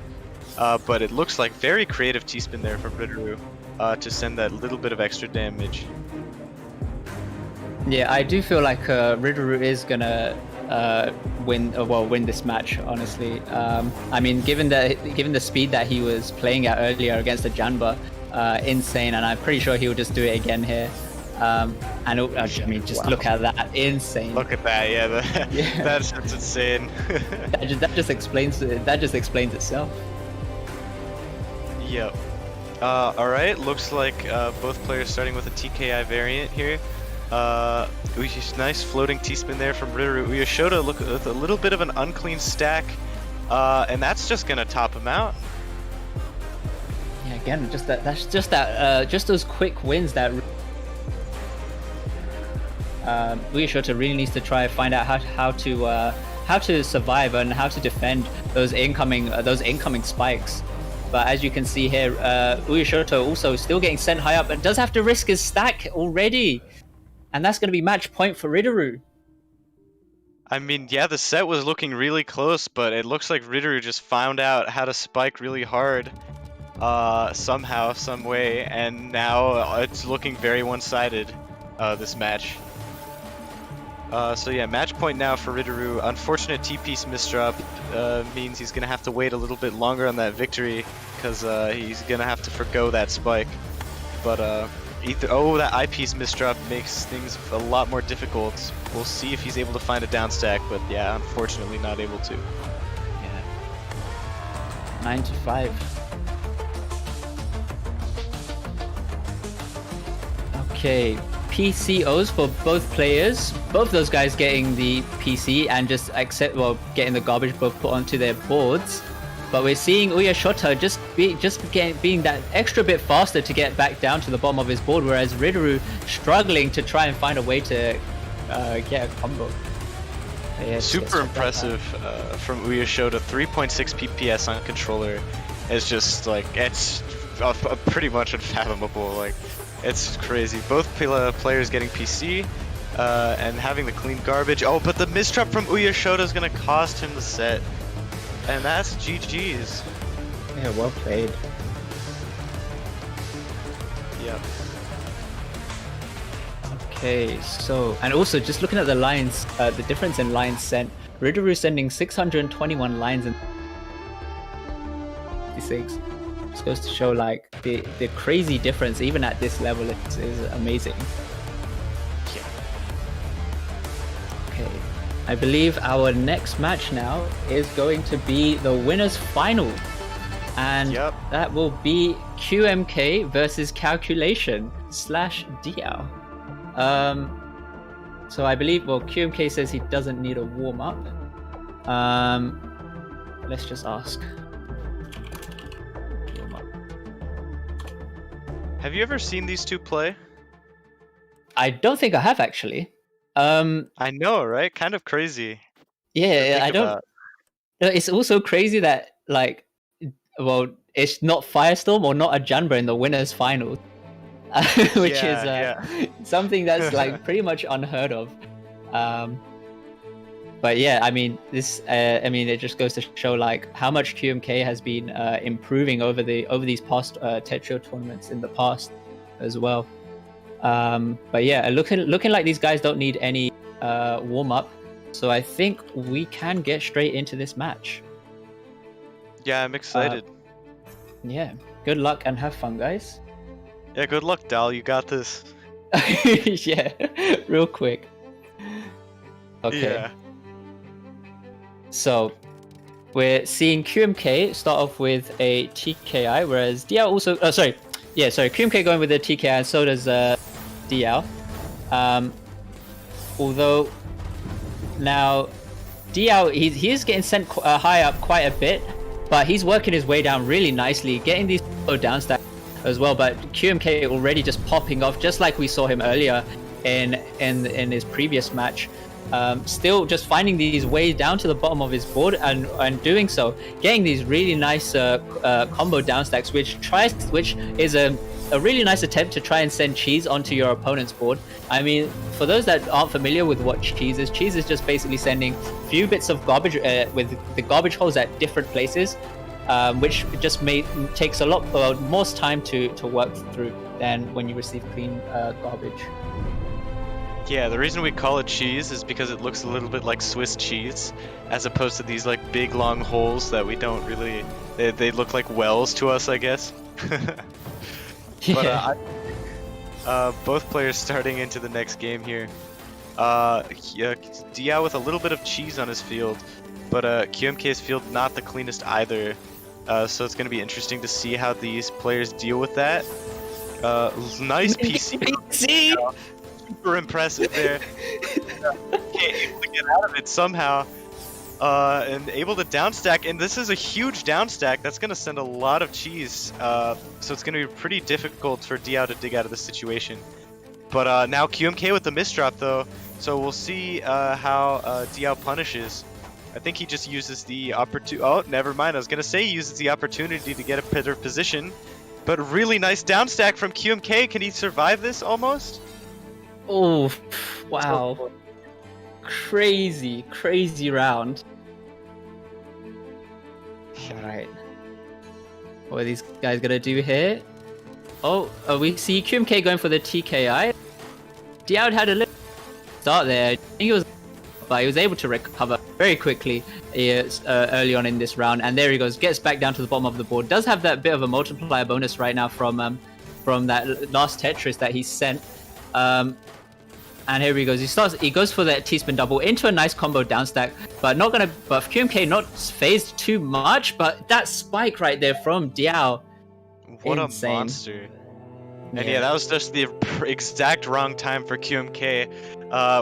But it looks like very creative T-spin there from Riduru to send that little bit of extra damage. Yeah, I do feel like Riduru is gonna win this match. Honestly, I mean, given the speed that he was playing at earlier against the Janba, insane, and I'm pretty sure he will just do it again here. And I mean, just look at that, insane. Look at that, yeah, that's insane. that just explains itself. Yep. All right, looks like both players starting with a TKI variant here. Nice floating T-spin there from Riduru. Uyashoto look with a little bit of an unclean stack, and that's just gonna top him out. Yeah, again, just those quick wins that Uyashoto really needs to try and find out how to survive and how to defend those incoming spikes. But as you can see here, Uyashoto also still getting sent high up and does have to risk his stack already. And that's going to be match point for Riduru. I mean, yeah, the set was looking really close, but it looks like Riduru just found out how to spike really hard somehow, some way, and now it's looking very one-sided, this match. So yeah, match point now for Riduru. Unfortunate T-piece misdrop means he's going to have to wait a little bit longer on that victory, because he's going to have to forgo that spike. But that eyepiece misdrop makes things a lot more difficult. We'll see if he's able to find a down stack, but yeah, unfortunately not able to. Yeah. 9-5. Okay, PCOs for both players. Both those guys getting the PC and just getting the garbage both put onto their boards. But we're seeing Uyashoto being that extra bit faster to get back down to the bottom of his board, whereas Riduru struggling to try and find a way to get a combo. Yeah, super impressive from Uyashoto. 3.6 PPS on controller is just it's pretty much unfathomable. It's crazy. Both players getting PC and having the clean garbage. Oh, but the misdrop from Uyashoto is gonna cost him the set. And that's GG's. Yeah, well played. Yep. Okay, so, and also just looking at the lines, the difference in lines sent, Riduru sending 621 lines in 56. This goes to show the crazy difference even at this level is amazing. Yeah. Okay. I believe our next match now is going to be the winners final, and that will be QMK versus Calculation / Diao. So I believe, QMK says he doesn't need a warm up. Let's just ask. Warm up. Have you ever seen these two play? I don't think I have actually. I know, right? Kind of crazy. Yeah, I don't. It's also crazy that it's not Firestorm or not a Janba in the winners final, which is something that's pretty much unheard of. But yeah, I mean it just goes to show how much QMK has been improving over these past Tetrio tournaments in the past as well. But yeah, looking like these guys don't need any warm up, so I think we can get straight into this match. Yeah, I'm excited. Yeah, good luck and have fun, guys. Yeah, good luck, Dal. You got this. Yeah, real quick. Okay. Yeah. So we're seeing QMK start off with a TKI, whereas Diao also. Oh, sorry. Yeah, sorry. QMK going with a TKI, and so does Diao. Although now Diao, he's getting sent high up quite a bit, but he's working his way down really nicely, getting these low down stacks as well. But QMK already just popping off, just like we saw him earlier in his previous match. Still just finding these ways down to the bottom of his board and doing so, getting these really nice combo down stacks, which is a really nice attempt to try and send cheese onto your opponent's board. I mean, for those that aren't familiar with what cheese is just basically sending few bits of garbage with the garbage holes at different places, which just takes a lot more time to work through than when you receive clean garbage. Yeah, the reason we call it cheese is because it looks a little bit like Swiss cheese, as opposed to these like big long holes that we don't really. They look like wells to us, I guess. Yeah. But both players starting into the next game here. Diao with a little bit of cheese on his field, but QMK's field not the cleanest either. So it's going to be interesting to see how these players deal with that. Nice PC. Super impressive there. Able to get out of it somehow. And able to downstack, and this is a huge downstack. That's going to send a lot of cheese. So it's going to be pretty difficult for Diao to dig out of this situation. But now QMK with the misdrop though. So we'll see how Diao punishes. I think he just uses the opportunity. Oh, never mind. I was going to say he uses the opportunity to get a better position. But really nice downstack from QMK. Can he survive this almost? Oh, wow. Crazy round. Alright. What are these guys gonna do here? Oh, we see QMK going for the TKI. Diao had a little start there. I think he was, but he was able to recover very quickly early on in this round. And there he goes, gets back down to the bottom of the board. Does have that bit of a multiplier bonus right now from that last Tetris that he sent. And here he goes. He goes for that T-spin double into a nice combo downstack, but QMK not phased too much. But that spike right there from Diao, what insane. A monster! And yeah, that was just the exact wrong time for QMK.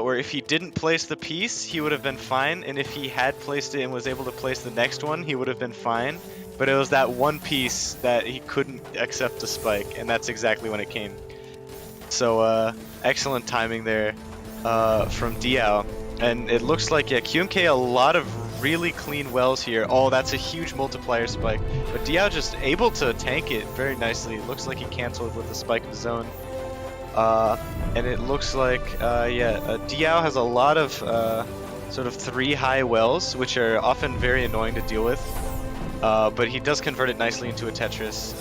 Where if he didn't place the piece, he would have been fine, and if he had placed it and was able to place the next one, he would have been fine. But it was that one piece that he couldn't accept the spike, and that's exactly when it came. So excellent timing there from Diao, and it looks like QMK a lot of really clean wells here. Oh, that's a huge multiplier spike, but Diao just able to tank it very nicely. It looks like he canceled with the spike of his own, and it looks like Diao has a lot of sort of 3 high wells, which are often very annoying to deal with, but he does convert it nicely into a Tetris,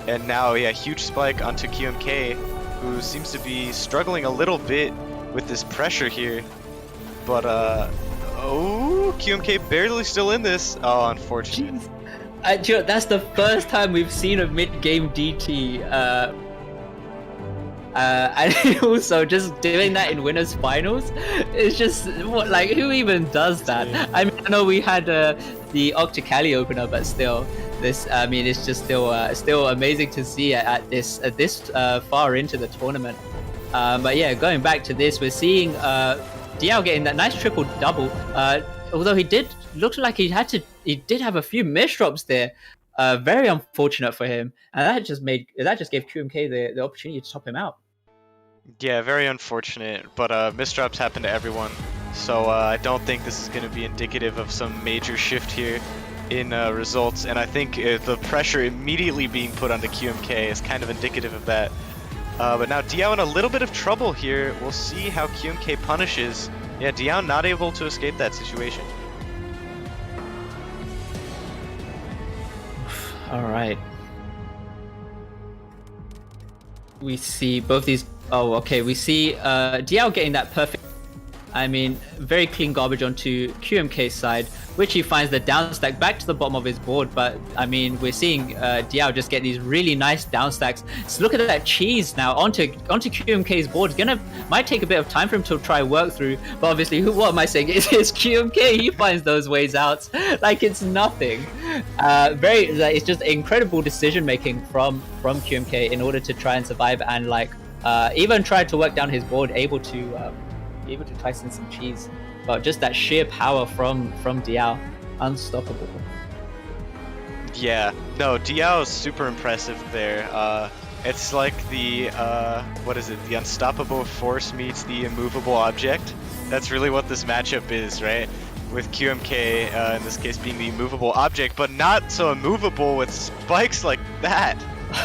and now huge spike onto QMK, who seems to be struggling a little bit with this pressure here. But, QMK barely still in this. Oh, unfortunate. That's the first time we've seen a mid-game DT. And also just doing that in winners finals, it's just, who even does that? I mean, I know we had the Octocali opener, but still. It's just still amazing to see at this far into the tournament. But yeah, going back to this, we're seeing Diao getting that nice triple double. Although he did look like he did have a few misdrops there. Very unfortunate for him, and that just gave QMK the opportunity to top him out. Yeah, very unfortunate. But misdrops happen to everyone, so I don't think this is going to be indicative of some major shift here in results, and I think the pressure immediately being put onto QMK is kind of indicative of that. But now Diao in a little bit of trouble here. We'll see how QMK punishes. Yeah, Diao not able to escape that situation. Alright. We see both these... Oh, okay, we see Diao getting that perfect I mean, very clean garbage onto QMK's side, which he finds the down stack back to the bottom of his board. But I mean, we're seeing Diao just get these really nice down stacks. So look at that cheese now onto QMK's board. Might take a bit of time for him to try work through. But obviously, what am I saying? It's QMK. He finds those ways out like it's nothing. It's just incredible decision making from QMK in order to try and survive and even try to work down his board, able to slice in some cheese. But just that sheer power from Diao, unstoppable. Yeah, no, Diao is super impressive there. It's like the the unstoppable force meets the immovable object. That's really what this matchup is, right? With QMK in this case being the immovable object, but not so immovable with spikes like that.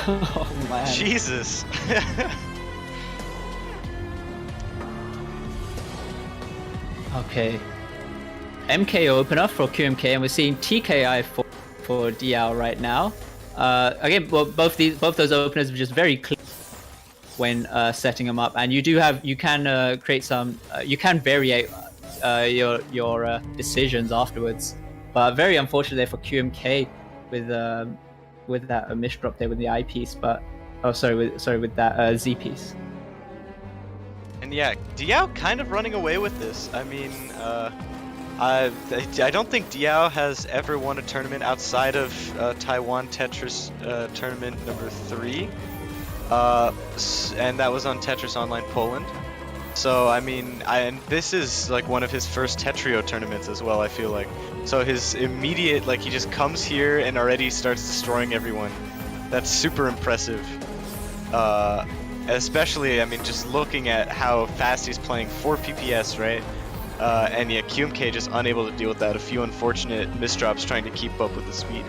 Oh man. Jesus. Okay. MKO opener for QMK, and we're seeing TKI for Diao right now. Again, well, both those openers are just very clean when setting them up, and you can create some, you can variate your decisions afterwards. But very unfortunate there for QMK with that misdrop there with the I piece, but with that Z piece. And yeah, Diao kind of running away with this. I mean, I don't think Diao has ever won a tournament outside of Taiwan Tetris tournament number 3, and that was on Tetris Online Poland. So I mean, and this is like one of his first Tetrio tournaments as well, I feel like. So his immediate, he just comes here and already starts destroying everyone. That's super impressive. Especially, I mean, just looking at how fast he's playing 4 PPS, right? And yeah, QMK just unable to deal with that. A few unfortunate misdrops trying to keep up with the speed.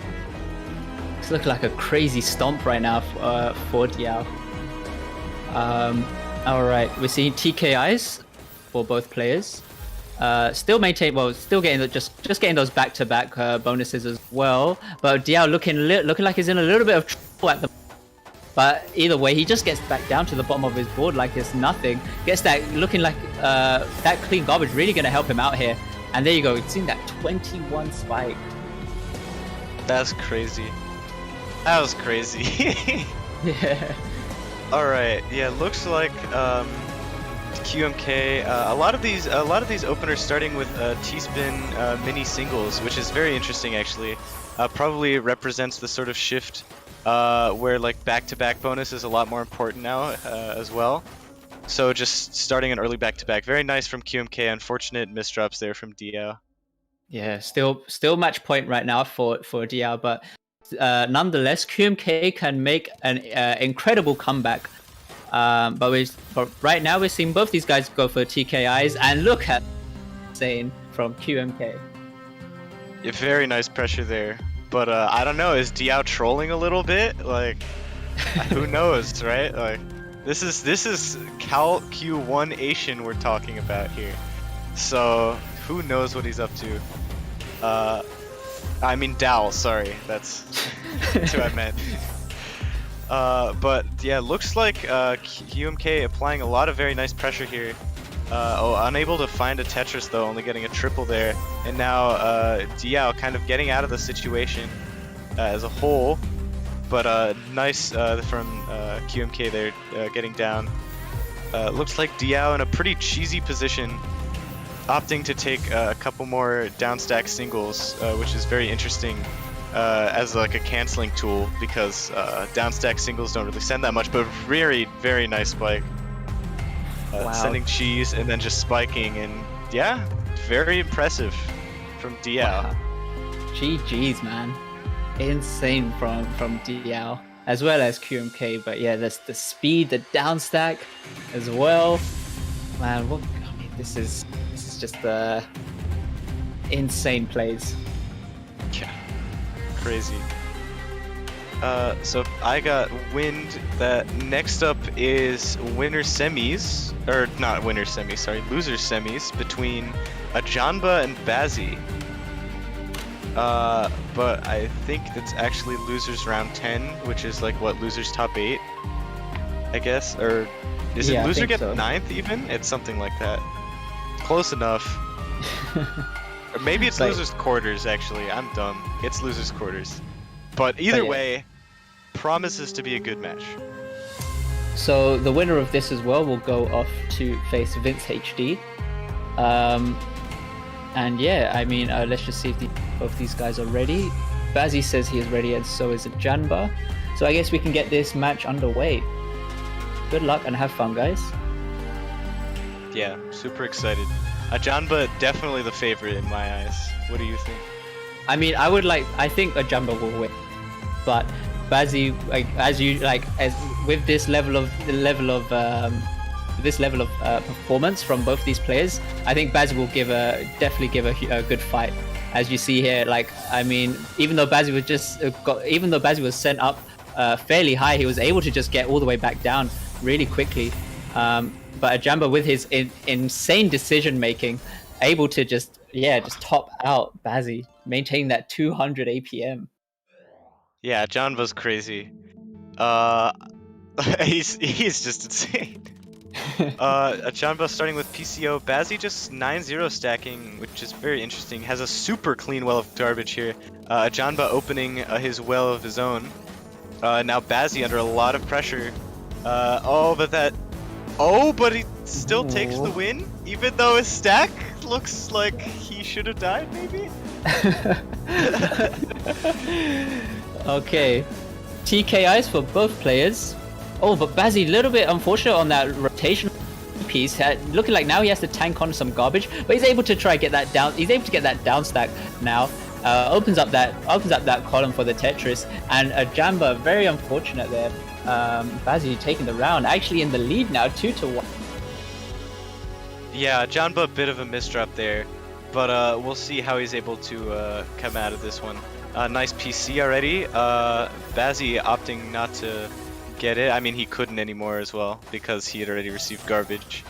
It's looking like a crazy stomp right now for Diao. Alright, we're seeing TKIs for both players. Still getting those back-to-back bonuses as well. But Diao looking like he's in a little bit of trouble at the moment. But either way, he just gets back down to the bottom of his board like it's nothing. Gets that looking like that clean garbage really going to help him out here. And there you go, seeing that 21 spike. That's crazy. That was crazy. Yeah. Alright, yeah, looks like QMK, a lot of these openers starting with T-spin mini singles, which is very interesting actually. Probably represents the sort of shift where back-to-back bonus is a lot more important now as well. So just starting an early back-to-back, very nice from QMK. Unfortunate misdrops there from Diao. Yeah, still match point right now for Diao, but nonetheless, QMK can make an incredible comeback. But right now we're seeing both these guys go for TKIs, and look at insane from QMK. Yeah, very nice pressure there. But I don't know, is Diao trolling a little bit? Who knows, right? This is Cal Q1 Asian we're talking about here. So who knows what he's up to? I mean Dal, sorry, that's who I meant. But yeah, looks like QMK applying a lot of very nice pressure here. Unable to find a Tetris though, only getting a triple there. And now Diao kind of getting out of the situation as a whole. But nice from QMK there, getting down. Looks like Diao in a pretty cheesy position, opting to take a couple more downstack singles, which is very interesting as a canceling tool, because downstack singles don't really send that much, but very, very nice spike. Wow. Sending cheese and then just spiking, and yeah, very impressive from Diao. Wow. GG's, man. Insane from Diao, as well as QMK, but yeah, there's the speed, the downstack as well. Man, this is just insane plays. Yeah, crazy. So I got wind that next up is winner semis, or not winner semis, sorry, loser semis between Ajanba and Bazzi. But I think that's actually losers round 10, which is losers top 8, I guess, or is it loser get so. 9th even? It's something like that. Close enough. Or maybe it's Like- losers quarters, actually. I'm dumb. It's losers quarters. But either yeah. way, promises to be a good match. So the winner of this as well will go off to face Vince HD. And yeah, I mean, let's just see if both these guys are ready. Bazzy says he is ready, and so is Janba. So I guess we can get this match underway. Good luck and have fun, guys. Yeah, super excited. Janba definitely the favorite in my eyes. What do you think? I mean, I think Janba will win, but Bazzy, as with this level of performance from both these players, I think Bazzy will definitely give a good fight. As you see here, I mean, even though Bazzy was sent up fairly high, he was able to just get all the way back down really quickly. But Janba, with his insane decision making, able to just top out Bazzy, maintaining that 200 APM. Yeah, Janba's crazy. He's just insane. Janba starting with PCO. Bazzy just 9-0 stacking, which is very interesting. Has a super clean well of garbage here. Janba opening his well of his own. Now Bazzy under a lot of pressure. But he still takes the win, even though his stack looks like he should have died, maybe? Okay, TKIs for both players. Oh, but Bazzy, a little bit unfortunate on that rotation piece. Looking like now he has to tank on some garbage, but he's able to try get that down. He's able to get that down stack now. Opens up that column for the Tetris, and Janba, very unfortunate there. Bazzy taking the round, actually in the lead now, 2-1. Yeah, Janba a bit of a misdrop there, but we'll see how he's able to come out of this one. Nice PC already. Bazzy opting not to get it. I mean, he couldn't anymore as well because he had already received garbage.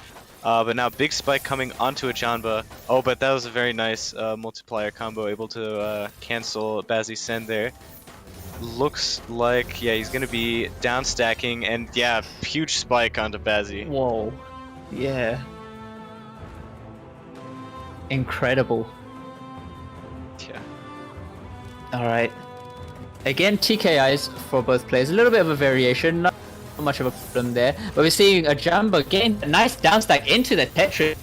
But now big spike coming onto a Janba. Oh, but that was a very nice multiplier combo, able to cancel Bazzy's send there. Looks like, yeah, he's gonna be down stacking, and yeah, huge spike onto Bazzy. Whoa, yeah, incredible. Yeah. All right. Again, TKIs for both players. A little bit of a variation, not much of a problem there. But we're seeing a Janba getting a nice downstack into the Tetris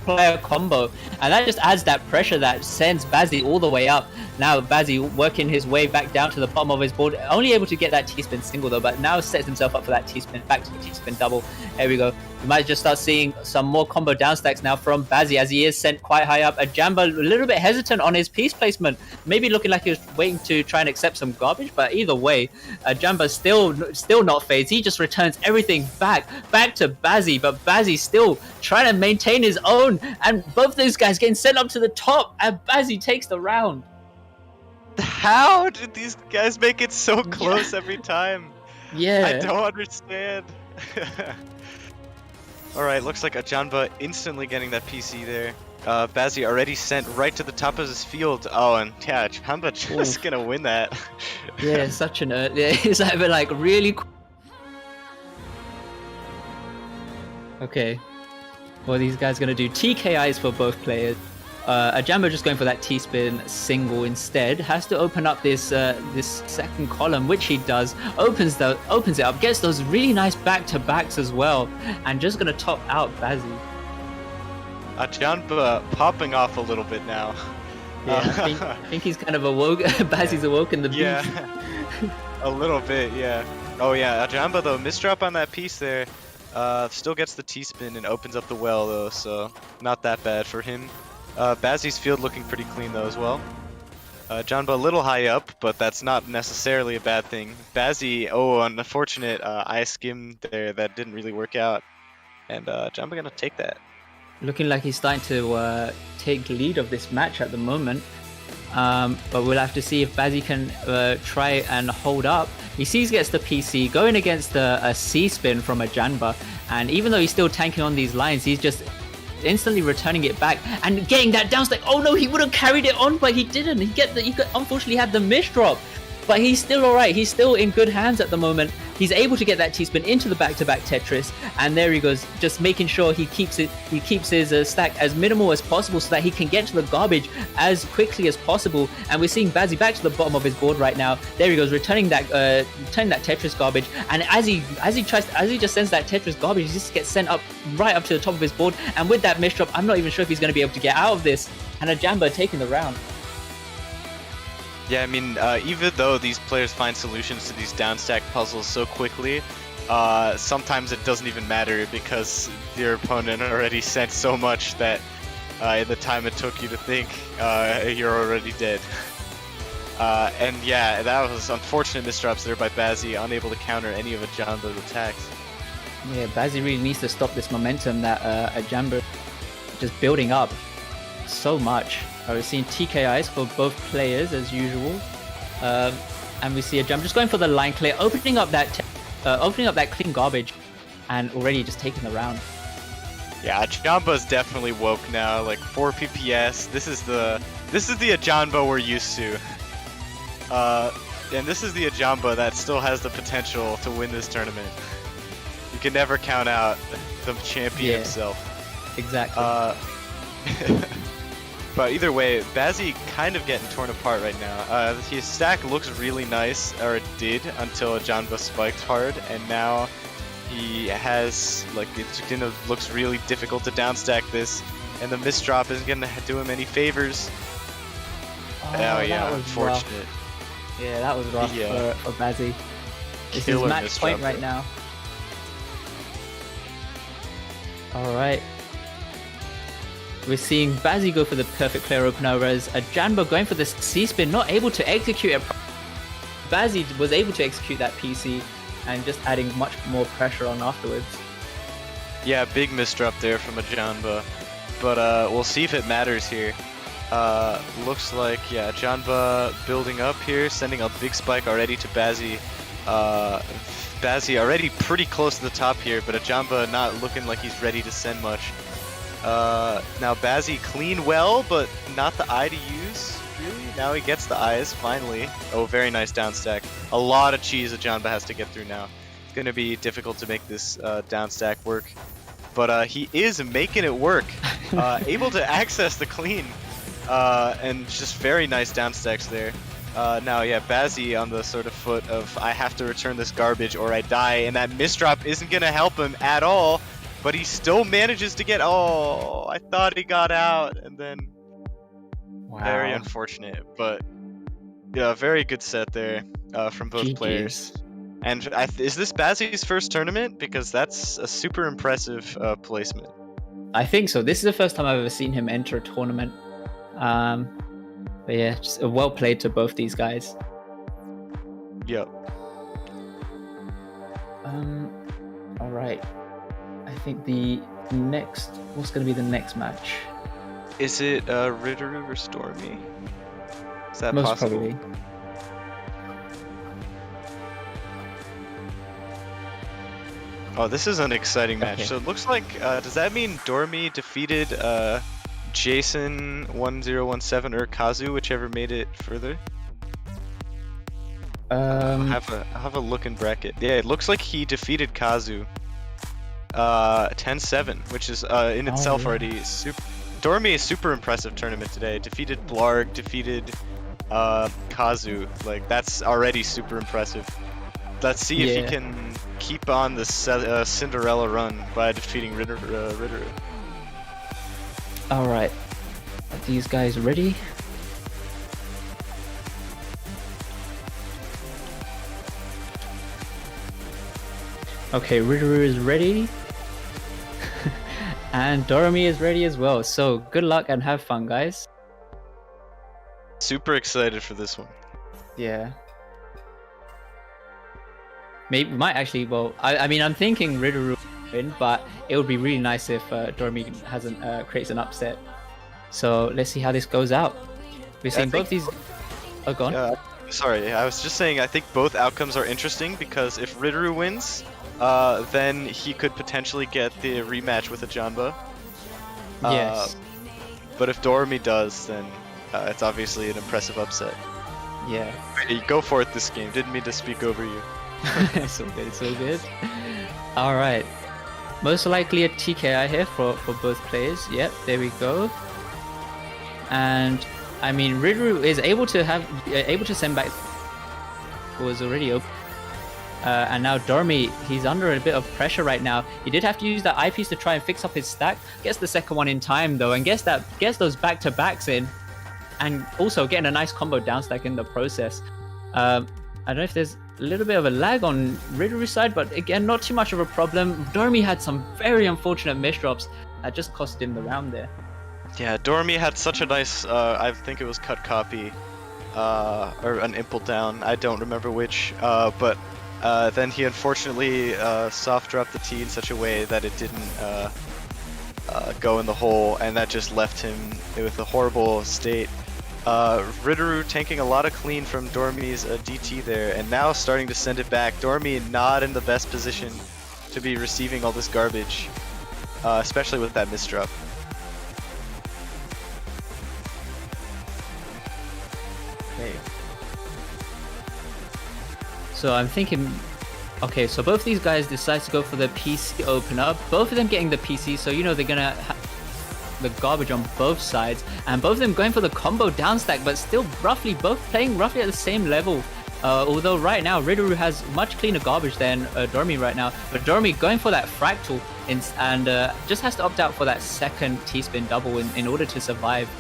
player combo, and that just adds that pressure that sends Bazzy all the way up. Now Bazzy working his way back down to the bottom of his board, only able to get that T-spin single though, but now sets himself up for that T-spin, back to the T-spin double. There we go. We might just start seeing some more combo downstacks now from Bazzy, as he is sent quite high up. A Janba a little bit hesitant on his piece placement, maybe looking like he was waiting to try and accept some garbage, but either way, Janba still not phased. He just returns everything back to Bazzy, but Bazzy still trying to maintain his own, and both those guys getting sent up to the top, and Bazzy takes the round. How did these guys make it so close every time? Yeah. I don't understand. Alright, looks like Janba instantly getting that PC there. Bazzy already sent right to the top of his field. Oh, and yeah, Janba just gonna win that. Yeah, such an it's like really okay. What are these guys gonna do? TKIs for both players. Janba just going for that T-spin single instead. Has to open up this this second column, which he does. Opens it up, gets those really nice back-to-backs as well, and just gonna top out Bazzy. Janba popping off a little bit now. Yeah, I think he's kind of awoke. Bazzy's awoken the beast. Yeah, a little bit, yeah. Oh yeah, Janba though, misdrop on that piece there. Still gets the T-spin and opens up the well though, so not that bad for him. Bazzy's field looking pretty clean though as well. Janba a little high up, but that's not necessarily a bad thing. Bazzy, oh, unfortunate I skimmed there, that didn't really work out. And Janba gonna take that. Looking like he's starting to take lead of this match at the moment. But we'll have to see if Bazzy can try and hold up. He gets the PC, going against a C-spin from a Janba. And even though he's still tanking on these lines, he's just instantly returning it back and getting that downstack. Oh no, he would have carried it on, but he didn't. He unfortunately had the miss drop, but he's still alright. He's still in good hands at the moment, He's able to get that T-spin into the back-to-back Tetris, and there he goes, just making sure he keeps his stack as minimal as possible so that he can get to the garbage as quickly as possible. And we're seeing Bazzi back to the bottom of his board right now. There he goes, returning that Tetris garbage. And as he just sends that Tetris garbage, he just gets sent up right up to the top of his board. And with that misdrop, I'm not even sure if he's going to be able to get out of this. And a Jamba taking the round. Yeah, I mean, even though these players find solutions to these downstack puzzles so quickly, sometimes it doesn't even matter because your opponent already sent so much that in the time it took you to think, you're already dead. And yeah, that was unfortunate misdrops there by Bazzi, unable to counter any of Ajamba's attacks. Yeah, Bazzi really needs to stop this momentum that Ajamba just building up so much. We're seeing TKIs for both players as usual, and we see Ajamba just going for the line clear, opening up that clean garbage, and already just taking the round. Yeah, Ajamba's definitely woke now. Like 4 PPS. This is the Ajamba we're used to. And this is the Ajamba that still has the potential to win this tournament. You can never count out the champion himself. Exactly. But either way, Bazzi kind of getting torn apart right now. His stack looks really nice, or it did, until Ajamba spiked hard, and now he has, like, looks really difficult to downstack this, and the misdrop isn't gonna do him any favors. Oh yeah, unfortunate. Rough. Yeah, that was rough for Bazzi. This is match point right now. Alright. We're seeing Bazzi go for the perfect clear opener, whereas Ajamba going for this C-spin, not able to execute it. Bazzi was able to execute that PC and just adding much more pressure on afterwards. Yeah, big misdrop there from Ajamba, but we'll see if it matters here. Looks like, yeah, Ajamba building up here, sending a big spike already to Bazzi. Bazzi already pretty close to the top here, but Ajamba not looking like he's ready to send much. Now Bazzi clean well, but not the eye to use, really. Now he gets the eyes, finally. Oh, very nice downstack. A lot of cheese Ajamba has to get through now. It's going to be difficult to make this downstack work. But he is making it work. Able to access the clean. And just very nice downstacks there. Now, yeah, Bazzi on the sort of foot of, I have to return this garbage or I die, and that misdrop isn't going to help him at all. But he still manages to get, oh, I thought he got out, and then very unfortunate. But yeah, very good set there from both players. And is this Bazzi's first tournament? Because that's a super impressive placement. I think so. This is the first time I've ever seen him enter a tournament. But yeah, just well played to both these guys. Yep. All right. I think what's going to be the next match? Is it Ritteru or Stormy? Is that Most possible? probably. Oh, this is an exciting match. Okay. So it looks like, does that mean Dormy defeated Jason 1017 or Kazu, whichever made it further? I'll have a look in bracket. Yeah, it looks like he defeated Kazu 10-7, which is in itself already super. Dormy is super impressive tournament today. Defeated Blarg, defeated Kazu. Like, that's already super impressive. Let's see if he can keep on the Cinderella run by defeating Ritteru. All right, are these guys ready? Okay, Ritteru is ready. And Dormy is ready as well. So good luck and have fun, guys. Super excited for this one. Yeah. Maybe might actually. Well, I mean, I'm thinking Ritteru win, but it would be really nice if Dormy creates an upset. So let's see how this goes out. We're seeing both these. Oh, go on. Sorry, I was just saying. I think both outcomes are interesting because if Ritteru wins, then he could potentially get the rematch with Ajamba. Yes. But if Dormy does, then it's obviously an impressive upset. Yeah. Hey, go for it this game. Didn't mean to speak over you. It's all good, it's all good. Alright. Most likely a TKI here for both players. Yep, there we go. And I mean, Riduru is able to send back. Was already open. And now Dormy, he's under a bit of pressure right now. He did have to use that eyepiece to try and fix up his stack. Gets the second one in time though, and gets those back-to-backs in, and also getting a nice combo down stack in the process. I don't know if there's a little bit of a lag on Riduru's side, but again, not too much of a problem. Dormy had some very unfortunate misdrops that just cost him the round there. Yeah, Dormy had such a nice, I think it was cut copy, or an impulse down, I don't remember which, but then he unfortunately soft dropped the T in such a way that it didn't go in the hole, and that just left him with a horrible state. Riduru tanking a lot of clean from Dormy's DT there, and now starting to send it back. Dormy not in the best position to be receiving all this garbage, especially with that misdrop. Okay. So I'm thinking, okay, so both these guys decide to go for the PC opener. Both of them getting the PC, so you know they're gonna the garbage on both sides, and both of them going for the combo down stack, but still both playing roughly at the same level. Although right now Riduru has much cleaner garbage than Dormy right now, but Dormy going for that fractal and just has to opt out for that second T-spin double in order to survive.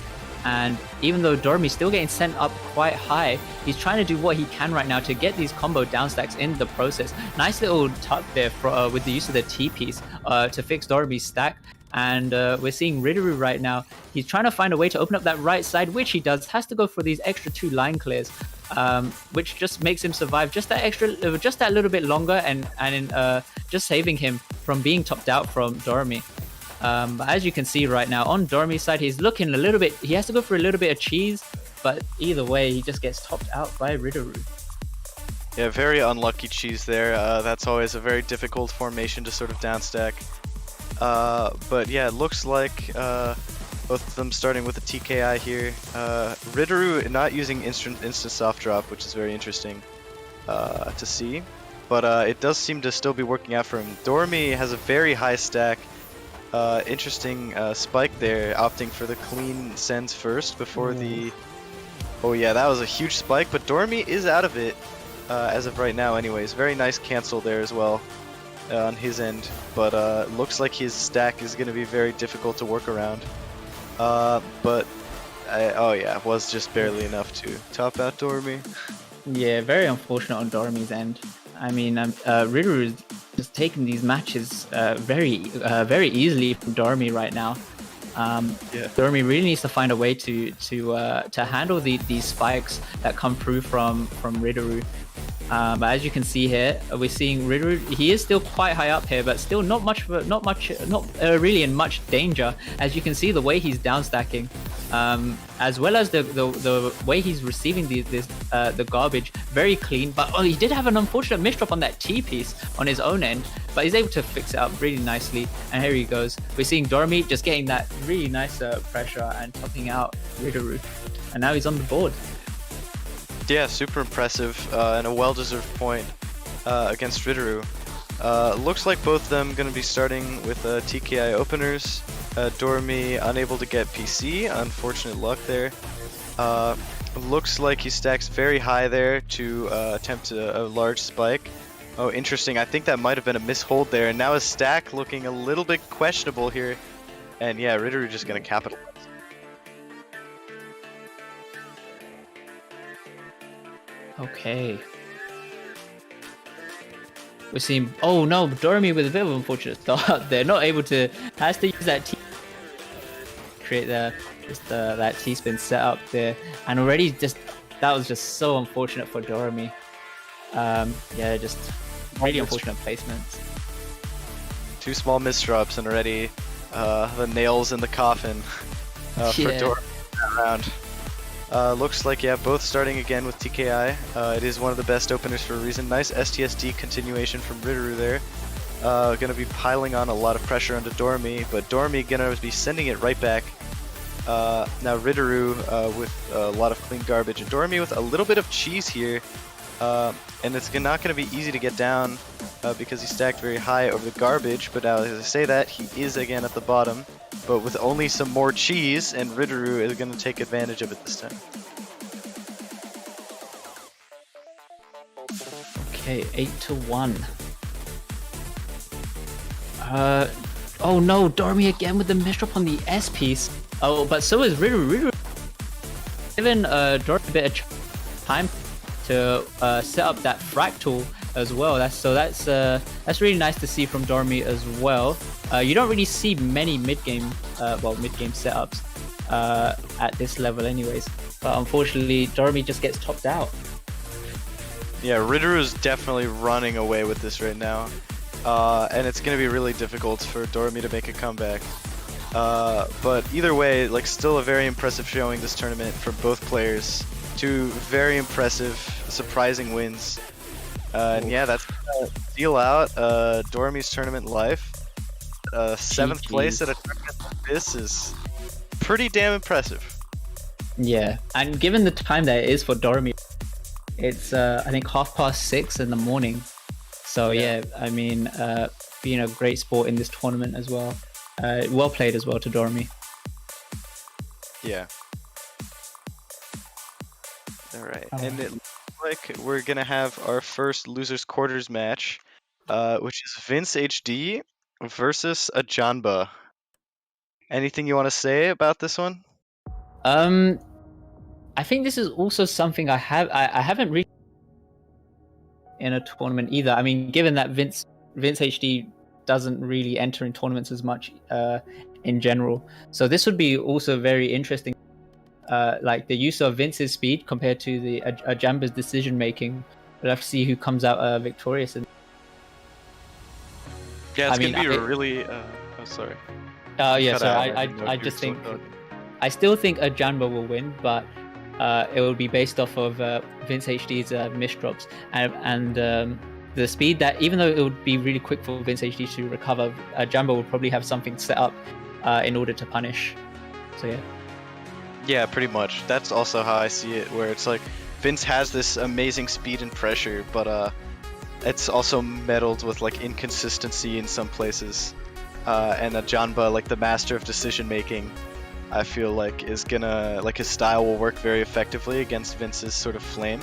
And even though Dormy's still getting sent up quite high, he's trying to do what he can right now to get these combo down stacks in the process. Nice little tuck there with the use of the T-piece to fix Dormy's stack. And we're seeing Riduru right now. He's trying to find a way to open up that right side, which he does. Has to go for these extra 2 line clears, which just makes him survive just that little bit longer, and just saving him from being topped out from Dormy. But as you can see right now on Dormy's side, he's looking a little bit. He has to go for a little bit of cheese, but either way, he just gets topped out by Riduru. Yeah, very unlucky cheese there. That's always a very difficult formation to sort of downstack. But yeah, it looks like both of them starting with a TKI here. Riduru not using instant soft drop, which is very interesting to see. But it does seem to still be working out for him. Dormy has a very high stack. Interesting spike there, opting for the clean sends first before the... Oh yeah, that was a huge spike, but Dormy is out of it as of right now anyways. Very nice cancel there as well on his end, but looks like his stack is going to be very difficult to work around. But oh yeah, it was just barely enough to top out Dormy. Yeah, very unfortunate on Dormy's end. I mean, Riduru is just taking these matches very easily from Dormy right now. Yeah. Dormy really needs to find a way to handle these spikes that come through from Riduru. But as you can see here, we're seeing Riduru. He is still quite high up here, but still not really in much danger. As you can see, the way he's down stacking, as well as the way he's receiving the garbage, very clean. But he did have an unfortunate misdrop on that T piece on his own end, but he's able to fix it up really nicely. And here he goes. We're seeing Dormy just getting that really nice pressure and topping out Riduru, and now he's on the board. Yeah, super impressive and a well-deserved point against Riduru. Looks like both of them going to be starting with TKI openers. Dormy unable to get PC, unfortunate luck there. Looks like he stacks very high there to attempt a large spike. Oh, interesting. I think that might have been a mishold there, and now his stack looking a little bit questionable here. And yeah, Riduru just going to capitalize. Okay. We're seeing, oh no, Dormy with a bit of an unfortunate start. They're not able to, has to use that T, create that T-spin setup there, and already that was just so unfortunate for Dormy. Yeah, just really unfortunate placements. 2 small misdrops and already the nails in the coffin for Dormy round. Looks like, yeah, both starting again with TKI. It is one of the best openers for a reason. Nice STSD continuation from Riduru there. Gonna be piling on a lot of pressure onto Dormy, but Dormy gonna be sending it right back. Now Riduru with a lot of clean garbage, and Dormy with a little bit of cheese here. And it's not going to be easy to get down because he stacked very high over the garbage. But now, as I say that, he is again at the bottom, but with only some more cheese, and Riduru is going to take advantage of it this time. Okay, 8-1. Oh no, Dormy again with the misdrop on the S piece. Oh, but so is Riduru. Given Dormy a bit of time to set up that fractal as well. That's really nice to see from Dormy as well. You don't really see many mid-game setups at this level anyways. But unfortunately, Dormy just gets topped out. Yeah, Riduru is definitely running away with this right now. And it's going to be really difficult for Dormy to make a comeback. But either way, like, still a very impressive showing this tournament for both players. Two very impressive, surprising wins. And yeah, that's gonna deal out Dormy's tournament life. 7th place at a tournament like this is pretty damn impressive. Yeah, and given the time that it is for Dormy, it's I think 6:30 in the morning. So yeah, I mean, being a great sport in this tournament as well. Well played as well to Dormy. Yeah. Alright, and it looks like we're gonna have our first losers quarters match, which is Vince HD versus a Janba. Anything you want to say about this one? I think this is also something I haven't really in a tournament either. I mean, given that Vince HD doesn't really enter in tournaments as much in general, so this would be also very interesting. Like the use of Vince's speed compared to the Jamba's decision making. We'll have to see who comes out victorious. Yeah, it's gonna be really. Oh, sorry. Yeah, sorry. I just think I still think a Janba will win, but it will be based off of Vince HD's misdrops and the speed that, even though it would be really quick for Vince HD to recover, Janba will probably have something set up in order to punish. So yeah. Yeah, pretty much. That's also how I see it, where it's like Vince has this amazing speed and pressure, but it's also meddled with like inconsistency in some places. And a Janba, like the master of decision making, I feel like is gonna, like, his style will work very effectively against Vince's sort of flame.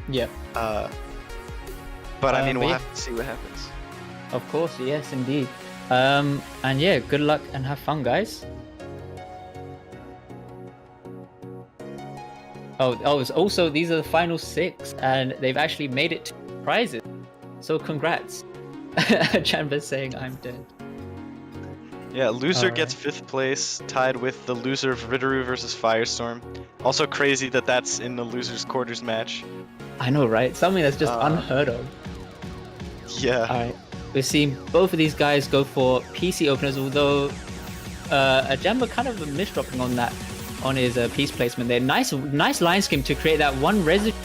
Yeah. But I mean, we'll have to see what happens. Of course, yes, indeed. And yeah, good luck and have fun, guys. Oh, also, these are the final 6, and they've actually made it to prizes. So congrats. Janba's saying I'm dead. Yeah, loser gets 5th place, tied with the loser of Riduru versus Firestorm. Also crazy that that's in the losers quarters match. I know, right? Something that's just unheard of. Yeah. Alright, we've seen both of these guys go for PC openers, although a Janba kind of misdropping on that, on his piece placement there. Nice line scheme to create that one residue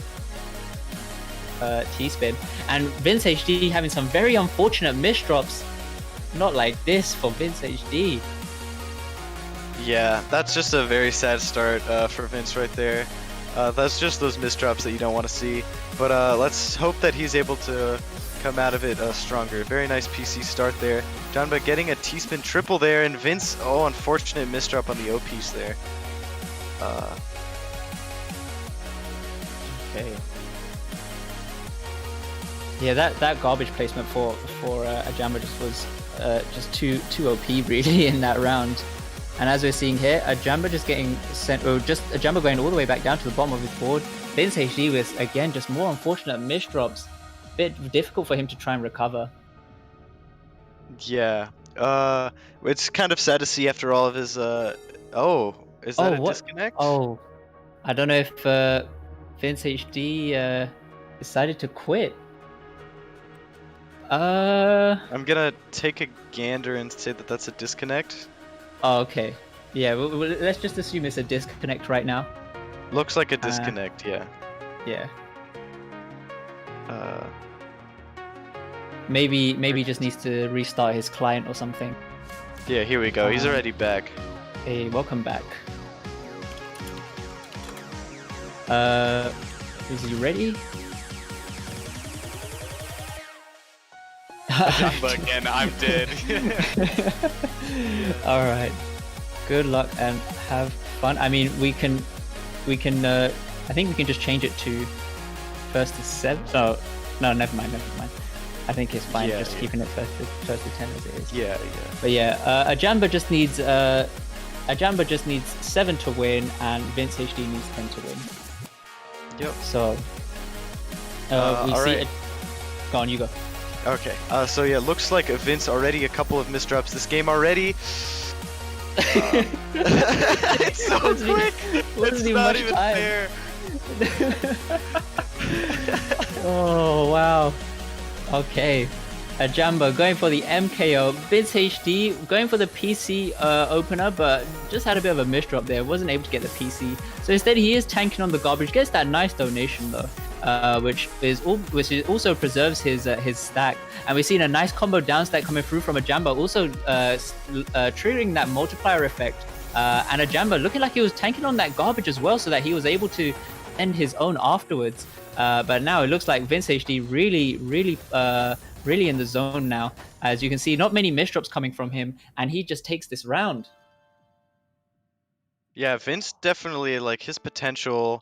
T-spin. And Vince HD having some very unfortunate misdrops. Not like this for Vince HD. Yeah, that's just a very sad start for Vince right there. That's just those misdrops that you don't want to see. But let's hope that he's able to come out of it stronger. Very nice PC start there. Janba getting a T-spin triple there, and Vince, oh, unfortunate misdrop on the O piece there. Okay. Yeah, that garbage placement for a Janba just was just too OP really in that round. And as we're seeing here, a Janba just getting sent, or just a Janba going all the way back down to the bottom of his board. Vince HD with, again, just more unfortunate misdrops. Bit difficult for him to try and recover. Yeah. It's kind of sad to see after all of his oh, is that a disconnect? Oh, I don't know if Vince HD decided to quit. I'm gonna take a gander and say that that's a disconnect. Oh, okay. Yeah, let's just assume it's a disconnect right now. Looks like a disconnect, yeah. Yeah. Maybe just needs to restart his client or something. Yeah, here we go. He's already back. Hey, welcome back. Is he ready? Jumbo again, I'm dead. All right. Good luck and have fun. I mean, we can. I think we can just change it to first to 7. No, never mind. I think it's fine just keeping it first to 10 as it is. Yeah. But yeah, a Jamba just needs 7 to win, and Vince HD needs 10 to win. Yep. So we all see. right. Go on, you go. Okay. So yeah, looks like Vince already a couple of misdrops this game already. It's so quick. It's not even fair. Oh wow. Okay. A Jamba going for the MKO. Vince HD going for the PC opener, but just had a bit of a misdrop there. Wasn't able to get the PC. So instead, he is tanking on the garbage. Gets that nice donation though, which also preserves his stack. And we've seen a nice combo down stack coming through from a Jamba, also triggering that multiplier effect. And a Jamba looking like he was tanking on that garbage as well, so that he was able to end his own afterwards. But now it looks like Vince HD really in the zone now. As you can see, not many misdrops coming from him, and he just takes this round. Yeah, Vince definitely, like, his potential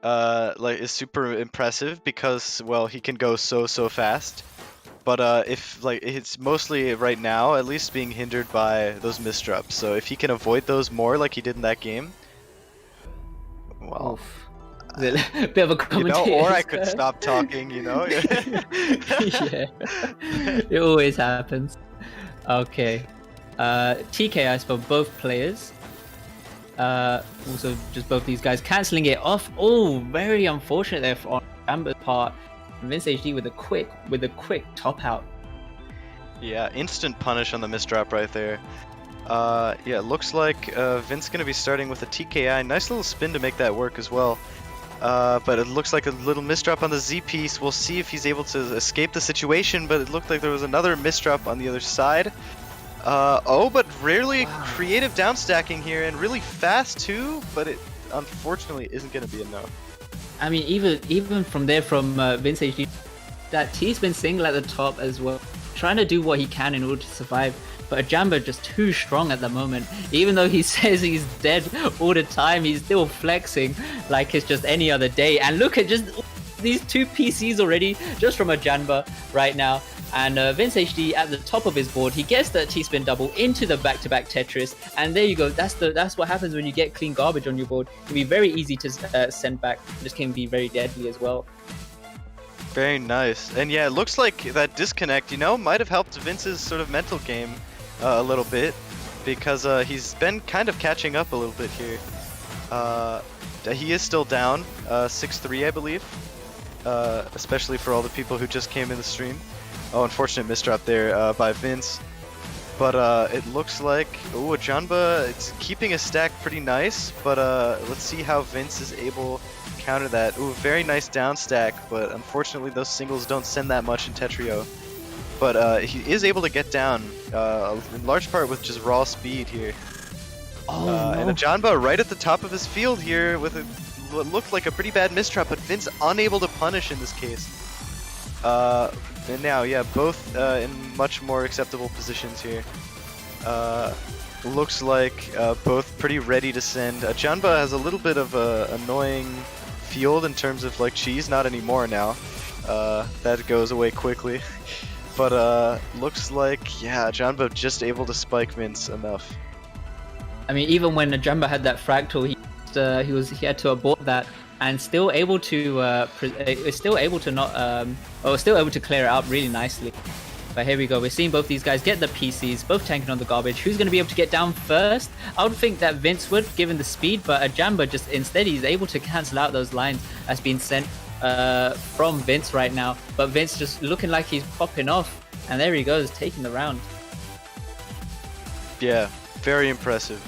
is super impressive because, well, he can go so fast. But if like it's mostly right now at least being hindered by those misdrops. So if he can avoid those more like he did in that game, well, bit of a commentator. Or I could stop talking, Yeah. It always happens. Okay. TKIs for both players. Also just both these guys cancelling it off. Oh, very unfortunate there on Amber's part. Vince HD with a quick top out. Yeah, instant punish on the misdrop right there. Yeah, looks like Vince gonna be starting with a TKI. Nice little spin to make that work as well. But it looks like a little misdrop on the Z piece. We'll see if he's able to escape the situation, but it looked like there was another misdrop on the other side. But rarely creative downstacking here, and really fast too, but it unfortunately isn't gonna be enough. I mean, even from there, from Vince HD, that T-spin single at the top as well, trying to do what he can in order to survive. But a Jamba just too strong at the moment. Even though he says he's dead all the time, he's still flexing like it's just any other day. And look at just these 2 PCs already, just from a Jamba right now. And Vince HD at the top of his board, he gets that T-spin double into the back-to-back Tetris, and there you go. That's what happens when you get clean garbage on your board. It can be very easy to send back. This can be very deadly as well. Very nice. And yeah, it looks like that disconnect, might have helped Vince's sort of mental game a little bit, because he's been kind of catching up a little bit here. He is still down 6-3, I believe, especially for all the people who just came in the stream. Oh, unfortunate misdrop there by Vince. But it looks like, a Jamba, it's keeping his stack pretty nice, but let's see how Vince is able to counter that. Very nice down stack, but unfortunately those singles don't send that much in Tetrio. But he is able to get down, in large part with just raw speed here. And a Jamba right at the top of his field here with what looked like a pretty bad misdrop, but Vince unable to punish in this case. And now, yeah, both in much more acceptable positions here. Looks like both pretty ready to send. Janba has a little bit of a annoying field in terms of like cheese, not anymore now. That goes away quickly. But looks like, yeah, Janba just able to spike Vince enough. I mean, even when Janba had that fractal, he had to abort that. And still able to still able to clear it out really nicely. But here we go. We're seeing both these guys get the PCs, both tanking on the garbage. Who's going to be able to get down first? I would think that Vince would, given the speed, but a Jamba just instead he's able to cancel out those lines that's been sent from Vince right now. But Vince just looking like he's popping off, and there he goes, taking the round. Yeah, very impressive.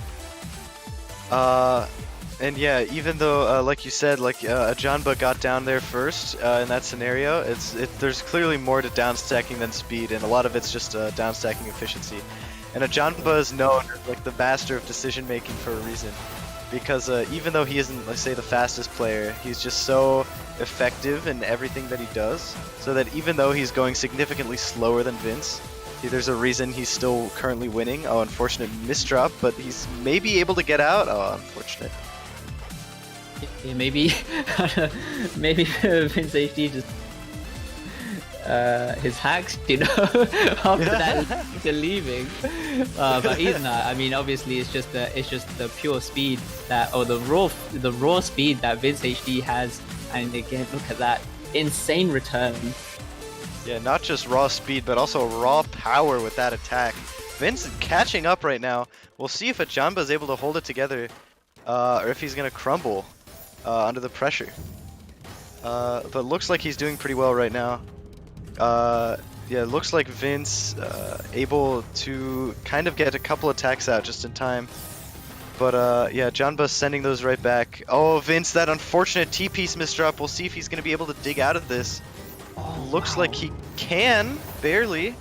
And yeah, even though, like you said, like a Janba got down there first in that scenario, there's clearly more to downstacking than speed, and a lot of it's just downstacking efficiency. And a Janba is known as like the master of decision making for a reason, because even though he isn't, let's say, the fastest player, he's just so effective in everything that he does, so that even though he's going significantly slower than Vince, there's a reason he's still currently winning. Oh, unfortunate misdrop, but he's maybe able to get out. Oh, unfortunate. Yeah, maybe maybe Vince HD just his hacks, you know, after that to leaving. But either not. I mean, obviously, it's just the pure speed that, or the raw speed that Vince HD has. And again, look at that insane return. Yeah, not just raw speed, but also raw power with that attack. Vince catching up right now. We'll see if Ajamba is able to hold it together, or if he's gonna crumble under the pressure. But looks like he's doing pretty well right now. Yeah, it looks like Vince able to kind of get a couple attacks out just in time. But yeah, Janba sending those right back. Oh, Vince, that unfortunate T-piece misdrop. We'll see if he's going to be able to dig out of this. Oh, looks like he can, barely.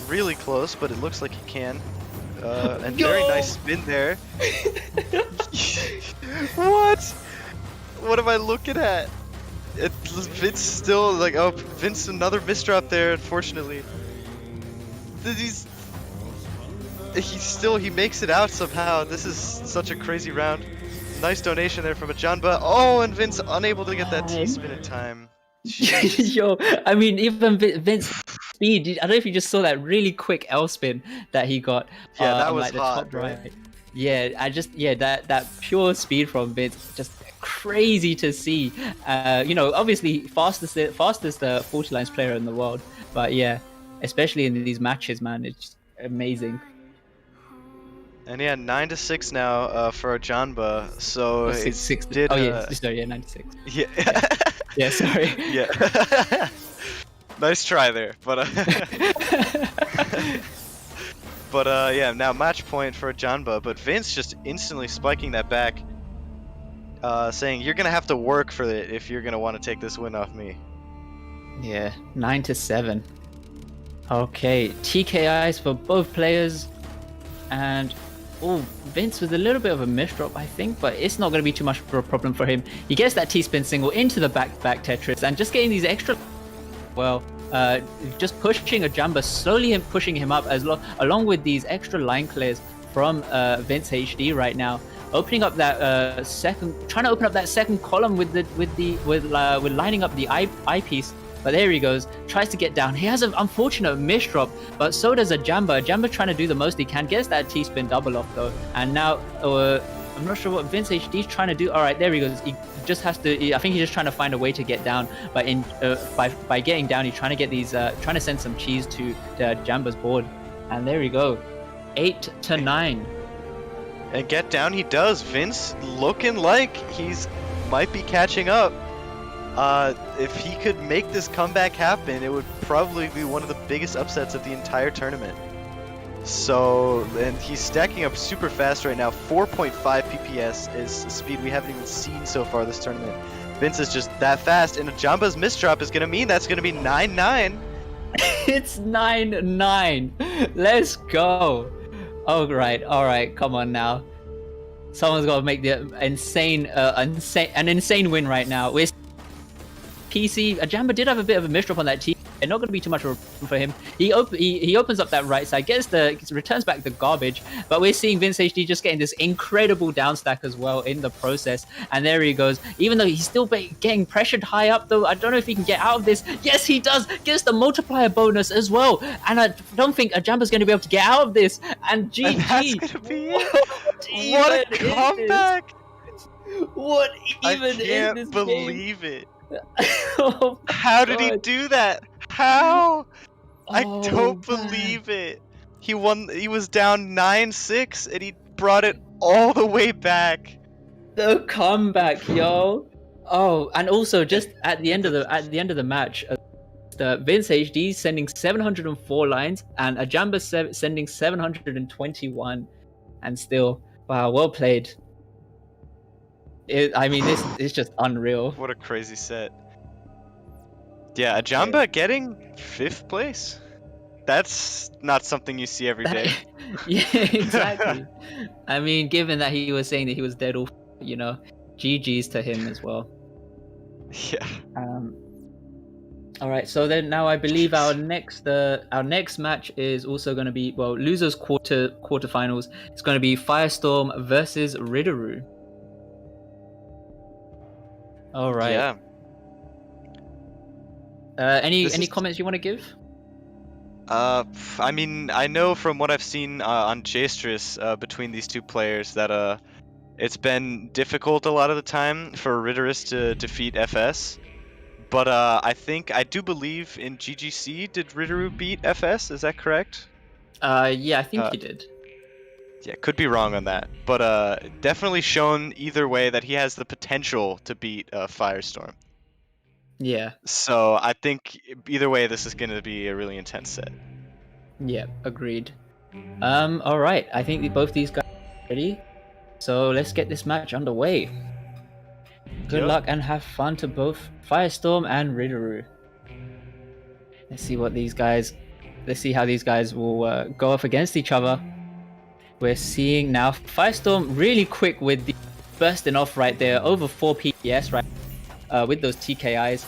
Really close, but it looks like he can. And very nice spin there. What? What am I looking at? Vince still like, oh, Vince, another misdrop there, unfortunately. He makes it out somehow. This is such a crazy round. Nice donation there from a Janba. Oh, and Vince unable to get that T-spin in time. Yo, I mean, even Vince speed. I don't know if you just saw that really quick L spin that he got. Yeah, that was like, the hot, top right. Yeah, that pure speed from Vince, just crazy to see. You know, obviously fastest the 40 lines player in the world. But yeah, especially in these matches, man, it's just amazing. And yeah, 9-6 now for Janba. So six. Did, oh yeah, sorry, yeah, 96. Yeah. Yeah, sorry. Yeah. Nice try there, but yeah, now match point for Janba. But Vince just instantly spiking that back, saying you're gonna have to work for it if you're gonna want to take this win off me. Yeah, 9-7. Okay, TKIs for both players, and Vince with a little bit of a misdrop, I think, but it's not going to be too much of a problem for him. He gets that T-spin single into the back Tetris, and just getting these extra, well, just pushing Ajamba, slowly and pushing him up along with these extra line clears from Vince HD right now, opening up that trying to open up that second column with lining up the eyepiece. But there he goes, tries to get down. He has an unfortunate misdrop, but so does Ajamba. Ajamba trying to do the most he can, gets that T-spin double off though. And now, I'm not sure what Vince HD's trying to do. All right, there he goes. He just has to, I think he's just trying to find a way to get down. But by getting down, he's trying to get these, trying to send some cheese to Ajamba's board. And there we go, 8-9. And get down he does. Vince looking like he's might be catching up. If he could make this comeback happen, it would probably be one of the biggest upsets of the entire tournament. So, and he's stacking up super fast right now. 4.5 PPS is speed we haven't even seen so far this tournament. Vince is just that fast, and Jamba's misdrop is going to mean that's going to be 9-9. It's 9-9. Let's go. All right, come on now. Someone's got to make the an insane win right now. We're PC. Ajamba did have a bit of a misdrop on that team. It's not going to be too much of a problem for him. He opens up that right side, returns back the garbage, but we're seeing Vince HD just getting this incredible down stack as well in the process. And there he goes. Even though he's still getting pressured high up though, I don't know if he can get out of this. Yes, he does. Gets the multiplier bonus as well. And I don't think Ajamba's going to be able to get out of this. And GG. And that's going to be it. What a comeback. What even is this? I can't believe it. Oh, how did he do that? How? I Oh, don't man. believe it. He won. He was down 9-6, and he brought it all the way back. The comeback, yo. Oh, and also just at the end of the match, the Vince HD sending 704 lines and Ajamba sending 721, and still, wow, well played. I mean, this is just unreal. What a crazy set. Yeah, Ajamba getting 5th place. That's not something you see every day. Yeah, exactly. I mean, given that he was saying that he was dead off, you know, GG's to him as well. Yeah. All right, so then now I believe our next match is also going to be, well, losers quarterfinals. It's going to be Firestorm versus Ridorou. All right. Yeah. Any comments you want to give? I mean, I know from what I've seen on Jastrus between these two players that it's been difficult a lot of the time for Ridorus to defeat FS. But I do believe in GGC, did Ridorou beat FS? Is that correct? Yeah, I think he did. Yeah, could be wrong on that. But definitely shown either way that he has the potential to beat Firestorm. Yeah. So I think either way, this is going to be a really intense set. Yeah, agreed. All right, I think both these guys are ready. So let's get this match underway. Good luck and have fun to both Firestorm and Ridorou. Let's see how these guys will go up against each other. We're seeing now Firestorm really quick with the bursting off right there, over 4 PPS right with those TKIs.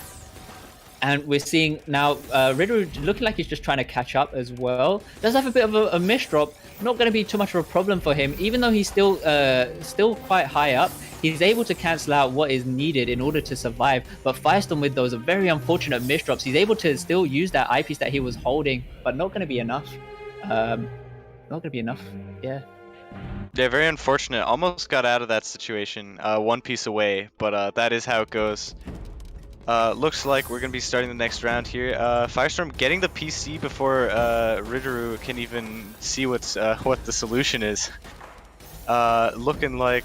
And we're seeing now Ridorou looking like he's just trying to catch up as well. Does have a bit of a miss drop. Not going to be too much of a problem for him, even though he's still quite high up. He's able to cancel out what is needed in order to survive. But Firestorm, with those very unfortunate miss drops, he's able to still use that eyepiece that he was holding, but not going to be enough. Not going to be enough. Yeah. Yeah, very unfortunate. Almost got out of that situation, one piece away, but that is how it goes. Looks like we're going to be starting the next round here. Firestorm getting the PC before Ridorou can even see what the solution is. Looking like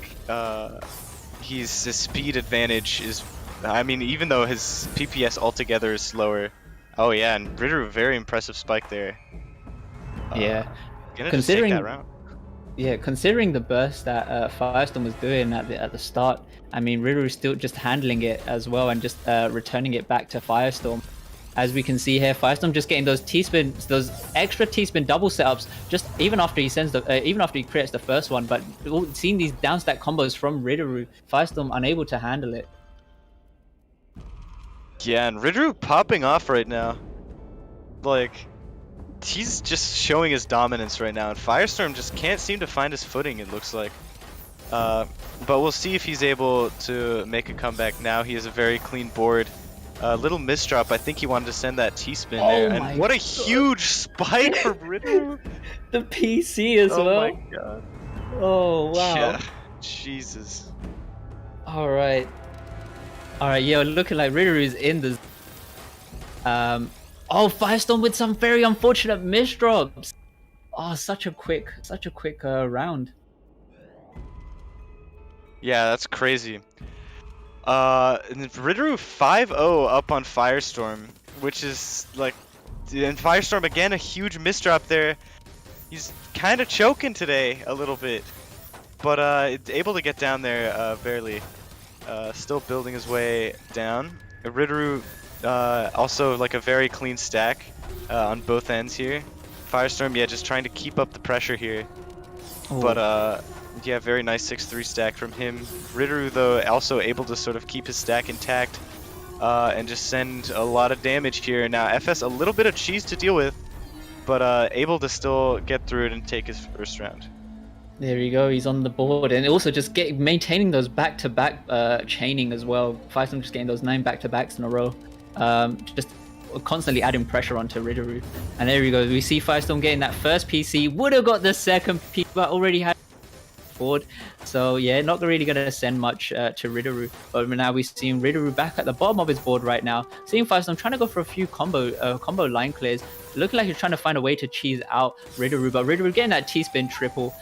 his speed advantage is, I mean, even though his PPS altogether is slower. Oh yeah, and Ridorou, very impressive spike there. Yeah. Gonna just take that round. Yeah, considering the burst that Firestorm was doing at the start, I mean, Ridorou still just handling it as well and just returning it back to Firestorm. As we can see here, Firestorm just getting those T-spin, those extra T-spin double setups, just even after he creates the first one. But seeing these down stack combos from Ridorou, Firestorm unable to handle it. Yeah, and Ridorou popping off right now. Like, he's just showing his dominance right now, and Firestorm just can't seem to find his footing, it looks like. But we'll see if he's able to make a comeback now. He has a very clean board. Little misdrop. I think he wanted to send that T-spin there. And what a huge spike for Ridorou! The PC as well. Oh my god. Oh, wow. Yeah. Jesus. Alright. Alright, yeah, looking like Ridorou is in the... Oh, Firestorm with some very unfortunate misdrops. Oh, such a quick round. Yeah, that's crazy. And Ridorou 5-0 up on Firestorm, which is like, and Firestorm again, a huge misdrop there. He's kind of choking today a little bit, but able to get down there barely. Still building his way down. Ridorou also like a very clean stack on both ends here. Firestorm, yeah, just trying to keep up the pressure here. Oh. But yeah, very nice 6-3 stack from him. Ridorou, though, also able to sort of keep his stack intact and just send a lot of damage here. Now, FS a little bit of cheese to deal with, but able to still get through it and take his first round. There you go, he's on the board, and also just maintaining those back-to-back chaining as well. Firestorm just getting those 9 back-to-backs in a row. Just constantly adding pressure onto Ridorou. And there we go, we see Firestorm getting that first PC, would have got the second PC, but already had board. So yeah, not really going to send much to Ridorou. But now we're seeing Ridorou back at the bottom of his board right now. Seeing Firestorm trying to go for a few combo line clears. Looking like he's trying to find a way to cheese out Ridorou, but Ridorou getting that T-spin triple.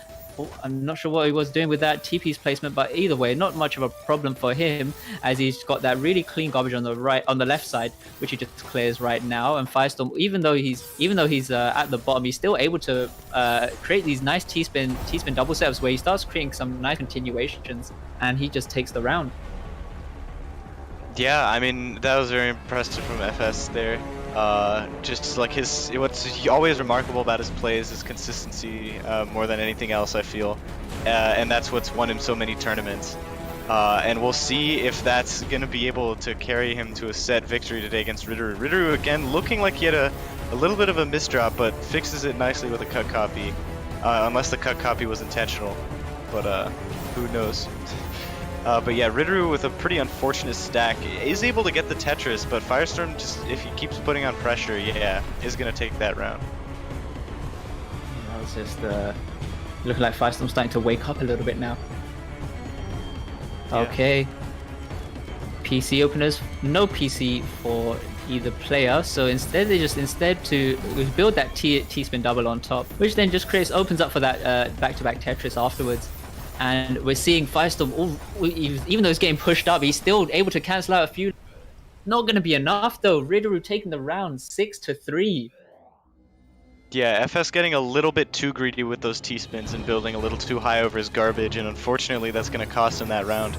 I'm not sure what he was doing with that T-piece placement, but either way, not much of a problem for him, as he's got that really clean garbage on the left side, which he just clears right now. And Firestorm, even though he's at the bottom, he's still able to create these nice T-spin double setups where he starts creating some nice continuations, and he just takes the round. Yeah, I mean, that was very impressive from FS there. Just like what's always remarkable about his play is his consistency more than anything else, I feel. And that's what's won him so many tournaments. And we'll see if that's going to be able to carry him to a set victory today against Ritteru. Ritteru, again, looking like he had a little bit of a misdrop, but fixes it nicely with a cut copy. Unless the cut copy was intentional. But who knows? But yeah, Ritteru with a pretty unfortunate stack is able to get the Tetris, but Firestorm, just if he keeps putting on pressure, yeah, is going to take that round. That was just looking like Firestorm's starting to wake up a little bit now. Yeah. Okay. PC openers, no PC for either player, so instead they just to build that T-spin double on top, which then just opens up for that back-to-back Tetris afterwards. And we're seeing Firestorm, even though he's getting pushed up, he's still able to cancel out a few. Not going to be enough though. Ritteru taking the round 6-3. Yeah, FS getting a little bit too greedy with those T-spins and building a little too high over his garbage, and unfortunately that's going to cost him that round.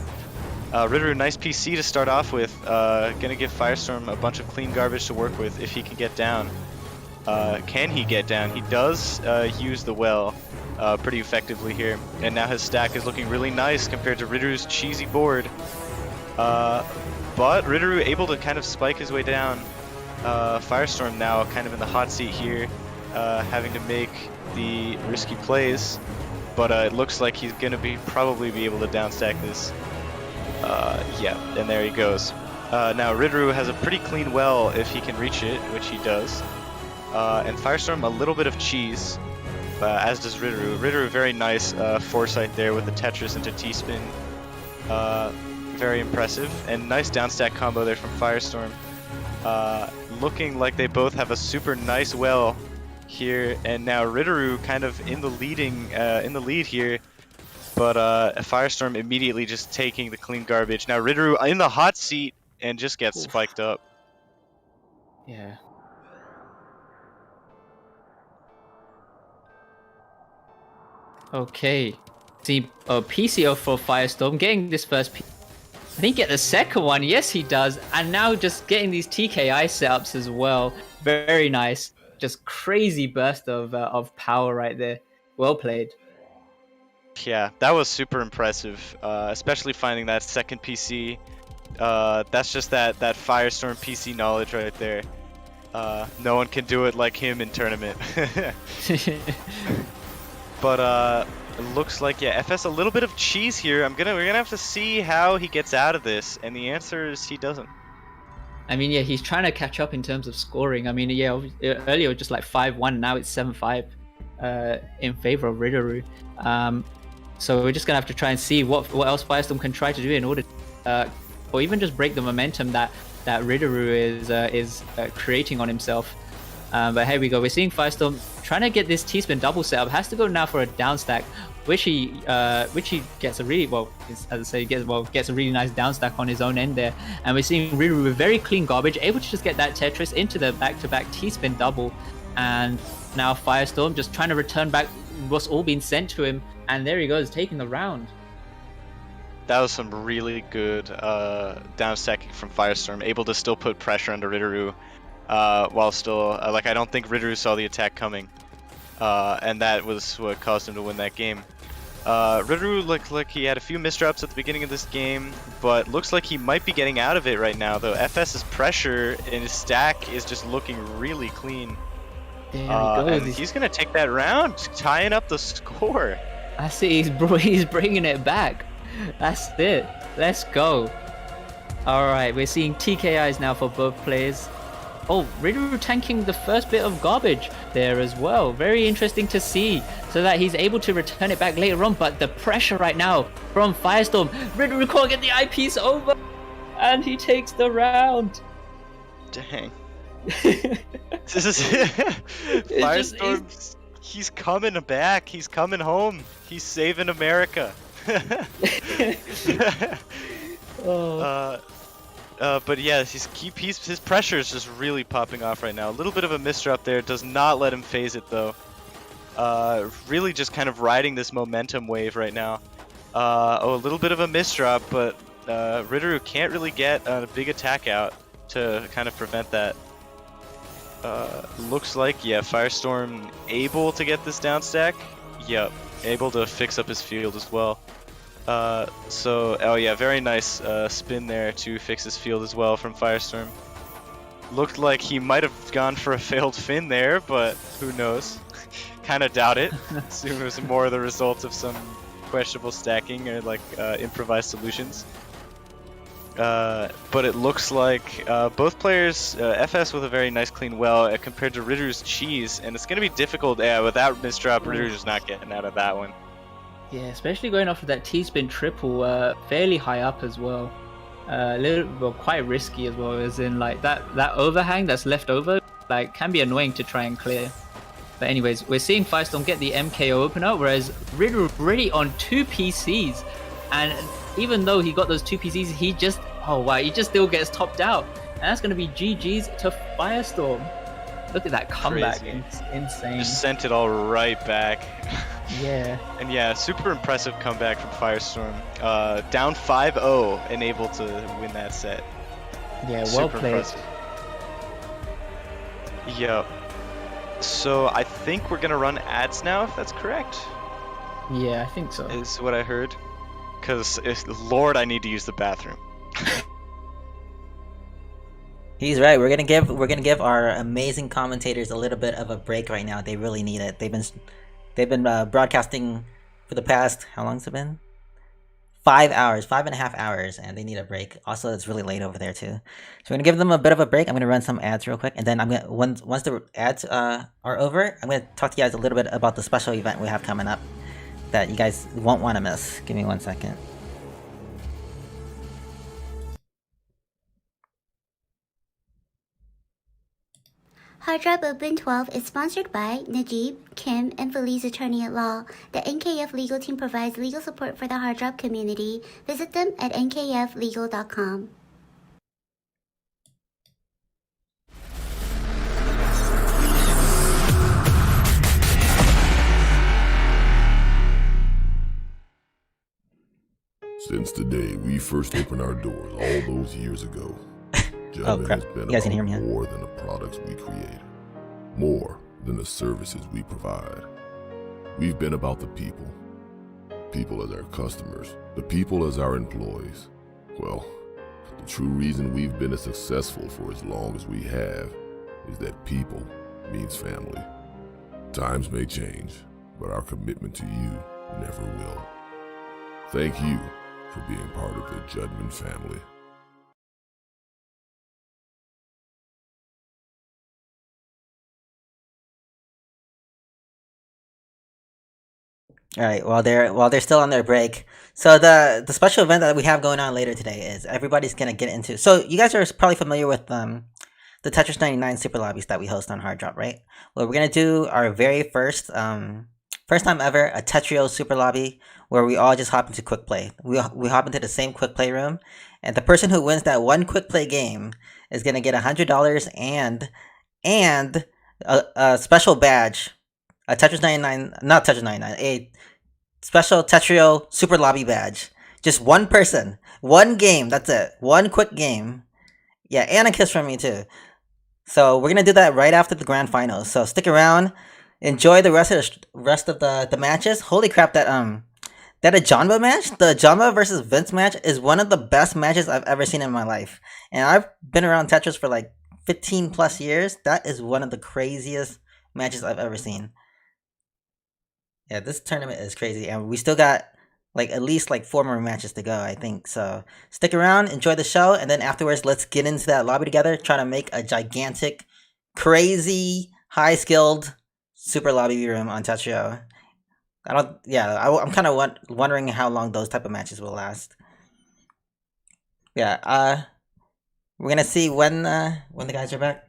Ritteru, nice PC to start off with. Going to give Firestorm a bunch of clean garbage to work with if he can get down. Can he get down? He does use the well pretty effectively here, and now his stack is looking really nice compared to Ritteru's cheesy board. But Ritteru able to kind of spike his way down. Firestorm now kind of in the hot seat here. Having to make the risky plays, but it looks like he's gonna probably be able to downstack this. Yeah, and there he goes. Now Ritteru has a pretty clean well if he can reach it, which he does. And Firestorm a little bit of cheese, as does Ritteru. Ritteru very nice foresight there with the Tetris into T-spin. Very impressive, and nice downstack combo there from Firestorm. Looking like they both have a super nice well here, and now Ritteru kind of in the lead here, but Firestorm immediately just taking the clean garbage. Now Ritteru in the hot seat and just gets spiked up. Yeah. Okay. See, PCO for Firestorm getting this first. I think get the second one. Yes, he does, and now just getting these TKI setups as well. Very nice. Just crazy burst of power right there. Well played. Yeah, that was super impressive, especially finding that second PC. That's just that Firestorm PC knowledge right there. No one can do it like him in tournament. But it looks like, yeah, FS a little bit of cheese here. We're gonna have to see how he gets out of this, and the answer is he doesn't. I mean, yeah, he's trying to catch up in terms of scoring. I mean, yeah, earlier it was just like 5-1, now it's 7-5 in favor of Ritteru. So we're just gonna have to try and see what else Firestorm can try to do in order, or even just break the momentum that Ritteru is creating on himself. But here we go. We're seeing Firestorm trying to get this T-spin double setup. Has to go now for a down stack, which he gets a really gets a really nice down stack on his own end there. And we're seeing Ritteru with very clean garbage, able to just get that Tetris into the back-to-back T-spin double. And now Firestorm just trying to return back what's all been sent to him. And there he goes, taking the round. That was some really good down stacking from Firestorm, able to still put pressure under Ritteru. While still, I don't think Ritteru saw the attack coming, and that was what caused him to win that game. Ritteru looked like he had a few misdrops at the beginning of this game, but looks like he might be getting out of it right now, though FS's pressure in his stack is just looking really clean. There he goes. And he's going to take that round, tying up the score. I see, he's bringing it back. That's it. Let's go. Alright, we're seeing TKIs now for both players. Oh, Ritteru tanking the first bit of garbage there as well. Very interesting to see, so that he's able to return it back later on. But the pressure right now from Firestorm. Ritteru can't get the eyepiece over, and he takes the round. Dang. This is Firestorm. He's coming back. He's coming home. He's saving America. But yeah, his pressure is just really popping off right now. A little bit of a misdrop there, does not let him phase it though. Really just kind of riding this momentum wave right now. A little bit of a misdrop, but Ritteru can't really get a big attack out to kind of prevent that. Looks like, yeah, Firestorm able to get this down stack. Yep, able to fix up his field as well. Oh yeah, very nice spin there to fix his field as well from Firestorm. Looked like he might have gone for a failed Finn there, but who knows? Kind of doubt it. Assume it was more the result of some questionable stacking or like improvised solutions. But it looks like both players, FS with a very nice clean well compared to Ritter's cheese, and it's going to be difficult. Yeah, without misdrop, Ritter's just not getting out of that one. Yeah, especially going off of that T-spin triple, fairly high up as well. Quite risky as well, as in like that overhang that's left over, like can be annoying to try and clear. But anyways, we're seeing Firestorm get the MKO opener, whereas Ritter already on 2 PCs, and even though he got those 2 PCs, he just still gets topped out, and that's going to be GG's to Firestorm. Look at that comeback, it's insane. Just sent it all right back. Yeah. And yeah, super impressive comeback from Firestorm. Down 5-0 and able to win that set. Yeah, well super played. Impressive. Yep. So I think we're gonna run ads now, if that's correct. Yeah, I think so. Is what I heard. Cause Lord, I need to use the bathroom. He's right. We're gonna give our amazing commentators a little bit of a break right now. They really need it. They've been broadcasting for the past, how long's it been? 5 hours, 5.5 hours, and they need a break. Also, it's really late over there too. So we're gonna give them a bit of a break. I'm gonna run some ads real quick, and then I'm gonna once the ads are over, I'm gonna talk to you guys a little bit about the special event we have coming up that you guys won't want to miss. Give me 1 second. Hard Drop Open 12 is sponsored by Najib, Kim, and Feli's attorney at law. The NKF legal team provides legal support for the Hard Drop community. Visit them at nkflegal.com. Since the day we first opened our doors all those years ago, Judgment crap. has been You guys can hear me, about huh? more than the products we create, more than the services we provide. We've been about the people. People as our customers, the people as our employees. Well, the true reason we've been as successful for as long as we have is that people means family. Times may change, but our commitment to you never will. Thank you for being part of the Judgment family. All right, while they're still on their break, so the special event that we have going on later today is everybody's gonna get into. So you guys are probably familiar with the Tetris 99 super lobbies that we host on Hard Drop, right? Well, we're gonna do our very first time ever a Tetrio super lobby where we all just hop into quick play. We hop into the same quick play room, and the person who wins that one quick play game is gonna get $100 and a special badge. A Tetris 99, not Tetris 99, a special Tetrio Super Lobby badge. Just one person, one game, that's it. One quick game. Yeah, and a kiss from me too. So we're gonna do that right after the grand finals. So stick around, enjoy the rest of the matches. Holy crap, that Ajanba match, the Ajanba versus Vince match is one of the best matches I've ever seen in my life. And I've been around Tetris for like 15 plus years. That is one of the craziest matches I've ever seen. Yeah, this tournament is crazy, and we still got like at least like 4 more matches to go, I think. So stick around, enjoy the show, and then afterwards, let's get into that lobby together, try to make a gigantic, crazy, high-skilled super lobby room on Tetrio. I'm kind of wondering how long those type of matches will last. Yeah, we're gonna see when the guys are back.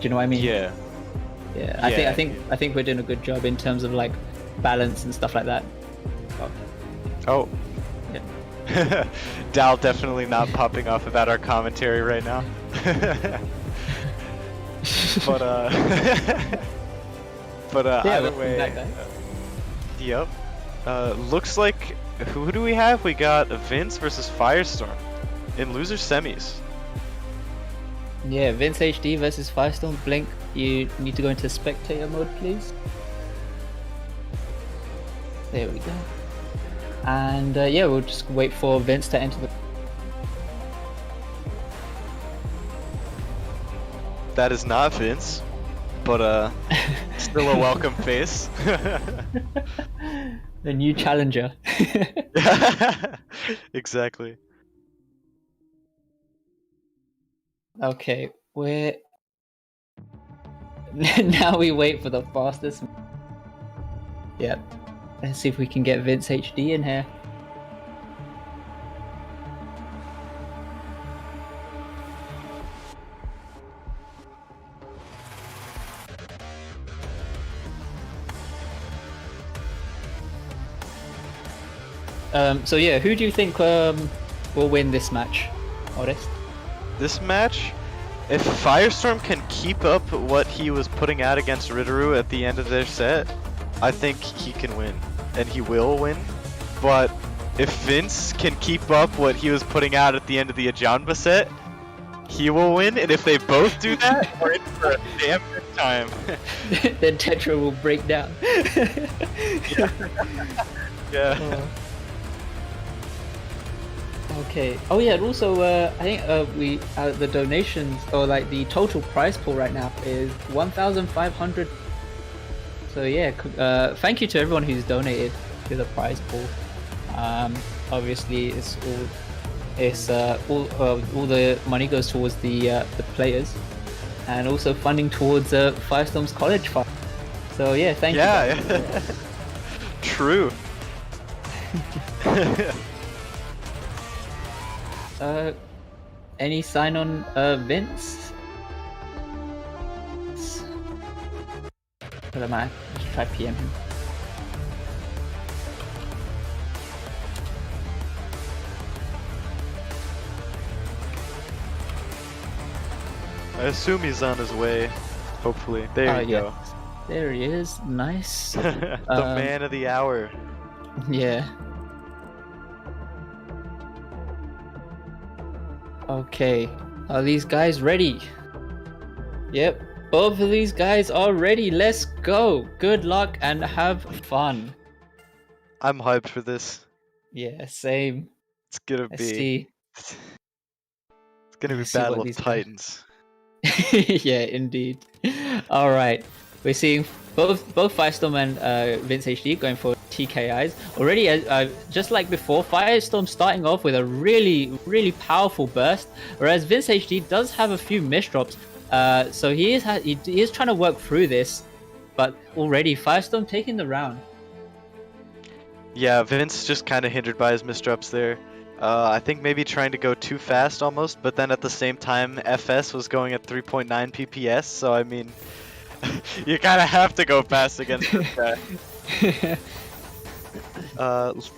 you know what I mean? Yeah. Yeah. Yeah. I think we're doing a good job in terms of like balance and stuff like that. Oh. Yeah. Dal definitely not popping off about our commentary right now. but Yeah, either welcome way, back, guys. yep. Looks like who do we have? We got Vince versus Firestorm in loser semis. Yeah, Vince HD versus Firestorm. Blink, you need to go into spectator mode, please. There we go. And yeah, we'll just wait for Vince to enter the. That is not Vince, but still a welcome face. The new challenger. Exactly. Okay, we're now we wait for the fastest. Yep. Let's see if we can get Vince HD in here. So yeah, who do you think will win this match, Otis? This match, if Firestorm can keep up what he was putting out against Ritteru at the end of their set, I think he can win, and he will win. But if Vince can keep up what he was putting out at the end of the Ajanba set, he will win. And if they both do that, we're in for a damn good time. Then Tetra will break down. Yeah. Okay. Oh yeah, and also I think we the donations or like the total prize pool right now is 1,500. So yeah, thank you to everyone who's donated to the prize pool. Obviously, all the money goes towards the players, and also funding towards Firestorm's college fund. So yeah, thank you. Yeah. True. Any sign on Vince? What am I? Let's try PM him. I assume he's on his way. Hopefully. There you go. There he is. Nice. The man of the hour. Yeah. Okay. Are these guys ready? Yep. Both of these guys are ready. Let's go. Good luck and have fun. I'm hyped for this. Yeah, same. It's gonna Let's be. see. It's gonna be Let's see what Battle of these guys- Titans. Yeah, indeed. All right, we're seeing both Firestorm and Vince HD going for TKIs already. Just like before, Firestorm starting off with a really powerful burst, whereas Vince HD does have a few misdrops. So he is trying to work through this, but already Firestorm taking the round. Yeah, Vince just kind of hindered by his misdrops there. I think maybe trying to go too fast almost, but then at the same time, FS was going at 3.9 PPS, so I mean, you kind of have to go fast against this guy.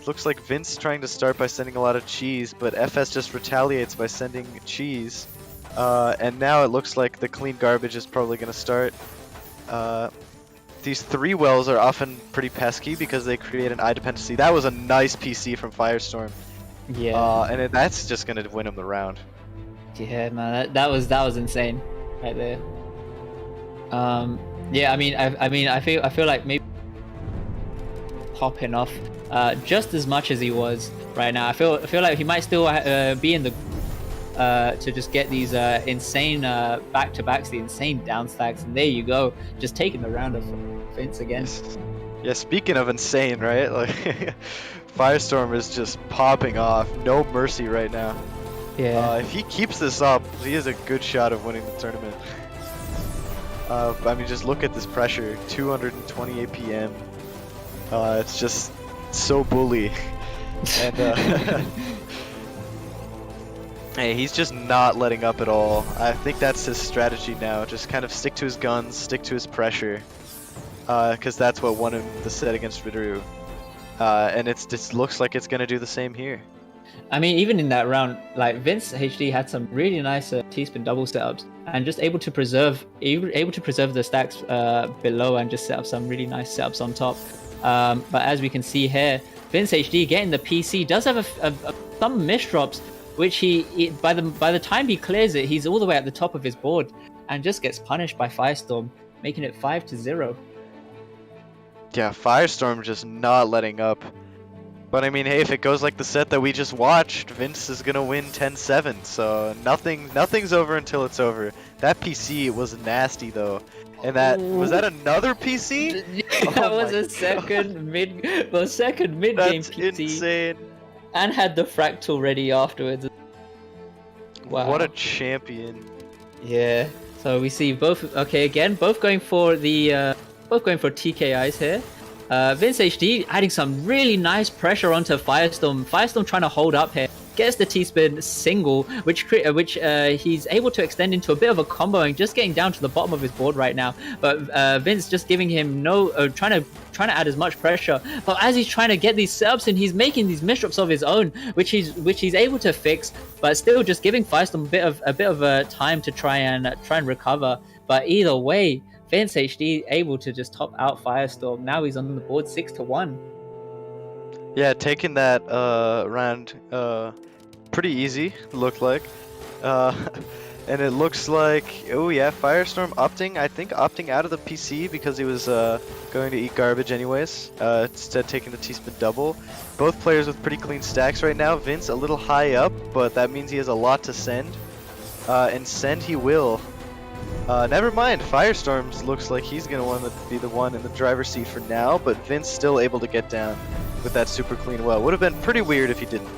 Looks like Vince trying to start by sending a lot of cheese, but FS just retaliates by sending cheese. And now it looks like the clean garbage is probably going to start. These 3 wells are often pretty pesky because they create an eye dependency. That was a nice PC from Firestorm. Yeah. And that's just gonna win him the round. Yeah, man, that was insane, right there. Yeah, I feel like maybe popping off just as much as he was right now. I feel like he might still be in the to just get these insane back-to-backs, the insane down stacks, and there you go, just taking the round of Vince again. Yeah, speaking of insane, right? Like Firestorm is just popping off, no mercy right now. Yeah. If he keeps this up, he has a good shot of winning the tournament. I mean, just look at this pressure, 220 APM. It's just so bully. And Hey, he's just not letting up at all. I think that's his strategy now. Just kind of stick to his guns, stick to his pressure. Because that's what won him the set against Riduru. And it just looks like it's going to do the same here. I mean, even in that round, like Vince HD had some really nice T-spin double setups, and just able to preserve the stacks below and just set up some really nice setups on top. But as we can see here, Vince HD getting the PC does have some misdrops, which he by the time he clears it, he's all the way at the top of his board and just gets punished by Firestorm, making it 5-0. Yeah, Firestorm just not letting up. But I mean, hey, if it goes like the set that we just watched, Vince is gonna win 10-7. So nothing's over until it's over. That PC was nasty though, and was that another PC? That was a second mid game That's PC, insane. and had the fractal ready afterwards. Wow. What a champion. Yeah. So we see both. Okay, again, both going for TKIs here. Vince HD adding some really nice pressure onto Firestorm. Firestorm trying to hold up here. Gets the T-spin single, which he's able to extend into a bit of a combo and just getting down to the bottom of his board right now. But Vince just giving him trying to add as much pressure. But as he's trying to get these setups in, he's making these misdrops of his own, which he's able to fix. But still, just giving Firestorm a bit of time to try and recover. But either way, Vince HD able to just top out Firestorm. Now he's on the board 6-1. Yeah, taking that round pretty easy, looked like. And it looks like, oh yeah, Firestorm opting out of the PC because he was going to eat garbage anyways, instead taking the T-spin double. Both players with pretty clean stacks right now. Vince a little high up, but that means he has a lot to send. And send he will. Never mind, Firestorm looks like he's going to want to be the one in the driver's seat for now, but Vince still able to get down with that super clean well. Would have been pretty weird if he didn't,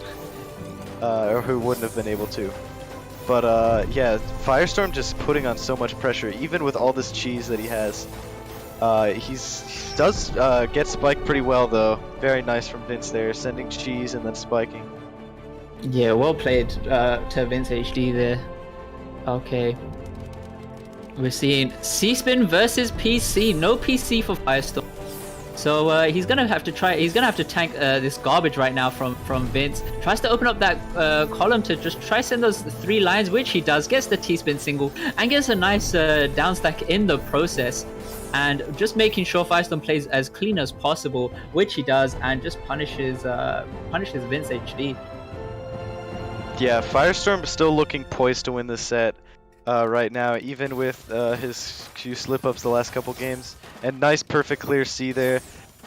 or who wouldn't have been able to. But yeah, Firestorm just putting on so much pressure, even with all this cheese that he has. He does get spiked pretty well though. Very nice from Vince there, sending cheese and then spiking. Yeah, well played to Vince HD there. Okay. We're seeing C-spin versus PC. No PC for Firestorm. So he's gonna have to tank this garbage right now from Vince. Tries to open up that column to just try send those 3 lines, which he does. Gets the T-spin single and gets a nice down stack in the process. And just making sure Firestorm plays as clean as possible, which he does, and just punishes Vince HD. Yeah, Firestorm is still looking poised to win this set. Right now, even with his few slip-ups the last couple games. And nice perfect clear C there,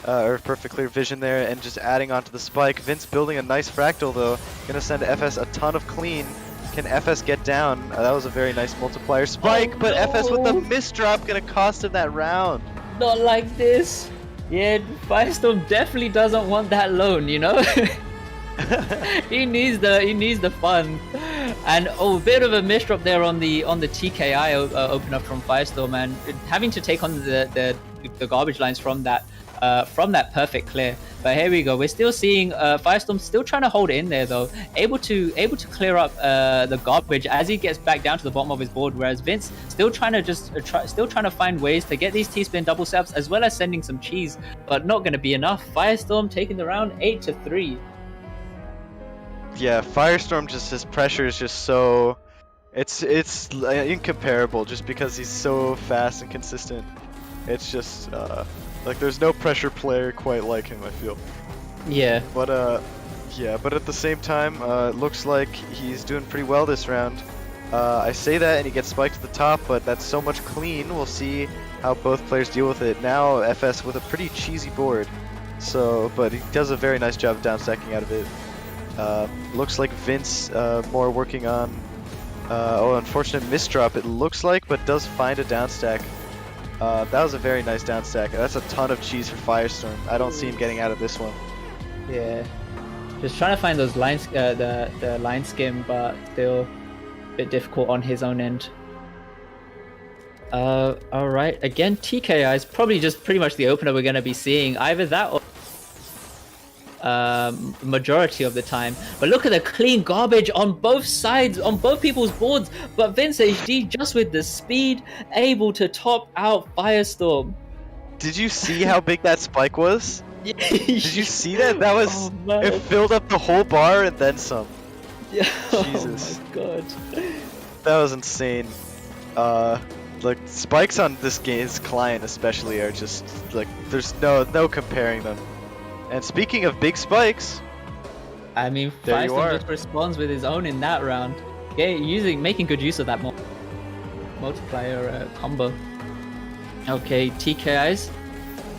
or perfect clear vision there, and just adding onto the spike. Vince building a nice fractal though, gonna send FS a ton of clean. Can FS get down? That was a very nice multiplier spike, but FS with the misdrop gonna cost him that round. Not like this. Yeah, Firestorm definitely doesn't want that loan, you know? he needs the fun. And a bit of a misdrop there on the TKI opener from Firestorm, and having to take on the garbage lines from that perfect clear. But here we go. We're still seeing Firestorm still trying to hold it in there though, able to clear up the garbage as he gets back down to the bottom of his board. Whereas Vince still trying to find ways to get these T-spin double setups as well as sending some cheese, but not going to be enough. Firestorm taking the round 8-3. Yeah, Firestorm just his pressure is just so it's incomparable just because he's so fast and consistent. It's just like there's no pressure player quite like him, I feel. Yeah. But but at the same time, it looks like he's doing pretty well this round. I say that and he gets spiked at the top, but that's so much clean. We'll see how both players deal with it. Now FS with a pretty cheesy board. So, but he does a very nice job of downstacking out of it. Looks like Vince more working on unfortunate misdrop it looks like, but does find a downstack. That was a very nice downstack. That's a ton of cheese for Firestorm. I don't see him getting out of this one. Yeah, just trying to find those lines, the line skim, but still a bit difficult on his own end. All right, again TKI is probably just pretty much the opener we're going to be seeing. Either that or majority of the time. But look at the clean garbage on both sides, on both people's boards. But Vince HD, just with the speed, able to top out Firestorm. Did you see how big that spike was? Did you see that? That was Oh, it man. filled up the whole bar and then some. Yeah. Jesus. Oh my god. That was insane. Like spikes on this game's client especially are just like there's no comparing them. And speaking of big spikes, I mean, There you Firestorm are. just responds with his own in that round. Making good use of that multiplier combo. Okay, TKIs.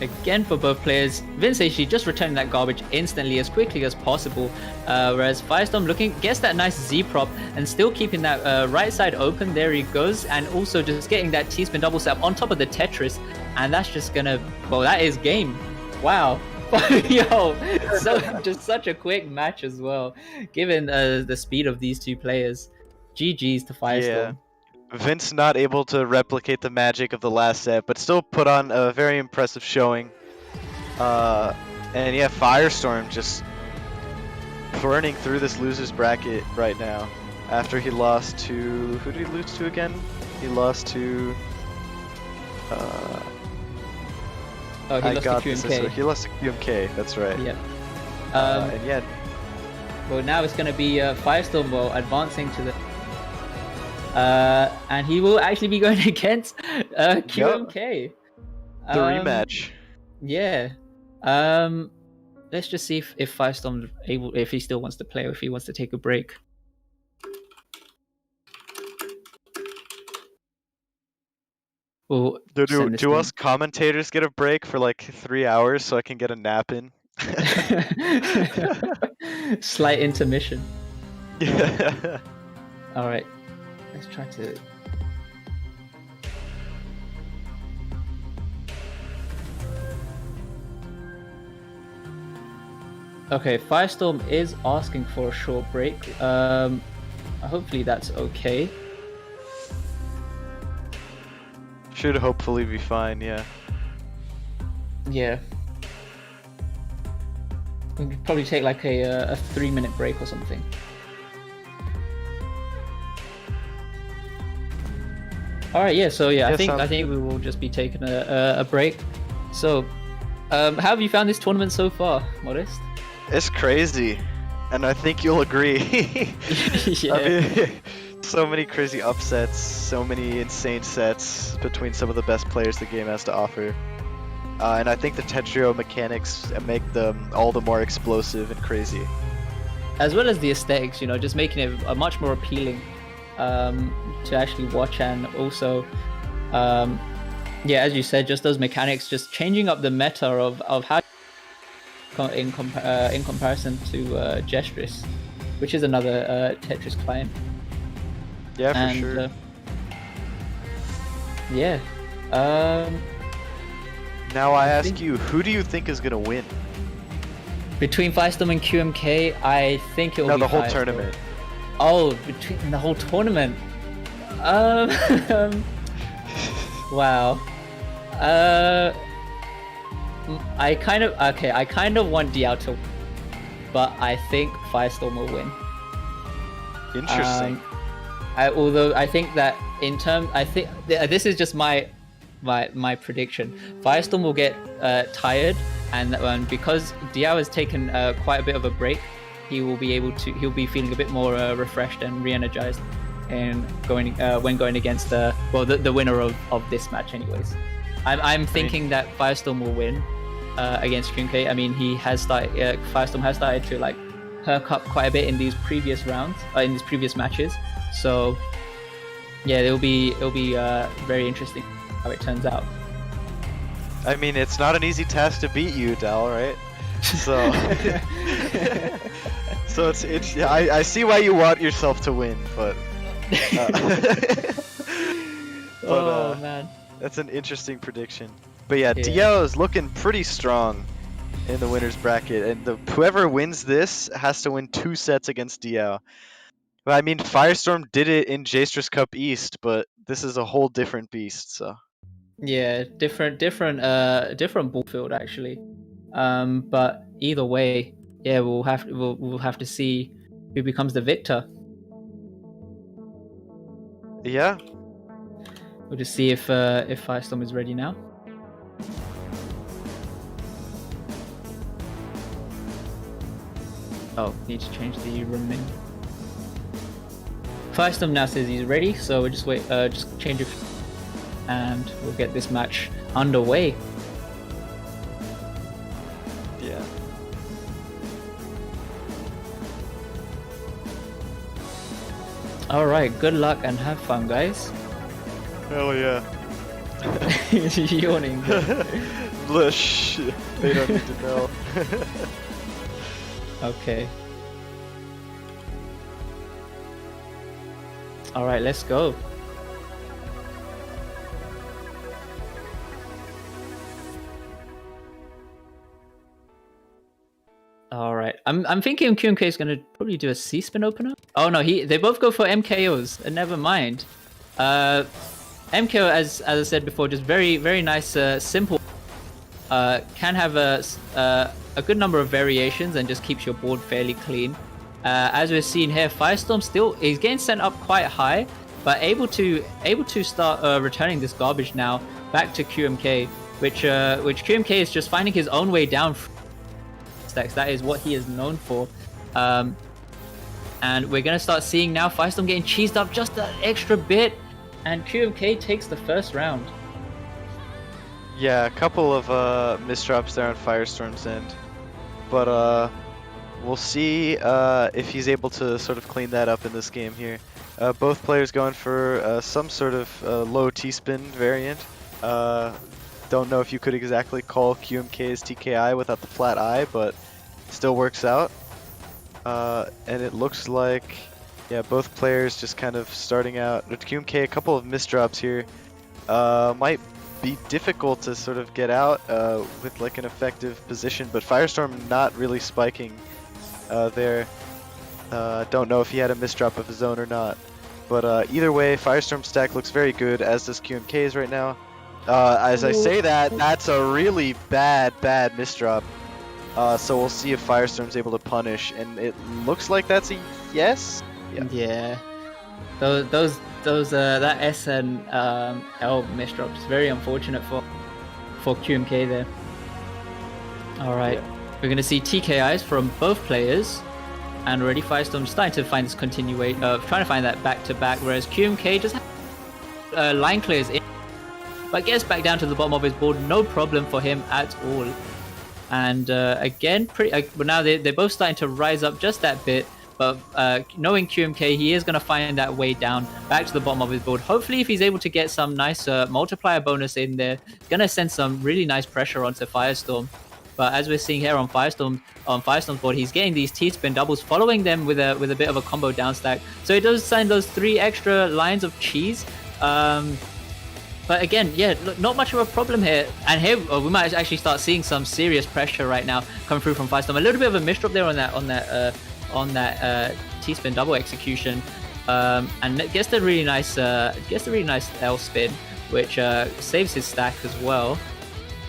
Again for both players. Vince HD just returning that garbage instantly as quickly as possible. Whereas Firestorm gets that nice Z prop and still keeping that right side open. There he goes. And also just getting that T-spin double step on top of the Tetris. And that's just gonna, well, that is game. Wow. Yo, just such a quick match as well, given the speed of these two players. GG's to Firestorm. Vince not able to replicate the magic of the last set, but still put on a very impressive showing. And yeah, Firestorm just burning through this loser's bracket right now. After he lost to, who did he lose to again? He lost to. Oh, he lost to QMK. He lost to QMK. That's right. Yep. And yeah, Well, now it's going to be Firestorm advancing to the. And he will actually be going against QMK. the rematch. Yeah. Let's just see if Firestorm if he still wants to play or if he wants to take a break. We'll send this Do thing. us commentators get a break for like 3 hours so I can get a nap in? Slight intermission. Yeah. All right, let's try to. Okay, Firestorm is asking for a short break. Hopefully that's okay. Should hopefully be fine, yeah. Yeah. We could probably take like a 3-minute break or something. All right, yeah. So yeah, Yeah, I think we will just be taking a break. So, how have you found this tournament so far, Modest? It's crazy, and I think you'll agree. Yeah. I mean, so many crazy upsets, so many insane sets between some of the best players the game has to offer. And I think the Tetrio mechanics make them all the more explosive and crazy. As well as the aesthetics, you know, just making it much more appealing to actually watch, and also, yeah, as you said, just those mechanics, just changing up the meta of how in comparison to Gestris, which is another Tetris client. Yeah, for And sure. yeah. Now I ask think- you, who do you think is gonna win? Between Firestorm and QMK, I think it will No, be the whole Firestorm. tournament. Oh, between the whole tournament. Wow. I kind of want Diao to, but I think Firestorm will win. Interesting. Although I think that this is just my prediction. Firestorm will get tired, and because Diao has taken quite a bit of a break, he'll be feeling a bit more refreshed and re-energized, and when going against the winner of this match, anyways. I'm thinking that Firestorm will win against QMK. I mean, Firestorm has started to like perk up quite a bit in these previous rounds, in these previous matches. So yeah, it'll be very interesting how it turns out. I mean, it's not an easy task to beat you, Dal, right? So, so it's yeah, I see why you want yourself to win, but Oh man. that's an interesting prediction. But yeah, Yeah. Dio is looking pretty strong in the winners bracket, and whoever wins this has to win 2 sets against Dio. But I mean, Firestorm did it in Jastris Cup East, but this is a whole different beast. So Yeah, different ball field actually. But either way, yeah, we'll have to see who becomes the victor. Yeah. We'll just see if Firestorm is ready now. Oh, need to change the room name. Firestorm now says he's ready, so we'll just wait, just change it, and we'll get this match underway. Yeah. All right, good luck and have fun, guys. Hell yeah. Yawning. Lush. They don't need to know. Okay. All right, let's go. All right, I'm thinking QMK is gonna probably do a C-spin opener. Oh no, they both go for MKOs. Never mind. MKO, as I said before, just very nice, simple. Can have a good number of variations and just keeps your board fairly clean. As we're seeing here, Firestorm still is getting sent up quite high, but able to start returning this garbage now back to QMK, which QMK is just finding his own way down stacks. That is what he is known for. And we're gonna start seeing now Firestorm getting cheesed up just an extra bit, and QMK takes the first round. Yeah, a couple of misdrops there on Firestorm's end, but we'll see if he's able to sort of clean that up in this game here. Both players going for some sort of low T-spin variant. Don't know if you could exactly call QMK's TKI without the flat I, but still works out. And it looks like, yeah, both players just kind of starting out. QMK, a couple of misdrops here. Might be difficult to sort of get out with like an effective position, but Firestorm not really spiking there. Don't know if he had a misdrop of his own or not, but either way, Firestorm's stack looks very good, as does QMK's right now. As I say that, that's a really bad misdrop. So we'll see if Firestorm's able to punish, and it looks like that's a yes. Yeah. Those that S and L misdrops is very unfortunate for QMK there. All right, we're gonna see TKIs from both players, and already Firestorm starting to find this trying to find that back to back, whereas QMK just line clears in, but gets back down to the bottom of his board, no problem for him at all. And again, now they're both starting to rise up just that bit. But knowing QMK, he is going to find that way down back to the bottom of his board. Hopefully, if he's able to get some nice multiplier bonus in there, it's going to send some really nice pressure onto Firestorm. But as we're seeing here on Firestorm's board, he's getting these T-spin doubles, following them with a bit of a combo down stack. So he does send those 3 extra lines of cheese. But again, yeah, not much of a problem here. And here we might actually start seeing some serious pressure right now come through from Firestorm. A little bit of a misdrop there on that T-spin double execution, and gets the really nice L spin, which saves his stack as well.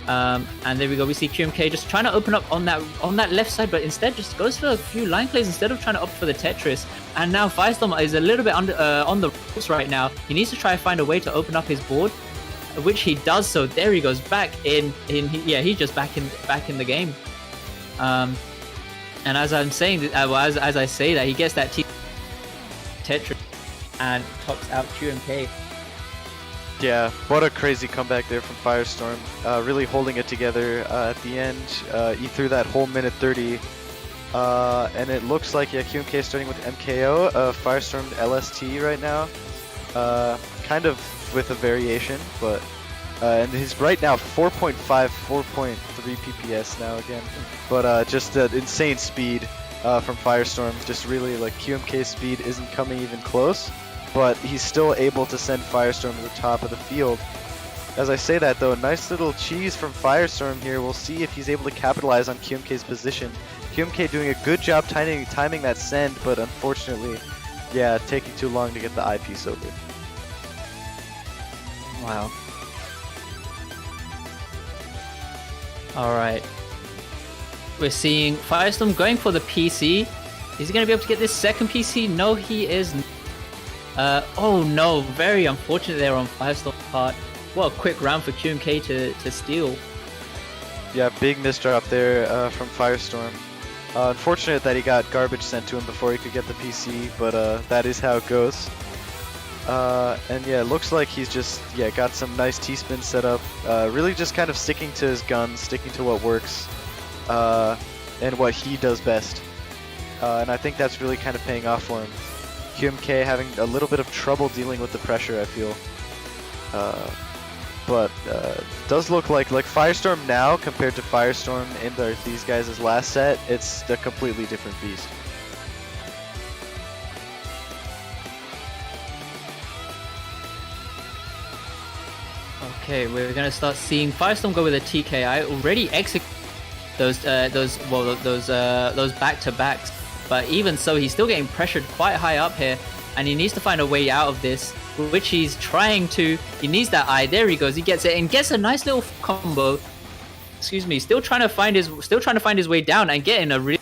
And there we go. We see QMK just trying to open up on that left side, but instead just goes for a few line plays instead of trying to opt for the Tetris. And now Firestorm is a little bit on the ropes right now. He needs to try to find a way to open up his board, which he does. So there he goes back in. Yeah, he's just back in the game. And as I'm saying, as I say that, he gets that Tetris and tops out QMK. Yeah, what a crazy comeback there from Firestorm. Really holding it together at the end. He threw that whole minute 30. And it looks like, yeah, QMK is starting with MKO. Firestorm LST right now. Kind of with a variation, but... and he's right now 4.5, 4.3 PPS now again. But just the insane speed from Firestorm. Just really, like, QMK's speed isn't coming even close. But he's still able to send Firestorm to the top of the field. As I say that though, nice little cheese from Firestorm here. We'll see if he's able to capitalize on QMK's position. QMK doing a good job timing that send, but unfortunately, yeah, taking too long to get the eyepiece over. Wow. Alright. we're seeing Firestorm going for the PC. Is he going to be able to get this second PC? No, he is. Oh no, very unfortunate there on Firestorm's part. What a quick round for QMK to steal. Yeah, big misdrop there from Firestorm. Unfortunate that he got garbage sent to him before he could get the PC, but that is how it goes. And yeah, it looks like he's just got some nice T-spin set up. Really just kind of sticking to his guns, sticking to what works, and what he does best. And I think that's really kind of paying off for him. QMK having a little bit of trouble dealing with the pressure, I feel. But does look like Firestorm now compared to Firestorm in these guys' last set, it's a completely different beast. Okay, we're gonna start seeing Firestorm go with a TKI. Already execute those back-to-backs, but even so, he's still getting pressured quite high up here, and he needs to find a way out of this, which he's trying to. He needs that eye. There he goes. He gets it and gets a nice little combo. Excuse me. Still trying to find his way down and getting a really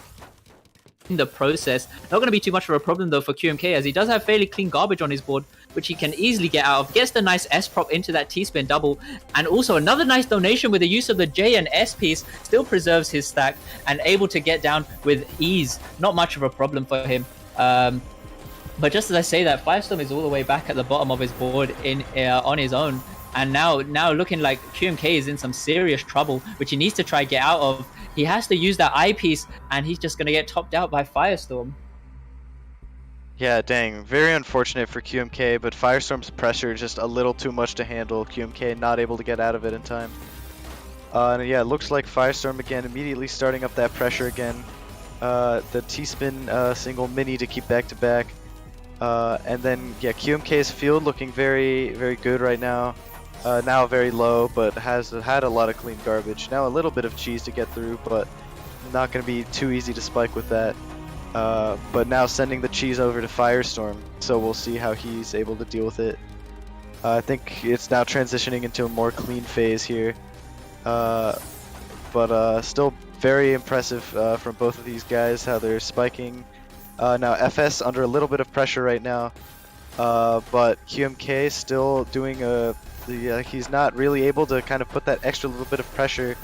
in the process. Not going to be too much of a problem though for QMK, as he does have fairly clean garbage on his board, which he can easily get out of. Gets the nice S prop into that T-spin double, and also another nice donation with the use of the J and S piece. Still preserves his stack and able to get down with ease. Not much of a problem for him. But just as I say that, Firestorm is all the way back at the bottom of his board on his own, and now looking like QMK is in some serious trouble, which he needs to try get out of. He has to use that eyepiece, and he's just gonna get topped out by Firestorm. Yeah, dang, very unfortunate for QMK, but Firestorm's pressure just a little too much to handle. QMK not able to get out of it in time. And yeah, it looks like Firestorm again immediately starting up that pressure again. The T-spin single mini to keep back to back. And then yeah, QMK's field looking very, very good right now. Now very low, but has had a lot of clean garbage. Now a little bit of cheese to get through, but not going to be too easy to spike with that. But now sending the cheese over to Firestorm, so we'll see how he's able to deal with it. I think it's now transitioning into a more clean phase here. But still very impressive from both of these guys, how they're spiking. Now FS under a little bit of pressure right now, but QMK still doing he's not really able to kind of put that extra little bit of pressure,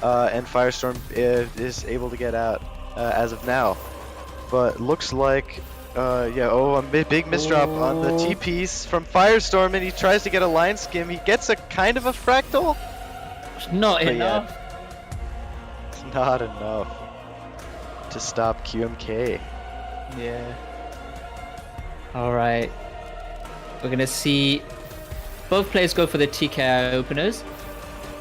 and Firestorm is able to get out as of now. But looks like a big misdrop on the T piece from Firestorm, and he tries to get a line skim. He gets a kind of a fractal. Not enough. Yeah, it's not enough to stop QMK. Yeah. Alright. We're gonna see both players go for the TKI openers.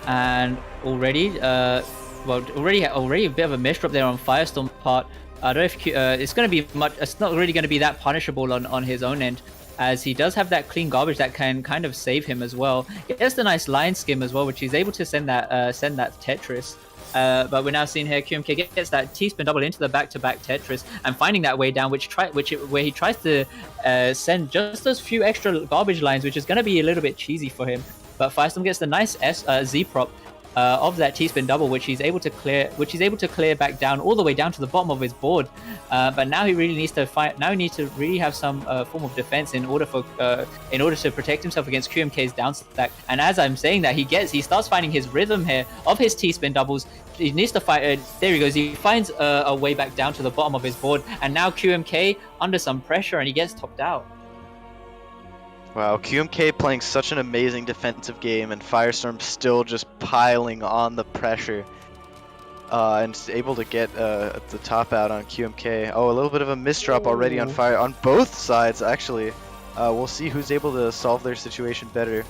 And already a bit of a misdrop there on Firestorm's part. I don't know if it's gonna be much. It's not really gonna be that punishable on his own end, as he does have that clean garbage that can kind of save him as well. He has the nice line skim as well, which he's able to send that Tetris. But we're now seeing here QMK gets that T-spin double into the back-to-back Tetris and finding that way down, where he tries to send just those few extra garbage lines, which is going to be a little bit cheesy for him. But Firestorm gets the nice Z prop of that T-spin double, which he's able to clear back down all the way down to the bottom of his board. But now he really needs to fight. Now he needs to really have some form of defense in order to protect himself against QMK's down stack. And as I'm saying that, he starts finding his rhythm here of his T-spin doubles. He needs to fight. There he goes. He finds a way back down to the bottom of his board, and now QMK under some pressure, and he gets topped out. Wow, QMK playing such an amazing defensive game, and Firestorm still just piling on the pressure, and able to get the top out on QMK. Oh, a little bit of a misdrop already on Fire on both sides, actually. We'll see who's able to solve their situation better.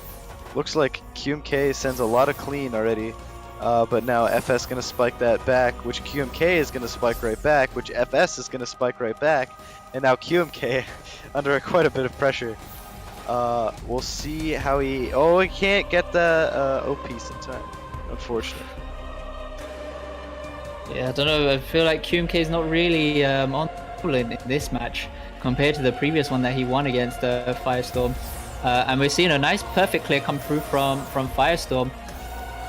Looks like QMK sends a lot of clean already, but now FS gonna spike that back, which QMK is gonna spike right back, which FS is gonna spike right back, and now QMK under quite a bit of pressure. We'll see how he can't get the O piece in time, unfortunately. Yeah, I don't know, I feel like QMK is not really on in this match compared to the previous one that he won against Firestorm. And we're seeing a nice perfect clear come through from Firestorm.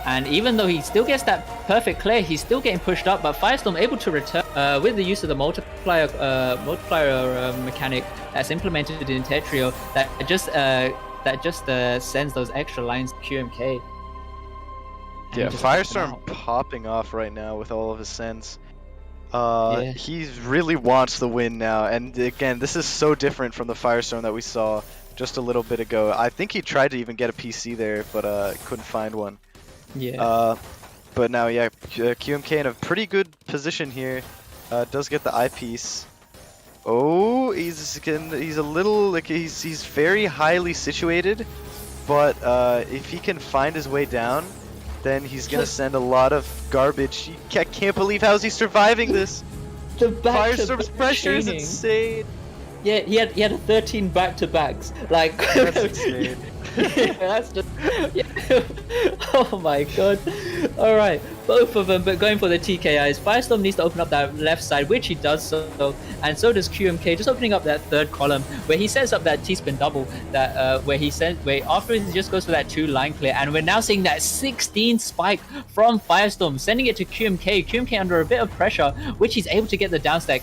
And even though he still gets that perfect clear, he's still getting pushed up. But Firestorm able to return with the use of the multiplier mechanic that's implemented in Tetrio. That just sends those extra lines to QMK. And Yeah, he just knocks him Firestorm out. popping off right now with all of his sends. Yeah. He really wants the win now, and again, this is so different from the Firestorm that we saw just a little bit ago. I think he tried to even get a PC there, but couldn't find one. Yeah. But now, yeah, QMK in a pretty good position here. Does get the eyepiece. Oh, he's a little like he's very highly situated, but if he can find his way down, then he's gonna send a lot of garbage. I can't believe how's he surviving this. The Firestorm's back-to-back pressure is chaining. insane. Yeah, he had a 13 back-to-backs. Like That's insane. that's just oh my god. All right, both of them, but going for the TKIs. Firestorm needs to open up that left side, which he does so, and so does QMK, just opening up that third column where he sets up that T-spin double that where afterwards he just goes for that 2 line clear, and we're now seeing that 16 spike from Firestorm, sending it to QMK. QMK under a bit of pressure, which he's able to get the downstack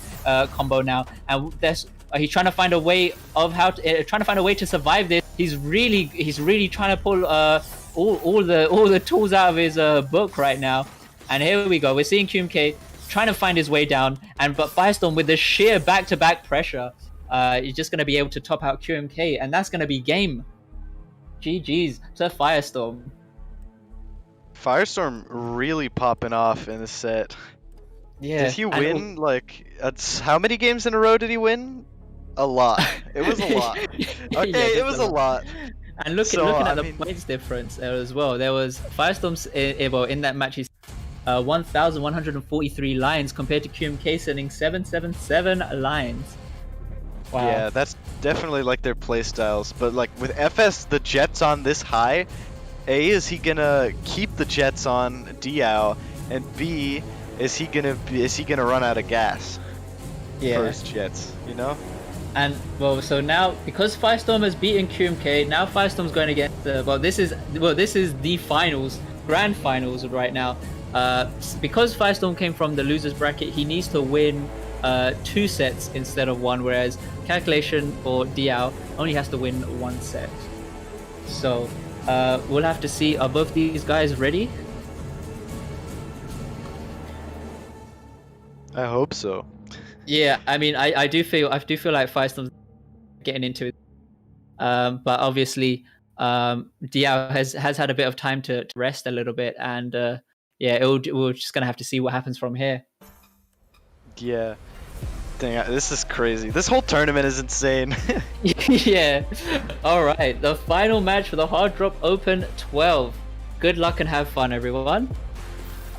combo now, and there's he's trying to find a way of to survive this. He's really trying to pull all the tools out of his book right now. And here we go. We're seeing QMK trying to find his way down, but Firestorm with the sheer back-to-back pressure, is just going to be able to top out QMK, and that's going to be game. GG's to Firestorm. Firestorm really popping off in this set. Yeah. Did he win how many games in a row did he win? A lot. It was a lot. Okay, Yeah, it was a lot. And looking at the points difference as well, there was Firestorm's in that match. He's 1,143 lines compared to QMK sending 777 lines. Wow. Yeah, that's definitely like their playstyles. But like with FS, the Jets on this high, A, is he gonna keep the Jets on Diao, and B, is he gonna run out of gas for his Jets? You know. And well, so now because Firestorm has beaten QMK, now Firestorm's going to get this is the finals, grand finals right now. Because Firestorm came from the losers bracket, he needs to win 2 sets instead of 1, whereas Calculation or Diao only has to win 1 set. So we'll have to see. Are both these guys ready? I hope so. Yeah, I mean, I do feel like Firestorm's getting into it, but obviously, Diao has had a bit of time to rest a little bit, and we're just gonna have to see what happens from here. Yeah. Dang, this is crazy. This whole tournament is insane. Yeah. All right, the final match for the Hard Drop Open 12. Good luck and have fun, everyone.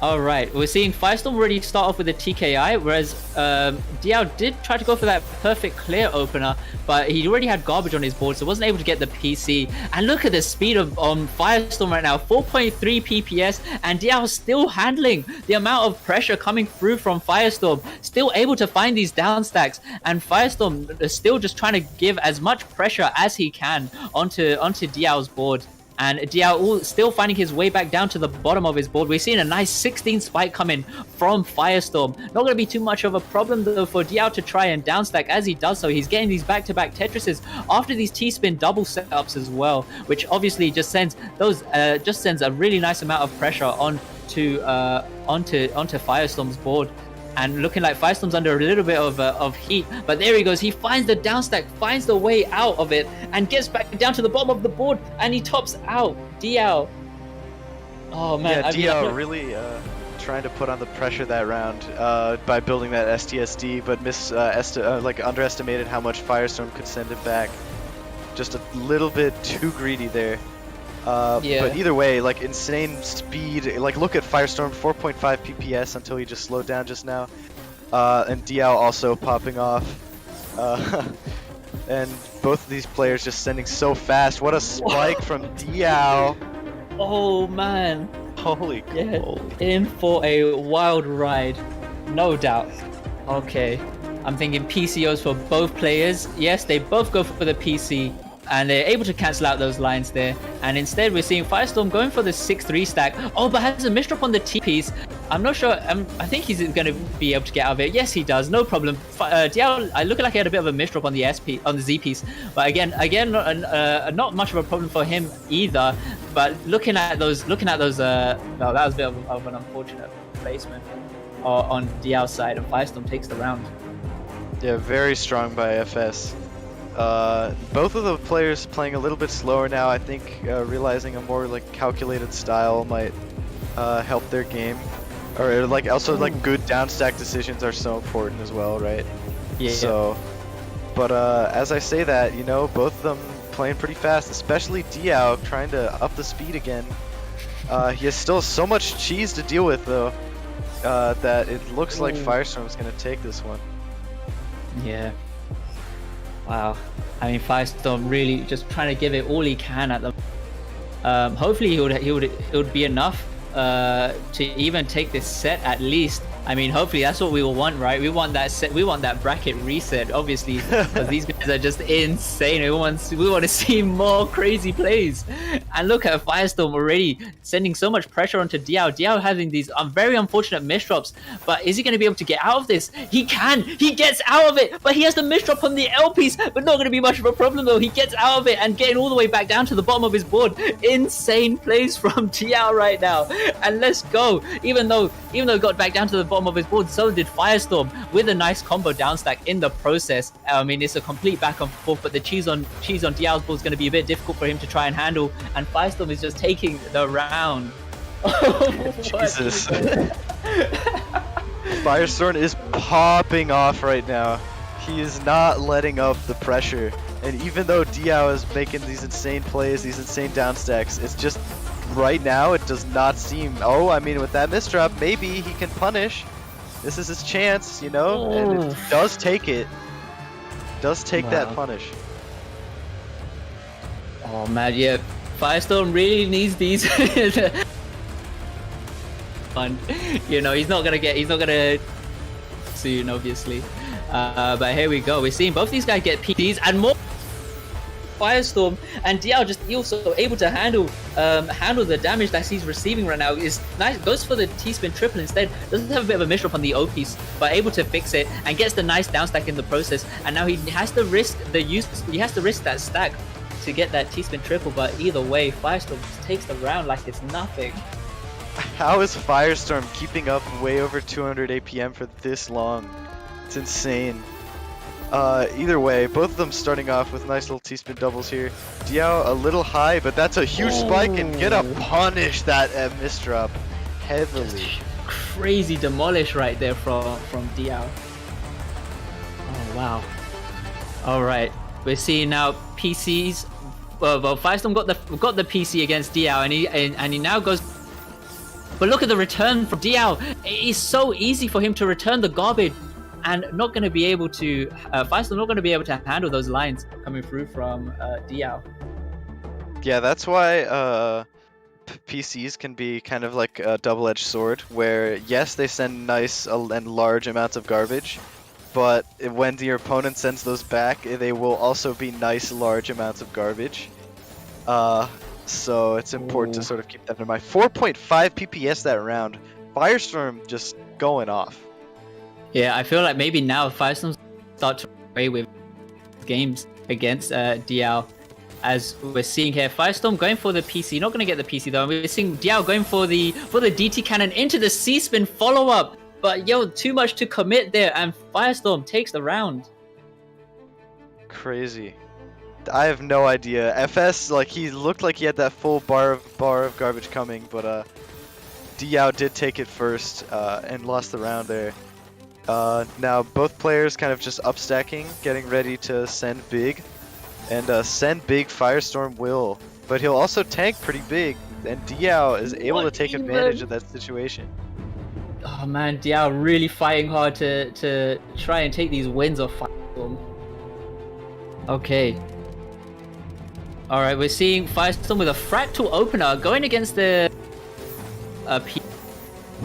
All right, we're seeing Firestorm already start off with a TKI, whereas Diao did try to go for that perfect clear opener, but he already had garbage on his board, so wasn't able to get the PC. And look at the speed of Firestorm right now, 4.3 PPS, and Diao still handling the amount of pressure coming through from Firestorm, still able to find these down stacks, and Firestorm is still just trying to give as much pressure as he can onto Diao's board. And Diao still finding his way back down to the bottom of his board. We're seeing a nice 16 spike coming from Firestorm. Not going to be too much of a problem though for Diao to try and downstack. As he does so, he's getting these back-to-back Tetrises after these T-spin double setups as well, which obviously just sends a really nice amount of pressure onto Firestorm's board. And looking like Firestorm's under a little bit of heat, but there he goes. He finds the downstack, finds the way out of it, and gets back down to the bottom of the board, and he tops out Diao. Oh man, yeah, Diao really trying to put on the pressure that round by building that STSD, but underestimated how much Firestorm could send it back. Just a little bit too greedy there. But either way, like insane speed. Like look at Firestorm, 4.5 PPS until he just slowed down just now. And Diao also popping off. And both of these players just sending so fast. What a spike from Diao. Oh man. Holy cow. In for a wild ride. No doubt. Okay. I'm thinking PCOs for both players. Yes, they both go for the PC. and they're able to cancel out those lines there. And instead, we're seeing Firestorm going for the 6-3 stack. Oh, but has a misdrop on the T piece. I'm not sure. I think he's going to be able to get out of it. Yes, he does. No problem. Diao, I look like he had a bit of a misdrop on the on the Z piece. But again, not much of a problem for him either. But looking at those, no, that was a bit of an unfortunate placement on Diao's side, and Firestorm takes the round. Yeah, very strong by FS. Both of the players playing a little bit slower now. I think realizing a more like calculated style might help their game, or like also like good down stack decisions are so important as well, right? Yeah. So, but as I say that, you know, both of them playing pretty fast, especially Diao trying to up the speed again. He has still so much cheese to deal with though, that it looks like Firestorm's gonna take this one. Yeah. Wow. I mean, Firestorm really just trying to give it all he can at the. Hopefully, it would be enough to even take this set at least. I mean, hopefully that's what we will want, right? We want that set. We want that bracket reset, obviously, because these guys are just insane. We want to see more crazy plays. And look at Firestorm already sending so much pressure onto Diao. Diao having these very unfortunate misdrops, but is he going to be able to get out of this? He can. He gets out of it, but he has the misdrop on the L piece, but not going to be much of a problem though. He gets out of it and getting all the way back down to the bottom of his board. Insane plays from Diao right now, and let's go. Even though it got back down to the bottom of his board, so did Firestorm with a nice combo down stack in the process. I mean, it's a complete back and forth, but the cheese on Diao's board is going to be a bit difficult for him to try and handle, and Firestorm is just taking the round. Jesus. Firestorm is popping off right now. He is not letting up the pressure, and even though Diao is making these insane plays, these insane down stacks, it's just right now it does not seem. Oh, I mean, with that misdrop, maybe he can punish. This is his chance, you know, and it does take it. Does take that punish. Oh man, yeah, Firestorm really needs these. You know, he's not gonna soon, obviously. But here we go. We're seeing both these guys get PDs and more. Firestorm and Diao just also able to handle the damage that he's receiving right now. Is nice. Goes for the T-spin triple instead. Doesn't have a bit of a misdrop on the O piece, but able to fix it and gets the nice down stack in the process. And now he has to risk that stack to get that T-spin triple. But either way, Firestorm just takes the round like it's nothing. How is Firestorm keeping up way over 200 APM for this long? It's insane. Either way, both of them starting off with nice little T-spin doubles here. Diao a little high, but that's a huge spike, and gonna punish that misdrop heavily. Just crazy demolish right there from Diao. Oh wow. All right, we're seeing now PCs. Well, Firestorm got the PC against Diao, and he now goes. But look at the return from Diao. It is so easy for him to return the garbage. And not going to be able to, Firestorm not going to be able to handle those lines coming through from Diao. Yeah, that's why PCs can be kind of like a double-edged sword, where yes, they send nice and large amounts of garbage, but when your opponent sends those back, they will also be nice large amounts of garbage. So it's important to sort of keep that in mind. 4.5 PPS that round. Firestorm just going off. Yeah, I feel like maybe now Firestorm start to play with games against Diao, as we're seeing here. Firestorm going for the PC, not going to get the PC though. We're seeing Diao going for the DT cannon into the C-spin follow-up, but yo, too much to commit there, and Firestorm takes the round. Crazy. I have no idea. FS, like, he looked like he had that full bar of garbage coming, but Diao did take it first and lost the round there. Now both players kind of just upstacking, getting ready to send big, and send big Firestorm will, but he'll also tank pretty big, and Diao is able to take advantage of that situation. Oh man, Diao really fighting hard to try and take these wins off Firestorm. Okay. Alright, we're seeing Firestorm with a fractal opener going against the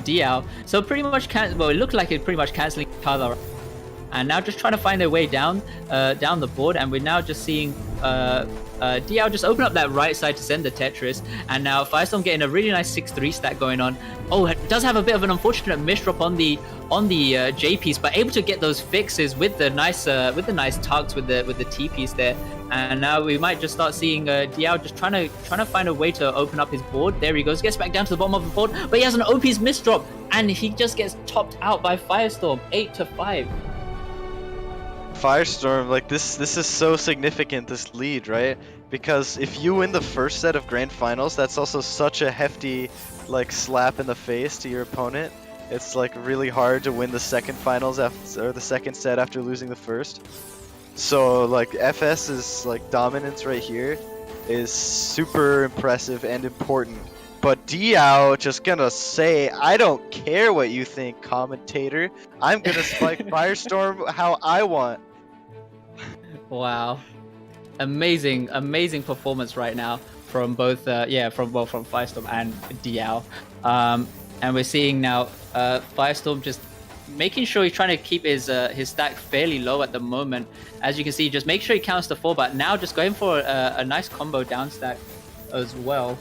Diao, so pretty much it looked like it pretty much cancelling each other, and now just trying to find their way down the board, and we're now just seeing DL just open up that right side to send the Tetris, and now Firestorm getting a really nice 6-3 stack going on. Oh, it does have a bit of an unfortunate misdrop on the J piece, but able to get those fixes with the nice tugs with the T piece there. And now we might just start seeing DL just trying to find a way to open up his board. There he goes, gets back down to the bottom of the board, but he has an OP's misdrop, and he just gets topped out by Firestorm, 8-5. Firestorm, like this is so significant, this lead, right? Because if you win the first set of grand finals, that's also such a hefty like slap in the face to your opponent. It's like really hard to win the second finals after, or the second set after losing the first. So like FS's like dominance right here is super impressive and important. But Diao just gonna say, I don't care what you think, commentator. I'm gonna spike Firestorm how I want. Wow, amazing performance right now from both from Firestorm and Diao. And we're seeing now Firestorm just making sure he's trying to keep his stack fairly low at the moment. As you can see, just make sure he counts the 4, but now just going for a nice combo down stack as well.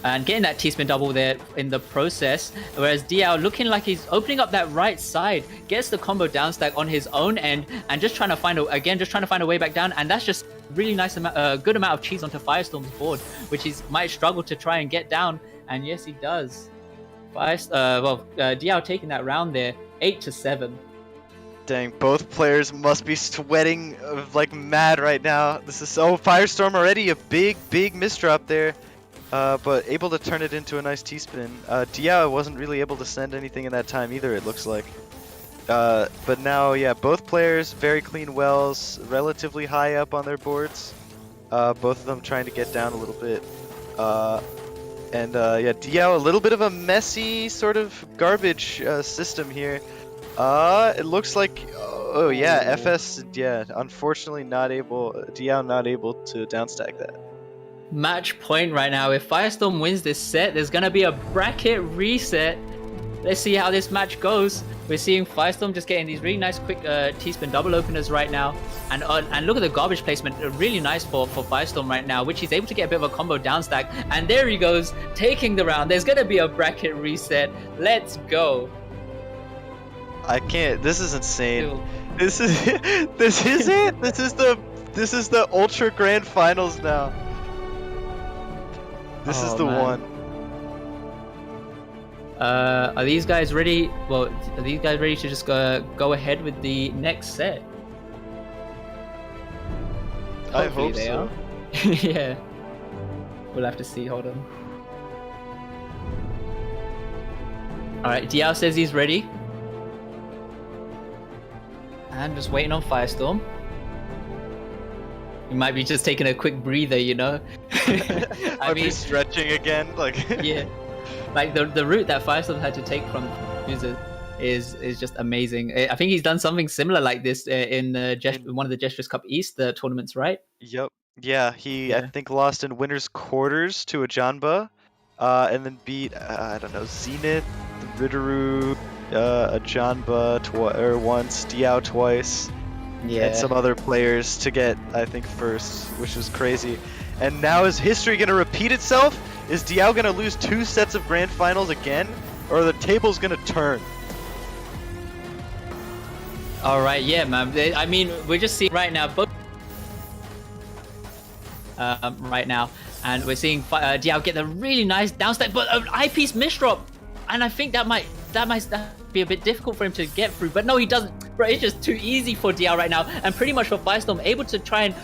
And getting that T-spin double there in the process, whereas Diao looking like he's opening up that right side, gets the combo down stack on his own end, and just trying to find a way back down. And that's just really nice good amount of cheese onto Firestorm's board, which he might struggle to try and get down. And yes, he does. Diao taking that round there, 8-7. Dang, both players must be sweating like mad right now. This is Firestorm already a big misdrop there. But able to turn it into a nice T-spin. Diao wasn't really able to send anything in that time either, it looks like. But now, yeah, both players very clean wells, relatively high up on their boards. Both of them trying to get down a little bit. Yeah, Diao, a little bit of a messy sort of garbage system here. It looks like, oh yeah, FS, yeah, unfortunately Diao not able to downstack that. Match point right now. If Firestorm wins this set, there's gonna be a bracket reset. Let's see how this match goes. We're seeing Firestorm just getting these really nice quick T-spin double openers right now, and look at the garbage placement, really nice for Firestorm right now, which he's able to get a bit of a combo down stack. And there he goes, taking the round. There's gonna be a bracket reset. Let's go. I can't. This is insane. This is it. This is the Ultra Grand Finals now. This is the one. Are these guys ready? Well, are these guys ready to just go ahead with the next set? I hope so. Yeah. We'll have to see. Hold on. Alright, Diao says he's ready. And just waiting on Firestorm. You might be just taking a quick breather, you know? I mean, stretching again, like yeah, like the route that Firestorm had to take from user is just amazing. I think he's done something similar like this in one of the Gestures Cup East tournaments, right? Yep. Yeah, I think lost in winners quarters to a Janba, and then beat I don't know, Zenith, Riduru, a Janba once, Diao twice. Yeah. And some other players to get, I think, first, which was crazy. And now is history going to repeat itself? Is Diao going to lose 2 sets of grand finals again? Or the table's going to turn? Alright, yeah, man. I mean, we're just seeing right now, both right now, and we're seeing Diao get the really nice downstack, but an eyepiece misdrop. And I think that might be a bit difficult for him to get through, but no, he doesn't. Bro, it's just too easy for Diao right now, and pretty much for Firestorm, able to try and,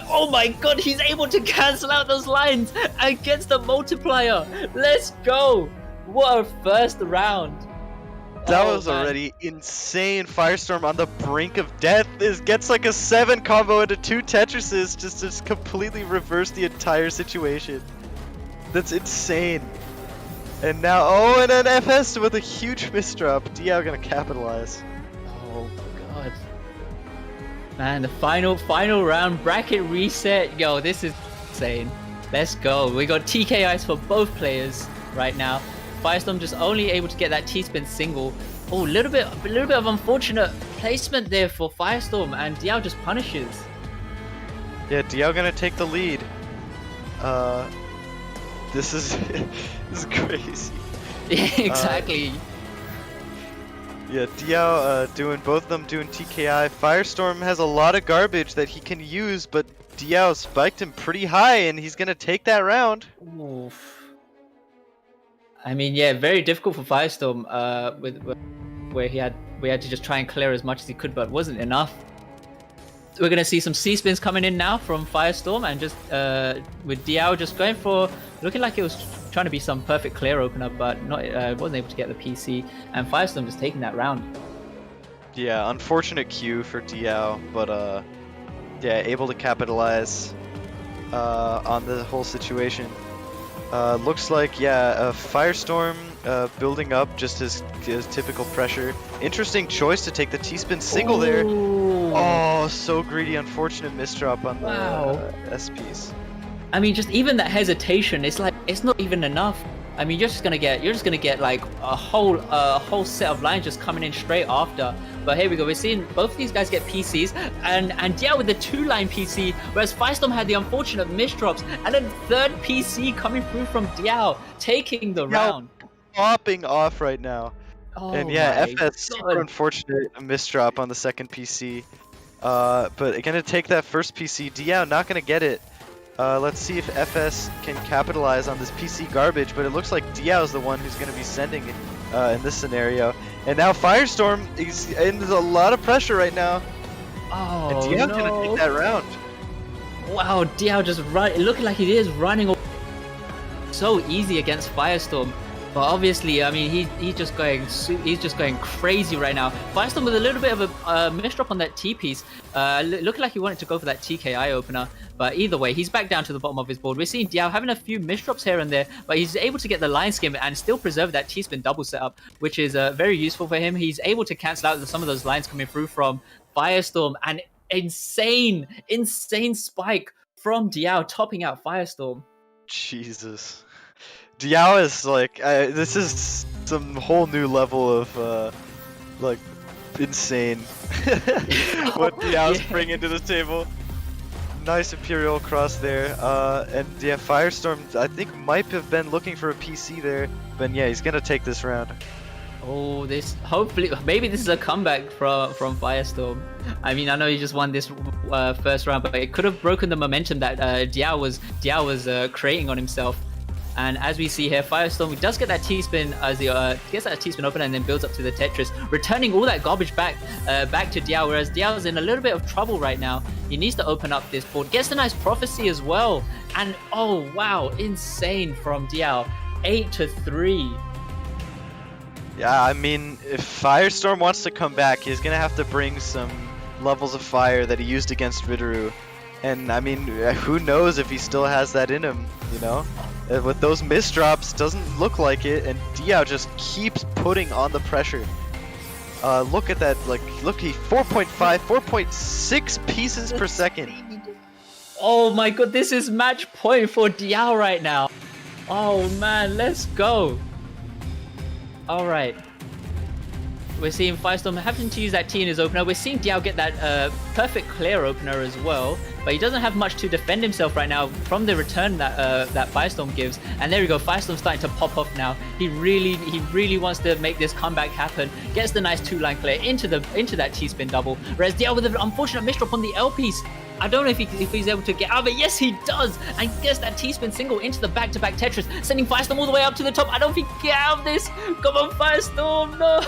oh my god, he's able to cancel out those lines and gets the multiplier. Let's go. What a first round. That was already insane. Firestorm on the brink of death gets like a 7 combo into 2 Tetrises just to completely reverse the entire situation. That's insane. And now, and an FS with a huge misdrop. Diao gonna capitalize. Oh god. Man, the final round bracket reset. Yo, this is insane. Let's go. We got TKIs for both players right now. Firestorm just only able to get that T-spin single. Oh, a little bit of unfortunate placement there for Firestorm, and Diao just punishes. Yeah, Diao gonna take the lead. This is this is crazy. Yeah, exactly. Yeah, Diao doing both of them doing TKI. Firestorm has a lot of garbage that he can use, but Diao spiked him pretty high, and he's gonna take that round. Oof. I mean, yeah, very difficult for Firestorm. Where we had to just try and clear as much as he could, but it wasn't enough. We're gonna see some C-spins coming in now from Firestorm, and just with Diao just going for, looking like it was trying to be some perfect clear opener, but not wasn't able to get the PC, and Firestorm just taking that round. Yeah, unfortunate Q for Diao, but yeah, able to capitalize on the whole situation. Looks like, yeah, Firestorm building up just his typical pressure. Interesting choice to take the T-spin single there. Oh, so greedy, unfortunate misdrop on the SPs. I mean, just even that hesitation, it's like, it's not even enough. I mean, you're just gonna get like a whole set of lines just coming in straight after. But here we go, we're seeing both of these guys get PCs, and Diao with the 2-line PC, whereas Firestorm had the unfortunate misdrops, and then third PC coming through from Diao, taking the round. Popping off right now. Oh, and yeah, my FS super unfortunate misdrop on the second PC. But gonna take that first PC. Diao not gonna get it. Let's see if FS can capitalize on this PC garbage, but it looks like Diao's the one who's gonna be sending it in this scenario. And now Firestorm is under a lot of pressure right now. Oh, and Diao's no. gonna take that round. Wow, Diao just looking like he is running so easy against Firestorm. But obviously, I mean, he's just going crazy right now. Firestorm with a little bit of a misdrop on that T piece, looking like he wanted to go for that TKI opener. But either way, he's back down to the bottom of his board. We're seeing Diao having a few misdrops here and there, but he's able to get the line skim and still preserve that T-spin double setup, which is very useful for him. He's able to cancel out some of those lines coming through from Firestorm, and insane spike from Diao, topping out Firestorm. Jesus. Diao is like, this is some whole new level of, like, insane. What Diao's bringing to the table. Nice Imperial cross there. And yeah, Firestorm, I think, might have been looking for a PC there. But yeah, he's gonna take this round. Oh, hopefully, maybe this is a comeback from Firestorm. I mean, I know he just won this first round, but it could have broken the momentum that Diao was creating on himself. And as we see here, Firestorm does get that T-spin as he gets that T-spin open and then builds up to the Tetris, returning all that garbage back to Diao, whereas Diao's in a little bit of trouble right now. He needs to open up this board. Gets a nice prophecy as well. And oh wow, insane from Diao. 8-3. Yeah, I mean, if Firestorm wants to come back, he's gonna have to bring some levels of fire that he used against Riduru. And I mean, who knows if he still has that in him, you know? With those misdrops, doesn't look like it, and Diao just keeps putting on the pressure. Look at that, like, look, he 4.5, 4.6 pieces per second. Oh my god, this is match point for Diao right now. Oh man, let's go. Alright. We're seeing Firestorm having to use that T in his opener. We're seeing Diao get that perfect clear opener as well. But he doesn't have much to defend himself right now from the return that Firestorm gives. And there we go, Firestorm starting to pop off now. He really wants to make this comeback happen. Gets the nice 2-line clear into that T-spin double. Whereas Diao with an unfortunate misdrop on the L piece. I don't know if he's able to get out of it. Yes, he does. And gets that T-spin single into the back-to-back Tetris, sending Firestorm all the way up to the top. I don't think he can get out of this. Come on, Firestorm. No.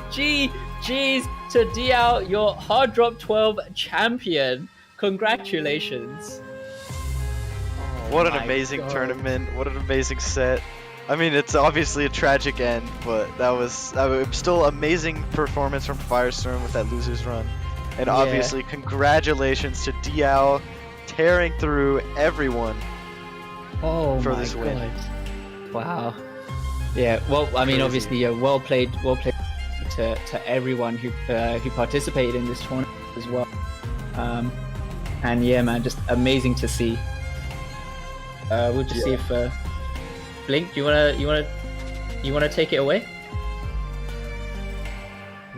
GG's to Diao, your Hard Drop 12 champion. Congratulations. What an amazing tournament. What an amazing set. I mean, it's obviously a tragic end, but that was still amazing performance from Firestorm with that loser's run. And obviously, congratulations to Diao tearing through everyone for this win. Wow. Yeah, well, I mean, obviously, well played to everyone who participated in this tournament as well. And yeah, man, just amazing to see. We'll just see if Blink, you wanna take it away?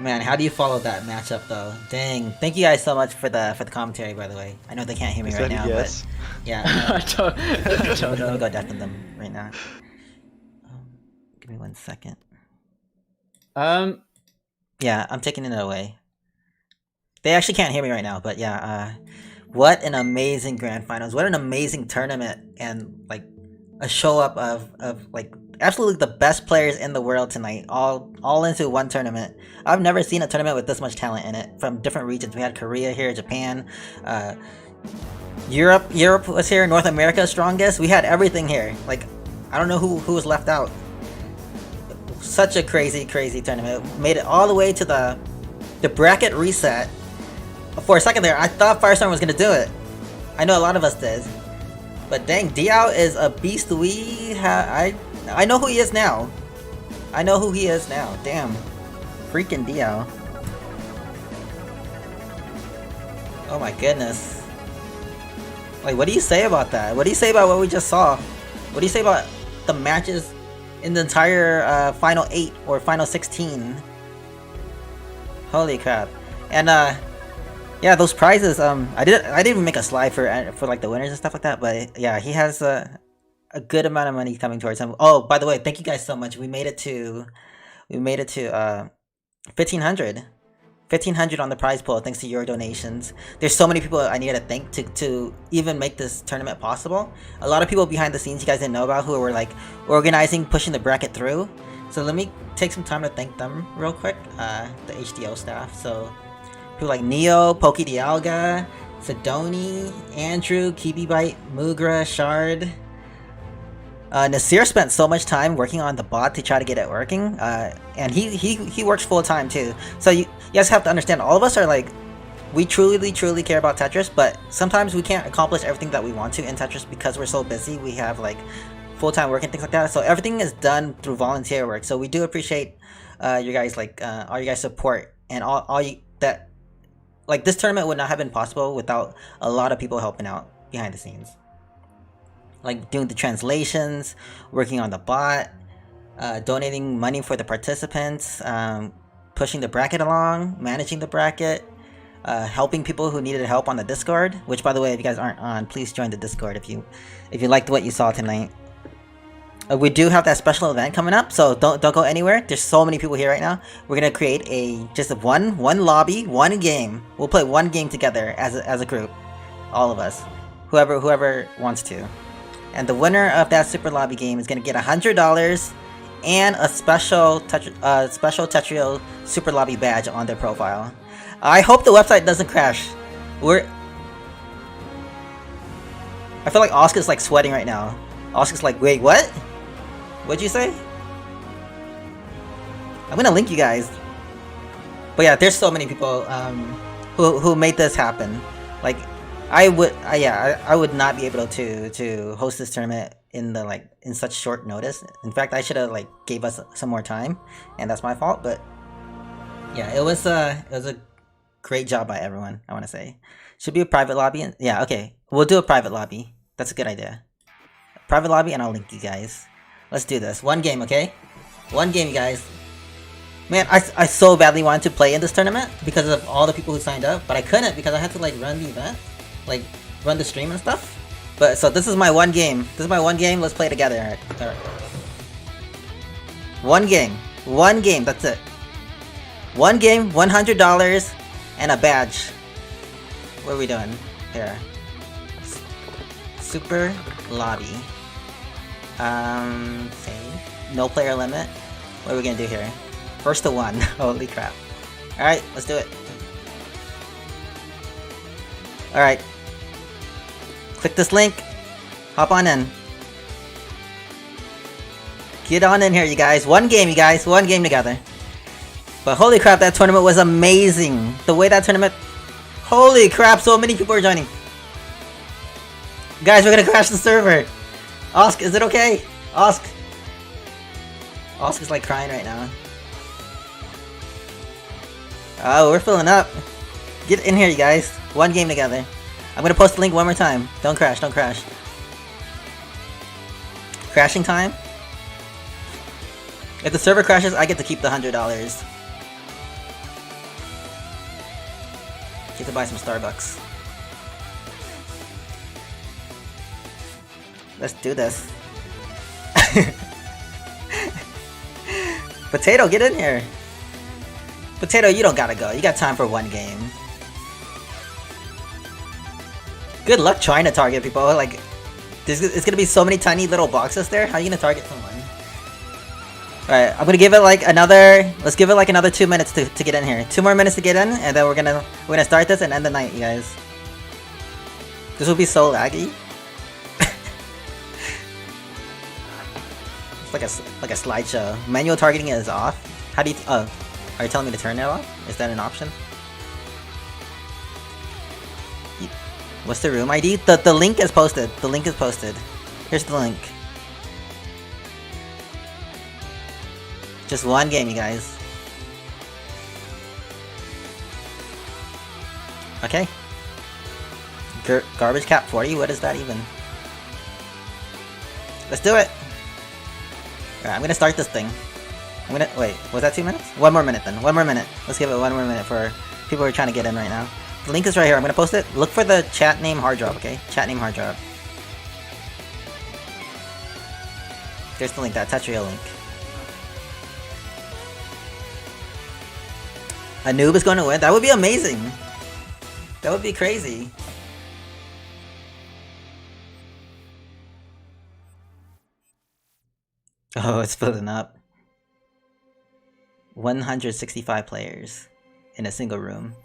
Man, how do you follow that matchup though? Dang! Thank you guys so much for the commentary, by the way. I know they can't hear me Is right that now, a yes? but yeah. I don't, I don't Let me know. go deafen them right now. Give me 1 second. Yeah, I'm taking it away. They actually can't hear me right now, but yeah. What an amazing grand finals! What an amazing tournament, and like a show up of like absolutely the best players in the world tonight, all into one tournament. I've never seen a tournament with this much talent in it from different regions. We had Korea here, Japan, Europe was here, North America strongest. We had everything here. Like, I don't know who was left out. Such a crazy tournament. Made it all the way to the bracket reset. For a second there, I thought Firestorm was gonna do it. I know a lot of us did. But dang, Diao is a beast. I know who he is now. I know who he is now. Damn. Freaking Diao. Oh my goodness. Like, what do you say about that? What do you say about what we just saw? What do you say about the matches in the entire Final 8 or Final 16? Holy crap. And yeah, those prizes, I didn't even make a slide for like the winners and stuff like that, but yeah, he has a good amount of money coming towards him. Oh, by the way, thank you guys so much. We made it to 1500. 1500 on the prize pool thanks to your donations. There's so many people I needed to thank to even make this tournament possible. A lot of people behind the scenes you guys didn't know about who were like organizing, pushing the bracket through. So let me take some time to thank them real quick, the HDO staff. So people like Neo, Poki Dialga, Sidoni, Andrew, Kibibite, Mugra, Shard. Nasir spent so much time working on the bot to try to get it working, and he works full time too. So you guys have to understand, all of us are like, we truly care about Tetris, but sometimes we can't accomplish everything that we want to in Tetris because we're so busy. We have like full-time work and things like that. So everything is done through volunteer work. So we do appreciate you guys, like all you guys support, and all you that, like, this tournament would not have been possible without a lot of people helping out behind the scenes. Like doing the translations, working on the bot, donating money for the participants, pushing the bracket along, managing the bracket, helping people who needed help on the Discord. Which, by the way, if you guys aren't on, please join the Discord if you liked what you saw tonight. We do have that special event coming up, so don't go anywhere. There's so many people here right now. We're gonna create just one lobby, one game. We'll play one game together as a group, all of us, whoever wants to. And the winner of that super lobby game is gonna get $100 and a special Tetrio super lobby badge on their profile. I hope the website doesn't crash. I feel like Oscar's like sweating right now. Oscar's like, wait, what? What'd you say? I'm gonna link you guys. But yeah, there's so many people who made this happen. Like, I would not be able to host this tournament in such short notice. In fact, I should have like gave us some more time, and that's my fault. But yeah, it was a great job by everyone, I want to say. Should be a private lobby. Yeah, okay, we'll do a private lobby. That's a good idea. Private lobby, and I'll link you guys. Let's do this. One game, okay? One game, you guys. Man, I so badly wanted to play in this tournament because of all the people who signed up, but I couldn't because I had to like run the event, like run the stream and stuff. But so this is my one game. This is my one game. Let's play together. All right. One game. One game. That's it. One game. $100 and a badge. What are we doing here? Super lobby. Save. No player limit. What are we gonna do here? First to one. Holy crap. Alright, let's do it. Alright. Click this link. Hop on in. Get on in here, you guys. One game, you guys. One game together. But holy crap, that tournament was amazing. The way that tournament... Holy crap, so many people are joining. Guys, we're gonna crash the server. Osk, is it okay? Osk. Osk is like crying right now. Oh, we're filling up. Get in here, you guys. One game together. I'm gonna post the link one more time. Don't crash, don't crash. Crashing time? If the server crashes, I get to keep the $100. Get to buy some Starbucks. Let's do this. Potato, get in here. Potato, you don't gotta go. You got time for one game. Good luck trying to target people. Like, it's gonna be so many tiny little boxes there. How are you gonna target someone? Alright, I'm gonna give it like another. Let's give it like another 2 minutes to get in here. 2 more minutes to get in, and then we're gonna start this and end the night, you guys. This will be so laggy. It's like a slideshow. Manual targeting is off. How do you? Oh, are you telling me to turn it off? Is that an option? What's the room ID? The link is posted. The link is posted. Here's the link. Just one game, you guys. Okay. Garbage cap 40? What is that even? Let's do it! Alright, I'm gonna start this thing. Wait, was that 2 minutes? 1 more minute then. 1 more minute. Let's give it 1 more minute for people who are trying to get in right now. The link is right here. I'm gonna post it. Look for the chat name hard drop, okay? Chat name hard drop. There's the link, that Tetria link. A noob is going to win? That would be amazing! That would be crazy. Oh, it's filling up. 165 players in a single room.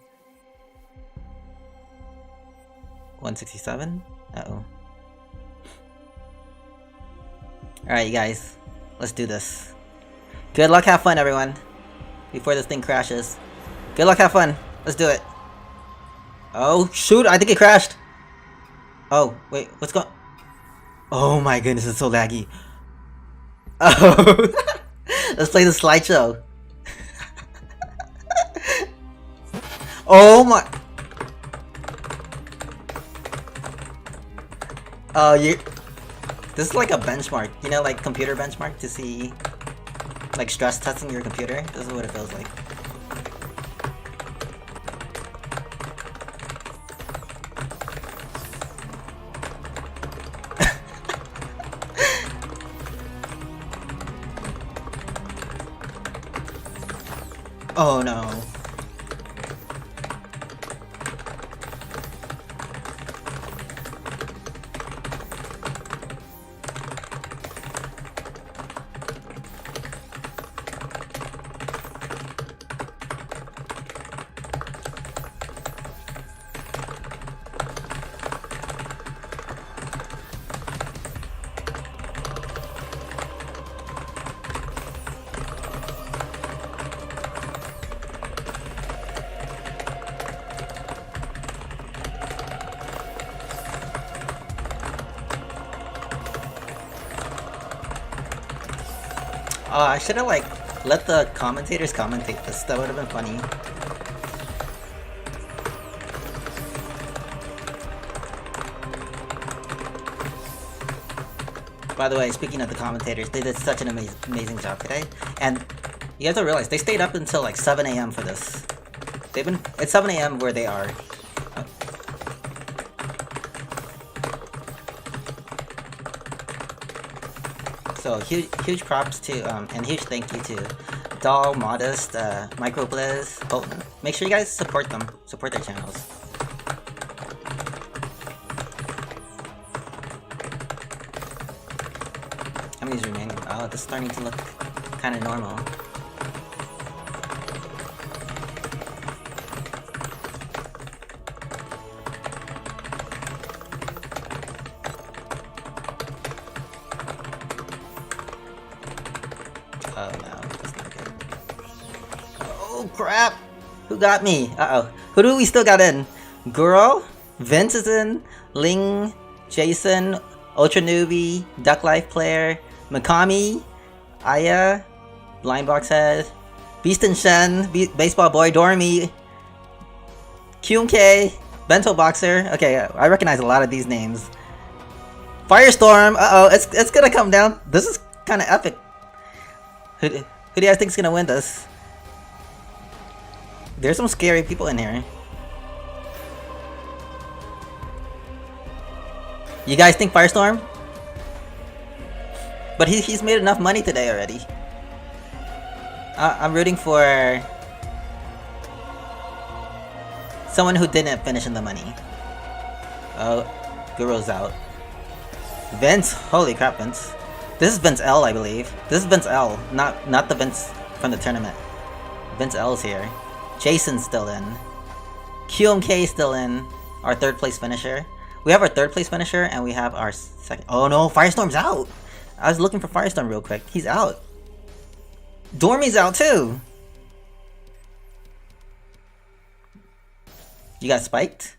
167? Uh-oh. Alright, you guys. Let's do this. Good luck, have fun, everyone. Before this thing crashes. Good luck, have fun. Let's do it. Oh, shoot, I think it crashed. Oh, wait, what's going... Oh my goodness, it's so laggy. Oh, let's play the slideshow. Oh my... Oh, you... This is like a benchmark, you know, like computer benchmark to see... Like stress testing your computer. This is what it feels like. Oh no. I should have like let the commentators commentate this. That would have been funny. By the way, speaking of the commentators, they did such an amazing job today. And you guys don't realize they stayed up until like 7 AM for this. It's 7 AM where they are. So huge props to and huge thank you to Doll, Modest, Microblizz, Potent. Make sure you guys support them. Support their channels. How many's remaining? Oh, this is starting to look kind of normal. Oh no, that's not good. Oh crap! Who got me? Uh-oh. Who do we still got in? Guro? Vince is in. Ling, Jason, Ultra Newbie, Duck Life Player, Mikami, Aya, Blindbox Head, Beast and Shen, Baseball Boy, Dormy, QMK, Bento Boxer. Okay, I recognize a lot of these names. Firestorm! Uh-oh, it's gonna come down. This is kind of epic. Who do you guys think is gonna win this? There's some scary people in here. You guys think Firestorm? But he's made enough money today already. I'm rooting for someone who didn't finish in the money. Oh, Guru's out. Vince, holy crap, Vince. This is Vince L, I believe. This is Vince L, not the Vince from the tournament. Vince L's here. Jason's still in. QMK still in. Our third place finisher. We have our third place finisher and we have our second. Oh no, Firestorm's out. I was looking for Firestorm real quick. He's out. Dormy's out too. You got spiked?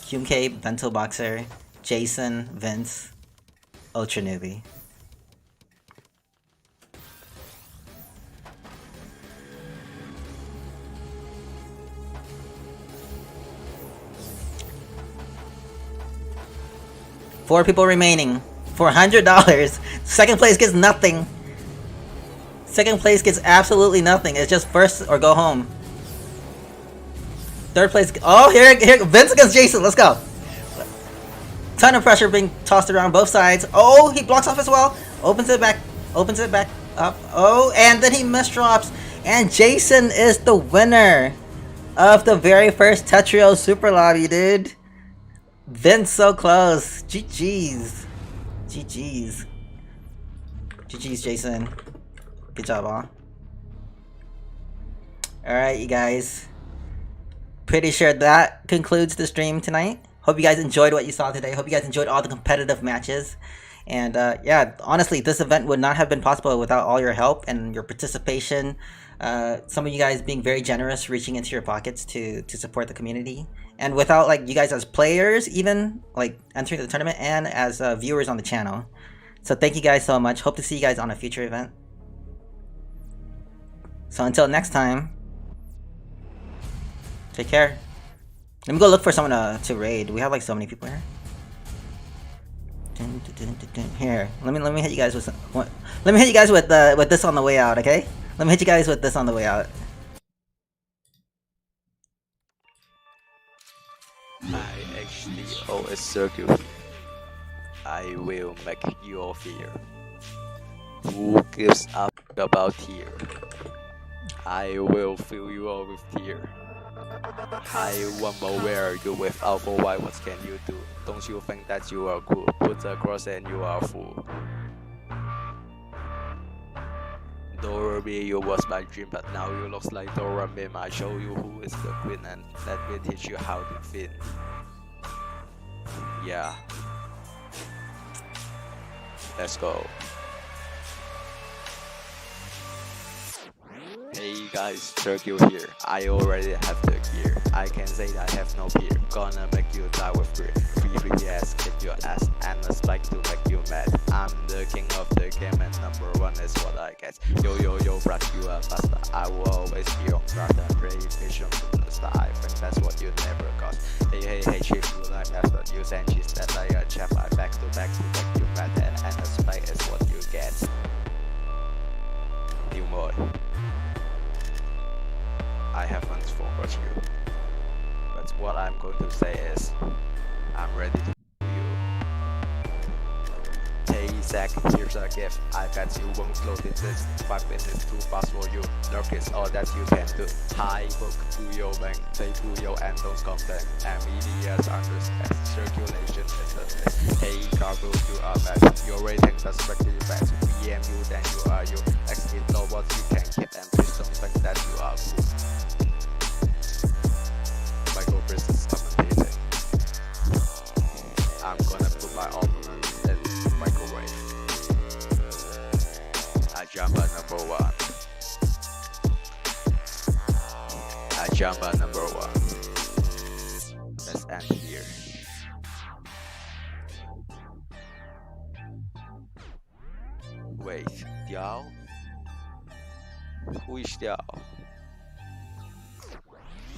QMK, Bento Boxer, Jason, Vince, Ultra Newbie. Four people remaining. For $100. Second place gets nothing. Second place gets absolutely nothing. It's just first or go home. Third place. Oh, here, Vince against Jason. Let's go. Ton of pressure being tossed around both sides. Oh, he blocks off as well. Opens it back up. Oh, and then he misdrops. And Jason is the winner of the very first Tetrio Super Lobby, dude. Vince so close. GG's. GG's. GG's, Jason. Good job, all. Alright, you guys. Pretty sure that concludes the stream tonight. Hope you guys enjoyed what you saw today. Hope you guys enjoyed all the competitive matches. And yeah, honestly, this event would not have been possible without all your help and your participation. Some of you guys being very generous, reaching into your pockets to support the community. And without like you guys as players, even like entering the tournament and as viewers on the channel. So thank you guys so much. Hope to see you guys on a future event. So until next time, take care. Let me go look for someone to raid. We have like so many people here. Here, let me hit you guys with let me hit you guys with this on the way out, okay? Let me hit you guys with this on the way out. IHDO is circuit. I will make you fear. Who gives up about tear? I will fill you all with tear. I wonder where you without for why, what can you do? Don't you think that you are cool? Put the cross and you are fool. Doremi, you was my dream, but now you looks like Doremi. I show you who is the queen and let me teach you how to fin. Yeah. Let's go. Hey guys, Turkey here. I already have the gear. I can say that I have no peer. Gonna make you die with grit. Free yes, kick your ass and a spike to make you mad. I'm the king of the game and number one is what I get. Yo yo yo, brush you a faster. I will always be on guard and pray vision to the star. I think that's what you never got. Hey chief, you like master. You send cheese that like a chap. I back to make you mad and a spike is what you get. New mode. I haven't forgot you, but what I'm going to say is, I'm ready to you. Hey Zach, here's a gift. I bet you won't slow this 5 minutes too fast for you. Look, it's all that you can do. High book to your bank, say to your and don't complain. And media's understand, circulation is a mess. Hey cargo, you are bad. Your rating suspect is bad. PM you, then you are you. Exit know what you can keep and please don't think that you are cool. Michael Business commentating. I'm gonna put my armament in microwave. Ajamba number 1. Ajamba number 1. Let's end here. Wait, Diao? Who is Diao?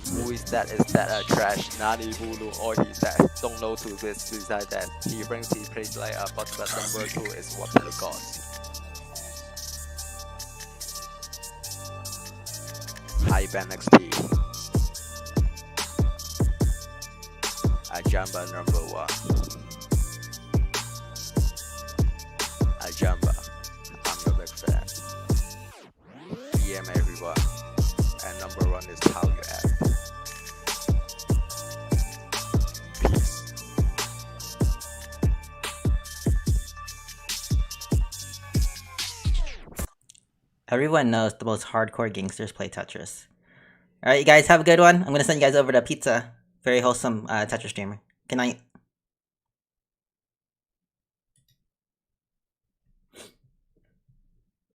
Who is that? Is that a trash? Nani Bulu or he's that? Don't know to this beside that. He brings his place like a but number 2 is what he got. Hi Ben XT. Ajamba number 1. Everyone knows the most hardcore gangsters play Tetris. Alright, you guys have a good one. I'm gonna send you guys over to Pizza. Very wholesome Tetris streamer. Good night.